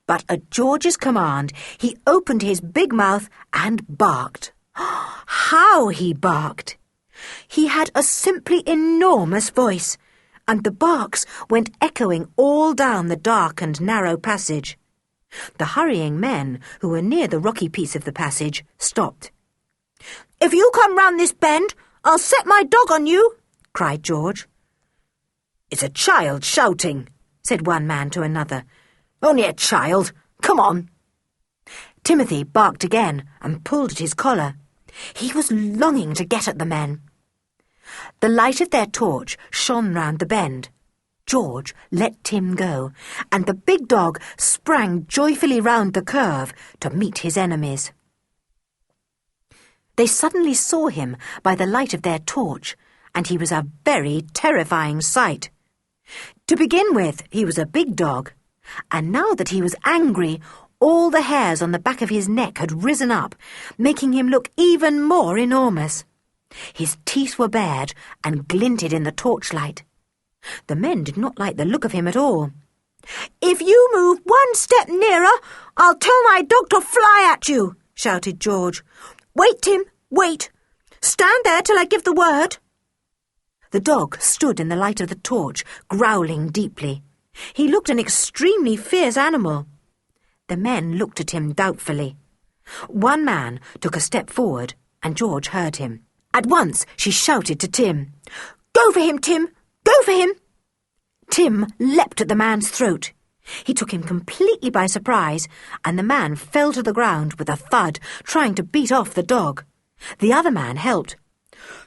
Speaker 4: but at George's command he opened his big mouth and barked. How he barked! He had a simply enormous voice, and the barks went echoing all down the dark and narrow passage. The hurrying men, who were near the rocky piece of the passage, stopped. "If you come round this bend, I'll set my dog on you," cried George. "It's a child shouting," said one man to another. "Only a child. Come on." Timothy barked again and pulled at his collar. He was longing to get at the men. The light of their torch shone round the bend. George let Tim go, and the big dog sprang joyfully round the curve to meet his enemies. They suddenly saw him by the light of their torch, and he was a very terrifying sight. To begin with, he was a big dog, and now that he was angry, all the hairs on the back of his neck had risen up, making him look even more enormous. His teeth were bared and glinted in the torchlight. The men did not like the look of him at all. "If you move one step nearer, I'll tell my dog to fly at you," shouted George. "Wait, Tim, wait. Stand there till I give the word." The dog stood in the light of the torch, growling deeply. He looked an extremely fierce animal. The men looked at him doubtfully. One man took a step forward, and George heard him. At once she shouted to Tim, "Go for him, Tim! Go for him!" Tim leapt at the man's throat. He took him completely by surprise, and the man fell to the ground with a thud, trying to beat off the dog. The other man helped.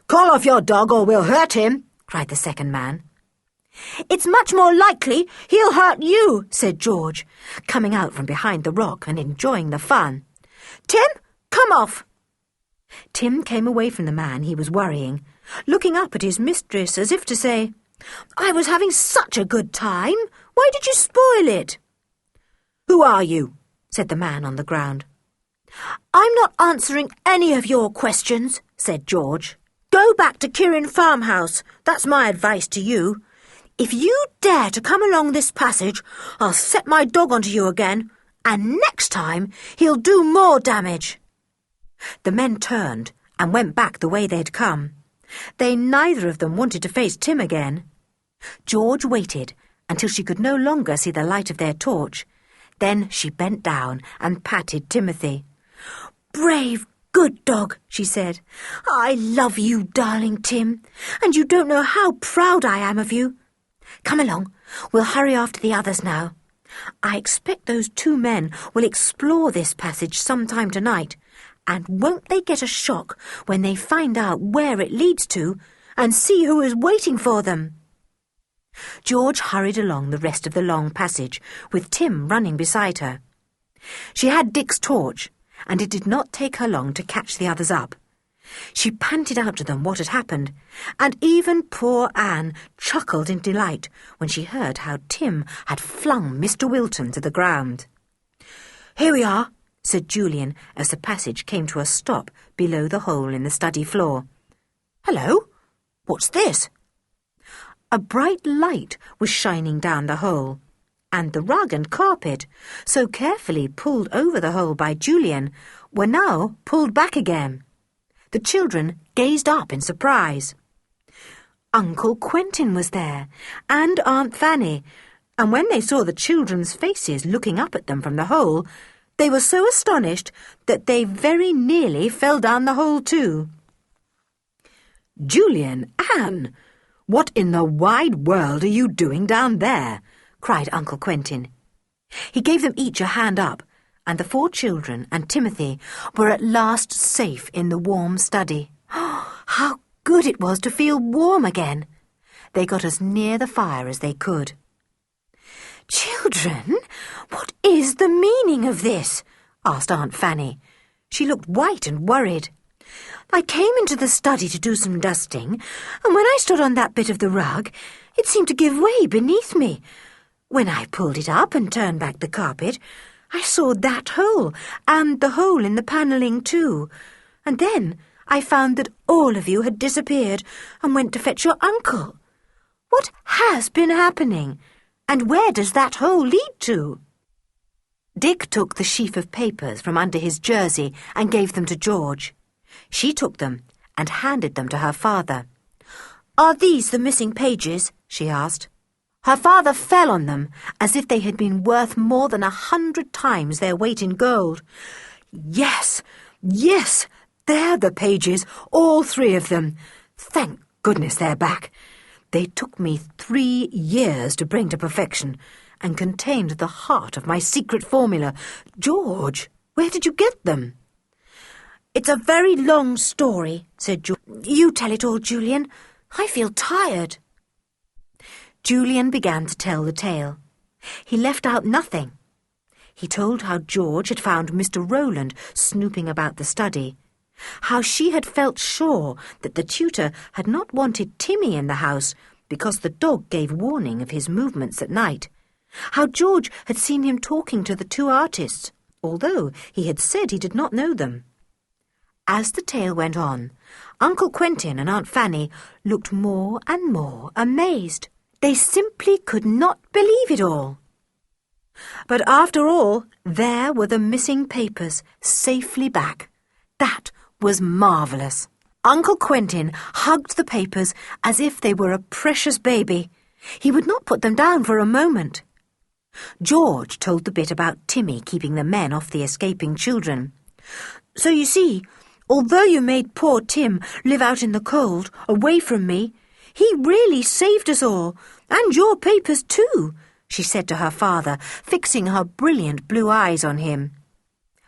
Speaker 4: "Call off your dog or we'll hurt him," cried the second man. "It's much more likely he'll hurt you," said George, coming out from behind the rock and enjoying the fun. "Tim, come off." Tim came away from the man he was worrying, looking up at his mistress as if to say, "I was having such a good time. Why did you spoil it?" "Who are you?" said the man on the ground. "I'm not answering any of your questions," said George. "Go back to Kirrin farmhouse. That's my advice to you. If you dare to come along this passage, I'll set my dog onto you again, and next time he'll do more damage." The men turned and went back the way they'd come. They neither of them wanted to face Tim again. George waited until she could no longer see the light of their torch. Then she bent down and patted Timothy. "Brave, good dog," she said. "I love you, darling Tim, and you don't know how proud I am of you. Come along, we'll hurry after the others now. I expect those two men will explore this passage sometime tonight, and won't they get a shock when they find out where it leads to and see who is waiting for them?" George hurried along the rest of the long passage, with Tim running beside her. She had Dick's torch, and it did not take her long to catch the others up. She panted out to them what had happened, and even poor Anne chuckled in delight when she heard how Tim had flung Mr. Wilton to the ground. "Here we are,"
Speaker 3: said Julian as the passage came to a stop below the hole in the study floor. "Hello, what's this?" A bright light was shining down the hole, and the rug and carpet, so carefully pulled over the hole by Julian, were now pulled back again. The children gazed up in surprise. Uncle Quentin was there, and Aunt Fanny, and when they saw the children's faces looking up at them from the hole, they were so astonished that they very nearly fell down the hole too.
Speaker 2: "Julian, Anne, what in the wide world are you doing down there?"
Speaker 3: cried Uncle Quentin. He gave them each a hand up, and the 4 children and Timothy were at last safe in the warm study. How good it was to feel warm again! They got as near the fire as they could. "Children, what is the meaning of this?" asked Aunt Fanny. She looked white and worried. "I came into the study to do some dusting, and when I stood on that bit of the rug, it seemed to give way beneath me. When I pulled it up and turned back the carpet, I saw that hole, and the hole in the panelling too. And then I found that all of you had disappeared and went to fetch your uncle. What has been happening? And where does that hole lead to?" Dick took the sheaf of papers from under his jersey and gave them to George. She took them and handed them to her father. "Are these the missing pages?" she asked. Her father fell on them as if they had been worth more than 100 times their weight in gold.
Speaker 2: Yes, they're the pages, all 3 of them. Thank goodness they're back. They took me 3 years to bring to perfection and contained the heart of my secret formula. George, where did you get them?"
Speaker 3: "It's a very long story," said George. "You tell it all, Julian. I feel tired." Julian began to tell the tale. He left out nothing. He told how George had found Mr. Rowland snooping about the study, how she had felt sure that the tutor had not wanted Timmy in the house because the dog gave warning of his movements at night, how George had seen him talking to the 2 artists, although he had said he did not know them. As the tale went on, Uncle Quentin and Aunt Fanny looked more and more amazed. They simply could not believe it all. But after all, there were the missing papers safely back. That was marvellous. Uncle Quentin hugged the papers as if they were a precious baby. He would not put them down for a moment. George told the bit about Timmy keeping the men off the escaping children. "So you see, although you made poor Tim live out in the cold, away from me, he really saved us all, and your papers too," she said to her father, fixing her brilliant blue eyes on him.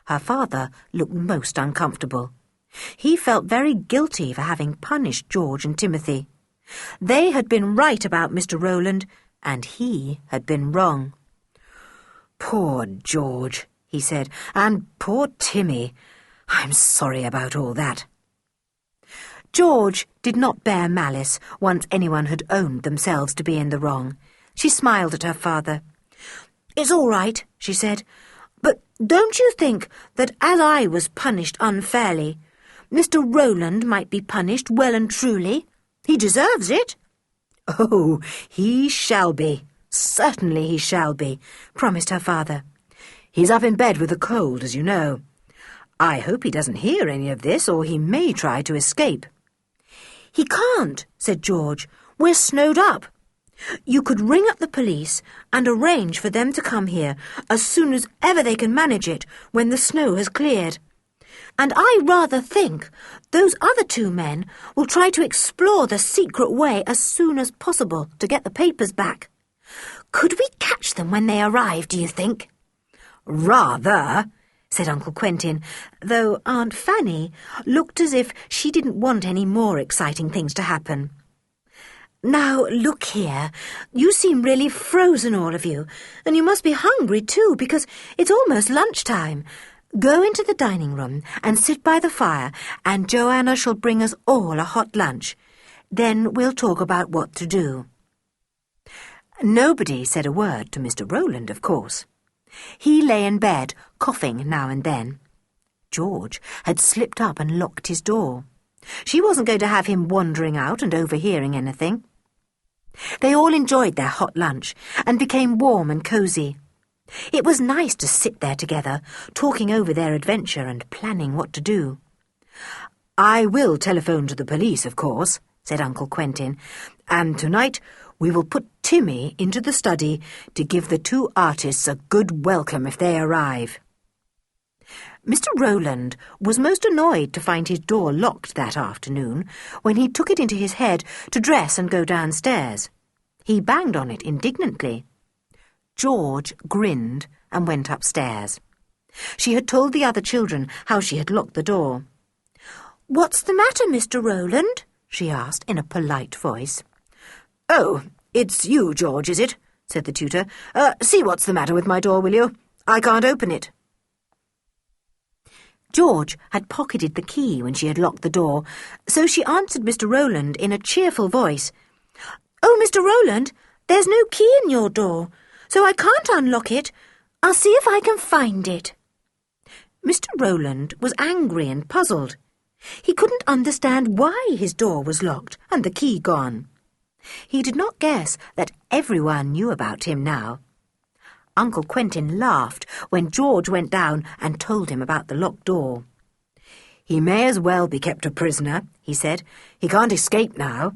Speaker 3: Her father looked most uncomfortable. He felt very guilty for having punished George and Timothy. They had been right about Mr. Rowland, and he had been wrong.
Speaker 2: "Poor George," he said, "and poor Timmy. I'm sorry about all that."
Speaker 3: George did not bear malice once anyone had owned themselves to be in the wrong. She smiled at her father. "It's all right," she said, "but don't you think that as I was punished unfairly, Mr. Rowland might be punished well and truly? He deserves it."
Speaker 2: "Oh, he shall be. Certainly he shall be," promised her father. "He's up in bed with a cold, as you know. I hope he doesn't hear any of this, or he may try to escape."
Speaker 3: "He can't," said George. "We're snowed up. You could ring up the police and arrange for them to come here as soon as ever they can manage it when the snow has cleared. And I rather think those other 2 men will try to explore the secret way as soon as possible to get the papers back. Could we catch them when they arrive, do you think?"
Speaker 2: "Rather,"
Speaker 3: said Uncle Quentin, though Aunt Fanny looked as if she didn't want any more exciting things to happen. "Now, look here, you seem really frozen, all of you, and you must be hungry too, because it's almost lunchtime. Go into the dining room and sit by the fire, and Joanna shall bring us all a hot lunch. Then we'll talk about what to do." Nobody said a word to Mr. Rowland, of course.
Speaker 1: He lay in bed, coughing now and then. George had slipped up and locked his door. She wasn't going to have him wandering out and overhearing anything. They all enjoyed their hot lunch and became warm and cosy. It was nice to sit there together, talking over their adventure and planning what to do. "I will telephone to the police, of course," said Uncle Quentin, "and tonight we will put Timmy into the study to give the two artists a good welcome if they arrive." Mr. Rowland was most annoyed to find his door locked that afternoon when he took it into his head to dress and go downstairs. He banged on it indignantly. George grinned and went upstairs. She had told the other children how she had locked the door.
Speaker 4: "What's the matter, Mr. Rowland?"
Speaker 1: she asked in a polite voice.
Speaker 2: "Oh, it's you, George, is it?" said the tutor. "See what's the matter with my door, will you? I can't open it."
Speaker 1: George had pocketed the key when she had locked the door, so she answered Mr. Rowland in a cheerful voice.
Speaker 4: "Oh, Mr. Rowland, there's no key in your door, so I can't unlock it. I'll see if I can find it."
Speaker 1: Mr. Rowland was angry and puzzled. He couldn't understand why his door was locked and the key gone. He did not guess that everyone knew about him now. Uncle Quentin laughed when George went down and told him about the locked door.
Speaker 2: "He may as well be kept a prisoner," he said. "He can't escape now."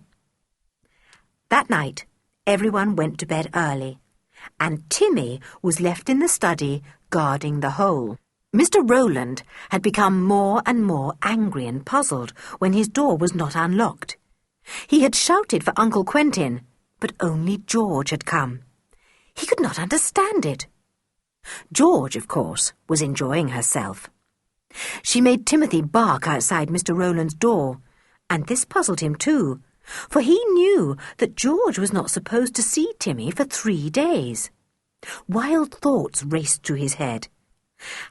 Speaker 1: That night, everyone went to bed early, and Timmy was left in the study guarding the hole. Mr. Rowland had become more and more angry and puzzled when his door was not unlocked. He had shouted for Uncle Quentin, but only George had come. He could not understand it. George, of course, was enjoying herself. She made Timothy bark outside Mr. Rowland's door, and this puzzled him too, for he knew that George was not supposed to see Timmy for 3 days. Wild thoughts raced through his head.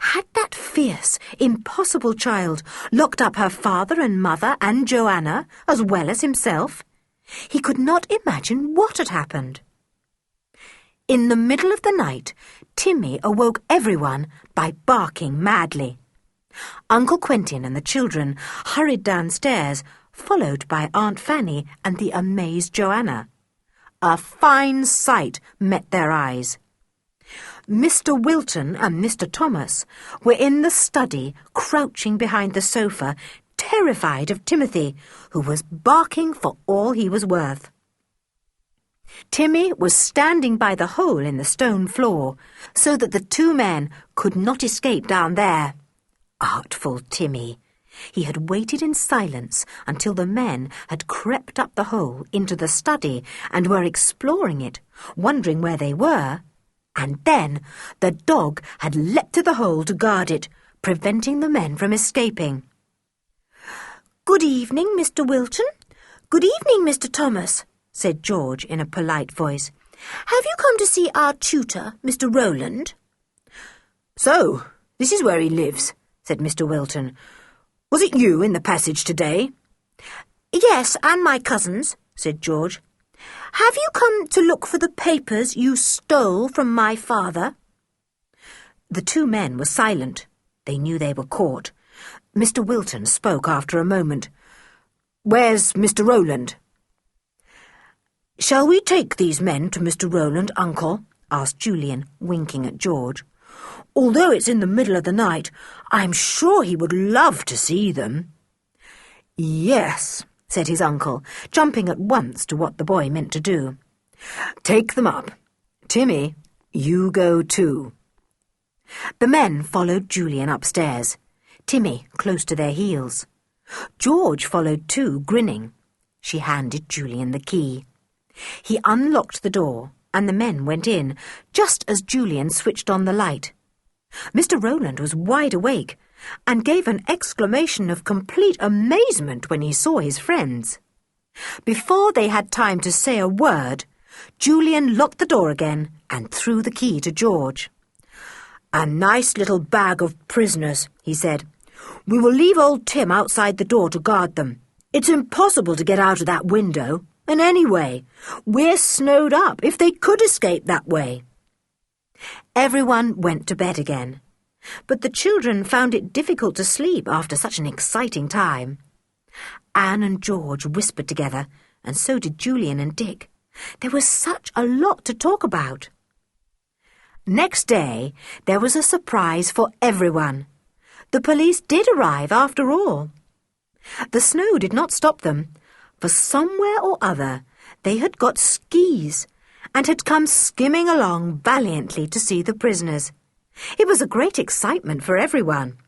Speaker 1: Had that fierce, impossible child locked up her father and mother and Joanna, as well as himself? He could not imagine what had happened. In the middle of the night, Timmy awoke everyone by barking madly. Uncle Quentin and the children hurried downstairs, followed by Aunt Fanny and the amazed Joanna. A fine sight met their eyes. Mr. Wilton and Mr. Thomas were in the study, crouching behind the sofa, terrified of Timothy, who was barking for all he was worth. Timmy was standing by the hole in the stone floor, so that the two men could not escape down there. Artful Timmy! He had waited in silence until the men had crept up the hole into the study and were exploring it, wondering where they were, and then the dog had leapt to the hole to guard it, preventing the men from escaping.
Speaker 4: "Good evening, Mr. Wilton. Good evening, Mr. Thomas," said George in a polite voice. "Have you come to see our tutor, Mr. Rowland?"
Speaker 2: "So, this is where he lives," said Mr. Wilton. "Was it you in the passage today?"
Speaker 4: "Yes, and my cousins," said George. "Have you come to look for the papers you stole from my father?"
Speaker 1: The two men were silent. They knew they were caught. Mr. Wilton spoke after a moment.
Speaker 2: "Where's Mr. Rowland?"
Speaker 1: "Shall we take these men to Mr. Rowland, Uncle?" asked Julian, winking at George. "Although it's in the middle of the night, I'm sure he would love to see them."
Speaker 2: "Yes," said his uncle, jumping at once to what the boy meant to do. "Take them up. Timmy, you go too."
Speaker 1: The men followed Julian upstairs, Timmy close to their heels. George followed too, grinning. She handed Julian the key. He unlocked the door, and the men went in, just as Julian switched on the light. Mr. Rowland was wide awake, and gave an exclamation of complete amazement when he saw his friends. Before they had time to say a word, Julian locked the door again and threw the key to George.
Speaker 2: "A nice little bag of prisoners," he said. "We will leave old Tim outside the door to guard them. It's impossible to get out of that window, and anyway, we're snowed up if they could escape that way."
Speaker 3: Everyone went to bed again, but the children found it difficult to sleep after such an exciting time. Anne and George whispered together, and so did Julian and Dick. There was such a lot to talk about. Next day, there was a surprise for everyone. The police did arrive after all. The snow did not stop them, for somewhere or other they had got skis and had come skimming along valiantly to see the prisoners. It was a great excitement for everyone.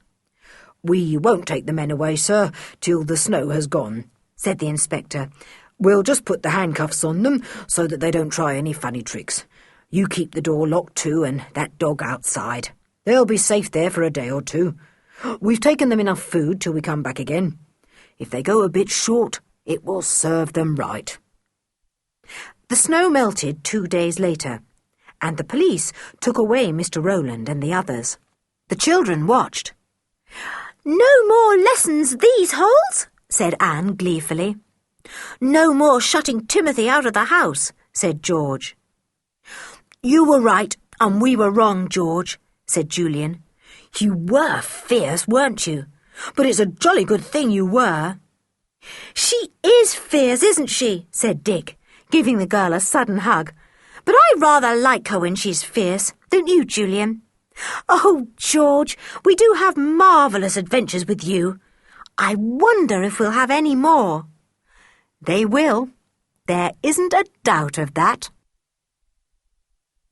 Speaker 2: "We won't take the men away, sir, till the snow has gone," said the inspector. "We'll just put the handcuffs on them so that they don't try any funny tricks. You keep the door locked too, and that dog outside. They'll be safe there for a day or two. We've taken them enough food till we come back again. If they go a bit short, it will serve them right."
Speaker 3: The snow melted 2 days later, and the police took away Mr. Rowland and the others. The children watched.
Speaker 4: "No more lessons these holes,"
Speaker 3: said Anne gleefully.
Speaker 4: "No more shutting Timothy out of the house," said George.
Speaker 3: "You were right, and we were wrong, George," said Julian. "You were fierce, weren't you? But it's a jolly good thing you were."
Speaker 4: "She is fierce, isn't she?"
Speaker 3: said Dick, giving the girl a sudden hug.
Speaker 4: "But I rather like her when she's fierce, don't you, Julian? Oh, George, we do have marvellous adventures with you. I wonder if we'll have any more."
Speaker 3: They will. There isn't a doubt of that.